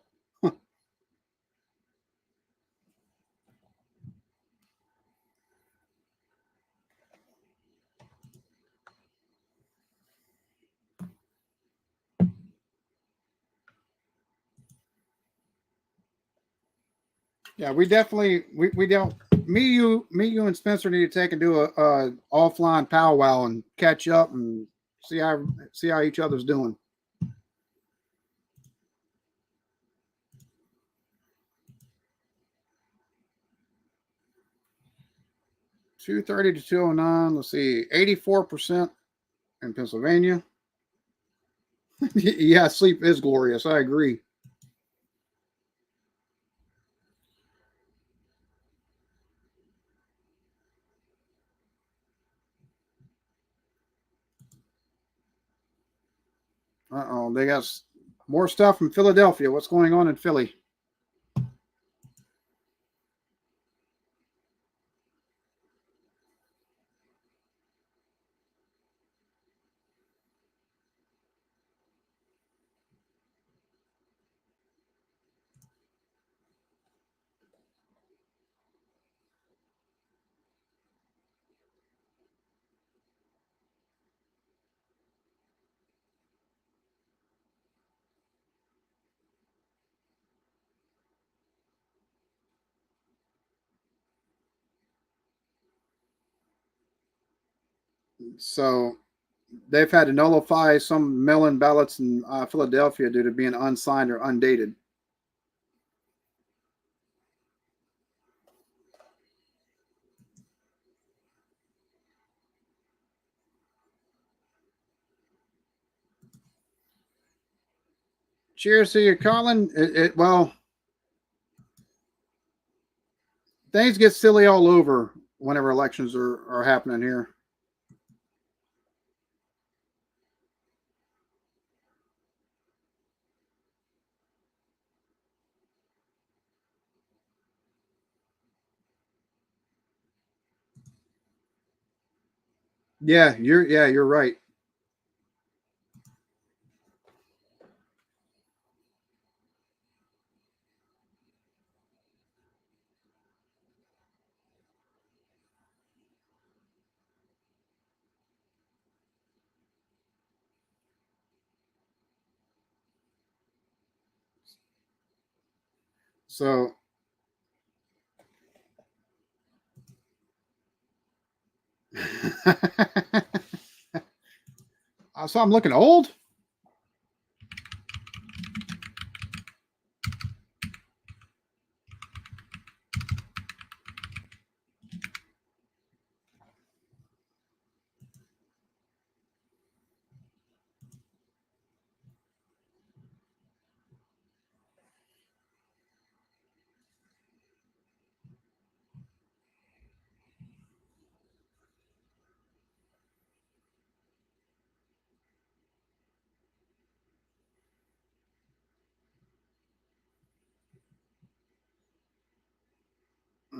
Yeah, we definitely we don't me you and Spencer need to take and do a offline powwow and catch up and see how each other's doing. 230 to 209. Let's see, 84% in Pennsylvania. Yeah, sleep is glorious. I agree. Uh-oh, they got more stuff from Philadelphia. What's going on in Philly? So they've had to nullify some mail-in ballots in Philadelphia due to being unsigned or undated. Cheers to you, Colin. Well, things get silly all over whenever elections are happening here. You're right. So so I'm looking old.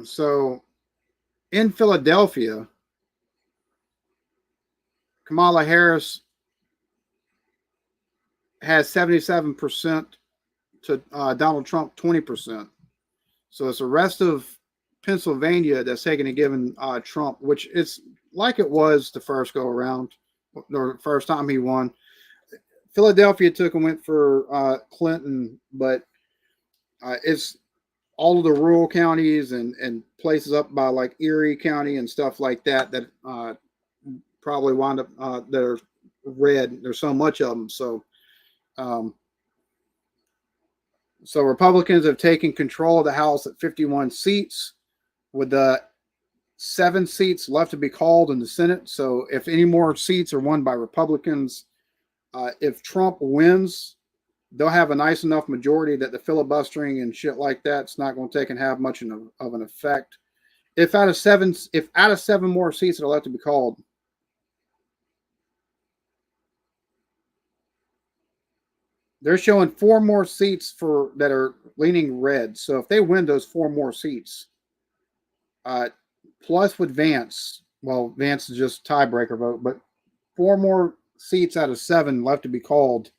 So in Philadelphia, Kamala Harris has 77% to Donald Trump 20%. So it's the rest of Pennsylvania that's taking a given Trump, which it's like it was the first go around, or the first time he won. Philadelphia took and went for Clinton, but it's all of the rural counties and places up by like Erie County and stuff like that that probably wind up that are red. There's so much of them. Um, so Republicans have taken control of the House at 51 seats, with the 7 seats left to be called in the Senate. So if any more seats are won by Republicans, if Trump wins, they'll have a nice enough majority that the filibustering and shit like that's not going to take and have much of an effect. If out of 7 more seats that are left to be called, they're showing 4 more seats for that are leaning red. So if they win those 4 more seats, plus with Vance, well, Vance is just tiebreaker vote, but 4 more seats out of 7 left to be called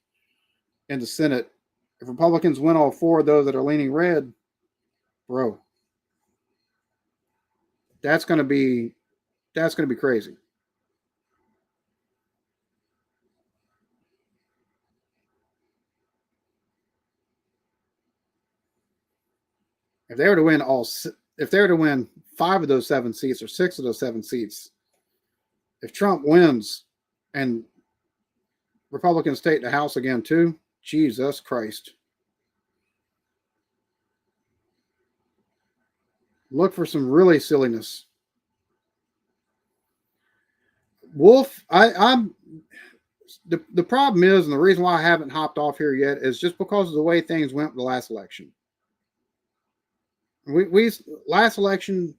in the Senate. If Republicans win all 4 of those that are leaning red, bro, that's going to be crazy. If they were to win if they were to win 5 of those 7 seats or 6 of those 7 seats, if Trump wins and Republicans take the House again too, Jesus Christ. Look for some really silliness. Wolf, I'm the problem is, and the reason why I haven't hopped off here yet is just because of the way things went with the last election. We last election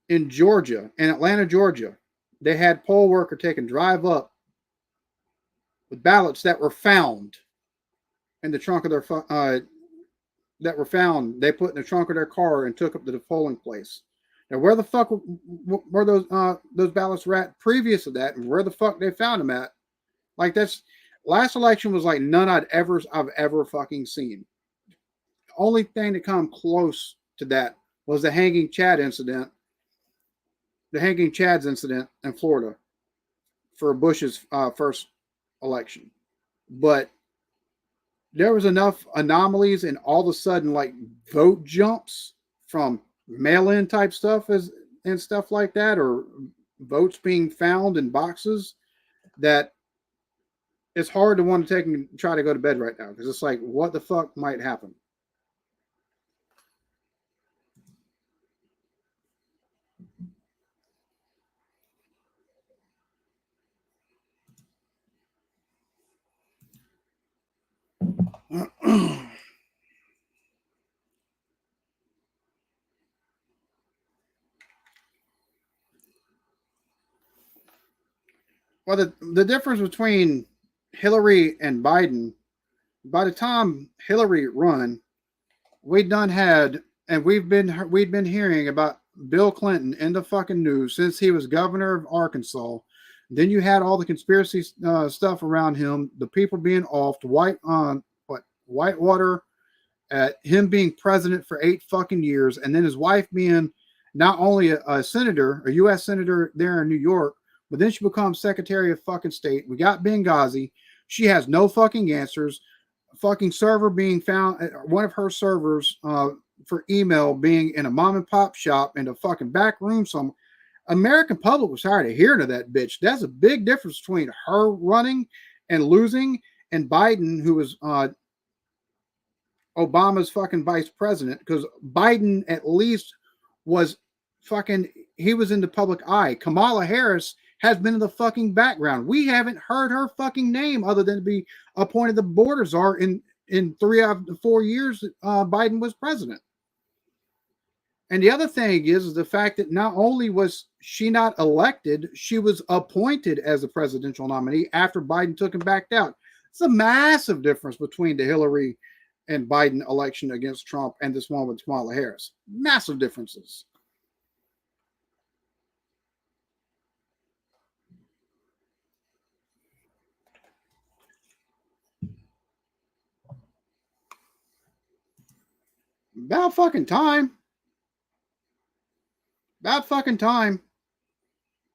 in Georgia, in Atlanta, Georgia, they had poll worker take a drive up with ballots that were found in the trunk of their that were found. They put in the trunk of their car and took up to the polling place. Now, where the fuck were those ballots were at previous to that, and where the fuck they found them at? Like, that's last election was like none I've ever fucking seen. The only thing to come close to that was the hanging Chad's incident in Florida for Bush's first election. But there was enough anomalies and all of a sudden like vote jumps from mail-in type stuff and stuff like that, or votes being found in boxes, that it's hard to want to take and try to go to bed right now, because it's like, what the fuck might happen? Well, the difference between Hillary and Biden, by the time Hillary run, we'd been hearing about Bill Clinton in the fucking news since he was governor of Arkansas. Then you had all the conspiracy stuff around him, the people being offed, Whitewater, him being president for 8 fucking years, and then his wife being not only a senator, a U.S. senator there in New York, but then she becomes Secretary of fucking State. We got Benghazi. She has no fucking answers. A fucking server being found, one of her servers for email being in a mom and pop shop in a fucking back room somewhere. American public was tired of hearing of that bitch. That's a big difference between her running and losing and Biden, who was Obama's fucking vice president, because Biden at least was fucking, he was in the public eye. Kamala Harris has been in the fucking background. We haven't heard her fucking name other than to be appointed the border czar in 3 out of the 4 years that Biden was president. And the other thing is the fact that not only was she not elected, she was appointed as a presidential nominee after Biden took him back out. It's a massive difference between the Hillary and Biden election against Trump and this one with Kamala Harris. Massive differences. About fucking time. About fucking time.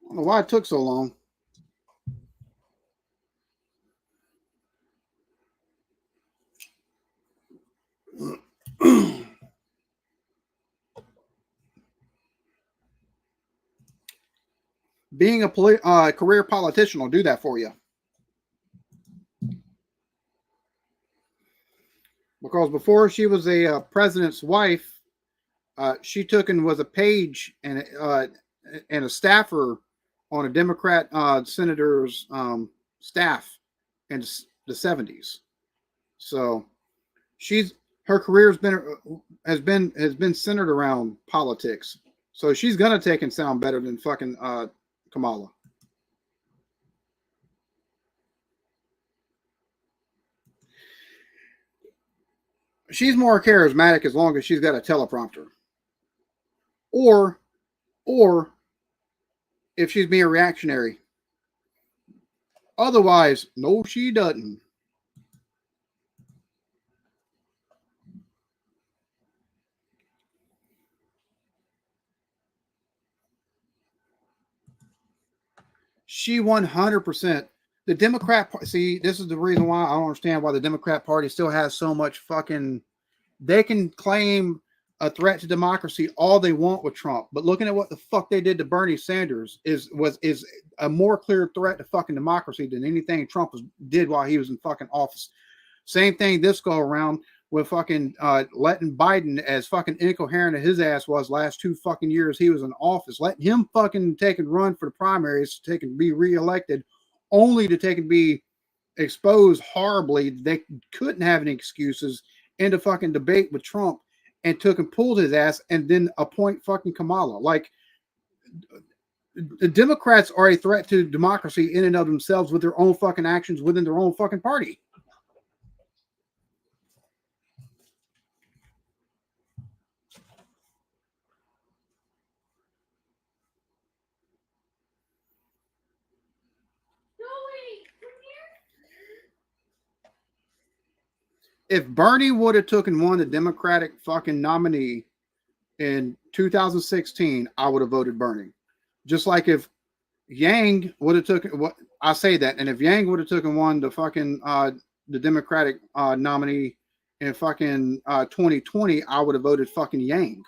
I don't know why it took so long. Being a career politician will do that for you. Because before she was a president's wife, she took and was a page and a staffer on a Democrat senator's staff in the 70s. So her career has been centered around politics. So she's gonna take and sound better than fucking Kamala. She's more charismatic as long as she's got a teleprompter. Or if she's being reactionary. Otherwise, no, she doesn't. She 100%. The Democrat Party, see, this is the reason why I don't understand why the Democrat Party still has so much fucking, they can claim a threat to democracy all they want with Trump, but looking at what the fuck they did to Bernie Sanders is a more clear threat to fucking democracy than anything Trump did while he was in fucking office. Same thing this go around with fucking letting Biden, as fucking incoherent as his ass was last 2 fucking years he was in office, letting him fucking take and run for the primaries, take and be reelected, only to take and be exposed horribly. They couldn't have any excuses, into fucking debate with Trump, and took and pulled his ass and then appoint fucking Kamala. Like, the Democrats are a threat to democracy in and of themselves with their own fucking actions within their own fucking party. If Bernie would have taken won the Democratic fucking nominee in 2016, I would have voted Bernie. Just like if Yang would have taken what I say that, and if Yang would have taken won the fucking the Democratic nominee in fucking 2020, I would have voted fucking Yang.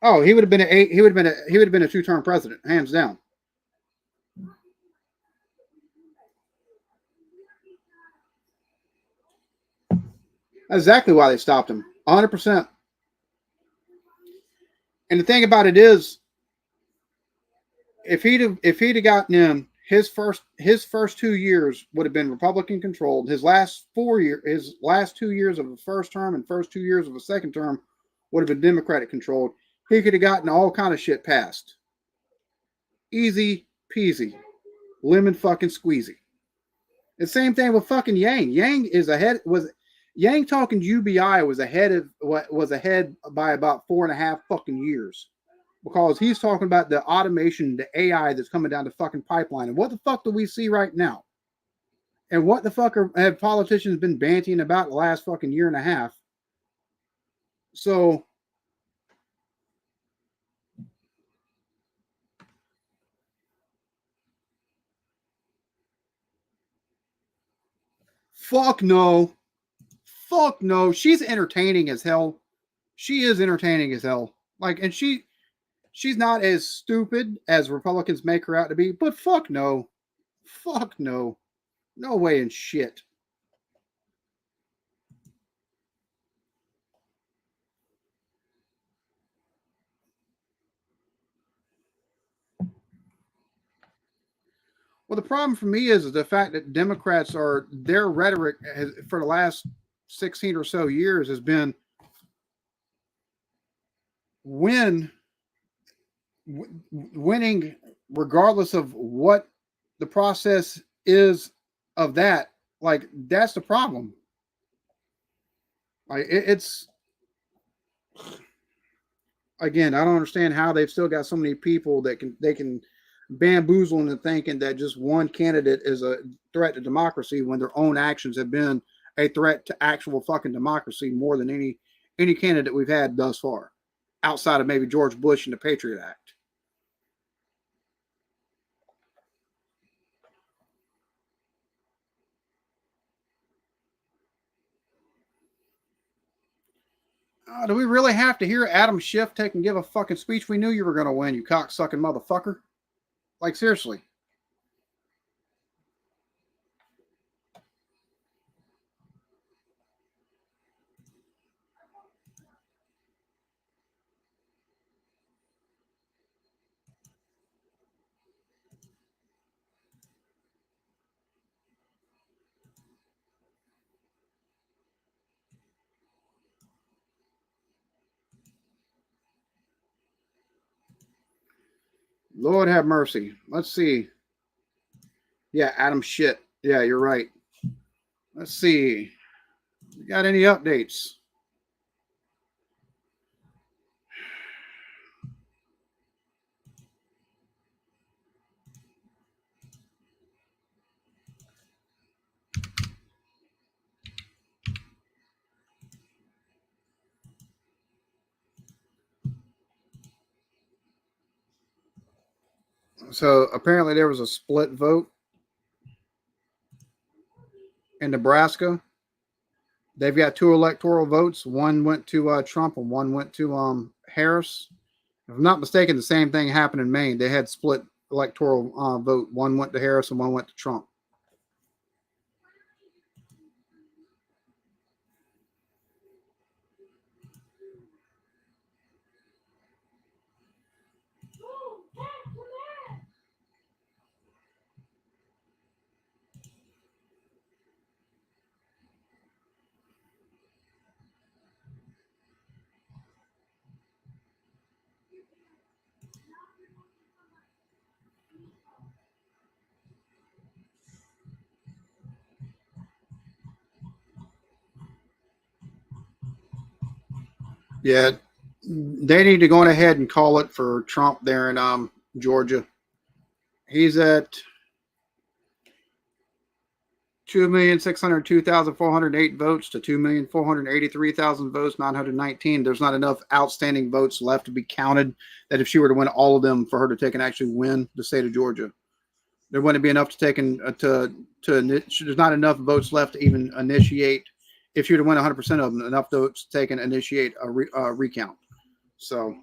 Oh, he would have been he would have been a 2-term president, hands down. That's exactly why they stopped him. 100%. And the thing about it is, if he'd gotten in, his first 2 years would have been Republican controlled. His last 2 years of the first term and first 2 years of the second term would have been Democratic controlled. He could have gotten all kind of shit passed. Easy peasy. Lemon fucking squeezy. The same thing with fucking Yang. Yang talking UBI was ahead by about 4.5 fucking years, because he's talking about the automation, the AI that's coming down the fucking pipeline. And what the fuck do we see right now? And what the fuck have politicians been banting about the last fucking year and a half? So fuck no. Fuck no. She's entertaining as hell. She is entertaining as hell. Like, and she's not as stupid as Republicans make her out to be, but fuck no. Fuck no. No way in shit. Well, the problem for me is the fact that Democrats their rhetoric for the last 16 or so years has been winning regardless of what the process is of that. Like, that's the problem. Like, it's again, I don't understand how they've still got so many people that they can bamboozle into thinking that just one candidate is a threat to democracy when their own actions have been a threat to actual fucking democracy more than any candidate we've had thus far, outside of maybe George Bush and the Patriot Act. Do we really have to hear Adam Schiff take and give a fucking speech? We knew you were going to win, you cocksucking motherfucker. Like, seriously. Lord have mercy. Let's see. Yeah, Adam shit. Yeah, you're right. Let's see. You got any updates? So apparently there was a split vote in Nebraska. They've got 2 electoral votes. One went to Trump and one went to Harris. If I'm not mistaken, the same thing happened in Maine. They had split electoral vote. One went to Harris and one went to Trump. Yeah, they need to go on ahead and call it for Trump there in Georgia. He's at 2,602,408 votes to 2,483,000 votes, 919. There's not enough outstanding votes left to be counted that if she were to win all of them for her to take and actually win the state of Georgia. There wouldn't be enough to take and there's not enough votes left to even initiate. If she were to win 100% of them, enough votes to take and initiate a recount. So.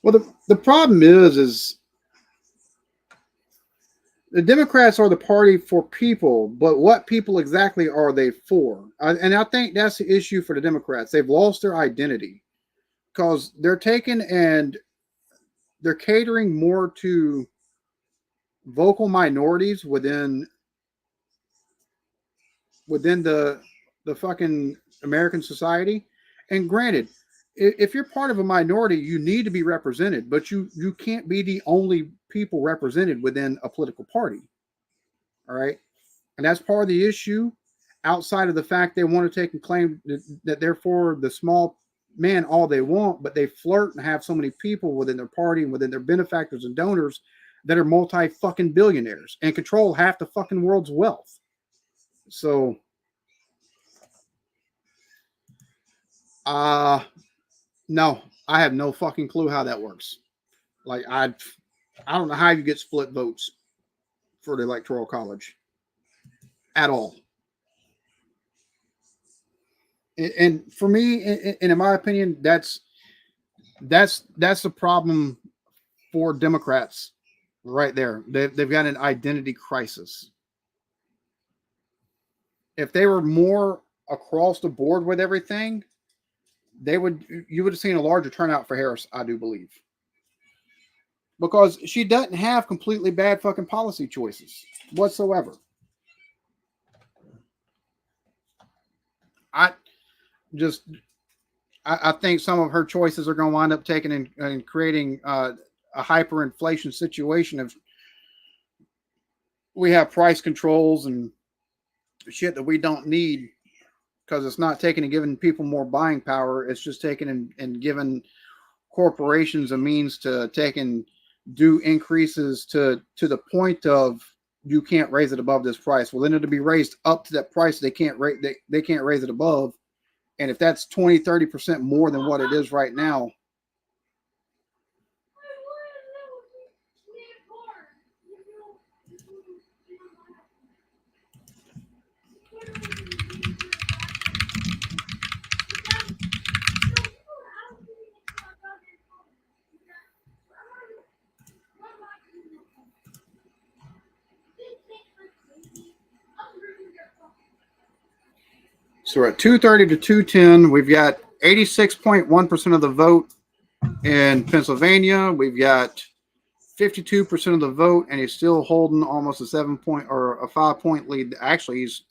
Well, the problem is the Democrats are the party for people, but what people exactly are they for? And I think that's the issue for the Democrats. They've lost their identity because they're taking and they're catering more to vocal minorities within the fucking American society. And granted, if you're part of a minority, you need to be represented, but you can't be the only people represented within a political party. All right. And that's part of the issue outside of the fact they want to take and claim that they're for the small man all they want, but they flirt and have so many people within their party and within their benefactors and donors that are multi-fucking billionaires and control half the fucking world's wealth. So, no, I have no fucking clue how that works. Like, I don't know how you get split votes for the Electoral College at all. And for me, and in my opinion, that's the problem for Democrats right there. They've got an identity crisis. If they were more across the board with everything, you would have seen a larger turnout for Harris, I do believe. Because she doesn't have completely bad fucking policy choices whatsoever. I think some of her choices are going to wind up taking and creating a hyperinflation situation. If we have price controls and shit that we don't need, because it's not taking and giving people more buying power. It's just taking and giving corporations a means to take and do increases to the point of you can't raise it above this price. Well, then it'll be raised up to that price. They can't raise it above. And if that's 20-30% more than what it is right now, so we're at 230 to 210. We've got 86.1% of the vote in Pennsylvania. We've got 52% of the vote, and he's still holding almost a 5-point lead. Actually, he's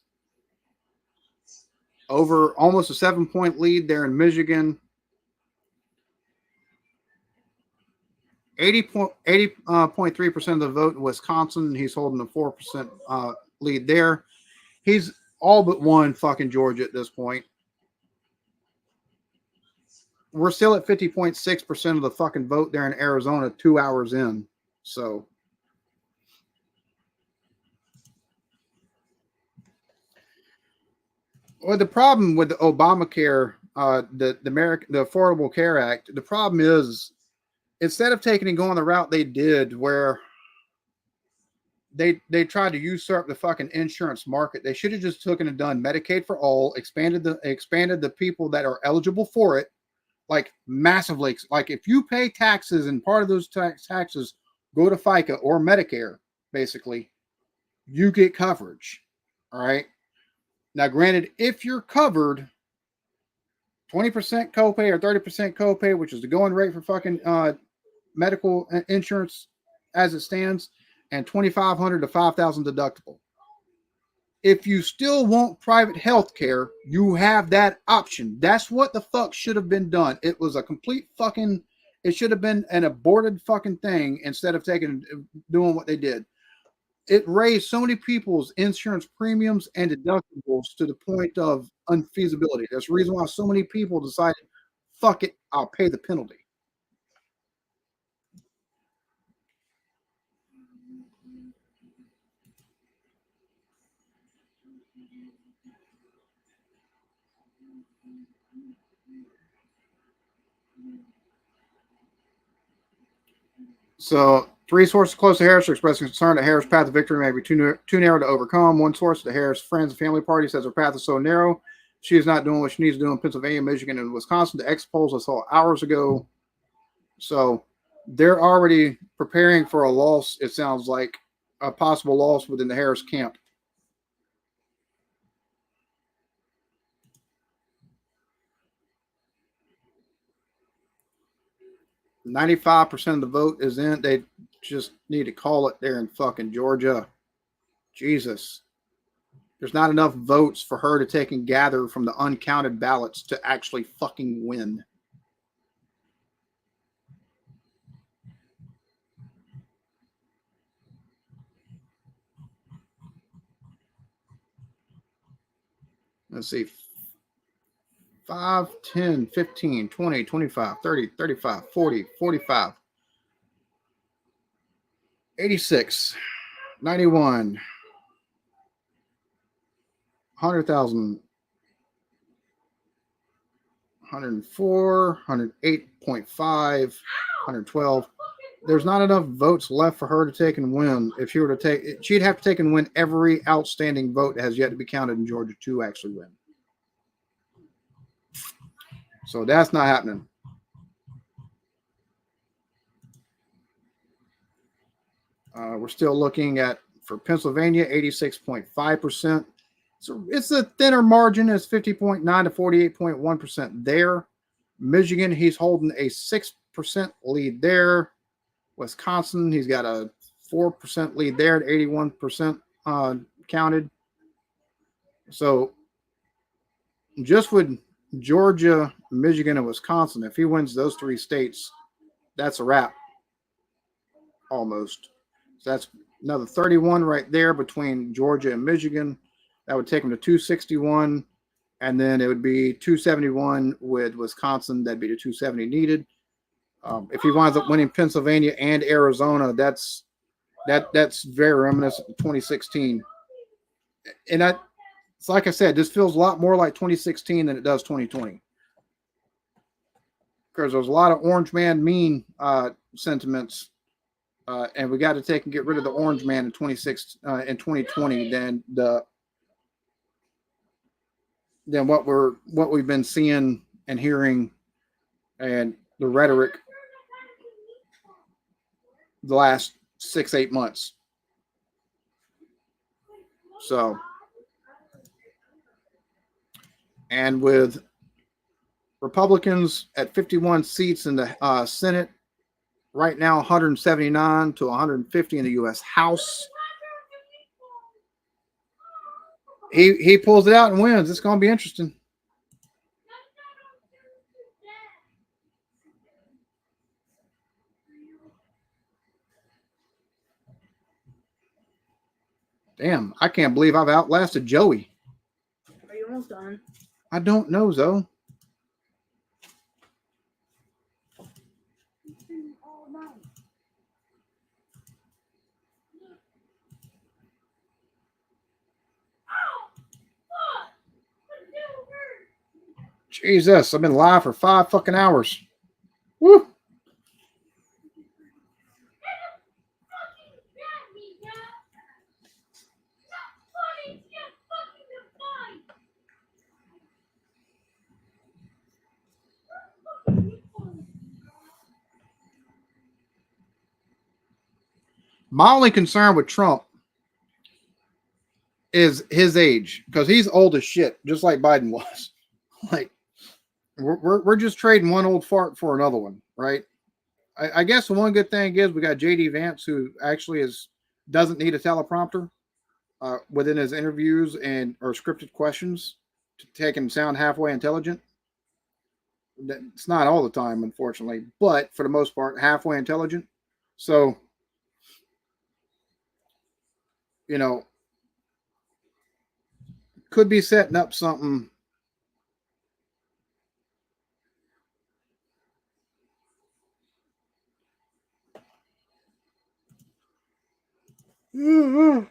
over almost a 7-point lead there in Michigan. 80.3% of the vote in Wisconsin. He's holding a 4% lead there. He's all but won fucking Georgia at this point. We're still at 50.6% of the fucking vote there in Arizona 2 hours in. So well, the problem with the Obamacare, the Affordable Care Act, the problem is instead of taking and going the route they did where they tried to usurp the fucking insurance market. They should have just taken and done Medicaid for all, expanded the people that are eligible for it, like massively. Like if you pay taxes and part of those taxes go to FICA or Medicare, basically, you get coverage. All right. Now, granted, if you're covered, 20% copay or 30% copay, which is the going rate for fucking medical insurance as it stands, and $2,500 to $5,000 deductible. If you still want private health care, you have that option. That's what the fuck should have been done. It was a complete fucking, it should have been an aborted fucking thing instead of doing what they did. It raised so many people's insurance premiums and deductibles to the point of unfeasibility. That's the reason why so many people decided, fuck it, I'll pay the penalty. So, 3 sources close to Harris are expressing concern that Harris' path to victory may be too narrow to overcome. One source, the Harris Friends and Family Party, says her path is so narrow, she is not doing what she needs to do in Pennsylvania, Michigan, and Wisconsin. The X polls I saw hours ago. So, they're already preparing for a loss, it sounds like, a possible loss within the Harris camp. %95 of the vote is in. They just need to call it there in fucking Georgia. Jesus. There's not enough votes for her to take and gather from the uncounted ballots to actually fucking win. Let's see. 5, 10, 15, 20, 25, 30, 35, 40, 45, 86, 91, 100,000, 104, 108.5, 112. There's not enough votes left for her to take and win. If she were to take, she'd have to take and win every outstanding vote that has yet to be counted in Georgia to actually win. So that's not happening. We're still looking at, for Pennsylvania, 86.5%. So it's a thinner margin. It's 50.9 to 48.1% there. Michigan, he's holding a 6% lead there. Wisconsin, he's got a 4% lead there at 81% counted. So just with Georgia, Michigan, and Wisconsin, if he wins those 3 states, that's a wrap. Almost. So that's another 31 right there between Georgia and Michigan. That would take him to 261. And then it would be 271 with Wisconsin. That'd be the 270 needed. If he winds up winning Pennsylvania and Arizona, that's very reminiscent of 2016. And it's like I said, this feels a lot more like 2016 than it does 2020. Because there's a lot of orange man mean sentiments, and we got to take and get rid of the orange man in 2020 than what we've been seeing and hearing, and the rhetoric the last 6-8 months. So, and with Republicans at 51 seats in the Senate, right now 179 to 150 in the U.S. House. He pulls it out and wins. It's going to be interesting. Damn, I can't believe I've outlasted Joey. Are you almost done? I don't know, Zoe. Jesus, I've been live for 5 fucking hours. Woo! My only concern with Trump is his age, because he's old as shit, just like Biden was. Like, we're just trading one old fart for another one, right? I guess the one good thing is we got JD Vance, who actually doesn't need a teleprompter within his interviews and or scripted questions to take him sound halfway intelligent. It's not all the time, unfortunately, but for the most part, halfway intelligent. So, you know, could be setting up something. Mm-hmm.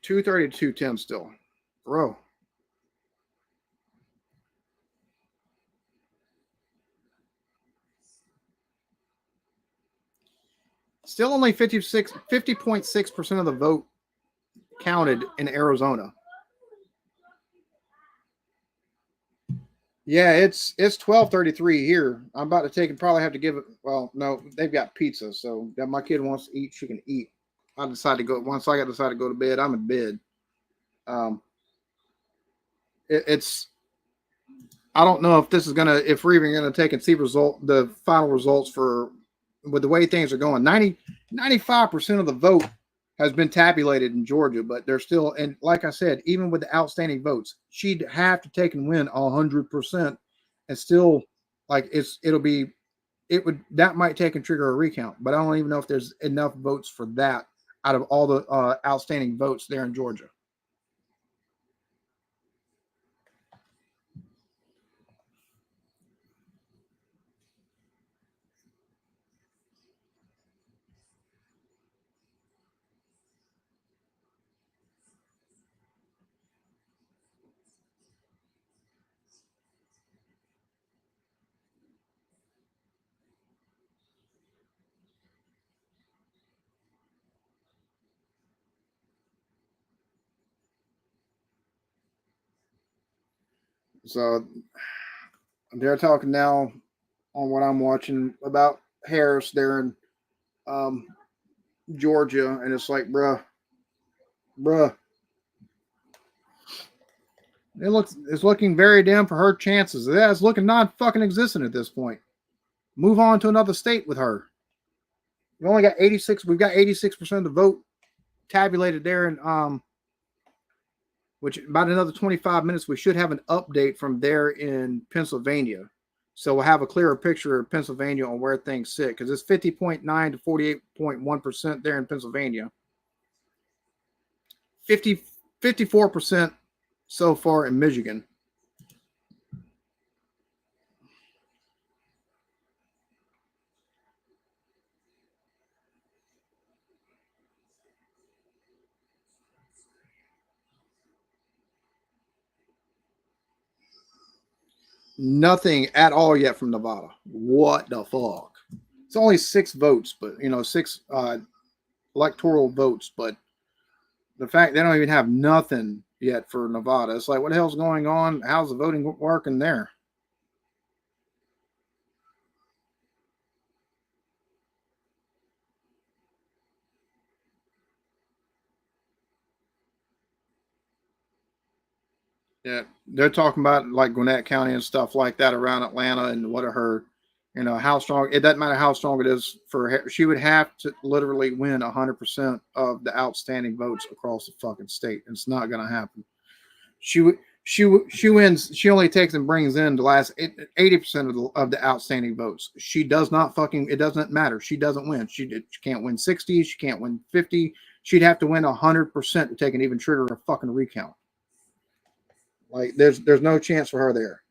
230 to 210 still. Bro. Still only 50.6% of the vote counted in Arizona. Yeah, it's 12:33 here. I'm about to take and probably have to give it. Well, no, they've got pizza, so that my kid wants to eat, she can eat. I decide to go once I decide to go to bed. I'm in bed. It's I don't know if this is gonna if we're even gonna take and see the final results for with the way things are going. 95% of the vote has been tabulated in Georgia, but they're still, and like I said, even with the outstanding votes, she'd have to take and win 100%, and still, like that might take and trigger a recount, but I don't even know if there's enough votes for that out of all the outstanding votes there in Georgia. So they're talking now on what I'm watching about Harris there in Georgia, and it's like, bruh, it's looking very dim for her chances. Yeah, it's looking non fucking existent at this point. Move on to another state with her. We only got 86. We've got 86% of the vote tabulated there, and which about another 25 minutes we should have an update from there in Pennsylvania. So we'll have a clearer picture of Pennsylvania on where things sit, because it's 50.9 to 48.1% there in Pennsylvania. 54% so far in Michigan. Nothing at all yet from Nevada. What the fuck? It's only 6 votes, but 6 electoral votes, but the fact they don't even have nothing yet for Nevada, it's like, what the hell's going on? How's the voting working there? Yeah, they're talking about like Gwinnett County and stuff like that around Atlanta, and what are her, how strong. It doesn't matter how strong it is for her. She would have to literally win 100% of the outstanding votes across the fucking state. It's not going to happen. She wins. She only takes and brings in the last 80% of the outstanding votes. She does not fucking. It doesn't matter. She doesn't win. She can't win 60. She can't win 50. She'd have to win 100% to take and even trigger a fucking recount. Like there's no chance for her there.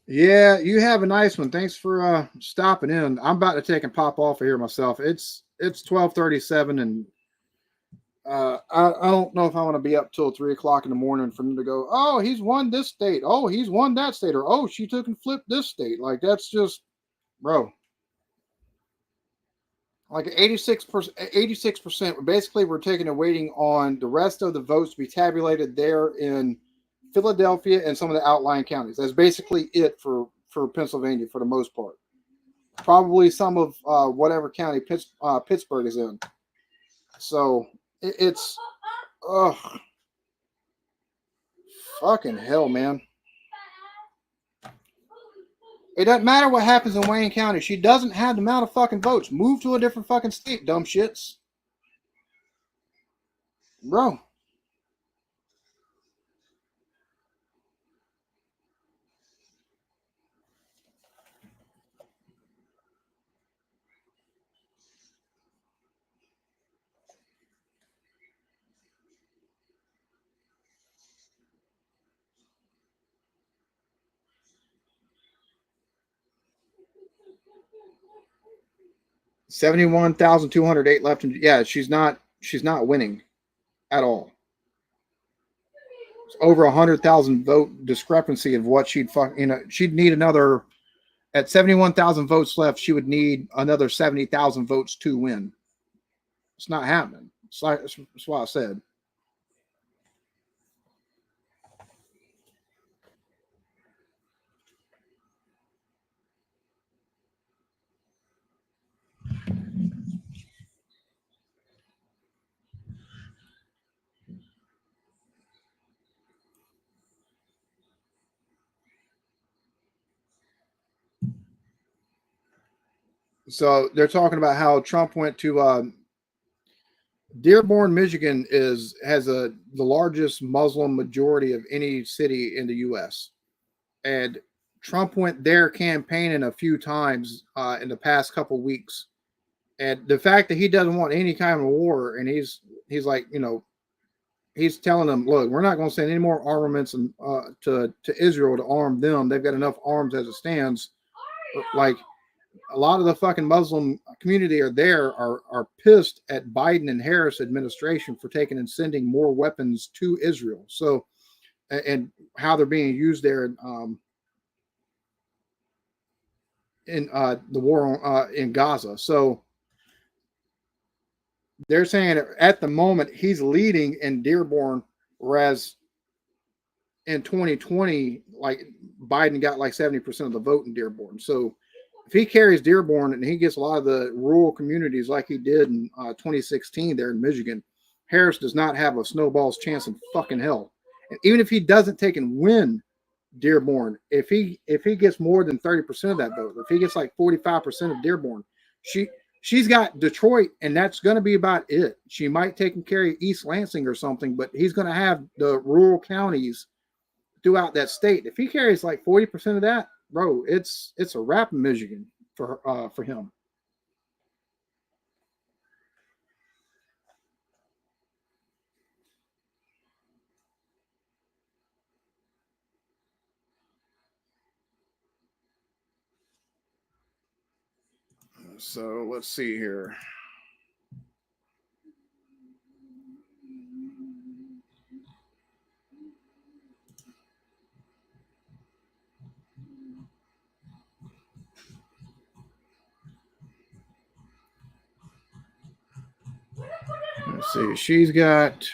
Yeah, you have a nice one. Thanks for stopping in. I'm about to take and pop off of here myself. It's 12:37, and I don't know if I want to be up till 3 o'clock in the morning for them to go, oh, he's won this state. Oh, he's won that state. Or, oh, she took and flipped this state. Like, that's just, bro. Like 86%, basically we're taking and waiting on the rest of the votes to be tabulated there in Philadelphia and some of the outlying counties. That's basically it for Pennsylvania for the most part. Probably some of whatever county Pittsburgh is in. So it's fucking hell, man. It doesn't matter what happens in Wayne County. She doesn't have the amount of fucking votes. Move to a different fucking state, dumb shits. Bro. $71,208 left. Yeah, she's not winning at all. It's over 100,000 vote discrepancy of what she'd she'd need another at 71,000 votes left. She would need another 70,000 votes to win. It's not happening. That's what I said. So they're talking about how Trump went to Dearborn, Michigan has the largest Muslim majority of any city in the U.S. And Trump went there campaigning a few times in the past couple weeks. And the fact that he doesn't want any kind of war, and he's like, he's telling them, look, we're not going to send any more armaments to Israel to arm them. They've got enough arms as it stands. Like, a lot of the fucking Muslim community are pissed at Biden and Harris administration for taking and sending more weapons to Israel. So, and how they're being used there in the war in Gaza. So they're saying at the moment he's leading in Dearborn, whereas in 2020, like Biden got like 70% of the vote in Dearborn. So if he carries Dearborn and he gets a lot of the rural communities like he did in 2016 there in Michigan, Harris does not have a snowball's chance in fucking hell. And even if he doesn't take and win Dearborn, if he gets more than 30% of that vote, if he gets like 45% of Dearborn, she's got Detroit, and that's going to be about it. She might take and carry East Lansing or something, but he's going to have the rural counties throughout that state. If he carries like 40% of that, bro, it's a wrap in Michigan for him. So let's see here. Let's see. She's got.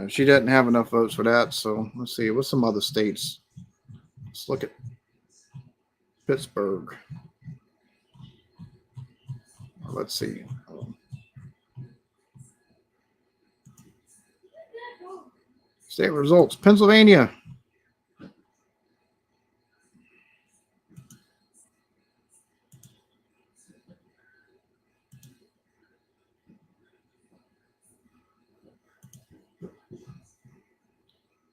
She doesn't have enough votes for that. So let's see. What's some other states? Let's look at Pittsburgh. Let's see. State results. Pennsylvania.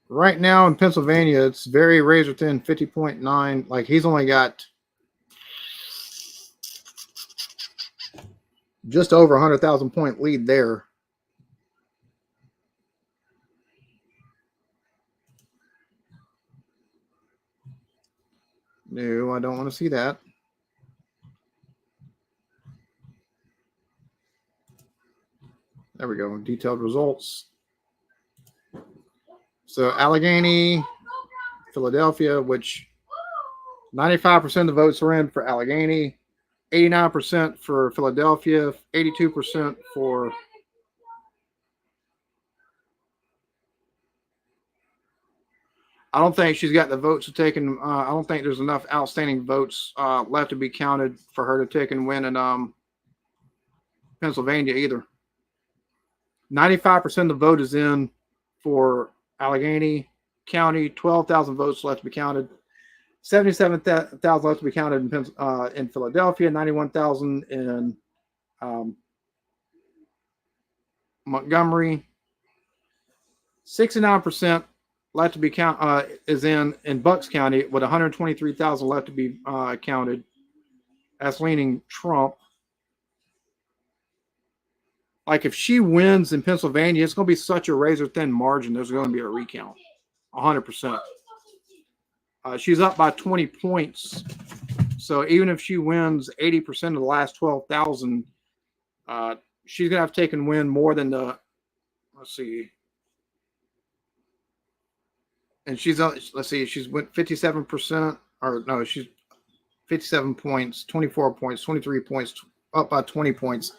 Right now in Pennsylvania, it's very razor thin, 50.9. Like, he's only got just over 100,000 point lead there. No, I don't want to see that. There we go. Detailed results. So Allegheny, Philadelphia, which 95% of the votes are in for Allegheny, 89% for Philadelphia, 82% for I don't think she's got the votes to take, and I don't think there's enough outstanding votes left to be counted for her to take and win in Pennsylvania either. 95% of the vote is in for Allegheny County, 12,000 votes left to be counted. 77,000 left to be counted in Philadelphia, 91,000 in Montgomery. 69% left to be is in Bucks County with 123,000 left to be counted. That's leaning Trump. Like if she wins in Pennsylvania, it's going to be such a razor thin margin. There's going to be a recount, 100%. She's up by 20 points. So even if she wins 80% of the last 12,000, she's going to have to take and win more than the, let's see. And she's, let's see, she's went 57%, or no, she's 57 points, 24 points, 23 points, up by 20 points.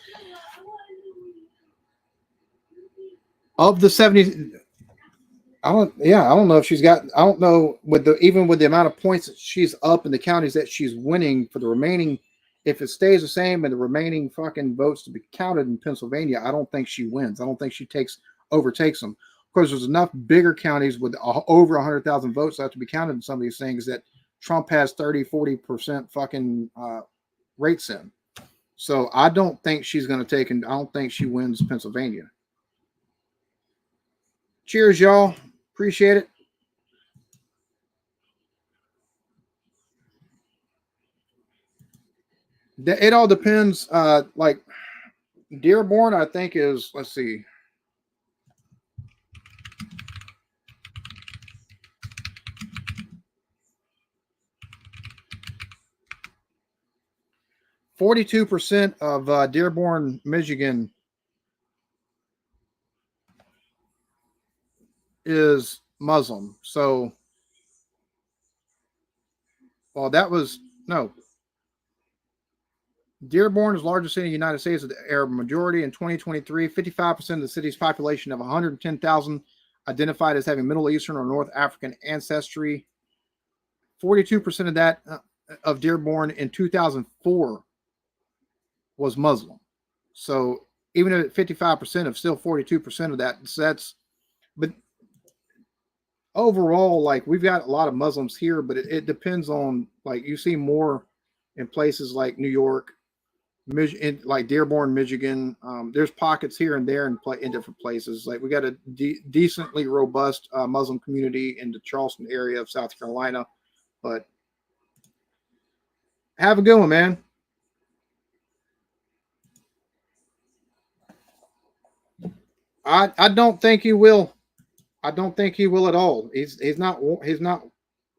Of the 70, I don't know if she's got, I don't know even with the amount of points that she's up in the counties that she's winning for the remaining, if it stays the same and the remaining fucking votes to be counted in Pennsylvania, I don't think she wins. I don't think she overtakes them. Of course, there's enough bigger counties with over 100,000 votes that have to be counted in some of these things that Trump has 30-40% fucking rates in. So I don't think she's going to take, and I don't think she wins Pennsylvania. Cheers, y'all. Appreciate it. It all depends. Like Dearborn, I think is, let's see. %42 of Dearborn, Michigan is Muslim. So, well, that was, no. Dearborn is the largest city in the United States with the Arab majority. In 2023, 55% of the city's population of 110,000 identified as having Middle Eastern or North African ancestry. 42% of that, of Dearborn in 2004 was Muslim. So even at 55% of still 42% of that, so that's, but overall, like we've got a lot of Muslims here, but it depends on, like you see more in places like New York, like Dearborn, Michigan. There's pockets here and there in different places. Like we got a decently robust Muslim community in the Charleston area of South Carolina, but have a good one, man. I don't think he will. I don't think he will at all. He's not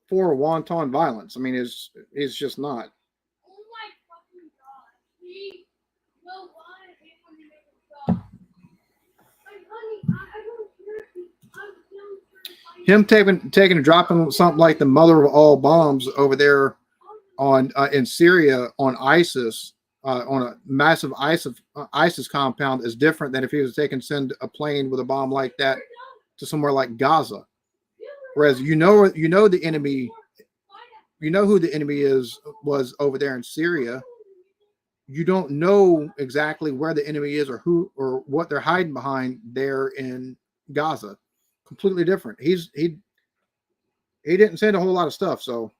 for wanton violence. I mean, he's just not. Oh my fucking god. He will want it when you make it stop. Like, honey, I don't care if I'm still Him taking and dropping something like the mother of all bombs over there on in Syria on ISIS, on a massive ISIS compound is different than if he was taking send a plane with a bomb like that to somewhere like Gaza. Whereas you know the enemy, you know who the enemy was over there in Syria. You don't know exactly where the enemy is or who or what they're hiding behind there in Gaza. Completely different. He didn't send a whole lot of stuff, so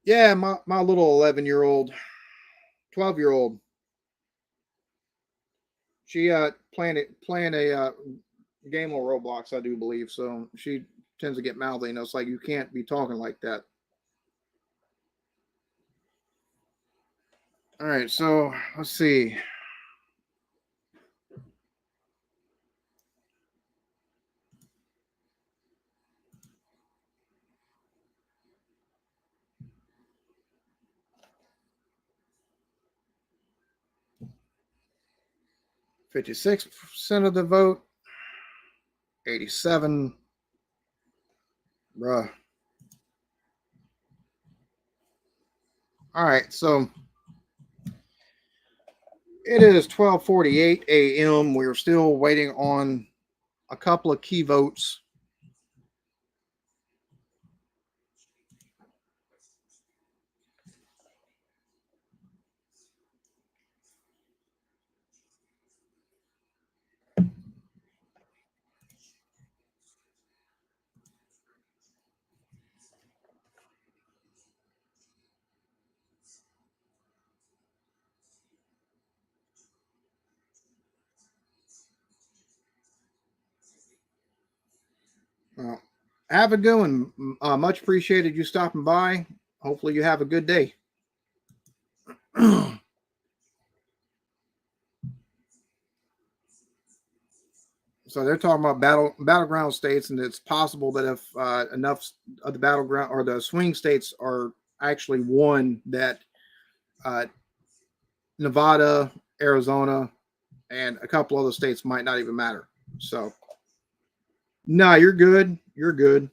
Yeah, my little 11-year-old, 12-year-old. She playing a game on Roblox, I do believe. So she tends to get mouthy, and it's like you can't be talking like that. All right, so let's see. %56 of the vote, 87. Bruh. All right, so it is 12:48 a.m. We're still waiting on a couple of key votes. Have a good one. Much appreciated you stopping by. Hopefully, you have a good day. So they're talking about battleground states, and it's possible that if enough of the battleground or the swing states are actually won, that uh, Nevada, Arizona, and a couple other states might not even matter. So, no, you're good. You're good.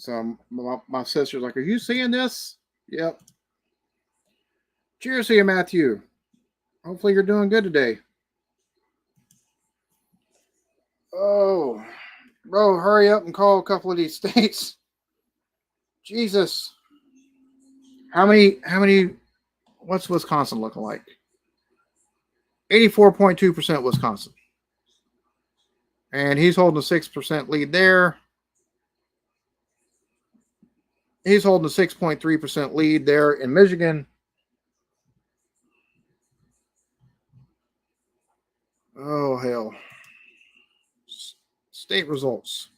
So my sister's like, "Are you seeing this?" Yep. Cheers to you, Matthew. Hopefully, you're doing good today. Oh, bro, hurry up and call a couple of these states. Jesus. How many what's Wisconsin looking like? 84.2% Wisconsin. And he's holding a 6% lead there. He's holding a 6.3% lead there in Michigan. Oh, hell. State results.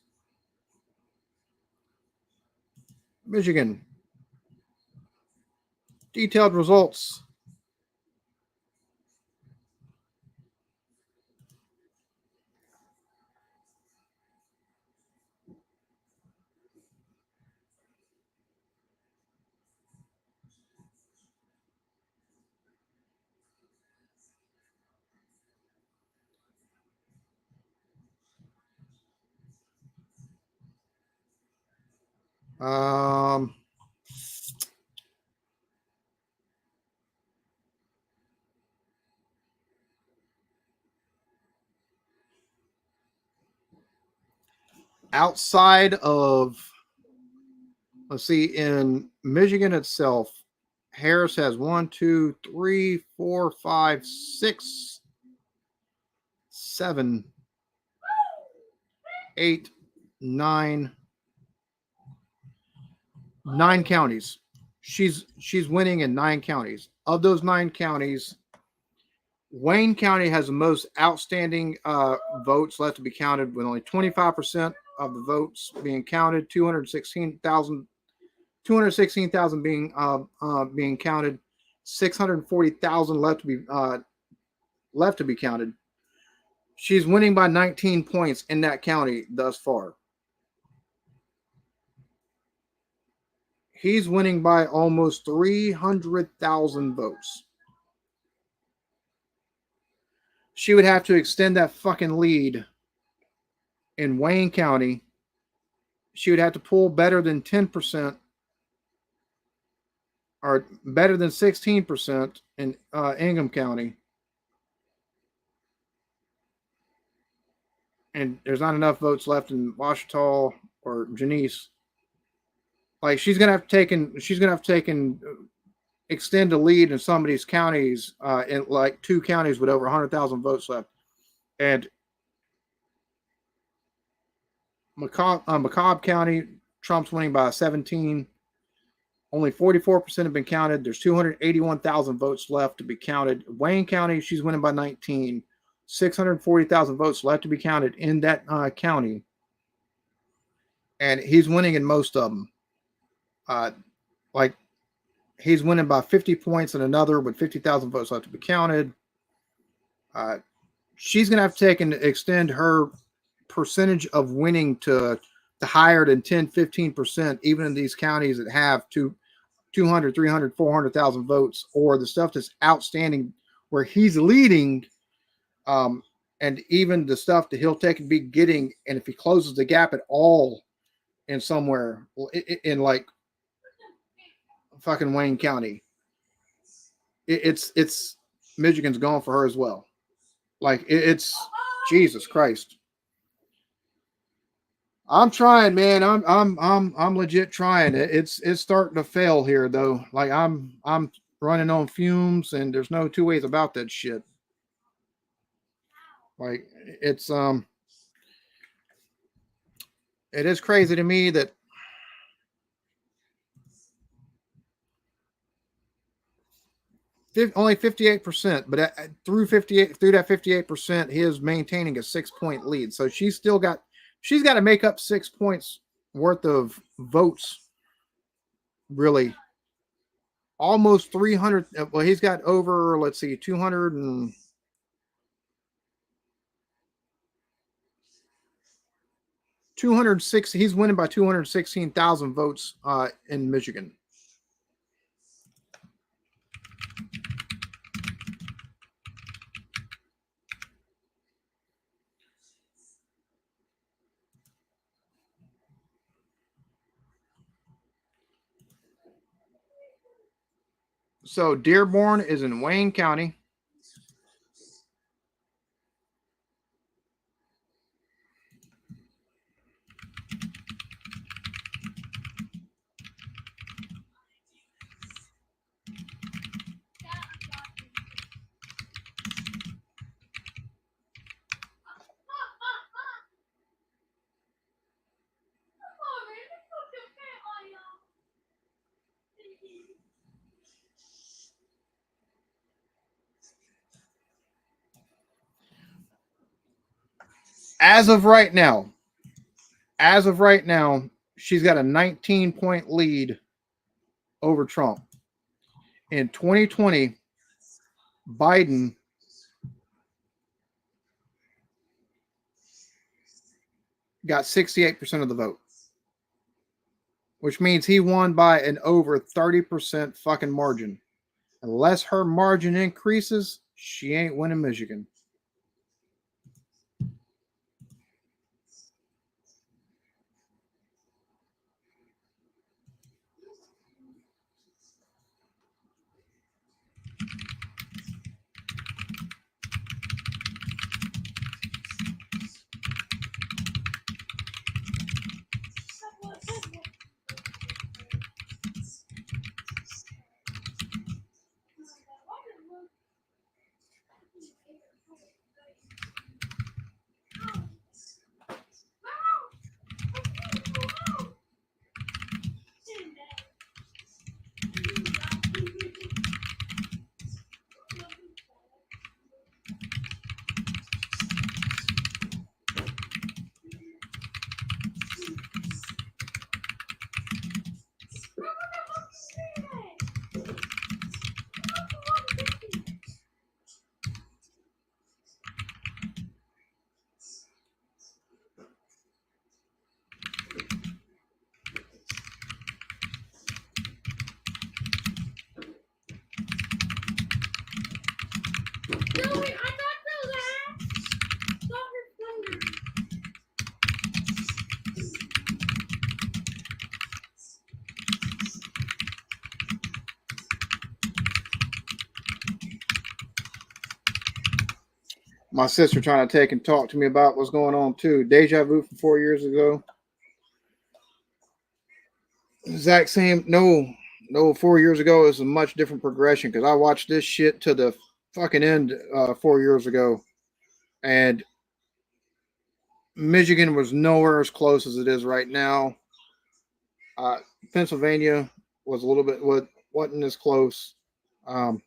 Michigan. Detailed results. Um, outside of, let's see, in Michigan itself, Harris has 1, 2, 3, 4, 5, 6, 7, 8, 9 counties. She's winning in 9 counties. Of those 9 counties, Wayne County has the most outstanding votes left to be counted, with only 25% of the votes being counted. 216,000 216,000 being counted, 640,000 left to be counted. She's winning by 19 points in that county thus far. He's winning by almost 300,000 votes. She would have to extend that fucking lead in Wayne County. She would have to pull better than 10% or better than 16% in Ingham County. And there's not enough votes left in Washita or Janice. Like she's gonna have to extend the lead in some of these counties, in like 2 counties with over 100,000 votes left. And McCobb County, Trump's winning by 17. Only 44% have been counted. There's 281,000 votes left to be counted. Wayne County, she's winning by 19. 640,000 votes left to be counted in that county. And he's winning in most of them. Like he's winning by 50 points in another with 50,000 votes left to be counted. She's going to have to extend her percentage of winning to higher than 10, 15%, even in these counties that have 200, 300, 400,000 votes, or the stuff that's outstanding where he's leading. And even the stuff that he'll take and be getting, and if he closes the gap at all in somewhere in like fucking Wayne County, it's Michigan's gone for her as well. Like it's Jesus Christ. I'm trying, man. I'm legit trying. It's starting to fail here though. Like I'm running on fumes, and there's no two ways about that shit. Like it's it is crazy to me that only 58%, but through that 58%, he is maintaining a 6-point lead. So she's got to make up 6 points worth of votes. Really, almost 300. Well, he's got over, let's see, 200 and 206. He's winning by 216,000 votes in Michigan. So Dearborn is in Wayne County. As of right now, she's got a 19-point lead over Trump. In 2020, Biden got 68% of the vote, which means he won by an over 30% fucking margin. Unless her margin increases, she ain't winning Michigan. My sister trying to take and talk to me about what's going on too. Deja vu from 4 years ago. Exact same. No. 4 years ago is a much different progression because I watched this shit to the fucking end 4 years ago, and Michigan was nowhere as close as it is right now. Uh, Pennsylvania was a little bit wasn't as close. Um,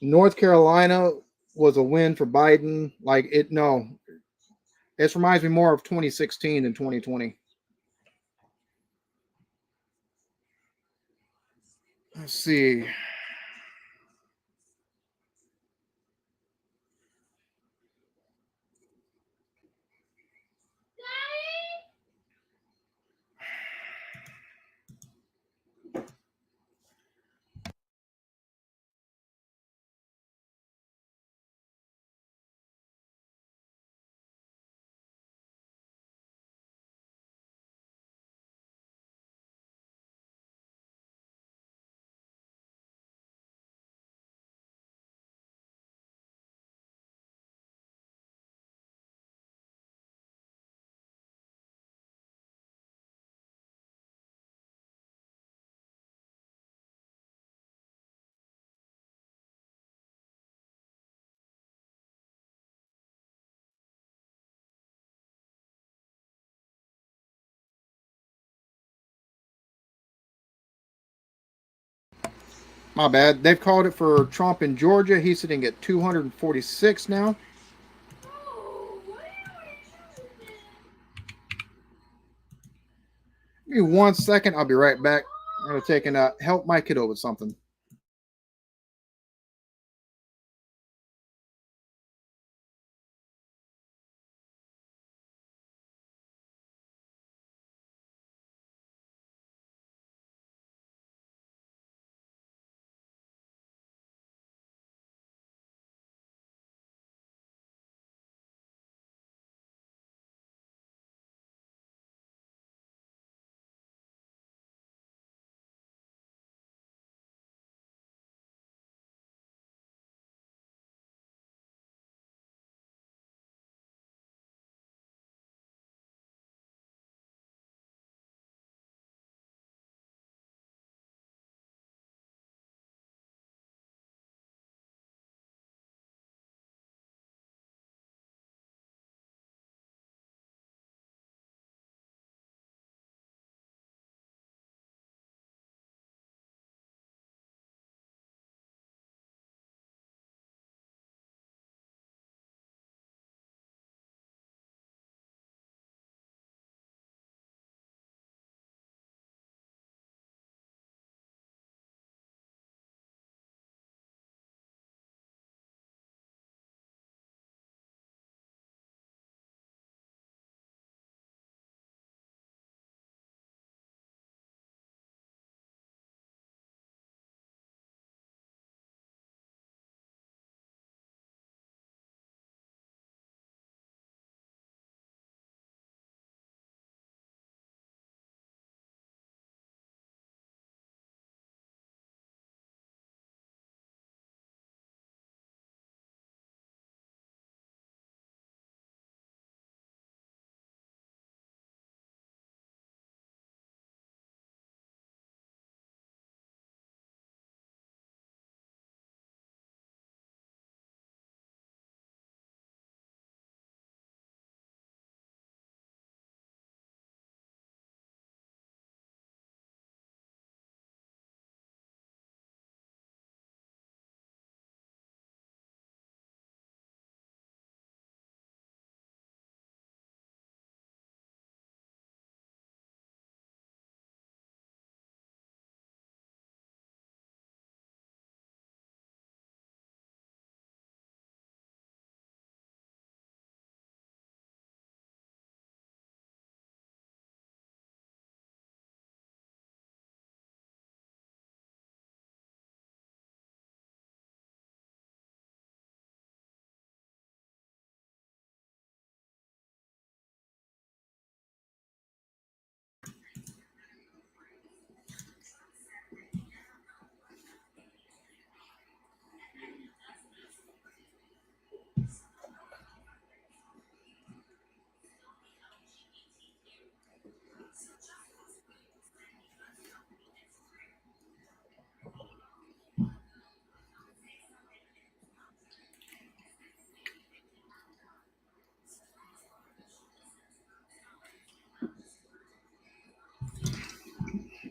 North Carolina was a win for Biden. Like it, no, this reminds me more of 2016 than 2020. Let's see. My bad. They've called it for Trump in Georgia. He's sitting at 246 now. Oh, what are you doing? Give me 1 second. I'll be right back. I'm going to take and help my kiddo with something.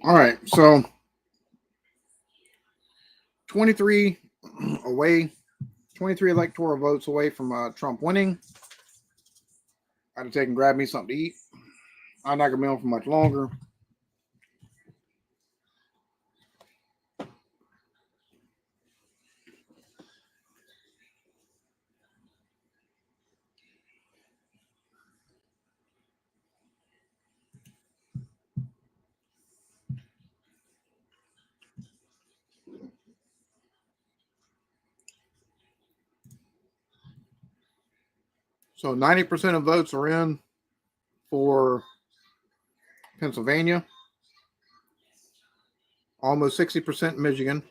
All right, so 23 away, 23 electoral votes away from Trump winning. I had to take and grab me something to eat. I'm not gonna be on for much longer. So 90% of votes are in for Pennsylvania, almost 60% in Michigan,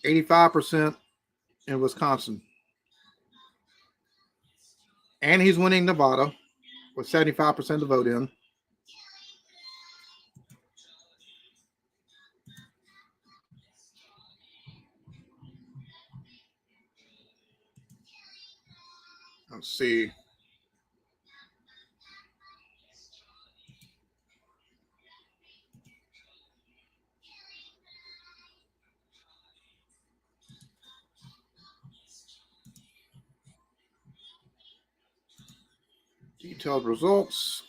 85% in Wisconsin. And he's winning Nevada with 75% of the vote in. Let's see. Detailed results.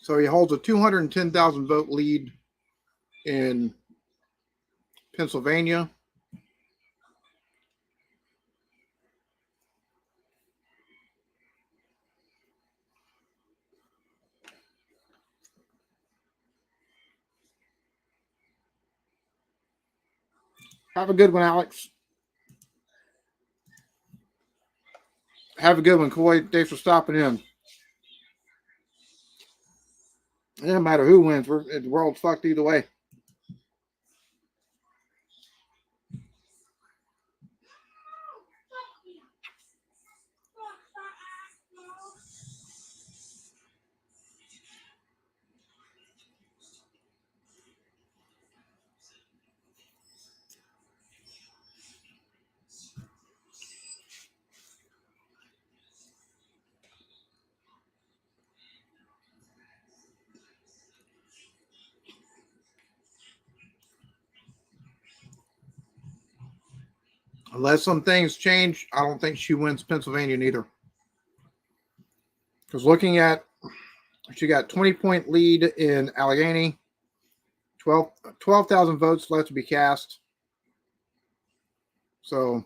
So he holds a 210,000 vote lead in Pennsylvania. Have a good one, Alex. Have a good one, Coy. Thanks for stopping in. It doesn't matter who wins. The world's fucked either way. Unless some things change, I don't think she wins Pennsylvania neither. Because looking at, she got 20-point lead in Allegheny, 12,000 votes left to be cast. So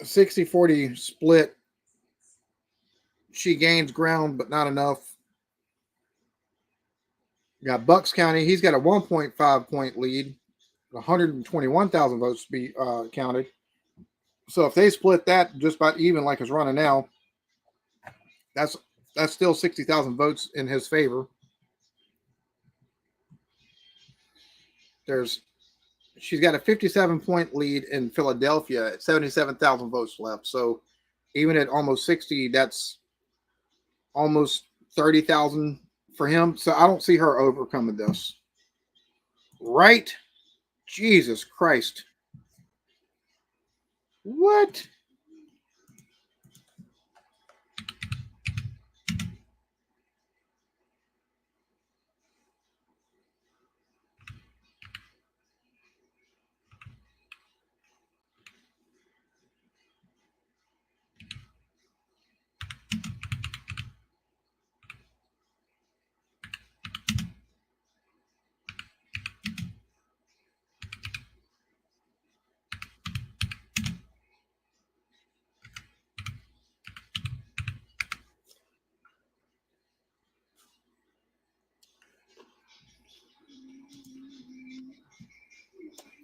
a 60-40 split. She gains ground, but not enough. You got Bucks County. He's got a 1.5-point lead, 121,000 votes to be counted. So if they split that just about even like it's running now, that's still 60,000 votes in his favor. She's got a 57-point lead in Philadelphia at 77,000 votes left. So even at almost 60, that's almost 30,000 for him. So I don't see her overcoming this. Right? Jesus Christ. What?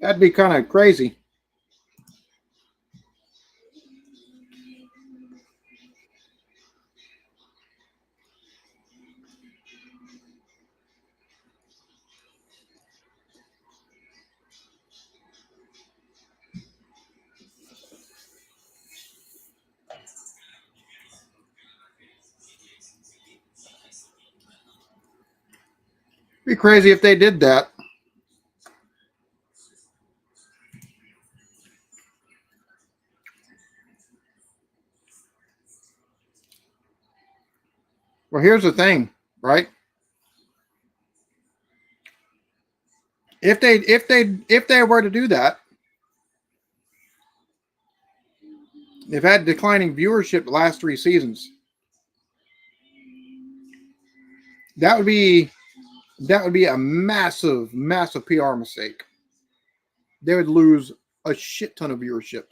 That'd be kind of crazy. Be crazy if they did that. Well, here's the thing, right? If they were to do that, they've had declining viewership the last 3 seasons. That would be a massive PR mistake. They would lose a shit ton of viewership.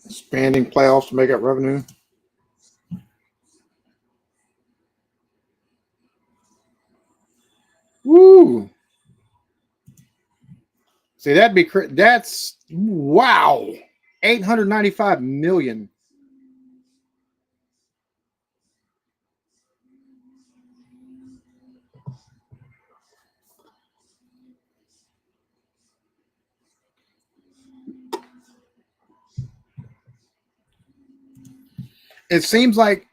Expanding playoffs to make up revenue. Woo! See, that's wow. 895 million. It seems like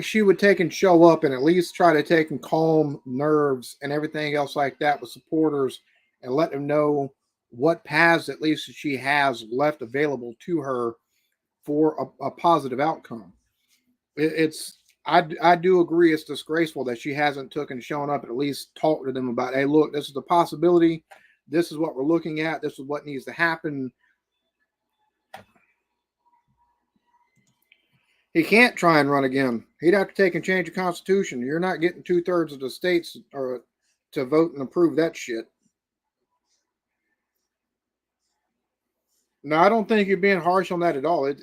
she would take and show up and at least try to take and calm nerves and everything else like that with supporters and let them know what paths at least she has left available to her for a positive outcome. I do agree it's disgraceful that she hasn't shown up and at least talked to them about, hey, look, this is a possibility. This is what we're looking at. This is what needs to happen. He can't try and run again. He'd have to take and change the Constitution. You're not getting 2/3 of the states or to vote and approve that shit. No, I don't think you're being harsh on that at all. It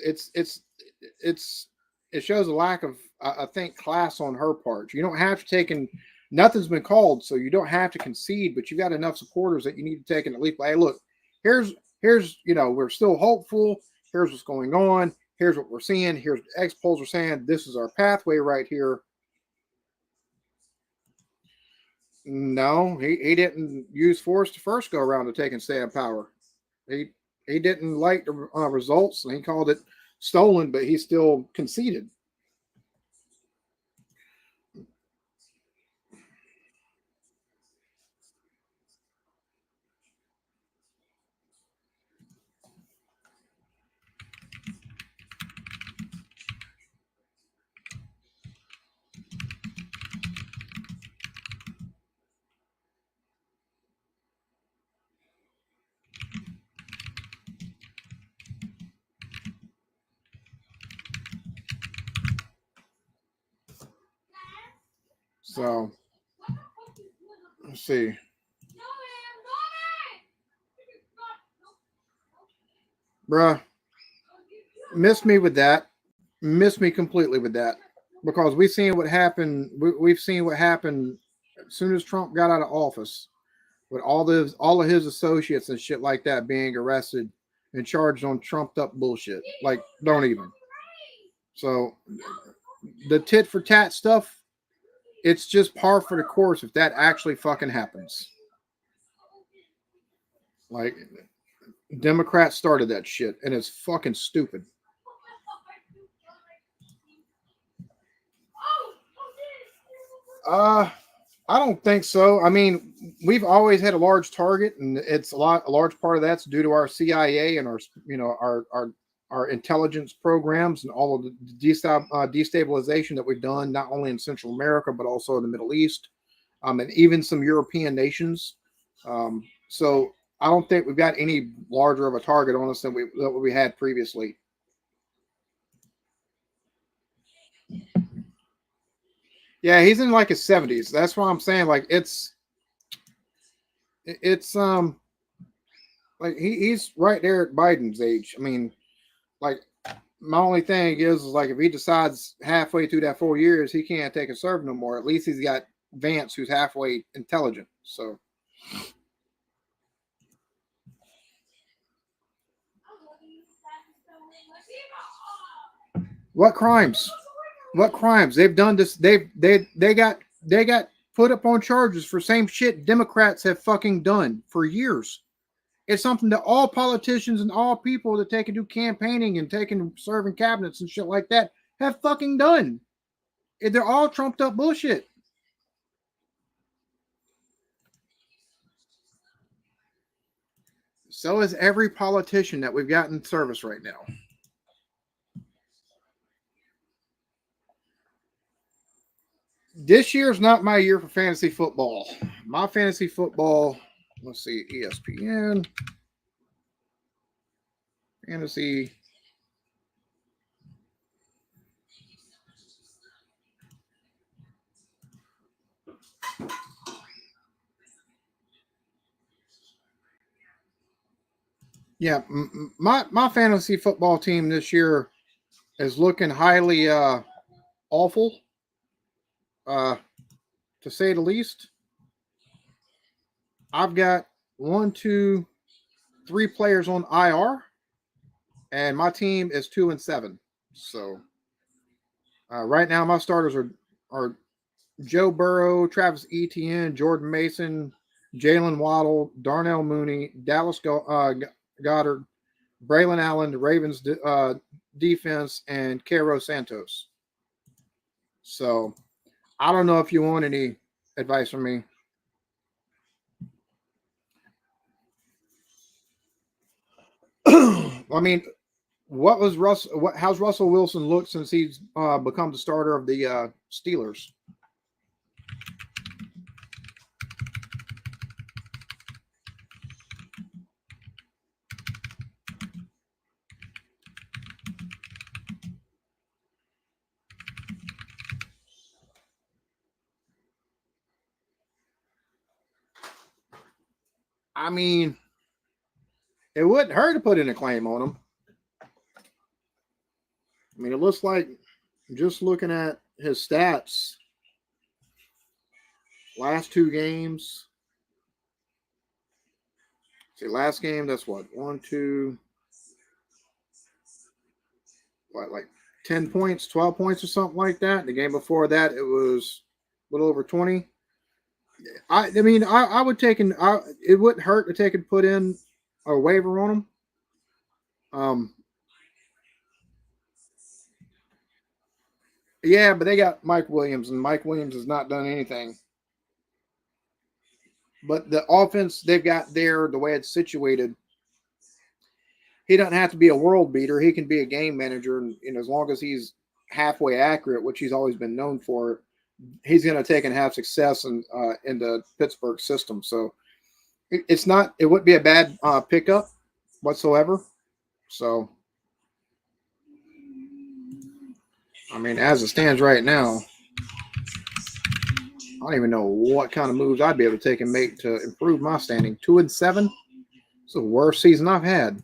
shows a lack of I think class on her part. You don't have to take and nothing's been called, so you don't have to concede. But you got enough supporters that you need to take and at least, hey, look, here's we're still hopeful. Here's what's going on. Here's what we're seeing. Here's what X polls are saying. This is our pathway right here. No, he didn't use force the first go around to take and stay in power. He didn't like the results, and he called it stolen, but he still conceded. So let's see. Bruh, miss me with that. Miss me completely with that. Because we've seen what happened. We've seen what happened as soon as Trump got out of office, with all of his associates and shit like that being arrested and charged on trumped up bullshit. Like, don't even. So the tit for tat stuff, it's just par for the course if that actually fucking happens. Like, Democrats started that shit, and it's fucking stupid. I don't think so. I mean, we've always had a large target, and it's a large part of that's due to our CIA and our intelligence programs and all of the destabilization that we've done, not only in Central America but also in the Middle East, and even some European nations. So I don't think we've got any larger of a target on us than we had previously. Yeah, he's in like his 70s. That's why I'm saying, like, it's like he's right there at Biden's age. I mean, like, my only thing is like, if he decides halfway through that 4 years he can't take a serve no more, at least he's got Vance, who's halfway intelligent. So what crimes? What crimes? They've done this. They got put up on charges for same shit Democrats have fucking done for years. It's something that all politicians and all people that take and do campaigning and taking serving cabinets and shit like that have fucking done. They're all trumped up bullshit. So is every politician that we've got in service right now. This year's not my year for fantasy football. My fantasy football, let's see, ESPN, fantasy. Yeah, my fantasy football team this year is looking highly awful, to say the least. I've got 1, 2, 3 players on IR, and my team is 2-7. So right now, my starters are Joe Burrow, Travis Etienne, Jordan Mason, Jalen Waddle, Darnell Mooney, Dallas Goddard, Braylon Allen, the Ravens defense, and Cairo Santos. So I don't know if you want any advice from me. I mean, how's Russell Wilson looked since he's become the starter of the Steelers? I mean, it wouldn't hurt to put in a claim on him. I mean, it looks like, just looking at his stats, last 2 games. See, last game, that's what, 1, 2, like 10 points, 12 points or something like that. The game before that, it was a little over 20. I mean, I would take it wouldn't hurt to take and put in a waiver on him. Yeah, but they got Mike Williams, and Mike Williams has not done anything. But the offense they've got there, the way it's situated, he doesn't have to be a world beater. He can be a game manager, and as long as he's halfway accurate, which he's always been known for, he's going to take and have success in the Pittsburgh system. So it wouldn't be a bad pickup whatsoever. So, I mean, as it stands right now, I don't even know what kind of moves I'd be able to take and make to improve my standing. 2-7. It's the worst season I've had.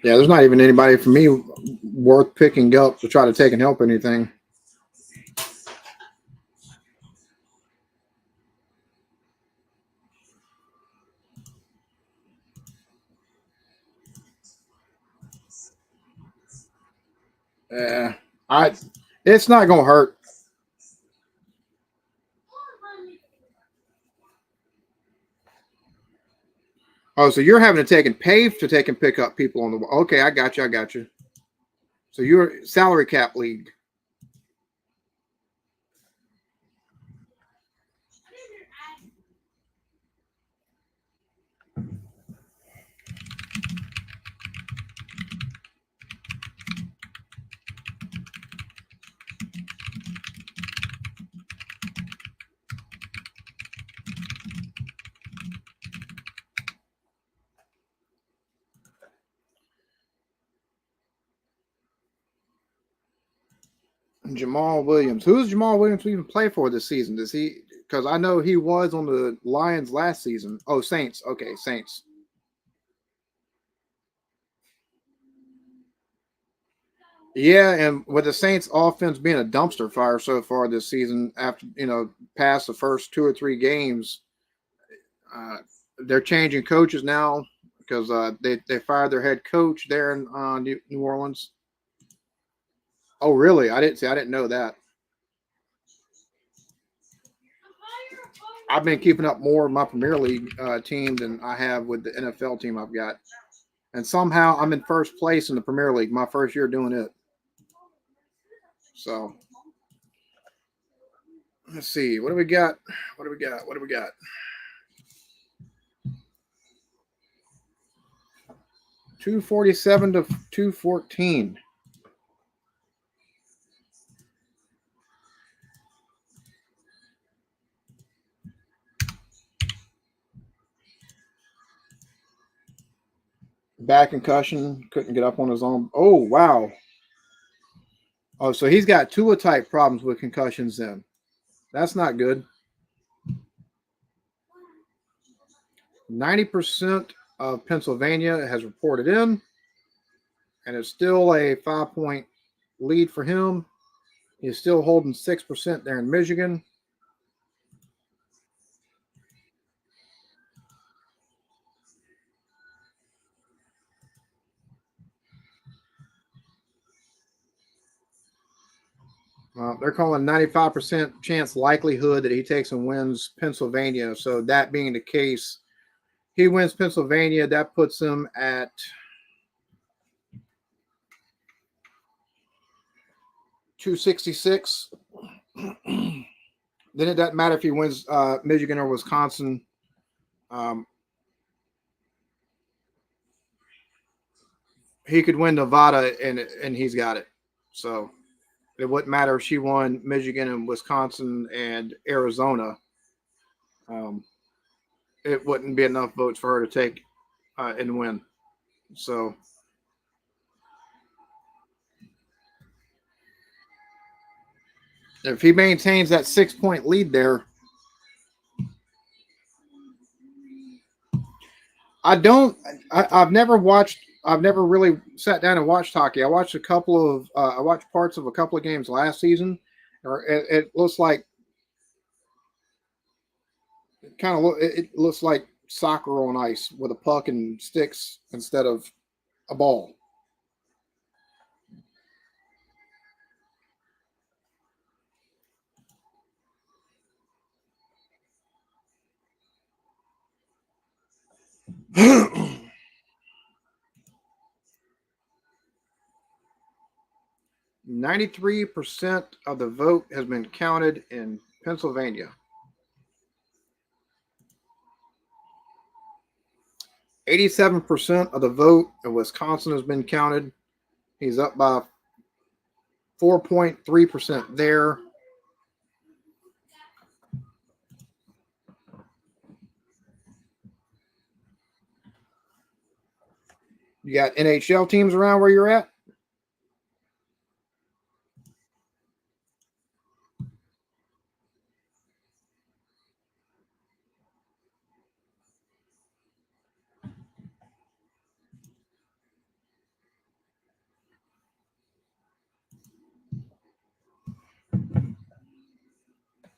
Yeah, there's not even anybody for me worth picking up to try to take and help anything. Yeah, it's not gonna hurt. Oh, so you're having to take and pay to take and pick up people on the. Okay, I got you. I got you. So you're salary cap league. Jamal Williams. Who does Jamal Williams even play for this season? Does he? Because I know he was on the Lions last season. Oh, Saints. Okay, Saints. Yeah, and with the Saints offense being a dumpster fire so far this season, after past the first 2 or 3 games, uh, they're changing coaches now because they fired their head coach there in New Orleans. Oh, really? I didn't know that. I've been keeping up more with my Premier League team than I have with the NFL team I've got, and somehow I'm in first place in the Premier League. My first year doing it. So let's see. What do we got? What do we got? What do we got? 247 to 214. Back concussion, couldn't get up on his own. Oh, wow. Oh, so he's got Tua type problems with concussions then. That's not good. 90% of Pennsylvania has reported in, and it's still a 5-point lead for him. He's still holding 6% there in Michigan. They're calling 95% chance likelihood that he takes and wins Pennsylvania. So that being the case, he wins Pennsylvania. That puts him at 266. Then it doesn't matter if he wins Michigan or Wisconsin. He could win Nevada and he's got it. So it wouldn't matter if she won Michigan and Wisconsin and Arizona. It wouldn't be enough votes for her to take and win. So if he maintains that 6-point lead there, I've never really sat down and watched hockey. I watched I watched parts of a couple of games last season. It looks like it looks like soccer on ice with a puck and sticks instead of a ball. %93 of the vote has been counted in Pennsylvania. 87% of the vote in Wisconsin has been counted. He's up by 4.3% there. You got NHL teams around where you're at?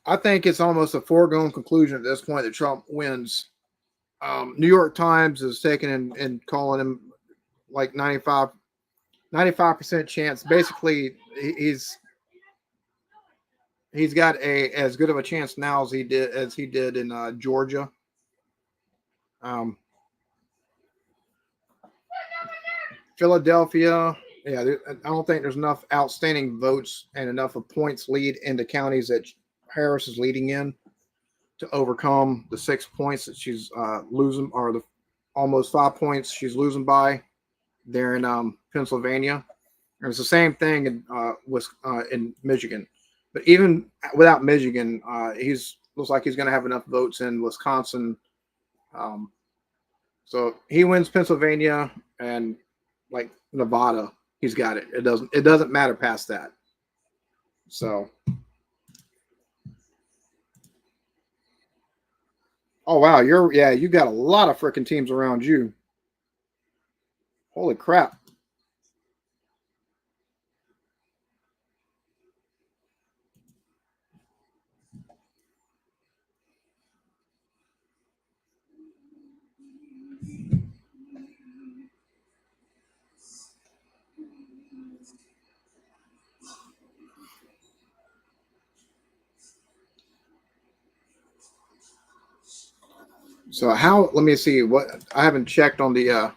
I think it's almost a foregone conclusion at this point that Trump wins. New York Times is taking and calling him like 95% chance. Basically, he's got as good of a chance now as he did in Georgia. Philadelphia, yeah, I don't think there's enough outstanding votes and enough of points lead in the counties that Harris is leading in to overcome the 6 points that she's losing, or the almost 5 points she's losing by there in Pennsylvania. And it's the same thing in Michigan. But even without Michigan, looks like he's going to have enough votes in Wisconsin. So he wins Pennsylvania, and like Nevada, he's got it. It doesn't matter past that. So, oh wow, you got a lot of freaking teams around you. Holy crap. So let me see what I haven't checked on the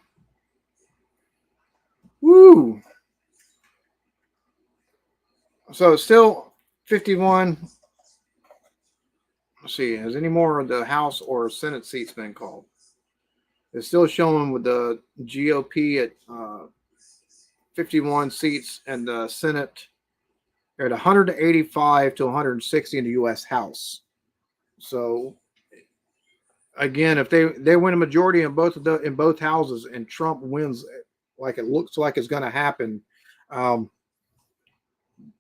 woo. So it's still 51. Let's see, has any more of the House or Senate seats been called? It's still showing with the GOP at 51 seats, and the Senate at 185 to 160 in the U.S. House. So again, if they win a majority in both houses, and Trump wins, like it looks like it's going to happen,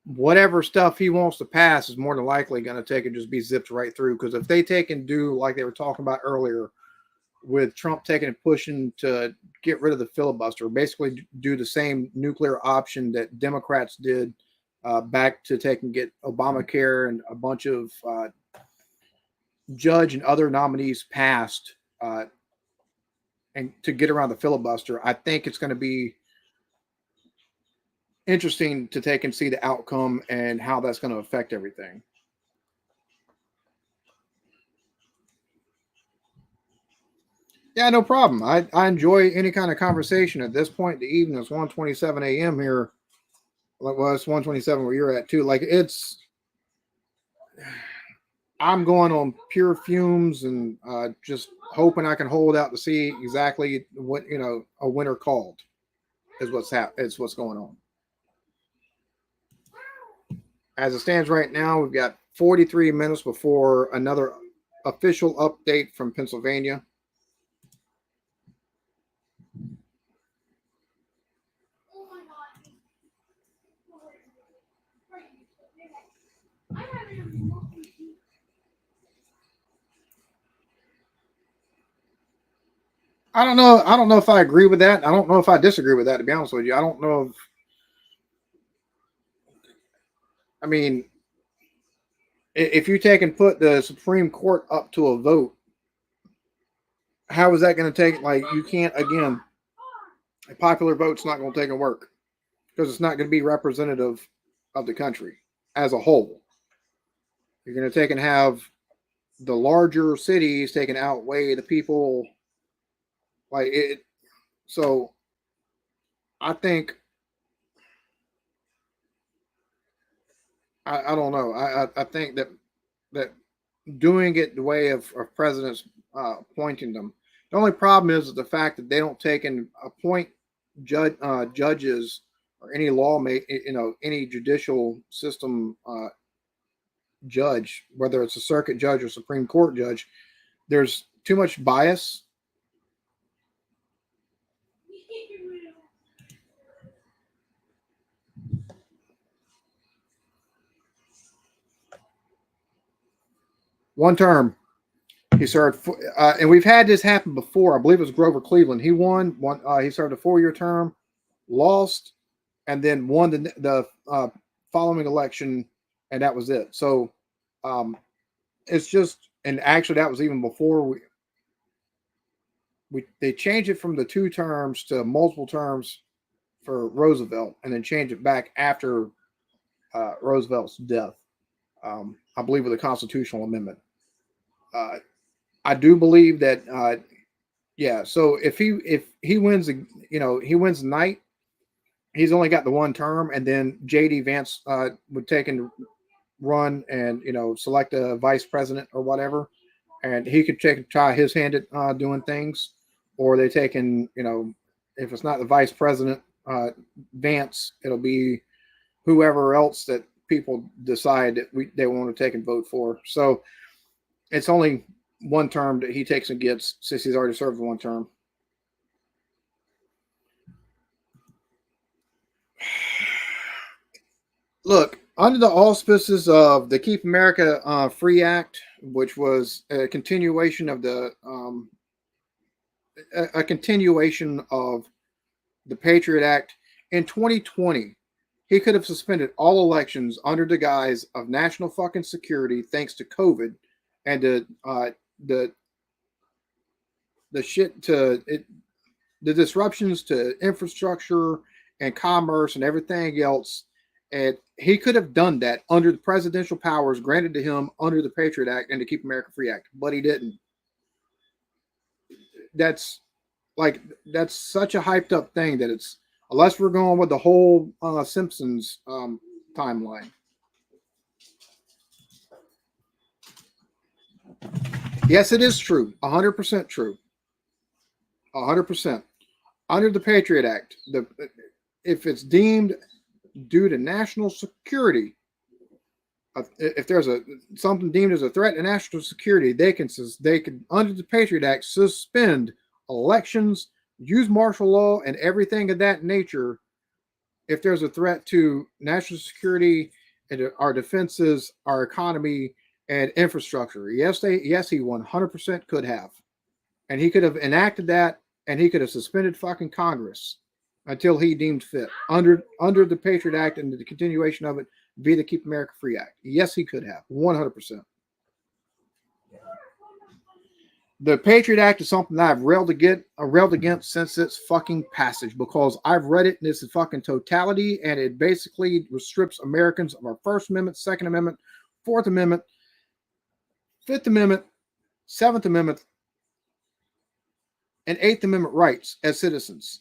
whatever stuff he wants to pass is more than likely going to take and just be zipped right through. Because if they take and do like they were talking about earlier, with Trump taking and pushing to get rid of the filibuster, basically do the same nuclear option that Democrats did back to take and get Obamacare and a bunch of judge and other nominees passed, and to get around the filibuster, I think it's going to be interesting to take and see the outcome and how that's going to affect everything. Yeah, no problem. I enjoy any kind of conversation at this point in the evening. It's 1:27 a.m. here. Well, it's 1:27 where you're at too. Like I'm going on pure fumes and just hoping I can hold out to see exactly what a winter called is what's going on. As it stands right now, we've got 43 minutes before another official update from Pennsylvania. I don't know. I don't know if I agree with that. I don't know if I disagree with that, to be honest with you. I don't know if, I mean, if you take and put the Supreme Court up to a vote, how is that going to take? Like, you can't, again, a popular vote's not going to take and work because it's not going to be representative of the country as a whole. You're going to take and have the larger cities take and outweigh the people. Like it, so I think I don't know. I think that doing it the way of presidents appointing them. The only problem is the fact that they don't take and appoint judges or any any judicial system judge, whether it's a circuit judge or Supreme Court judge. There's too much bias One term. He served, and we've had this happen before. I believe it was Grover Cleveland. He won one. He served a 4-year term, lost, and then won the following election, and that was it. So it's just, and actually that was even before they changed it from the 2 terms to multiple terms for Roosevelt, and then changed it back after Roosevelt's death. I believe with a constitutional amendment. I do believe that yeah. So if he wins, he wins the night. He's only got the 1 term, and then J.D. Vance would take and run and select a vice president or whatever, and he could try his hand at doing things, or they take and if it's not the vice president Vance, it'll be whoever else that people decide that they want to take and vote for. So it's only 1 term that he takes and gets since he's already served 1 term. Look, under the auspices of the Keep America Free Act, which was a continuation of the Patriot Act, in 2020, he could have suspended all elections under the guise of national fucking security, thanks to COVID and the disruptions to infrastructure and commerce and everything else. And he could have done that under the presidential powers granted to him under the Patriot Act and the Keep America Free Act, but he didn't. That's such a hyped up thing that it's, unless we're going with the whole Simpsons timeline. Yes, it is true. 100% true. 100%. Under the Patriot Act, if it's deemed due to national security, if there's something deemed as a threat to national security, they can under the Patriot Act suspend elections, use martial law, and everything of that nature. If there's a threat to national security and our defenses, our economy, and infrastructure, yes, he 100% could have, and he could have enacted that, and he could have suspended fucking Congress until he deemed fit under the Patriot Act and the continuation of it via the Keep America Free Act. Yes, he could have 100%. The Patriot Act is something that I've railed against since its fucking passage, because I've read it in its fucking totality, and it basically restricts Americans of our First Amendment, Second Amendment, Fourth Amendment, Fifth Amendment, Seventh Amendment, and Eighth Amendment rights as citizens.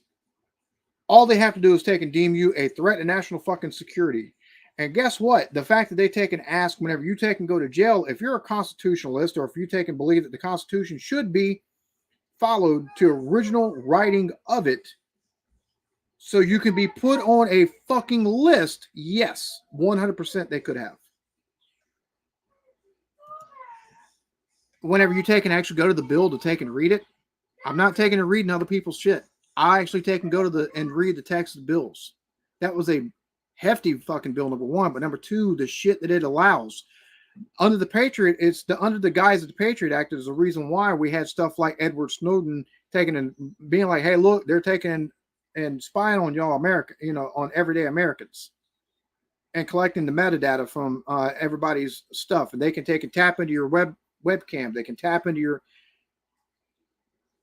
All they have to do is take and deem you a threat to national fucking security. And guess what? The fact that they take and ask whenever you take and go to jail, if you're a constitutionalist, or if you take and believe that the Constitution should be followed to original writing of it, so you can be put on a fucking list, yes, 100% they could have. Whenever you take and actually go to the bill to take and read it, I'm not taking and reading other people's shit. I actually take and go to and read the text of the bills. That was a hefty fucking bill, number 1, but number 2, the shit that it allows under the Patriot, under the guise of the Patriot Act is the reason why we had stuff like Edward Snowden taking and being like, hey, look, they're taking and spying on y'all America, on everyday Americans, and collecting the metadata from everybody's stuff, and they can take and tap into your webcam, they can tap into your.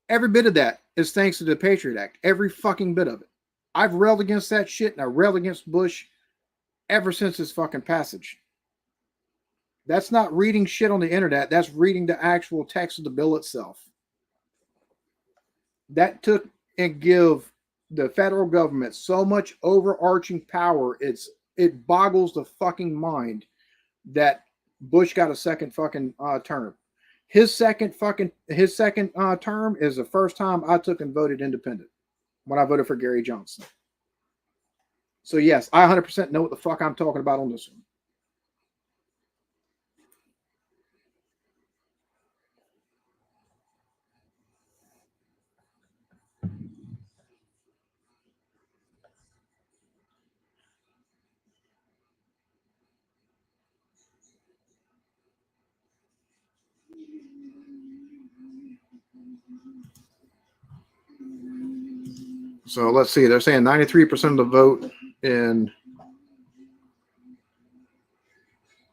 Every bit of that is thanks to the Patriot Act. Every fucking bit of it. I've railed against that shit, and I railed against Bush ever since his fucking passage. That's not reading shit on the internet. That's reading the actual text of the bill itself. That took and give the federal government so much overarching power. It boggles the fucking mind that Bush got a second fucking term. His second term is the first time I took and voted independent, when I voted for Gary Johnson. So yes, I 100% know what the fuck I'm talking about on this one. So let's see. They're saying 93% of the vote in,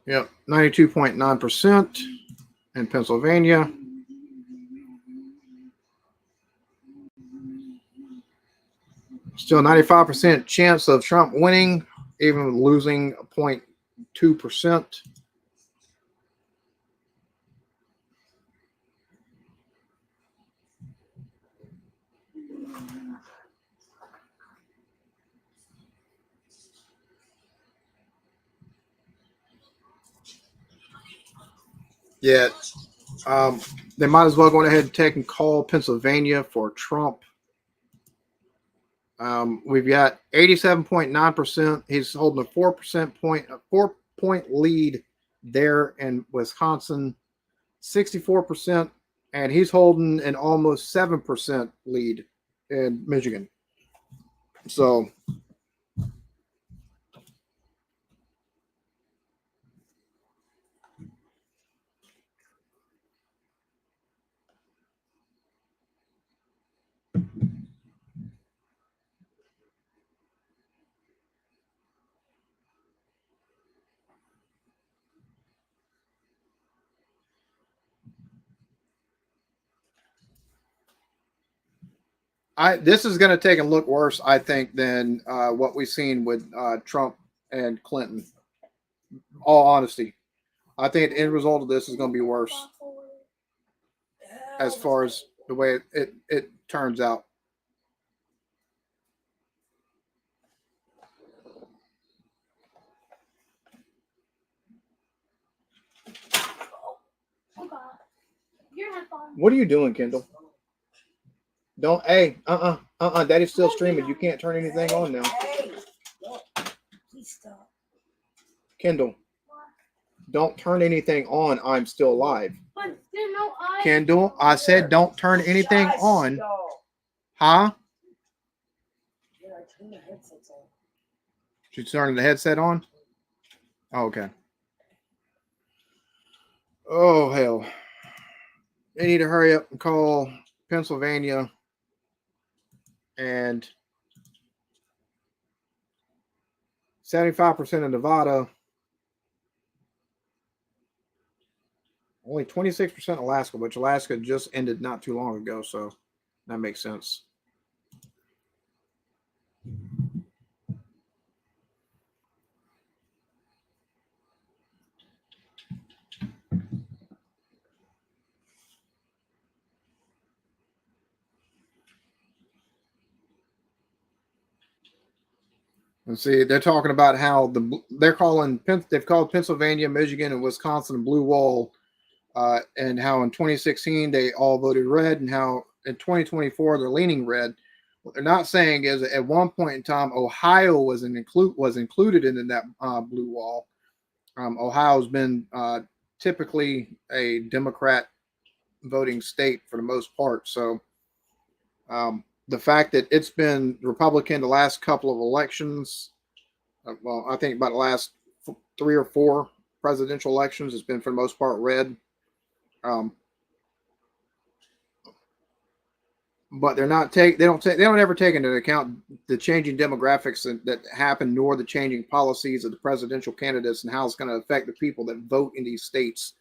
92.9% in Pennsylvania. Still 95% chance of Trump winning, even losing 0.2%. Yeah, they might as well go ahead and take and call Pennsylvania for Trump. We've got 87.9%. He's holding a 4% lead there in Wisconsin, 64%, and he's holding an almost 7% lead in Michigan. So this is going to take and look worse, I think, than what we've seen with Trump and Clinton. All honesty, I think the end result of this is going to be worse as far as the way it turns out. What are you doing, Kendall? Don't, hey, Daddy's still streaming. You can't turn anything on now. Please stop. Kendall, don't turn anything on. I'm still live. But there's no eye. Kendall, I said don't turn anything on. Huh? Yeah, I turned the headsets on. She's turning the headset on? Oh, okay. Oh, hell. They need to hurry up and call Pennsylvania and 75% of Nevada. Only 26% Alaska, which Alaska just ended not too long ago, so that makes sense. And see, they're talking about how they've called Pennsylvania, Michigan, and Wisconsin a blue wall, and how in 2016 they all voted red, and how in 2024 they're leaning red. What they're not saying is that at one point in time, Ohio was included in that blue wall. Ohio's been typically a Democrat voting state for the most part, so. The fact that it's been Republican the last couple of elections, well, I think about the last 3 or 4 presidential elections, it's been for the most part red. But they don't ever take into account the changing demographics that happen, nor the changing policies of the presidential candidates and how it's going to affect the people that vote in these states.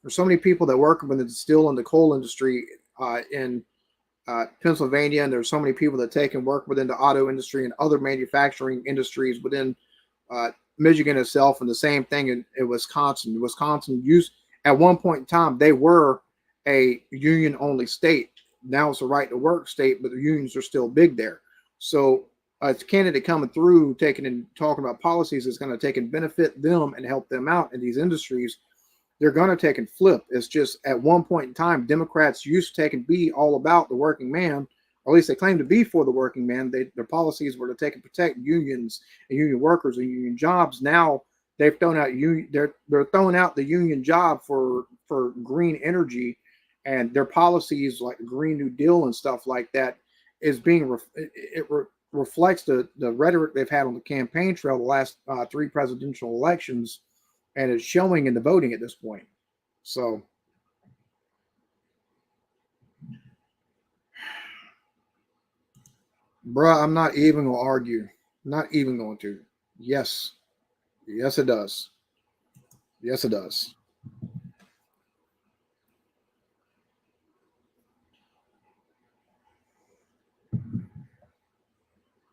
There's so many people that work in the steel and the coal industry in Pennsylvania, and there's so many people that take and work within the auto industry and other manufacturing industries within Michigan itself, and the same thing in Wisconsin. Wisconsin used at one point in time, they were a union-only state. Now it's a right-to-work state, but the unions are still big there. So a candidate coming through, talking about policies is going to take and benefit them and help them out in these industries. They're going to take and flip. It's just at one point in time, Democrats used to take and be all about the working man, or at least they claim to be for the working man. Their policies were to take and protect unions and union workers and union jobs. Now they've thrown out they're throwing out the union job for green energy, and their policies like the Green New Deal and stuff like that is being reflects the rhetoric they've had on the campaign trail the last 3 presidential elections. And it's showing in the voting at this point. So Bruh, I'm not even going to argue. Not even going to. Yes. Yes, it does. Yes, it does.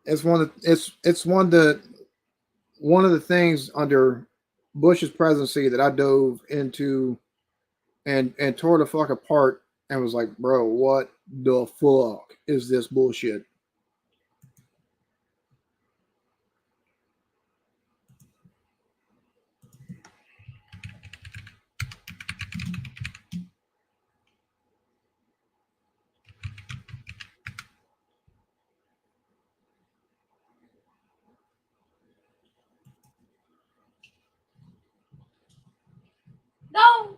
It's one of the things under Bush's presidency that I dove into and tore the fuck apart and was like, bro, what the fuck is this bullshit? No.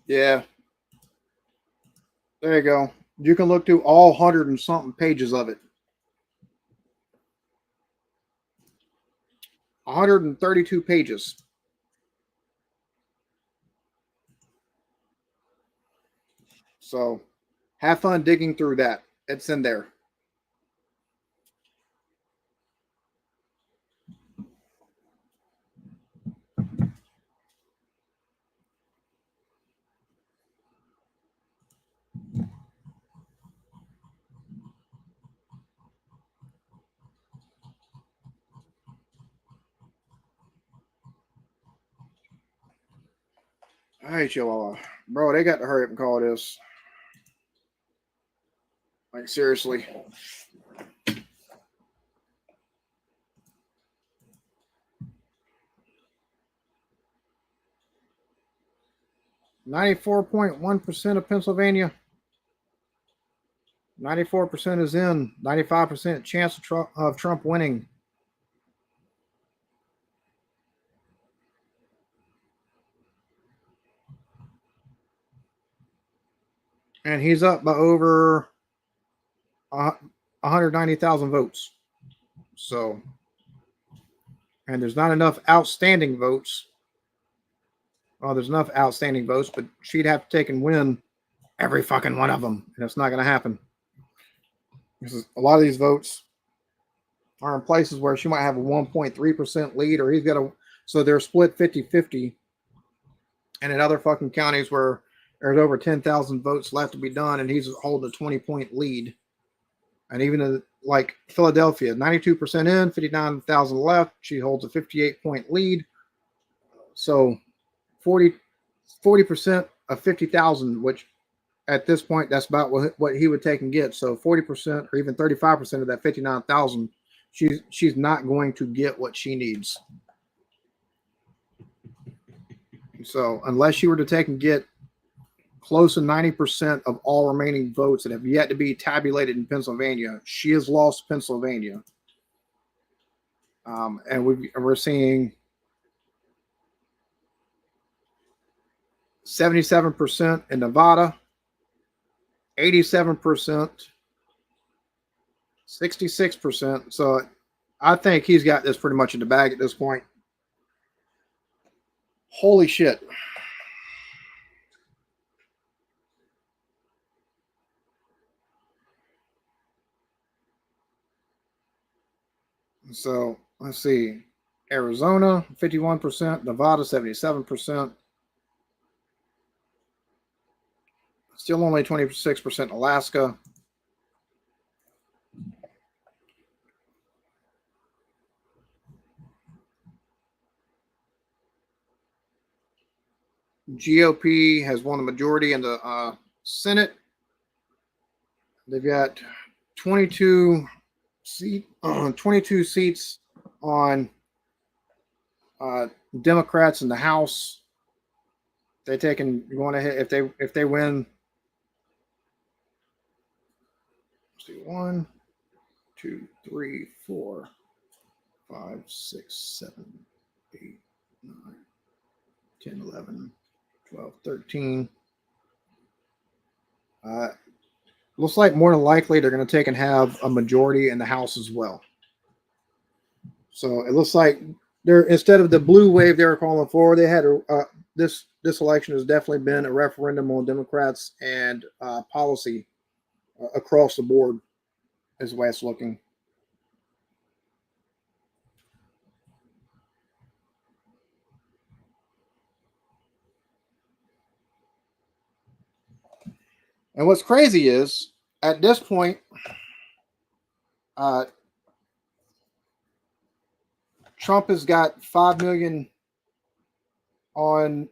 Yeah, there you go. You can look through all 100 and something pages of it. 132 pages. So have fun digging through that. It's in there. All right, Chihuahua. Bro, they got to hurry up and call this. Like, seriously. .1% of Pennsylvania. 94% is in. 95% chance of Trump winning. And he's up by over 190,000 votes. So, and there's not enough outstanding votes. Well, there's enough outstanding votes, but she'd have to take and win every fucking one of them. And it's not going to happen. A lot of these votes are in places where she might have a 1.3% lead, or he's got a, so they're split 50-50. And in other fucking counties where there's over 10,000 votes left to be done, and he's holding a 20-point lead. And even in, like Philadelphia, 92% in, 59,000 left. She holds a 58-point lead. So 40% of 50,000, which at this point, that's about what he would take and get. So 40% or even 35% of that 59,000, she's not going to get what she needs. So unless she were to take and get close to 90% of all remaining votes that have yet to be tabulated in Pennsylvania, she has lost Pennsylvania. And we're seeing 77% in Nevada, 87%, 66%. So I think he's got this pretty much in the bag at this point. Holy shit. So let's see. Arizona, 51%, Nevada, 77%. Still only 26% Alaska. GOP has won the majority in the Senate. They've got 22 seats on Democrats in the House. They taking going ahead if they win. Let's see, 1, 2, 3, 4, 5, 6, 7, 8, 9, 10, 11, 12, 13. Looks like more than likely they're going to take and have a majority in the House as well. So it looks like they're, instead of the blue wave they were calling for, they had this election has definitely been a referendum on Democrats and policy across the board, is the way it's looking. And what's crazy is, at this point, Trump has got 5 million on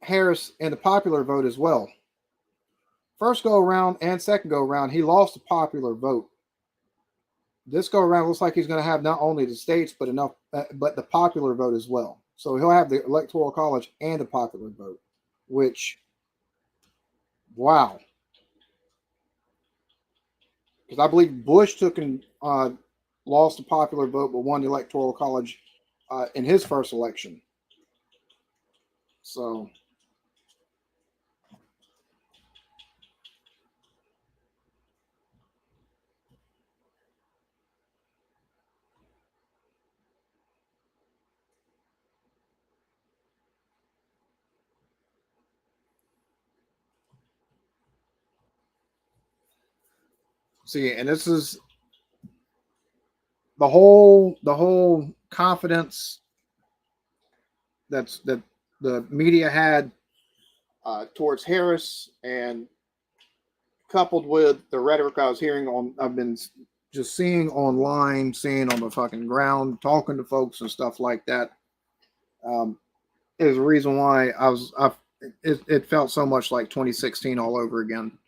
Harris in the popular vote as well. First go around and second go around, he lost the popular vote. This go around looks like he's going to have not only the states but the popular vote as well. So he'll have the Electoral College and the popular vote, which, wow. Because I believe Bush took and lost the popular vote but won the Electoral College in his first election. So see, and this is the whole confidence that the media had towards Harris, and coupled with the rhetoric I've been just seeing online, seeing on the fucking ground, talking to folks and stuff like that, is the reason why it felt so much like 2016 all over again.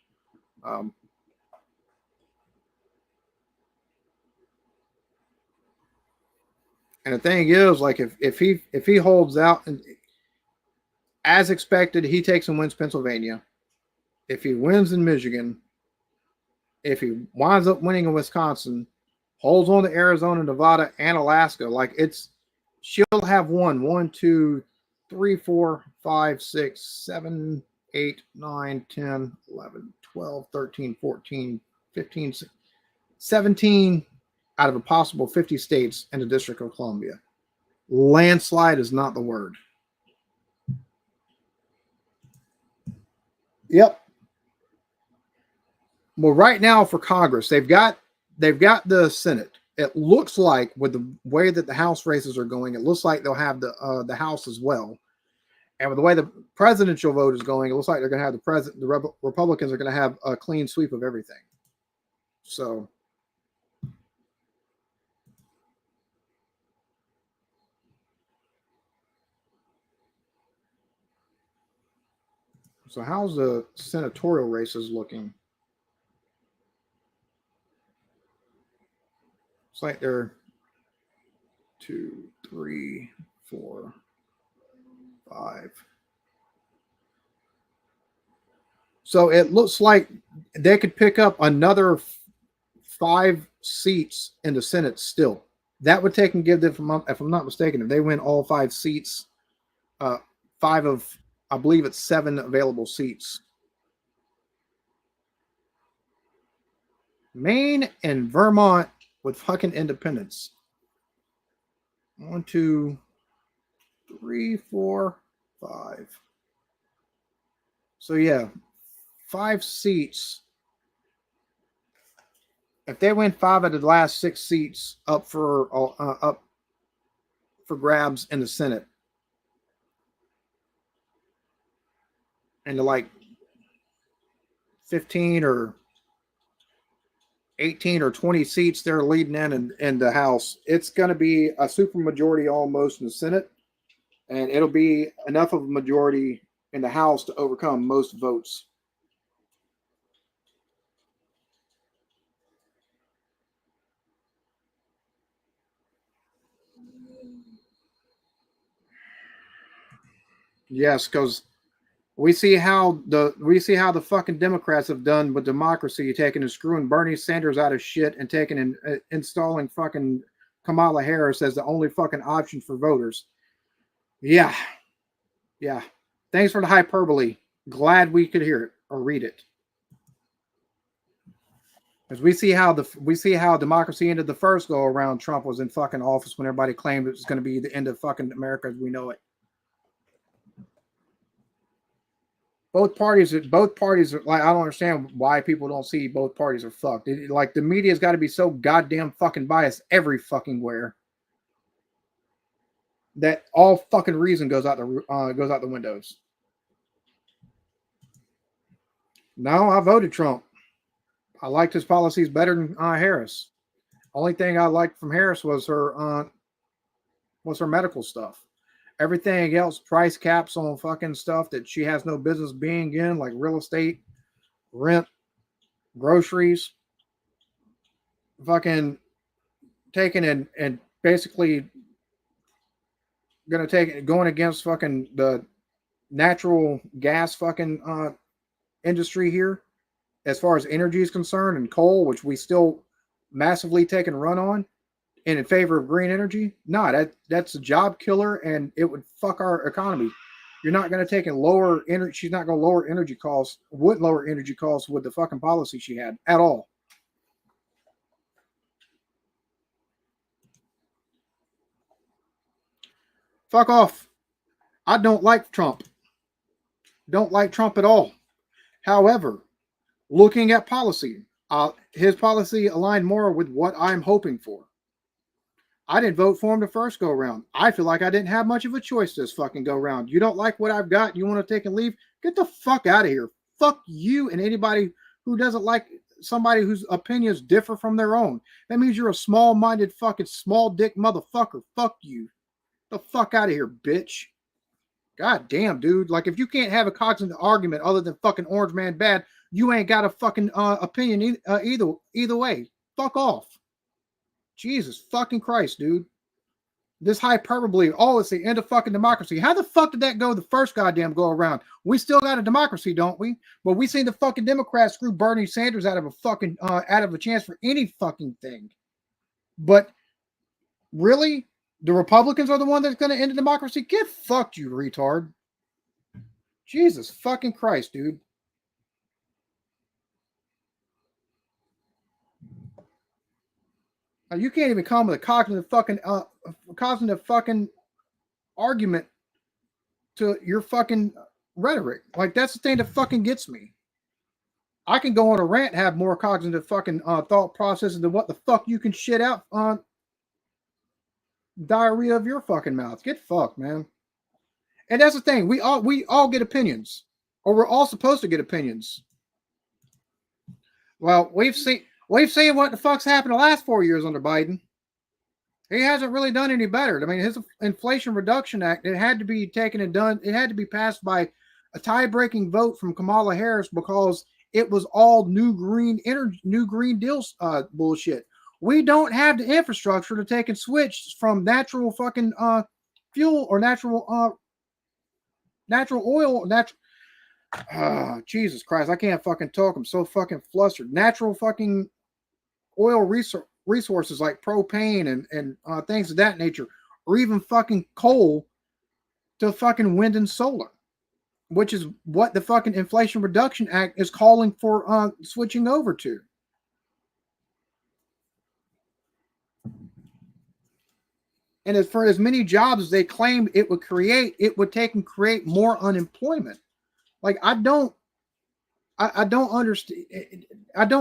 And the thing is, like, if he holds out, and as expected, he takes and wins Pennsylvania. If he wins in Michigan, if he winds up winning in Wisconsin, holds on to Arizona, Nevada, and Alaska, like, she'll have 1, 2, 3, 4, 5, 6, 7, 8, 9, 10, 11, 12, 13, 14, 15, 17 out of a possible 50 states in the District of Columbia. Landslide is not the word. Yep. Well, right now for Congress, they've got the Senate. It looks like, with the way that the House races are going, it looks like they'll have the House as well. And with the way the presidential vote is going, it looks like they're going to have the Republicans are going to have a clean sweep of everything. So how's the senatorial races looking? It's like they're 2, 3, 4, 5. So it looks like they could pick up another 5 seats in the Senate still. That would take and give them, if I'm not mistaken, if they win all 5 seats, 5 of, I believe it's 7 available seats. Maine and Vermont with fucking independence. 1, 2, 3, 4, 5. So yeah, 5 seats. If they win 5 of the last 6 seats up for grabs in the Senate, and to like 15 or 18 or 20 seats they're leading in the House, it's going to be a supermajority almost in the Senate, and it'll be enough of a majority in the House to overcome most votes. Yes, because we see how the fucking Democrats have done with democracy, taking and screwing Bernie Sanders out of shit and taking and installing fucking Kamala Harris as the only fucking option for voters. Yeah. Thanks for the hyperbole. Glad we could hear it or read it. Because we see how democracy ended the first go around. Trump was in fucking office when everybody claimed it was going to be the end of fucking America as we know it. Both parties are like, I don't understand why people don't see both parties are fucked. Like the media's got to be so goddamn fucking biased every fucking where that all fucking reason goes out the windows. No, I voted Trump. I liked his policies better than Harris. Only thing I liked from Harris was her medical stuff. Everything else, price caps on fucking stuff that she has no business being in, like real estate, rent, groceries, fucking taking and basically going against fucking the natural gas fucking industry here as far as energy is concerned, and coal, which we still massively take and run on, and in favor of green energy. No, that's a job killer, and it would fuck our economy. You're not going to take and lower energy. She's not going to lower energy costs. Wouldn't lower energy costs with the fucking policy she had at all. Fuck off. I don't like Trump. Don't like Trump at all. However, looking at policy, his policy aligned more with what I'm hoping for. I didn't vote for him the first go round. I feel like I didn't have much of a choice this fucking go round. You don't like what I've got? You want to take and leave? Get the fuck out of here. Fuck you and anybody who doesn't like somebody whose opinions differ from their own. That means you're a small-minded fucking small dick motherfucker. Fuck you. The fuck out of here, bitch. God damn, dude. Like, if you can't have a cognitive argument other than fucking Orange Man bad, you ain't got a fucking opinion either way. Fuck off. Jesus fucking Christ, dude. This hyperbole. Oh, it's the end of fucking democracy. How the fuck did that go the first goddamn go around? We still got a democracy, don't we? But we seen the fucking Democrats screw Bernie Sanders out of a chance for any fucking thing. But really, the Republicans are the one that's going to end the democracy? Get fucked, you retard. Jesus fucking Christ, dude. You can't even come with a cognitive fucking argument to your fucking rhetoric. Like, that's the thing that fucking gets me. I can go on a rant, have more cognitive fucking thought processes than what the fuck you can shit out on diarrhea of your fucking mouth. Get fucked, man. And that's the thing. We all get opinions, or we're all supposed to get opinions. Well, we've seen what the fuck's happened the last 4 years under Biden. He hasn't really done any better. I mean, his Inflation Reduction Act, it had to be taken and done. It had to be passed by a tie-breaking vote from Kamala Harris because it was all new green deals bullshit. We don't have the infrastructure to take and switch from natural fucking fuel or natural oil, Jesus Christ, I can't fucking talk. I'm so fucking flustered. Natural fucking oil resources like propane and things of that nature, or even fucking coal, to fucking wind and solar, which is what the fucking Inflation Reduction Act is calling for switching over to. And as for as many jobs as they claimed it would create, it would take and create more unemployment. Like, I don't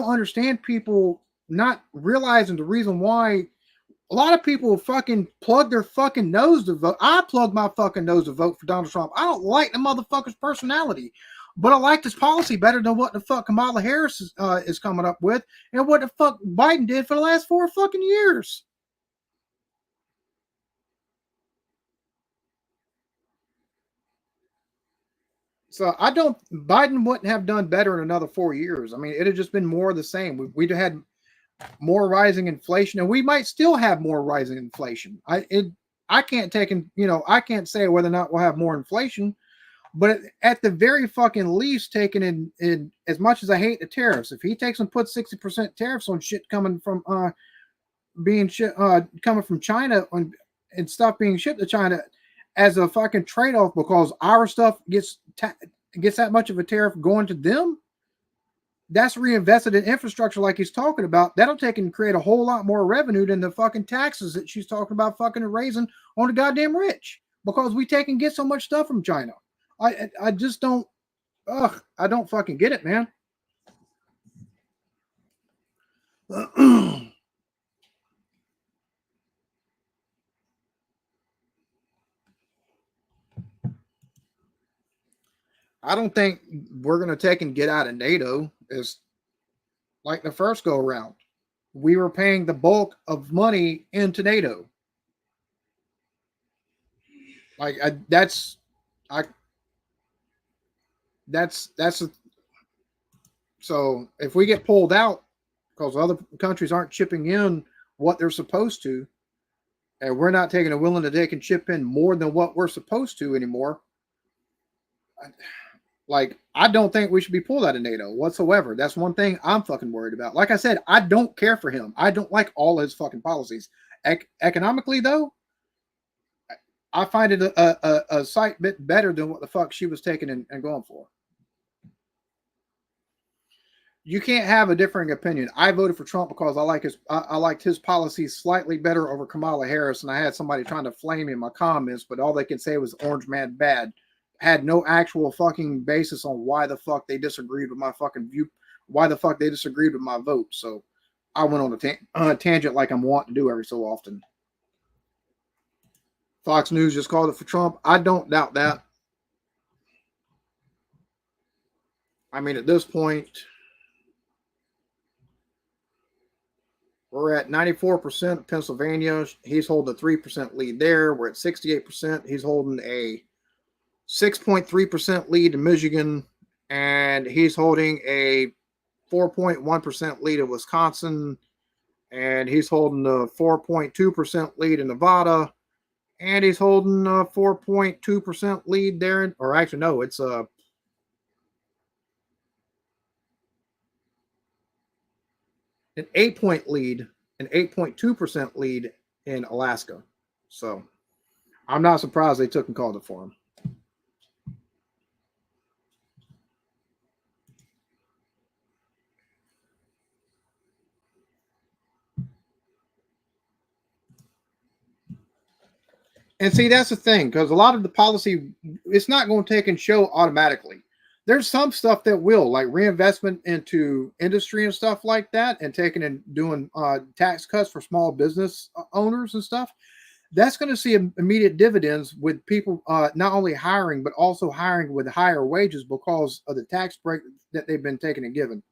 understand people not realizing the reason why a lot of people fucking plug their fucking nose to vote. I plug my fucking nose to vote for Donald Trump. I don't like the motherfucker's personality, but I like his policy better than what the fuck Kamala Harris is coming up with and what the fuck Biden did for the last 4 fucking years. So Biden wouldn't have done better in another 4 years. I mean, it'd have just been more of the same. We'd have had more rising inflation, and we might still have more rising inflation. I can't say whether or not we'll have more inflation, but at the very fucking least, taking in as much as I hate the tariffs, if he takes and puts 60% tariffs on shit coming from coming from China and stuff being shipped to China as a fucking trade-off because our stuff gets that much of a tariff going to them, that's reinvested in infrastructure like he's talking about. That'll take and create a whole lot more revenue than the fucking taxes that she's talking about fucking raising on the goddamn rich, because we take and get so much stuff from China. I just don't, I don't fucking get it, man. I don't think we're going to take and get out of NATO as like the first go around. We were paying the bulk of money into NATO. Like that's so if we get pulled out because other countries aren't chipping in what they're supposed to, and we're not taking a willing to take and chip in more than what we're supposed to anymore. Like, I don't think we should be pulled out of NATO whatsoever. That's one thing I'm fucking worried about. Like I said, I don't care for him. I don't like all his fucking policies. Economically, though, I find it a sight bit better than what the fuck she was taking and going for. You can't have a differing opinion. I voted for Trump because I liked his policies slightly better over Kamala Harris, and I had somebody trying to flame me in my comments, but all they could say was "Orange Man bad." Had no actual fucking basis on why the fuck they disagreed with my fucking view, why the fuck they disagreed with my vote. So I went on a tangent like I'm wanting to do every so often. Fox News just called it for Trump. I don't doubt that. I mean, at this point, we're at 94% Pennsylvania. He's holding a 3% lead there. We're at 68%. He's holding a 6.3% lead in Michigan, and he's holding a 4.1% lead in Wisconsin, and he's holding a 4.2% lead in Nevada, and he's holding a 4.2% lead there. Or actually, no, it's an 8-point lead, an 8.2% lead in Alaska. So I'm not surprised they took and called it for him. And see, that's the thing, because a lot of the policy, it's not going to take and show automatically. There's some stuff that will, like reinvestment into industry and stuff like that, and taking and doing tax cuts for small business owners and stuff. That's going to see immediate dividends with people not only hiring, but also hiring with higher wages because of the tax break that they've been taken and given.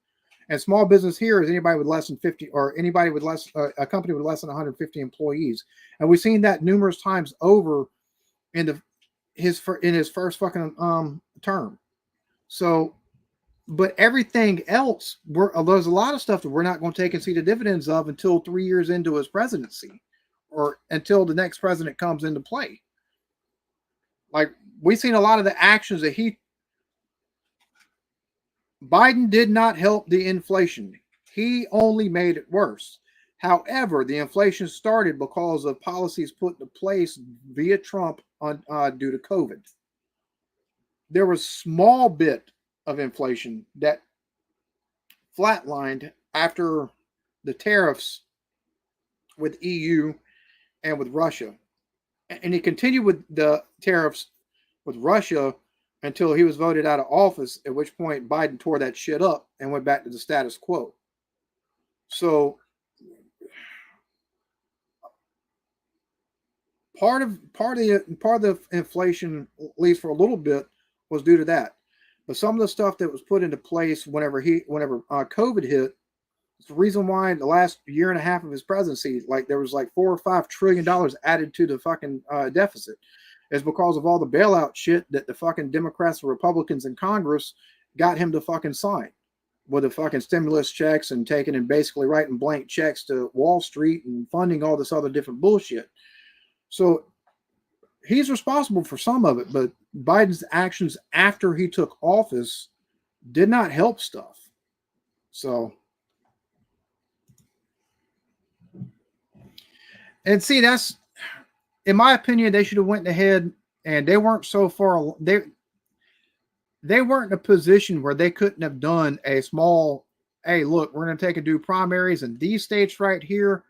And small business here is anybody with less than 50, or anybody with less, a company with less than 150 employees. And we've seen that numerous times over in his first fucking term. So, but everything else, there's a lot of stuff that we're not going to take and see the dividends of until 3 years into his presidency, or until the next president comes into play. Like, we've seen a lot of the actions that Biden did not help the inflation. He only made it worse. However, the inflation started because of policies put into place via Trump due to COVID. There was a small bit of inflation that flatlined after the tariffs with EU and with Russia. And he continued with the tariffs with Russia until he was voted out of office, at which point Biden tore that shit up and went back to the status quo. So part of the inflation, at least for a little bit, was due to that. But some of the stuff that was put into place whenever COVID hit, it's the reason why the last year and a half of his presidency, like there was like $4 or $5 trillion added to the fucking deficit, is because of all the bailout shit that the fucking Democrats and Republicans in Congress got him to fucking sign, with the fucking stimulus checks and taking and basically writing blank checks to Wall Street and funding all this other different bullshit. So he's responsible for some of it, but Biden's actions after he took office did not help stuff. So, and see, that's, in my opinion, they should have went ahead, and they weren't so far. They weren't in a position where they couldn't have done a small hey, look, we're going to take and do primaries in these states right here.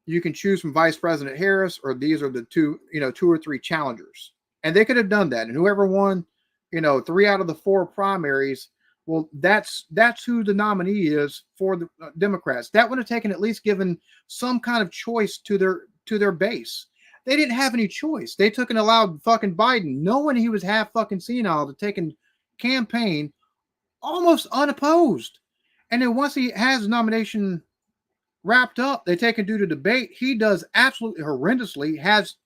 You can choose from Vice President Harris, or these are the two or three challengers. And they could have done that. And whoever won, 3 out of the 4 primaries, well, that's who the nominee is for the Democrats. That would have taken at least given some kind of choice to their base. They didn't have any choice. They took and allowed fucking Biden, knowing he was half fucking senile, to take and campaign almost unopposed. And then once he has the nomination wrapped up, they take and do the debate. He does absolutely horrendously, has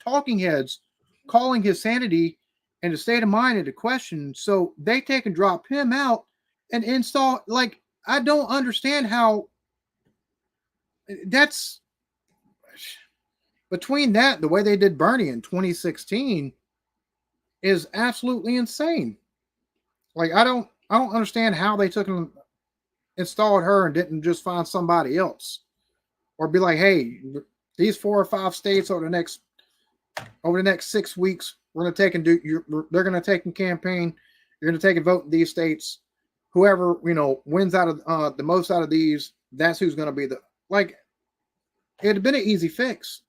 talking heads calling his sanity and the state of mind into question. So they take and drop him out and install, like, I don't understand how that's between that, the way they did Bernie in 2016 is absolutely insane. Like, I don't understand how they took and installed her and didn't just find somebody else, or be like, hey, these 4 or 5 states over the next 6 weeks, we're going to take and they're going to take and campaign. You're going to take and vote in these states. Whoever, wins out of the most out of these, that's who's going to be like, it'd have been an easy fix.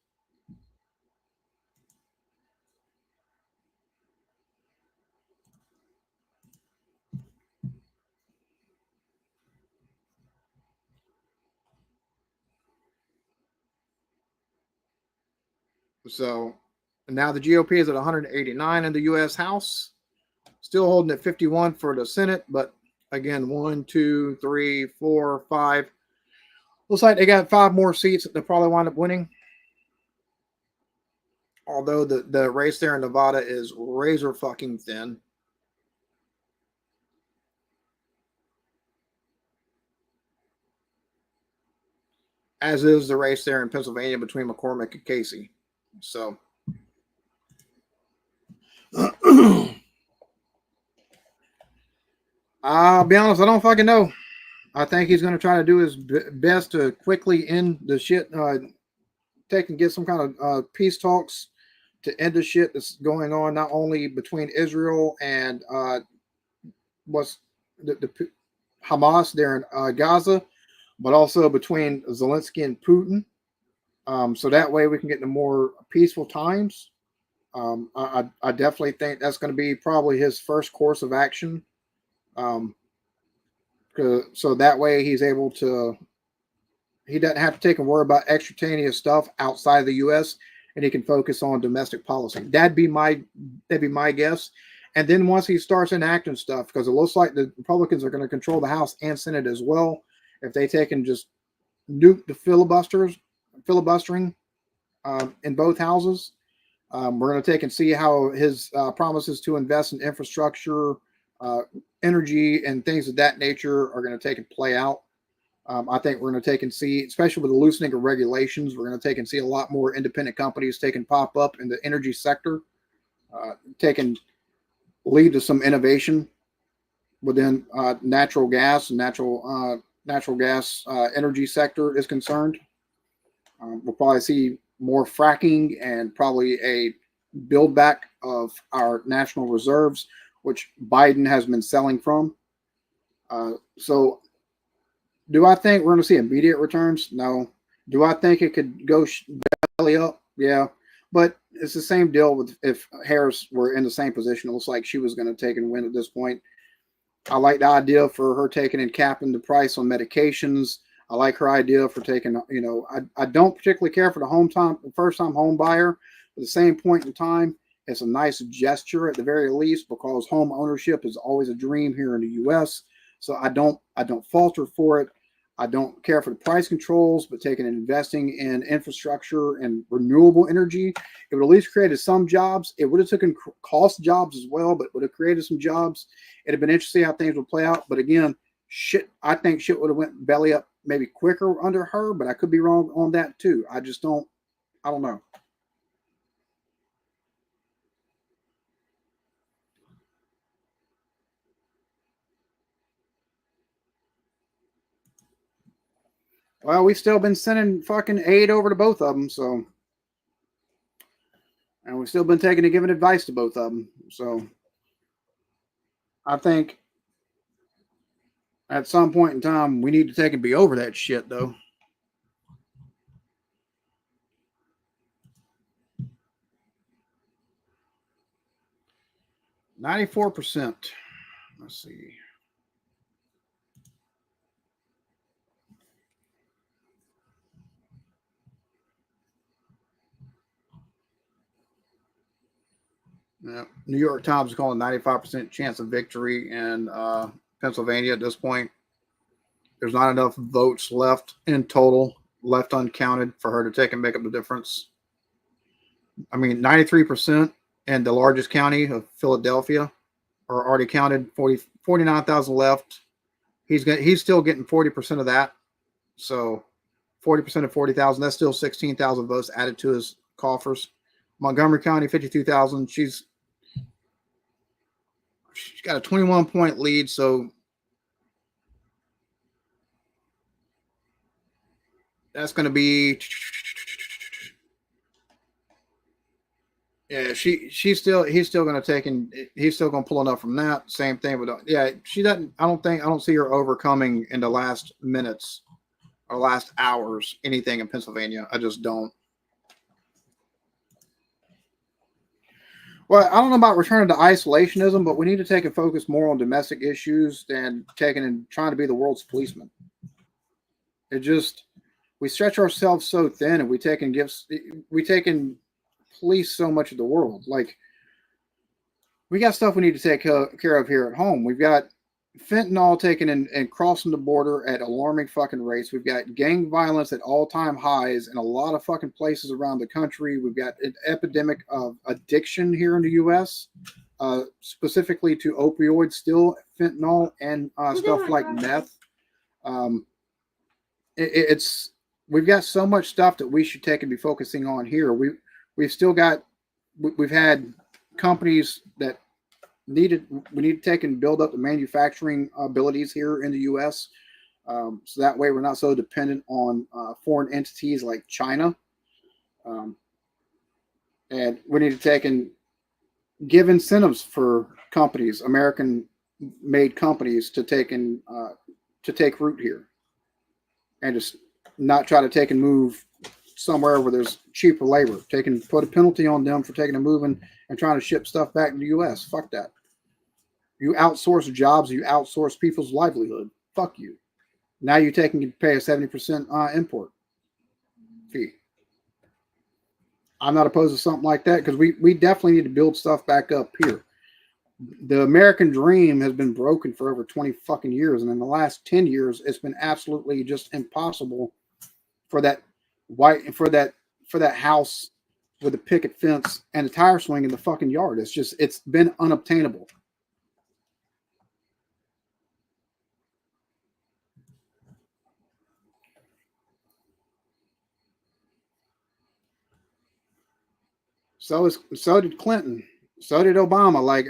So now the GOP is at 189 in the U.S. House, still holding at 51 for the Senate. But again, 1, 2, 3, 4, 5. Looks like they got 5 more seats that they'll probably wind up winning. Although the race there in Nevada is razor fucking thin. As is the race there in Pennsylvania between McCormick and Casey. So I'll be honest, I don't fucking know. I think he's going to try to do his best to quickly end the shit, take and get some kind of peace talks to end the shit that's going on, not only between Israel and what's the Hamas there in Gaza, but also between Zelensky and Putin. So that way we can get into more peaceful times. I definitely think that's going to be probably his first course of action. So that way he doesn't have to take and worry about extraneous stuff outside of the U.S. and he can focus on domestic policy. That'd be my guess. And then once he starts enacting stuff, because it looks like the Republicans are going to control the House and Senate as well, if they take and just nuke the filibustering in both houses. We're going to take and see how his promises to invest in infrastructure, energy, and things of that nature are going to take and play out. I think we're going to take and see, especially with the loosening of regulations, we're going to take and see a lot more independent companies take and pop up in the energy sector, take and lead to some innovation within natural gas and natural gas energy sector is concerned. We'll probably see more fracking and probably a build back of our national reserves, which Biden has been selling from. So do I think we're going to see immediate returns? No. Do I think it could go belly up? Yeah. But it's the same deal with if Harris were in the same position. It looks like she was going to take and win at this point. I like the idea for her taking and capping the price on medications. I like her idea for taking, I don't particularly care for the first-time home buyer. At the same point in time, it's a nice gesture at the very least, because home ownership is always a dream here in the U.S. So I don't falter for it. I don't care for the price controls, but taking and investing in infrastructure and renewable energy, it would at least created some jobs. It would have taken cost jobs as well, but would have created some jobs. It'd have been interesting how things would play out. But again, I think shit would have went belly up maybe quicker under her, but I could be wrong on that too. I don't know. Well, we've still been sending fucking aid over to both of them, so. And we've still been taking and giving advice to both of them. So I think At some point in time, we need to take and be over that shit, though. %. Let's see. Yeah. New York Times is calling 95% chance of victory in Pennsylvania at this point. There's not enough votes left in total, left uncounted, for her to take and make up the difference. I mean, 93% in the largest county of Philadelphia are already counted. 49,000 left. He's still getting 40% of that. So 40% of 40,000, that's still 16,000 votes added to his coffers. Montgomery County, 52,000. She's got a 21-point lead. So that's going to be, yeah, he's still going to take, and he's still going to pull enough from that. Same thing with, yeah, she doesn't, I don't see her overcoming in the last minutes or last hours anything in Pennsylvania. I just don't. Well, I don't know about returning to isolationism, but we need to take and focus more on domestic issues than taking and trying to be the world's policeman. It just, we stretch ourselves so thin, and we take and police so much of the world. Like, we got stuff we need to take care of here at home. We've got fentanyl taken and crossing the border at alarming fucking rates. We've got gang violence at all-time highs in a lot of fucking places around the country. We've got an epidemic of addiction here in the U.S., specifically to opioids, still fentanyl and stuff like meth. We've got so much stuff that we should take and be focusing on here. We've had companies that we need to take and build up the manufacturing abilities here in the U.S. So that way we're not so dependent on foreign entities like China. And we need to take and give incentives for companies, American-made companies, to take root here, and just not try to take and move somewhere where there's cheaper labor. Put a penalty on them for taking a move and trying to ship stuff back to the U.S. Fuck that. You outsource jobs, you outsource people's livelihood. Fuck you. Now you're taking to pay a 70% import fee. I'm not opposed to something like that, because we definitely need to build stuff back up here. The American dream has been broken for over 20 fucking years, and in the last 10 years, it's been absolutely just impossible for that house with a picket fence and a tire swing in the fucking yard. It's been unobtainable. So did Clinton. So did Obama. Like,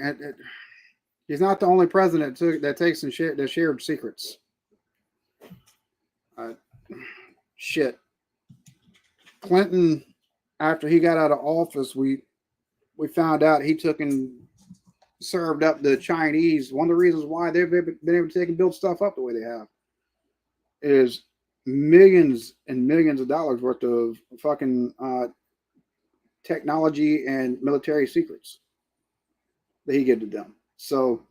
he's not the only president that takes and shared secrets. Shit. Clinton, after he got out of office, we found out he took and served up the Chinese. One of the reasons why they've been able to take and build stuff up the way they have is millions and millions of dollars worth of fucking technology and military secrets that he gave to them. So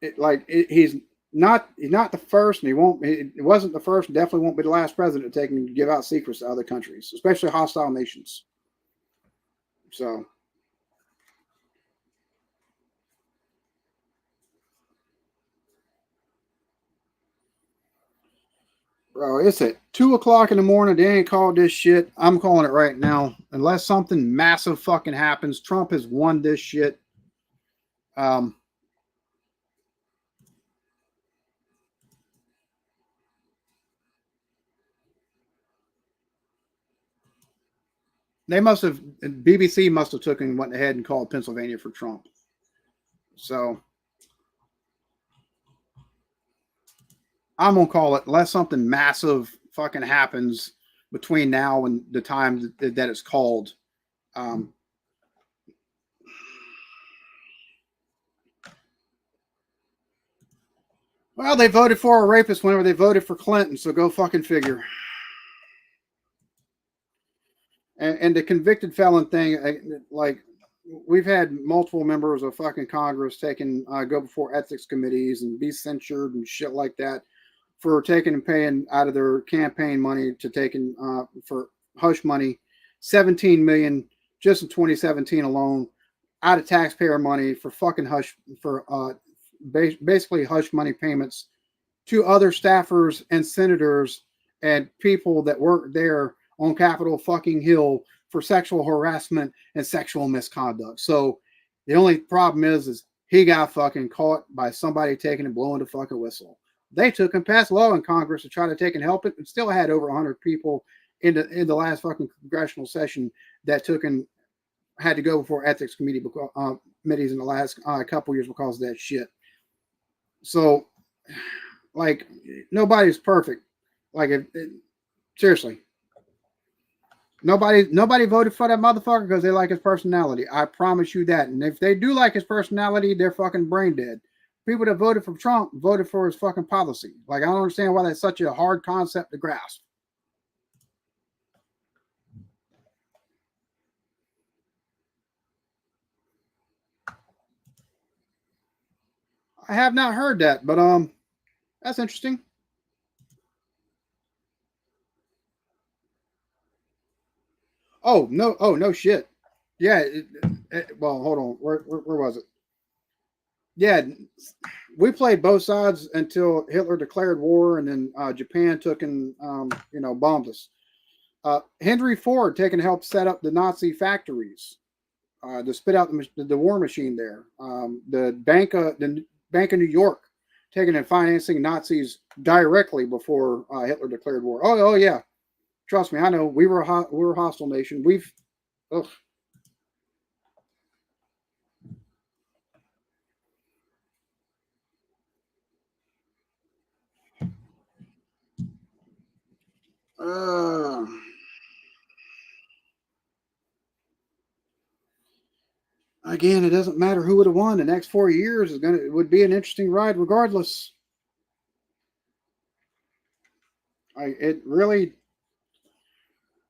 he's not the first, and it wasn't the first, definitely won't be the last president to take and give out secrets to other countries, especially hostile nations. So bro, it's at 2:00 in the morning. They ain't called this shit. I'm calling it right now. Unless something massive fucking happens, Trump has won this shit. BBC must have took and went ahead and called Pennsylvania for Trump. So I'm gonna call it, unless something massive fucking happens between now and the time that it's called. Well, they voted for a rapist whenever they voted for Clinton, so go fucking figure. And the convicted felon thing, like, we've had multiple members of fucking Congress go before ethics committees and be censured and shit like that for taking and paying out of their campaign money to taking for hush money, 17 million just in 2017 alone, out of taxpayer money for fucking hush for basically hush money payments to other staffers and senators and people that work there on Capitol fucking Hill for sexual harassment and sexual misconduct. So the only problem is he got fucking caught by somebody taking and blowing the fucking whistle. They took and passed law in Congress to try to take and help it, and still had over 100 people in the last fucking congressional session that took and had to go before ethics committees in the last couple years because of that shit. So, like, nobody's perfect. Like, seriously, nobody voted for that motherfucker because they like his personality. I promise you that. And if they do like his personality, they're fucking brain dead. People that voted for Trump voted for his fucking policy. Like, I don't understand why that's such a hard concept to grasp. I have not heard that, but that's interesting. Oh no shit. Yeah. Well, hold on. Where was it? Yeah, we played both sides until Hitler declared war, and then Japan took and bombed us. Henry Ford taking to help set up the Nazi factories to spit out the war machine there. The Bank of New York taking and financing Nazis directly before Hitler declared war. Oh yeah, trust me, I know. We were a hostile nation. Ugh. Again, it doesn't matter who would have won. The next 4 years would be an interesting ride, regardless. It really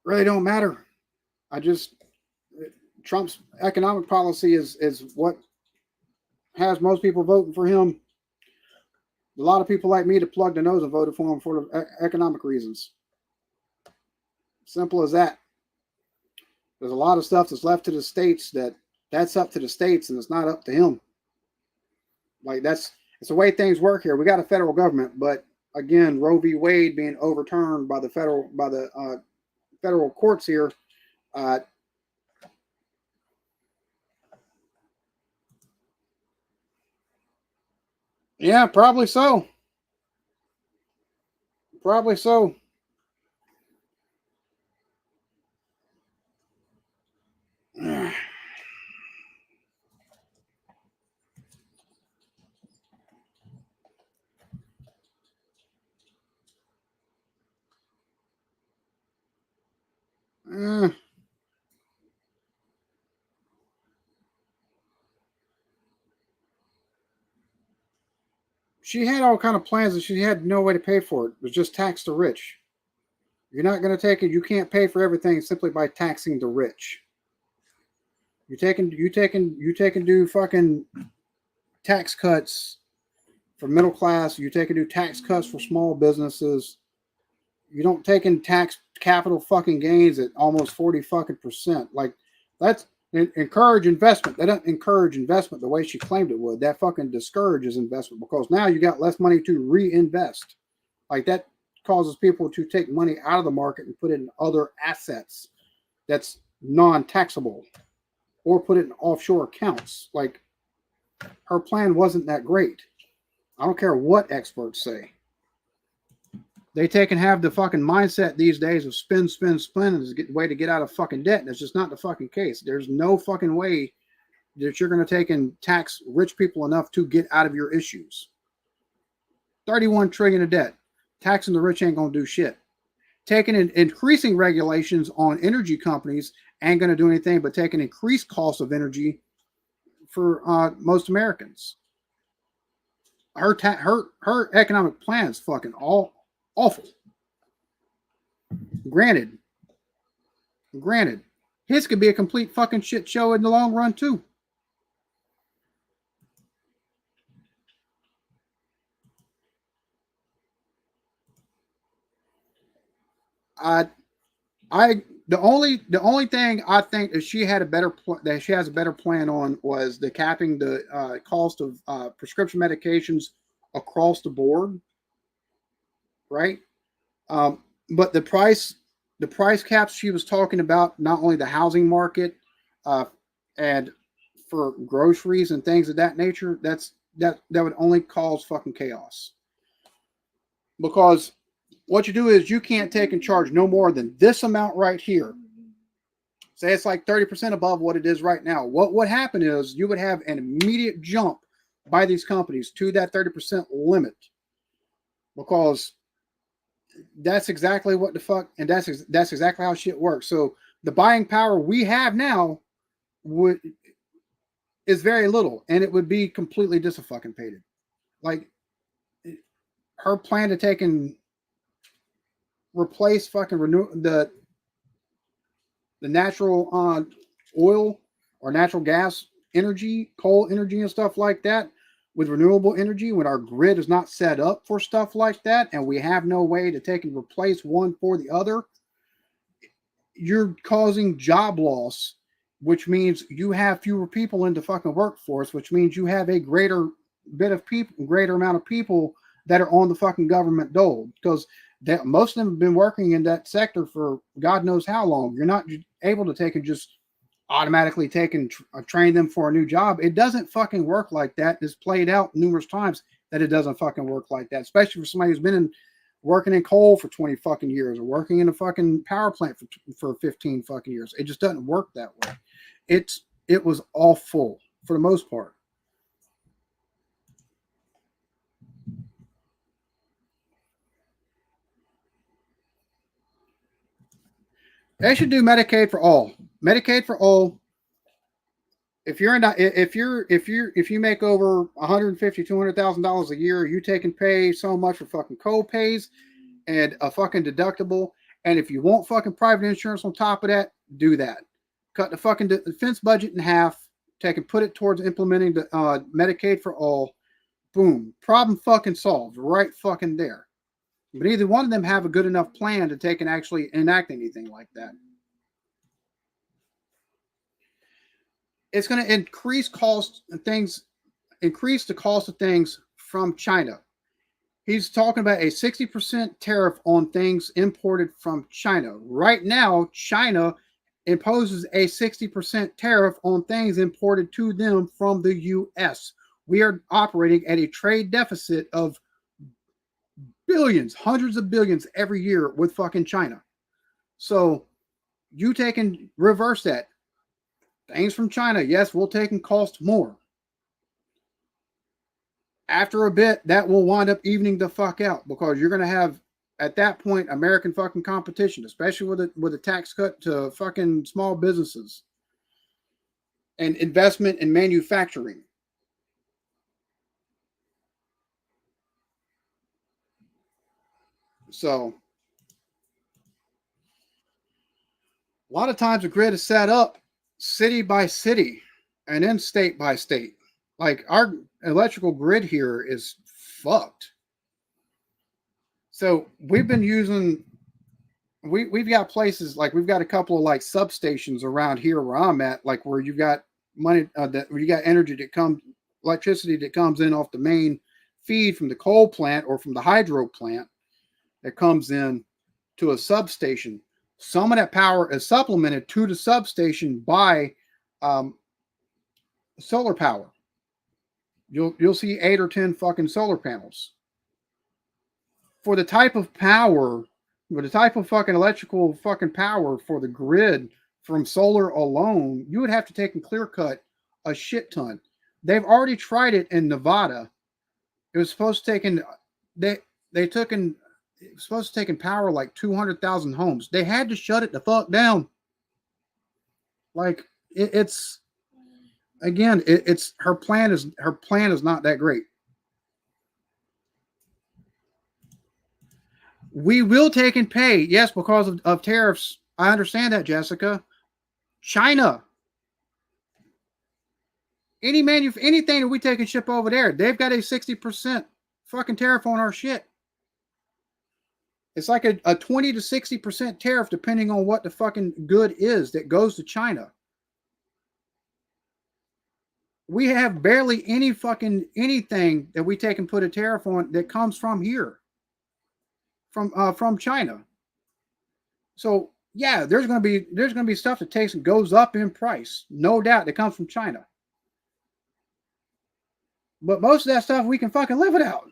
don't matter. Trump's economic policy is what has most people voting for him. A lot of people like me to plug their nose and voted for him for economic reasons. Simple as that. There's a lot of stuff that's left to the states that's up to the states, and it's not up to him. Like, it's the way things work here. We got a federal government, but again, Roe v. Wade being overturned by the federal courts here. Yeah, probably so. Probably so. She had all kind of plans and she had no way to pay for it. It was just tax the rich. You're not going to take it. You can't pay for everything simply by taxing the rich. You can do fucking tax cuts for middle class. You can do tax cuts for small businesses. You don't take in tax capital fucking gains at almost 40% Like, that's encourage investment. They don't encourage investment the way she claimed it would. That fucking discourages investment because now you got less money to reinvest. Like, that causes people to take money out of the market and put it in other assets that's non-taxable, or put it in offshore accounts. Like, her plan wasn't that great. I don't care what experts say. They take and have the fucking mindset these days of spend as a way to get out of fucking debt. And it's just not the fucking case. There's no fucking way that you're going to take and tax rich people enough to get out of your issues. 31 trillion of debt. Taxing the rich ain't going to do shit. Taking and increasing regulations on energy companies ain't going to do anything but take an increased cost of energy for most Americans. her economic plan is fucking awful. Granted, his could be a complete fucking shit show in the long run too. The only thing I think that she had that she has a better plan on was the capping the cost of prescription medications across the board, right? But the price caps she was talking about, not only the housing market, and for groceries and things of that nature, that would only cause fucking chaos. Because what you do is you can't take and charge no more than this amount right here. Say it's like 30% above what it is right now. What would happen is you would have an immediate jump by these companies to that 30% limit, because that's exactly what the fuck, and that's exactly how shit works. So the buying power we have now is very little, and it would be completely disfucking-pated. Like, her plan to take and replace fucking the natural oil or natural gas energy, coal energy and stuff like that with renewable energy, when our grid is not set up for stuff like that and we have no way to take and replace one for the other, you're causing job loss, which means you have fewer people in the fucking workforce, which means you have a greater amount of people that are on the fucking government dole, because most of them have been working in that sector for God knows how long. You're not able to take and just automatically take and train them for a new job. It doesn't fucking work like that. It's played out numerous times that it doesn't fucking work like that, especially for somebody who's been working in coal for 20 fucking years or working in a fucking power plant for 15 fucking years. It just doesn't work that way. It was awful for the most part. They should do Medicaid for all. Medicaid for all. If you make over $150,000-$200,000 a year, you take and pay so much for fucking co-pays and a fucking deductible. And if you want fucking private insurance on top of that, do that. Cut the fucking defense budget in half. Take and put it towards implementing the Medicaid for all. Boom. Problem fucking solved right fucking there. But neither one of them have a good enough plan to take and actually enact anything like that. It's going to increase the cost of things from China. He's talking about a 60% tariff on things imported from China. Right now, China imposes a 60% tariff on things imported to them from the U.S. We are operating at a trade deficit of billions, hundreds of billions every year with fucking China. So you take and reverse that. Things from China, yes, will take and cost more. After a bit, that will wind up evening the fuck out, because you're going to have, at that point, American fucking competition, especially with a tax cut to fucking small businesses and investment in manufacturing. So a lot of times the grid is set up city by city and then state by state. Like, our electrical grid here is fucked. So we've been using, we've got places, like we've got a couple of like substations around here where I'm at, like where you've got money, where you got electricity that comes in off the main feed from the coal plant or from the hydro plant that comes in to a substation. Some of that power is supplemented to the substation by solar power. You'll see 8 or 10 fucking solar panels. For the type of power, for the type of fucking electrical fucking power for the grid from solar alone, you would have to take and clear cut a shit ton. They've already tried it in Nevada. It was supposed to take in, it was supposed to take in power like 200,000 homes. They had to shut it the fuck down. Like, it's her plan is not that great. We will take and pay, yes, because of tariffs. I understand that, Jessica. China, anything that we take and ship over there, they've got a 60% fucking tariff on our shit. It's like a 20 to 60% tariff depending on what the fucking good is that goes to China. We have barely any fucking anything that we take and put a tariff on that comes from here, from China. So yeah, there's gonna be stuff that takes and goes up in price, no doubt, that comes from China. But most of that stuff we can fucking live without.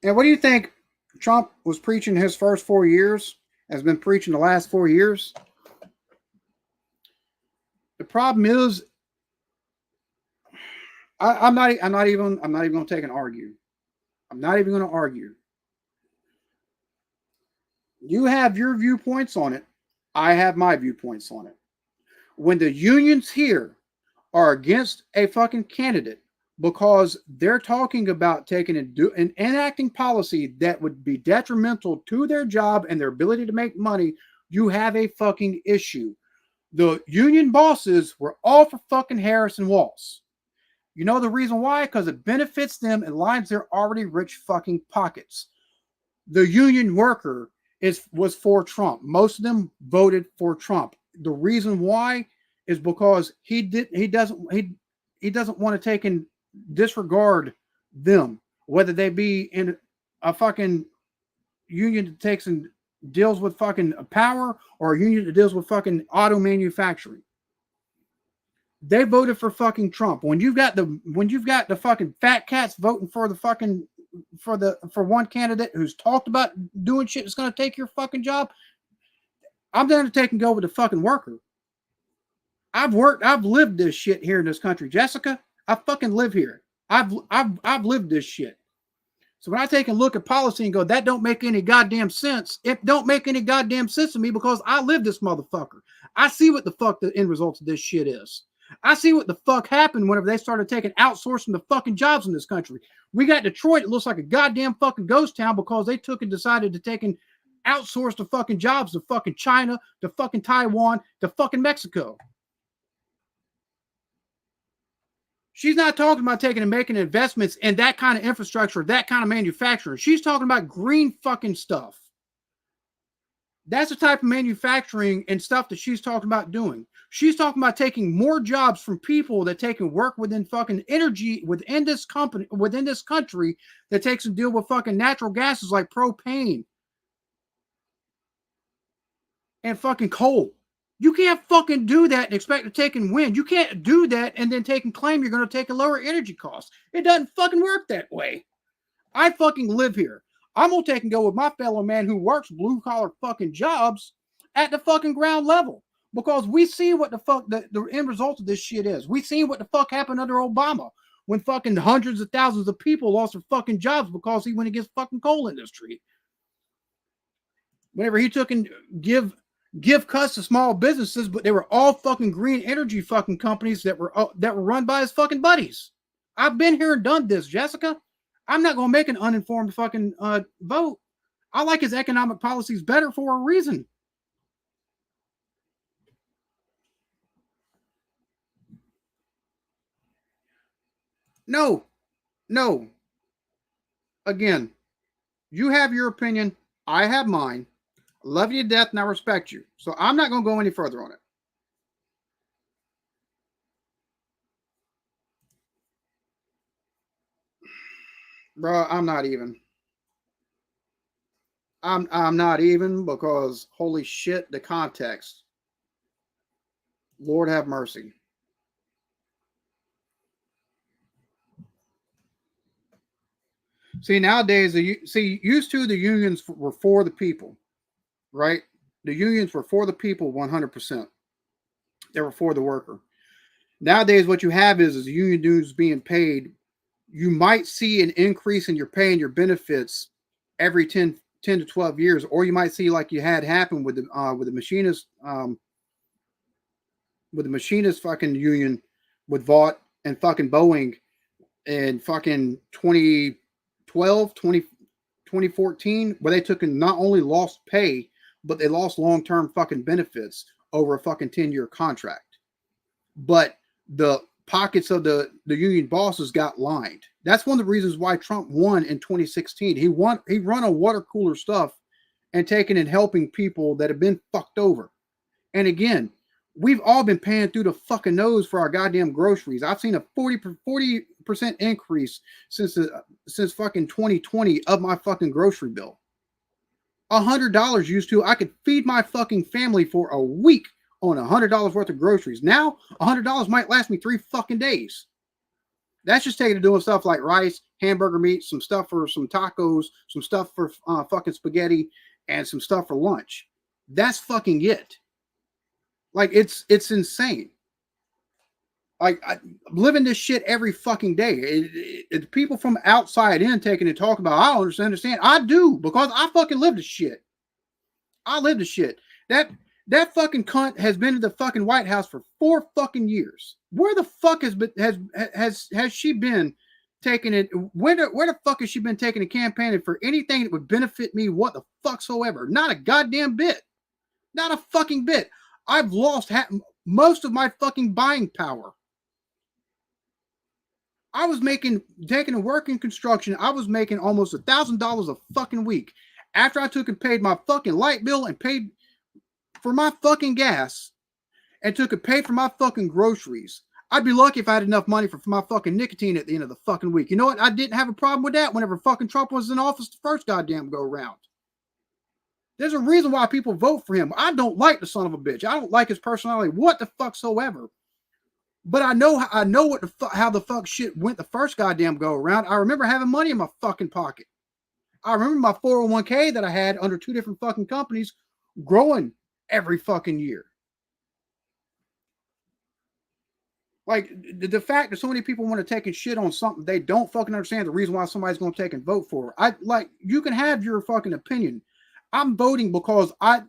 And what do you think Trump was preaching his first 4 years, has been preaching the last 4 years? The problem is, I'm not even going to take and argue. I'm not even going to argue. You have your viewpoints on it. I have my viewpoints on it. When the unions here are against a fucking candidate because they're talking about taking and enacting policy that would be detrimental to their job and their ability to make money, you have a fucking issue. The union bosses were all for fucking Harris and Walz. You know the reason why? Because it benefits them and lines their already rich fucking pockets. The union worker was for Trump. Most of them voted for Trump. The reason why is because he doesn't want to take and disregard them, whether they be in a fucking union that takes and deals with fucking power or a union that deals with fucking auto manufacturing. They voted for fucking Trump. When you've got the fucking fat cats voting for the fucking for one candidate who's talked about doing shit that's going to take your fucking job, I'm down to take and go with the fucking worker. I've lived this shit here in this country, Jessica. I fucking live here. I've lived this shit. So when I take and look at policy and go, that don't make any goddamn sense. It don't make any goddamn sense to me because I live this motherfucker. I see what the fuck the end result of this shit is. I see what the fuck happened whenever they started taking outsourcing the fucking jobs in this country. We got Detroit. It looks like a goddamn fucking ghost town because they took and decided to take and outsource the fucking jobs to fucking China, to fucking Taiwan, to fucking Mexico. She's not talking about taking and making investments in that kind of infrastructure, that kind of manufacturing. She's talking about green fucking stuff. That's the type of manufacturing and stuff that she's talking about doing. She's talking about taking more jobs from people that take and work within fucking energy within this company, within this country, that takes and deal with fucking natural gases like propane and fucking coal. You can't fucking do that and expect to take and win. You can't do that and then take and claim you're going to take a lower energy cost. It doesn't fucking work that way. I fucking live here. I'm going to take and go with my fellow man who works blue collar fucking jobs at the fucking ground level, because we see what the fuck the end result of this shit is. We see what the fuck happened under Obama when fucking hundreds of thousands of people lost their fucking jobs because he went against fucking coal industry. Whenever he took and give cuts to small businesses, but they were all fucking green energy fucking companies that were run by his fucking buddies. I've been here and done this, Jessica. I'm not going to make an uninformed fucking vote. I like his economic policies better for a reason. No. Again, you have your opinion. I have mine. I love you to death and I respect you. So I'm not going to go any further on it. Bro, I'm not even. I'm not even, because holy shit, the context. Lord have mercy. See, nowadays, used to the unions were for the people, right? The unions were for the people 100%. They were for the worker. Nowadays, what you have is union dues being paid. You might see an increase in your pay and your benefits every 10 10 to 12 years, or you might see like you had happen with the machinist fucking union with Vought and fucking Boeing in fucking 2012, 2014, where they took and not only lost pay, but they lost long-term fucking benefits over a fucking 10-year contract. But the pockets of the union bosses got lined. That's one of the reasons why Trump won in 2016. He run on water cooler stuff and taking and helping people that have been fucked over. And again, we've all been paying through the fucking nose for our goddamn groceries. I've seen a 40% increase since fucking 2020 of my fucking grocery bill. $100 used to, I could feed my fucking family for a week on $100 worth of groceries. Now, $100 might last me 3 fucking days. That's just taking to doing stuff like rice, hamburger meat, some stuff for some tacos, some stuff for fucking spaghetti, and some stuff for lunch. That's fucking it. Like, it's insane. Like, I'm living this shit every fucking day. People from outside in taking and talking about, I don't understand. I do, because I fucking live this shit. I live this shit. That fucking cunt has been in the fucking White House for 4 fucking years. Where the fuck has she been taking it? Where the fuck has she been taking and campaigning for anything that would benefit me? What the fuck soever? Not a goddamn bit. Not a fucking bit. I've lost most of my fucking buying power. I was taking a work in construction. I was making almost $1,000 a fucking week. After I took and paid my fucking light bill and paid for my fucking gas and took and paid for my fucking groceries, I'd be lucky if I had enough money for my fucking nicotine at the end of the fucking week. You know what? I didn't have a problem with that whenever fucking Trump was in office the first goddamn go around. There's a reason why people vote for him. I don't like the son of a bitch. I don't like his personality. What the fuck soever. But I know what how the fuck shit went the first goddamn go around. I remember having money in my fucking pocket. I remember my 401k that I had under 2 different fucking companies growing every fucking year. Like, the fact that so many people want to take and shit on something they don't fucking understand the reason why somebody's going to take and vote for. You can have your fucking opinion. I'm voting because I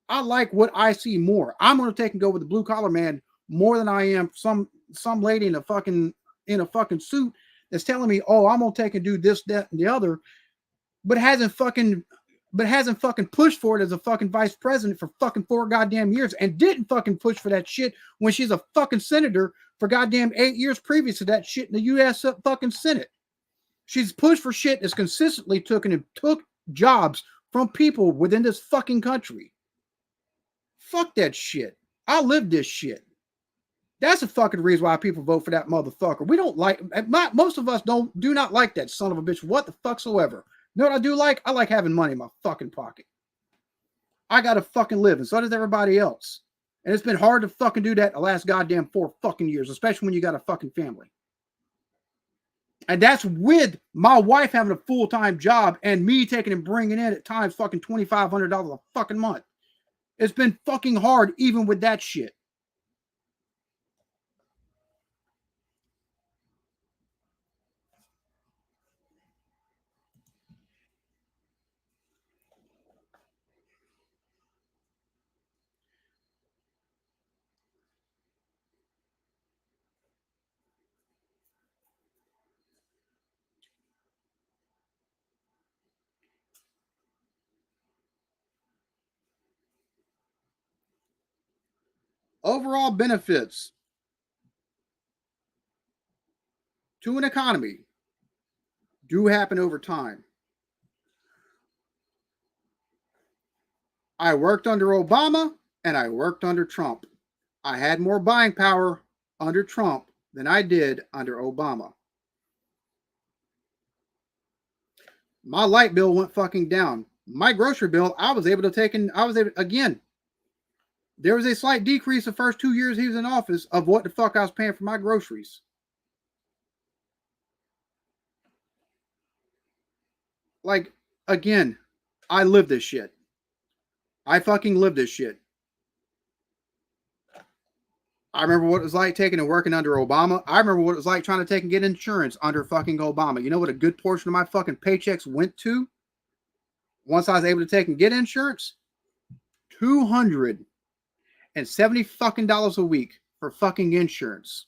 like what I see more. I'm going to take and go with the blue collar man more than I am some lady in a fucking suit that's telling me, oh, I'm going to take and do this, that, and the other, but hasn't fucking pushed for it as a fucking vice president for fucking 4 goddamn years, and didn't fucking push for that shit when she's a fucking senator for goddamn 8 years previous to that shit in the U.S. fucking Senate. She's pushed for shit that's consistently took jobs from people within this fucking country. Fuck that shit. I live this shit. That's the fucking reason why people vote for that motherfucker. We don't like, most of us do not like that son of a bitch. What the fuck soever. You know what I do like? I like having money in my fucking pocket. I gotta fucking live, and so does everybody else. And it's been hard to fucking do that the last goddamn 4 fucking years, especially when you got a fucking family. And that's with my wife having a full-time job and me taking and bringing in at times fucking $2,500 a fucking month. It's been fucking hard even with that shit. Overall benefits to an economy do happen over time. I worked under Obama and I worked under Trump. I had more buying power under Trump than I did under Obama. My light bill went fucking down. My grocery bill, again, there was a slight decrease the first 2 years he was in office of what the fuck I was paying for my groceries. Like, again, I live this shit. I fucking live this shit. I remember what it was like taking and working under Obama. I remember what it was like trying to take and get insurance under fucking Obama. You know what a good portion of my fucking paychecks went to? once I was able to take and get insurance, $270 fucking dollars a week for fucking insurance.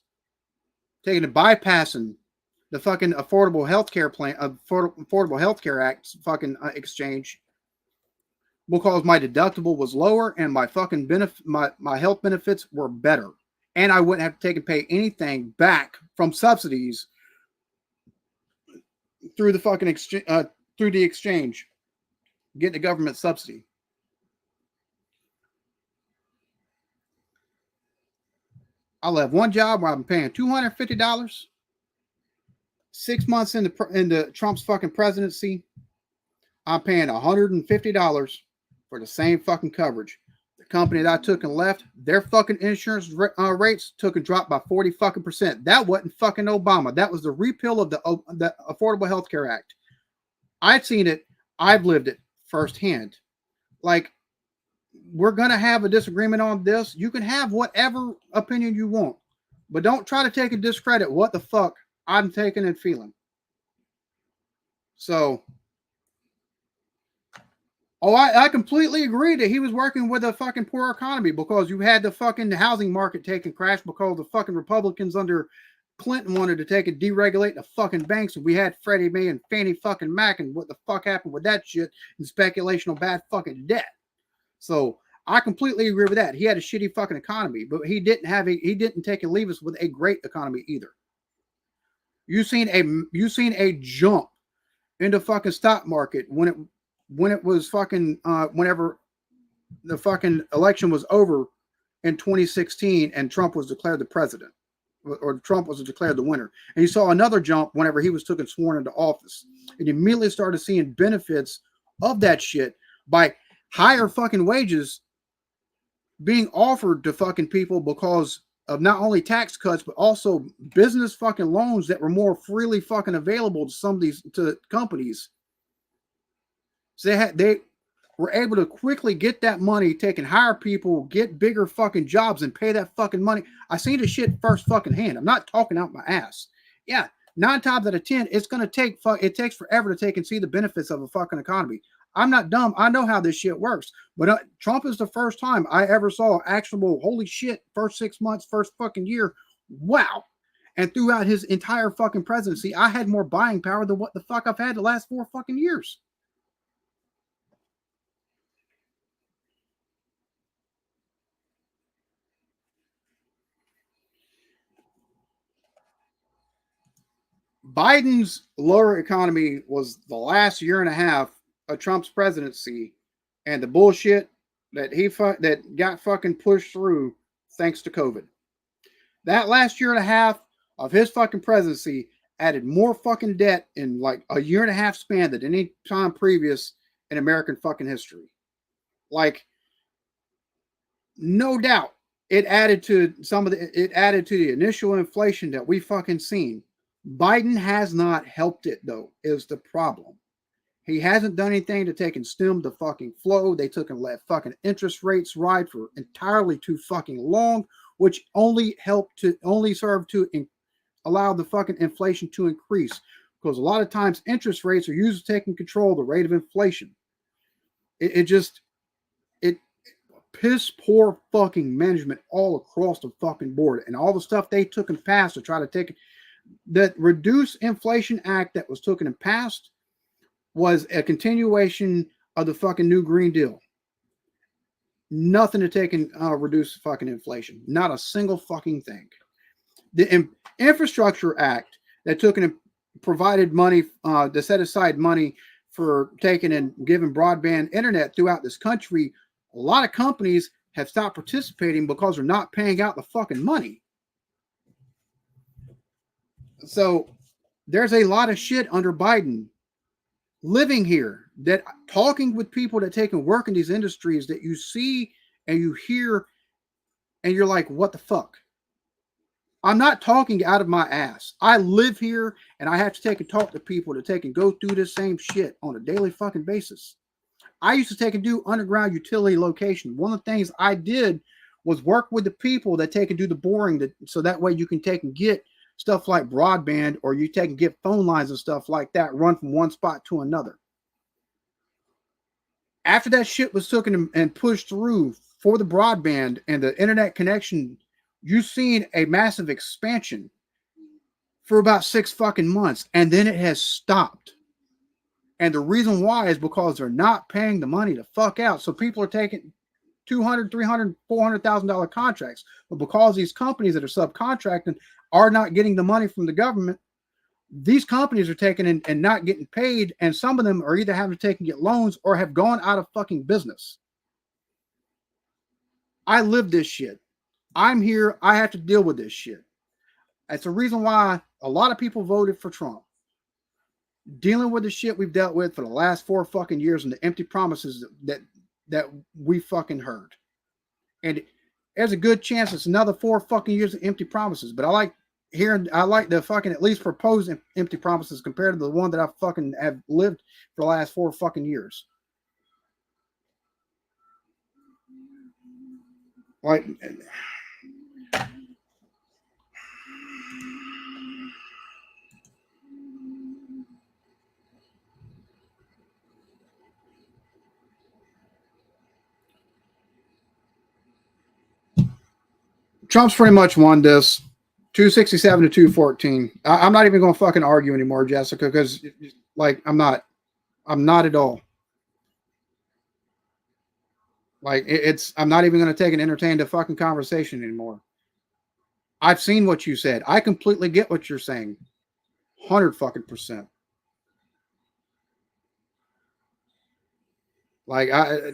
Taking and bypassing the fucking Affordable Healthcare Plan, Affordable Healthcare Act fucking exchange, because my deductible was lower and my fucking my health benefits were better, and I wouldn't have to take and pay anything back from subsidies through the fucking exchange, get the government subsidy. I'll have one job where I'm paying $250. 6 months into Trump's fucking presidency, I'm paying $150 for the same fucking coverage. The company that I took and left, their fucking insurance rates took and dropped by 40 fucking %. That wasn't fucking Obama. That was the repeal of the Affordable Health Care Act. I've seen it. I've lived it firsthand. Like, we're going to have a disagreement on this. You can have whatever opinion you want, but don't try to take and discredit what the fuck I'm taking and feeling. So, I completely agree that he was working with a fucking poor economy, because you had the fucking housing market taking crash because the fucking Republicans under Clinton wanted to take and deregulate the fucking banks, and we had Freddie Mae and Fannie fucking Mac, and what the fuck happened with that shit and speculation of bad fucking debt. So I completely agree with that. He had a shitty fucking economy, but he didn't take and leave us with a great economy either. You seen a jump in the fucking stock market when it was fucking whenever the fucking election was over in 2016 and Trump was declared the president, or Trump was declared the winner. And you saw another jump whenever he was sworn into office, and you immediately started seeing benefits of that shit by higher fucking wages being offered to fucking people because of not only tax cuts, but also business fucking loans that were more freely fucking available to some of these companies. So they were able to quickly get that money, take and hire people, get bigger fucking jobs, and pay that fucking money. I seen the shit first fucking hand. I'm not talking out my ass. Yeah, 9 times out of 10, it's gonna take it takes forever to take and see the benefits of a fucking economy. I'm not dumb. I know how this shit works. But Trump is the first time I ever saw actionable, holy shit, first 6 months, first fucking year. Wow. And throughout his entire fucking presidency, I had more buying power than what the fuck I've had the last 4 fucking years. Biden's lower economy was the last year and a half of Trump's presidency, and the bullshit that that got fucking pushed through thanks to COVID. That last year and a half of his fucking presidency added more fucking debt in like a year and a half span than any time previous in American fucking history. Like, no doubt, it added to the initial inflation that we fucking seen. Biden has not helped it, though, is the problem. He hasn't done anything to take and stem the fucking flow. They took and let fucking interest rates ride for entirely too fucking long, which only served to allow the fucking inflation to increase. Because a lot of times interest rates are used to take and control the rate of inflation. It piss poor fucking management all across the fucking board, and all the stuff they took and passed to try to take that Reduce Inflation Act that was taken and passed was a continuation of the fucking new Green Deal. Nothing to take and reduce fucking inflation. Not a single fucking thing. The Infrastructure Act that took and provided money, to set aside money for taking and giving broadband internet throughout this country. A lot of companies have stopped participating because they're not paying out the fucking money. So there's a lot of shit under Biden living here, that talking with people that take and work in these industries, that you see and you hear and you're like, what the fuck? I'm not talking out of my ass. I live here and I have to take and talk to people to take and go through this same shit on a daily fucking basis. I used to take and do underground utility location. One of the things I did was work with the people that take and do the boring, so that way you can take and get stuff like broadband, or you take and get phone lines and stuff like that run from one spot to another. After that shit was taken and pushed through for the broadband and the internet connection, you've seen a massive expansion for about 6 fucking months, and then it has stopped. And the reason why is because they're not paying the money to fuck out. So people are taking $200,000, $300,000, $400,000 contracts, but because these companies that are subcontracting are not getting the money from the government, these companies are taking in and not getting paid, and some of them are either having to take and get loans or have gone out of fucking business. I live this shit. I'm here. I have to deal with this shit. That's the reason why a lot of people voted for Trump. Dealing with the shit we've dealt with for the last 4 fucking years and the empty promises that we fucking heard. And there's a good chance it's another 4 fucking years of empty promises. But I like the fucking at least propose empty promises compared to the one that I fucking have lived for the last 4 fucking years. Like, Trump's pretty much won this 267 to 214. I'm not even going to fucking argue anymore, Jessica, because like I'm not at all. Like I'm not even going to take and entertain the fucking conversation anymore. I've seen what you said. I completely get what you're saying. 100 fucking %. Like I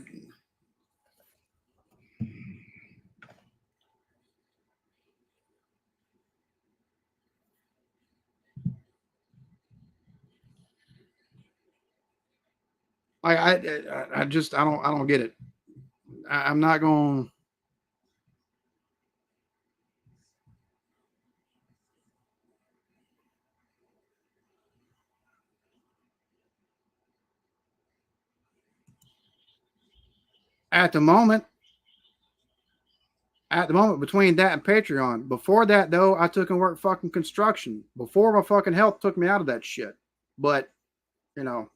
don't get it. I'm not going. At the moment, between that and Patreon. Before that, though, I took and worked fucking construction. Before my fucking health took me out of that shit. But, you know,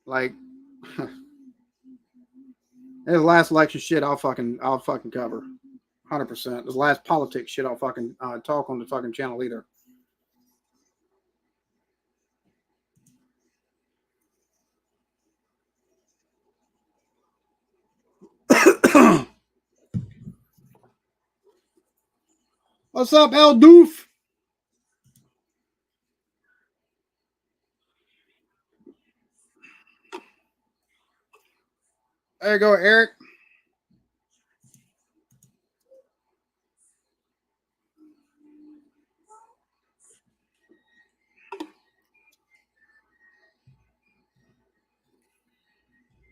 like, the last election shit I'll fucking cover. 100%. This last politics shit I'll fucking talk on the fucking channel either. What's up, El Doof? There you go, Eric.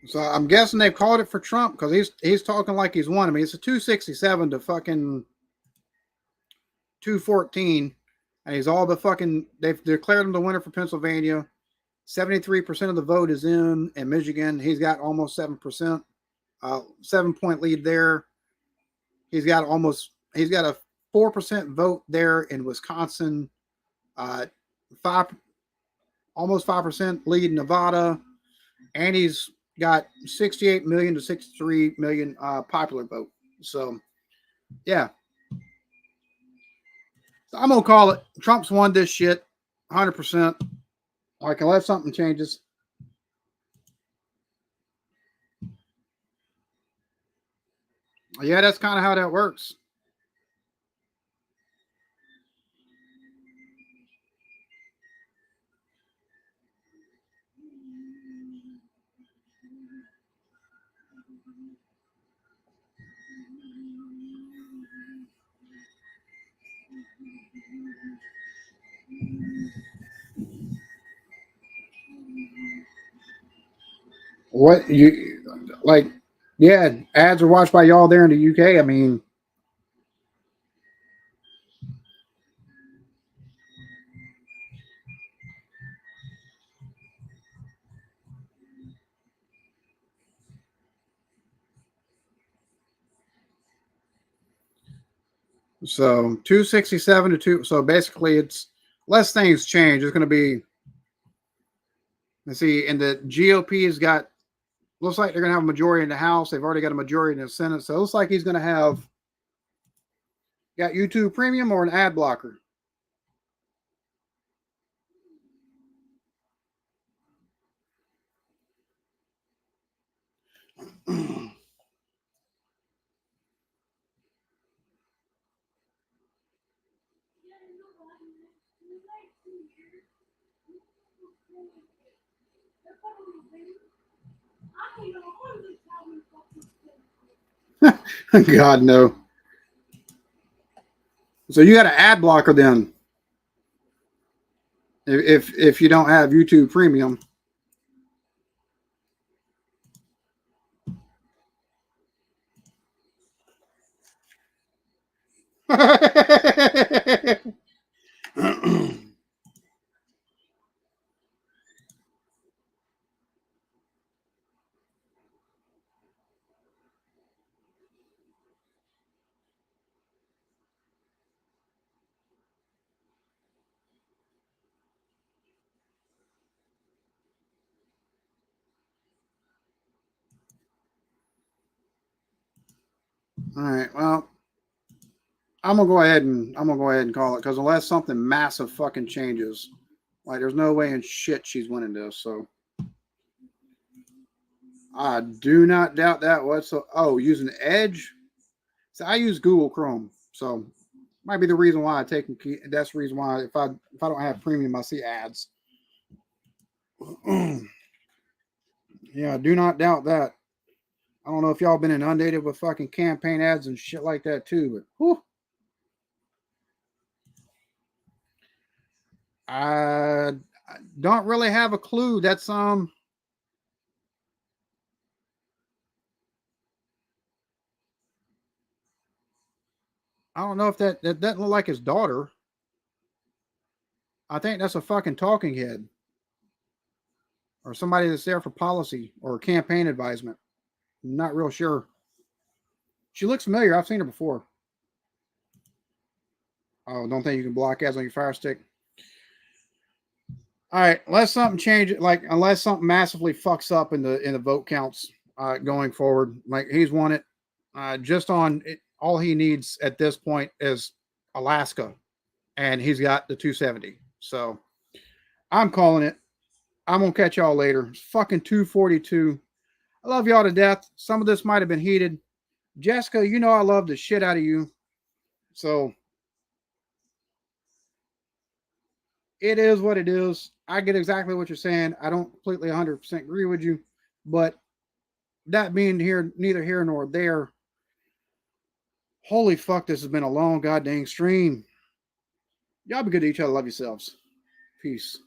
So I'm guessing they've called it for Trump because he's talking like he's won. I mean, it's a 267 to fucking 214, and he's all the fucking. They've declared him the winner for Pennsylvania. 73% of the vote is in Michigan. He's got almost 7%, 7-point lead there. He's got a 4% vote there in Wisconsin. Almost 5% lead in Nevada, and he's got 68 million to 63 million popular vote. So, yeah. So I'm going to call it. Trump's won this shit 100%. Like, unless something changes. Yeah, that's kind of how that works. What you like? Yeah, ads are watched by y'all there in the UK. I mean, so 267 to 2. So basically, it's less things change. It's going to be And see, and the GOP has got, looks like they're going to have a majority in the House. They've already got a majority in the Senate. So it looks like he's going to have, got YouTube Premium or an ad blocker. God, no. So you got an ad blocker then. If you don't have YouTube Premium. All right. Well, I'm gonna go ahead and call it, because unless something massive fucking changes, like there's no way in shit she's winning this. So I do not doubt that whatsoever. Oh, using Edge. So I use Google Chrome, so might be the reason why I take. That's the reason why if I don't have premium, I see ads. Yeah, I do not doubt that. I don't know if y'all been inundated with fucking campaign ads and shit like that too, but whew. I don't really have a clue. That's I don't know if that doesn't look like his daughter. I think that's a fucking talking head or somebody that's there for policy or campaign advisement. I'm not real sure. She looks familiar. I've seen her before. Oh, don't think you can block ads on your Fire Stick. All right, unless something changes, like unless something massively fucks up in the vote counts going forward, like he's won it. Just on it, all he needs at this point is Alaska, and he's got the 270. So I'm calling it. I'm gonna catch y'all later. It's fucking 2:42. I love y'all to death. Some of this might have been heated. Jessica, you know I love the shit out of you. So it is what it is. I get exactly what you're saying. I don't completely 100% agree with you, but that being here, neither here nor there. Holy fuck, this has been a long goddamn stream. Y'all be good to each other. Love yourselves. Peace.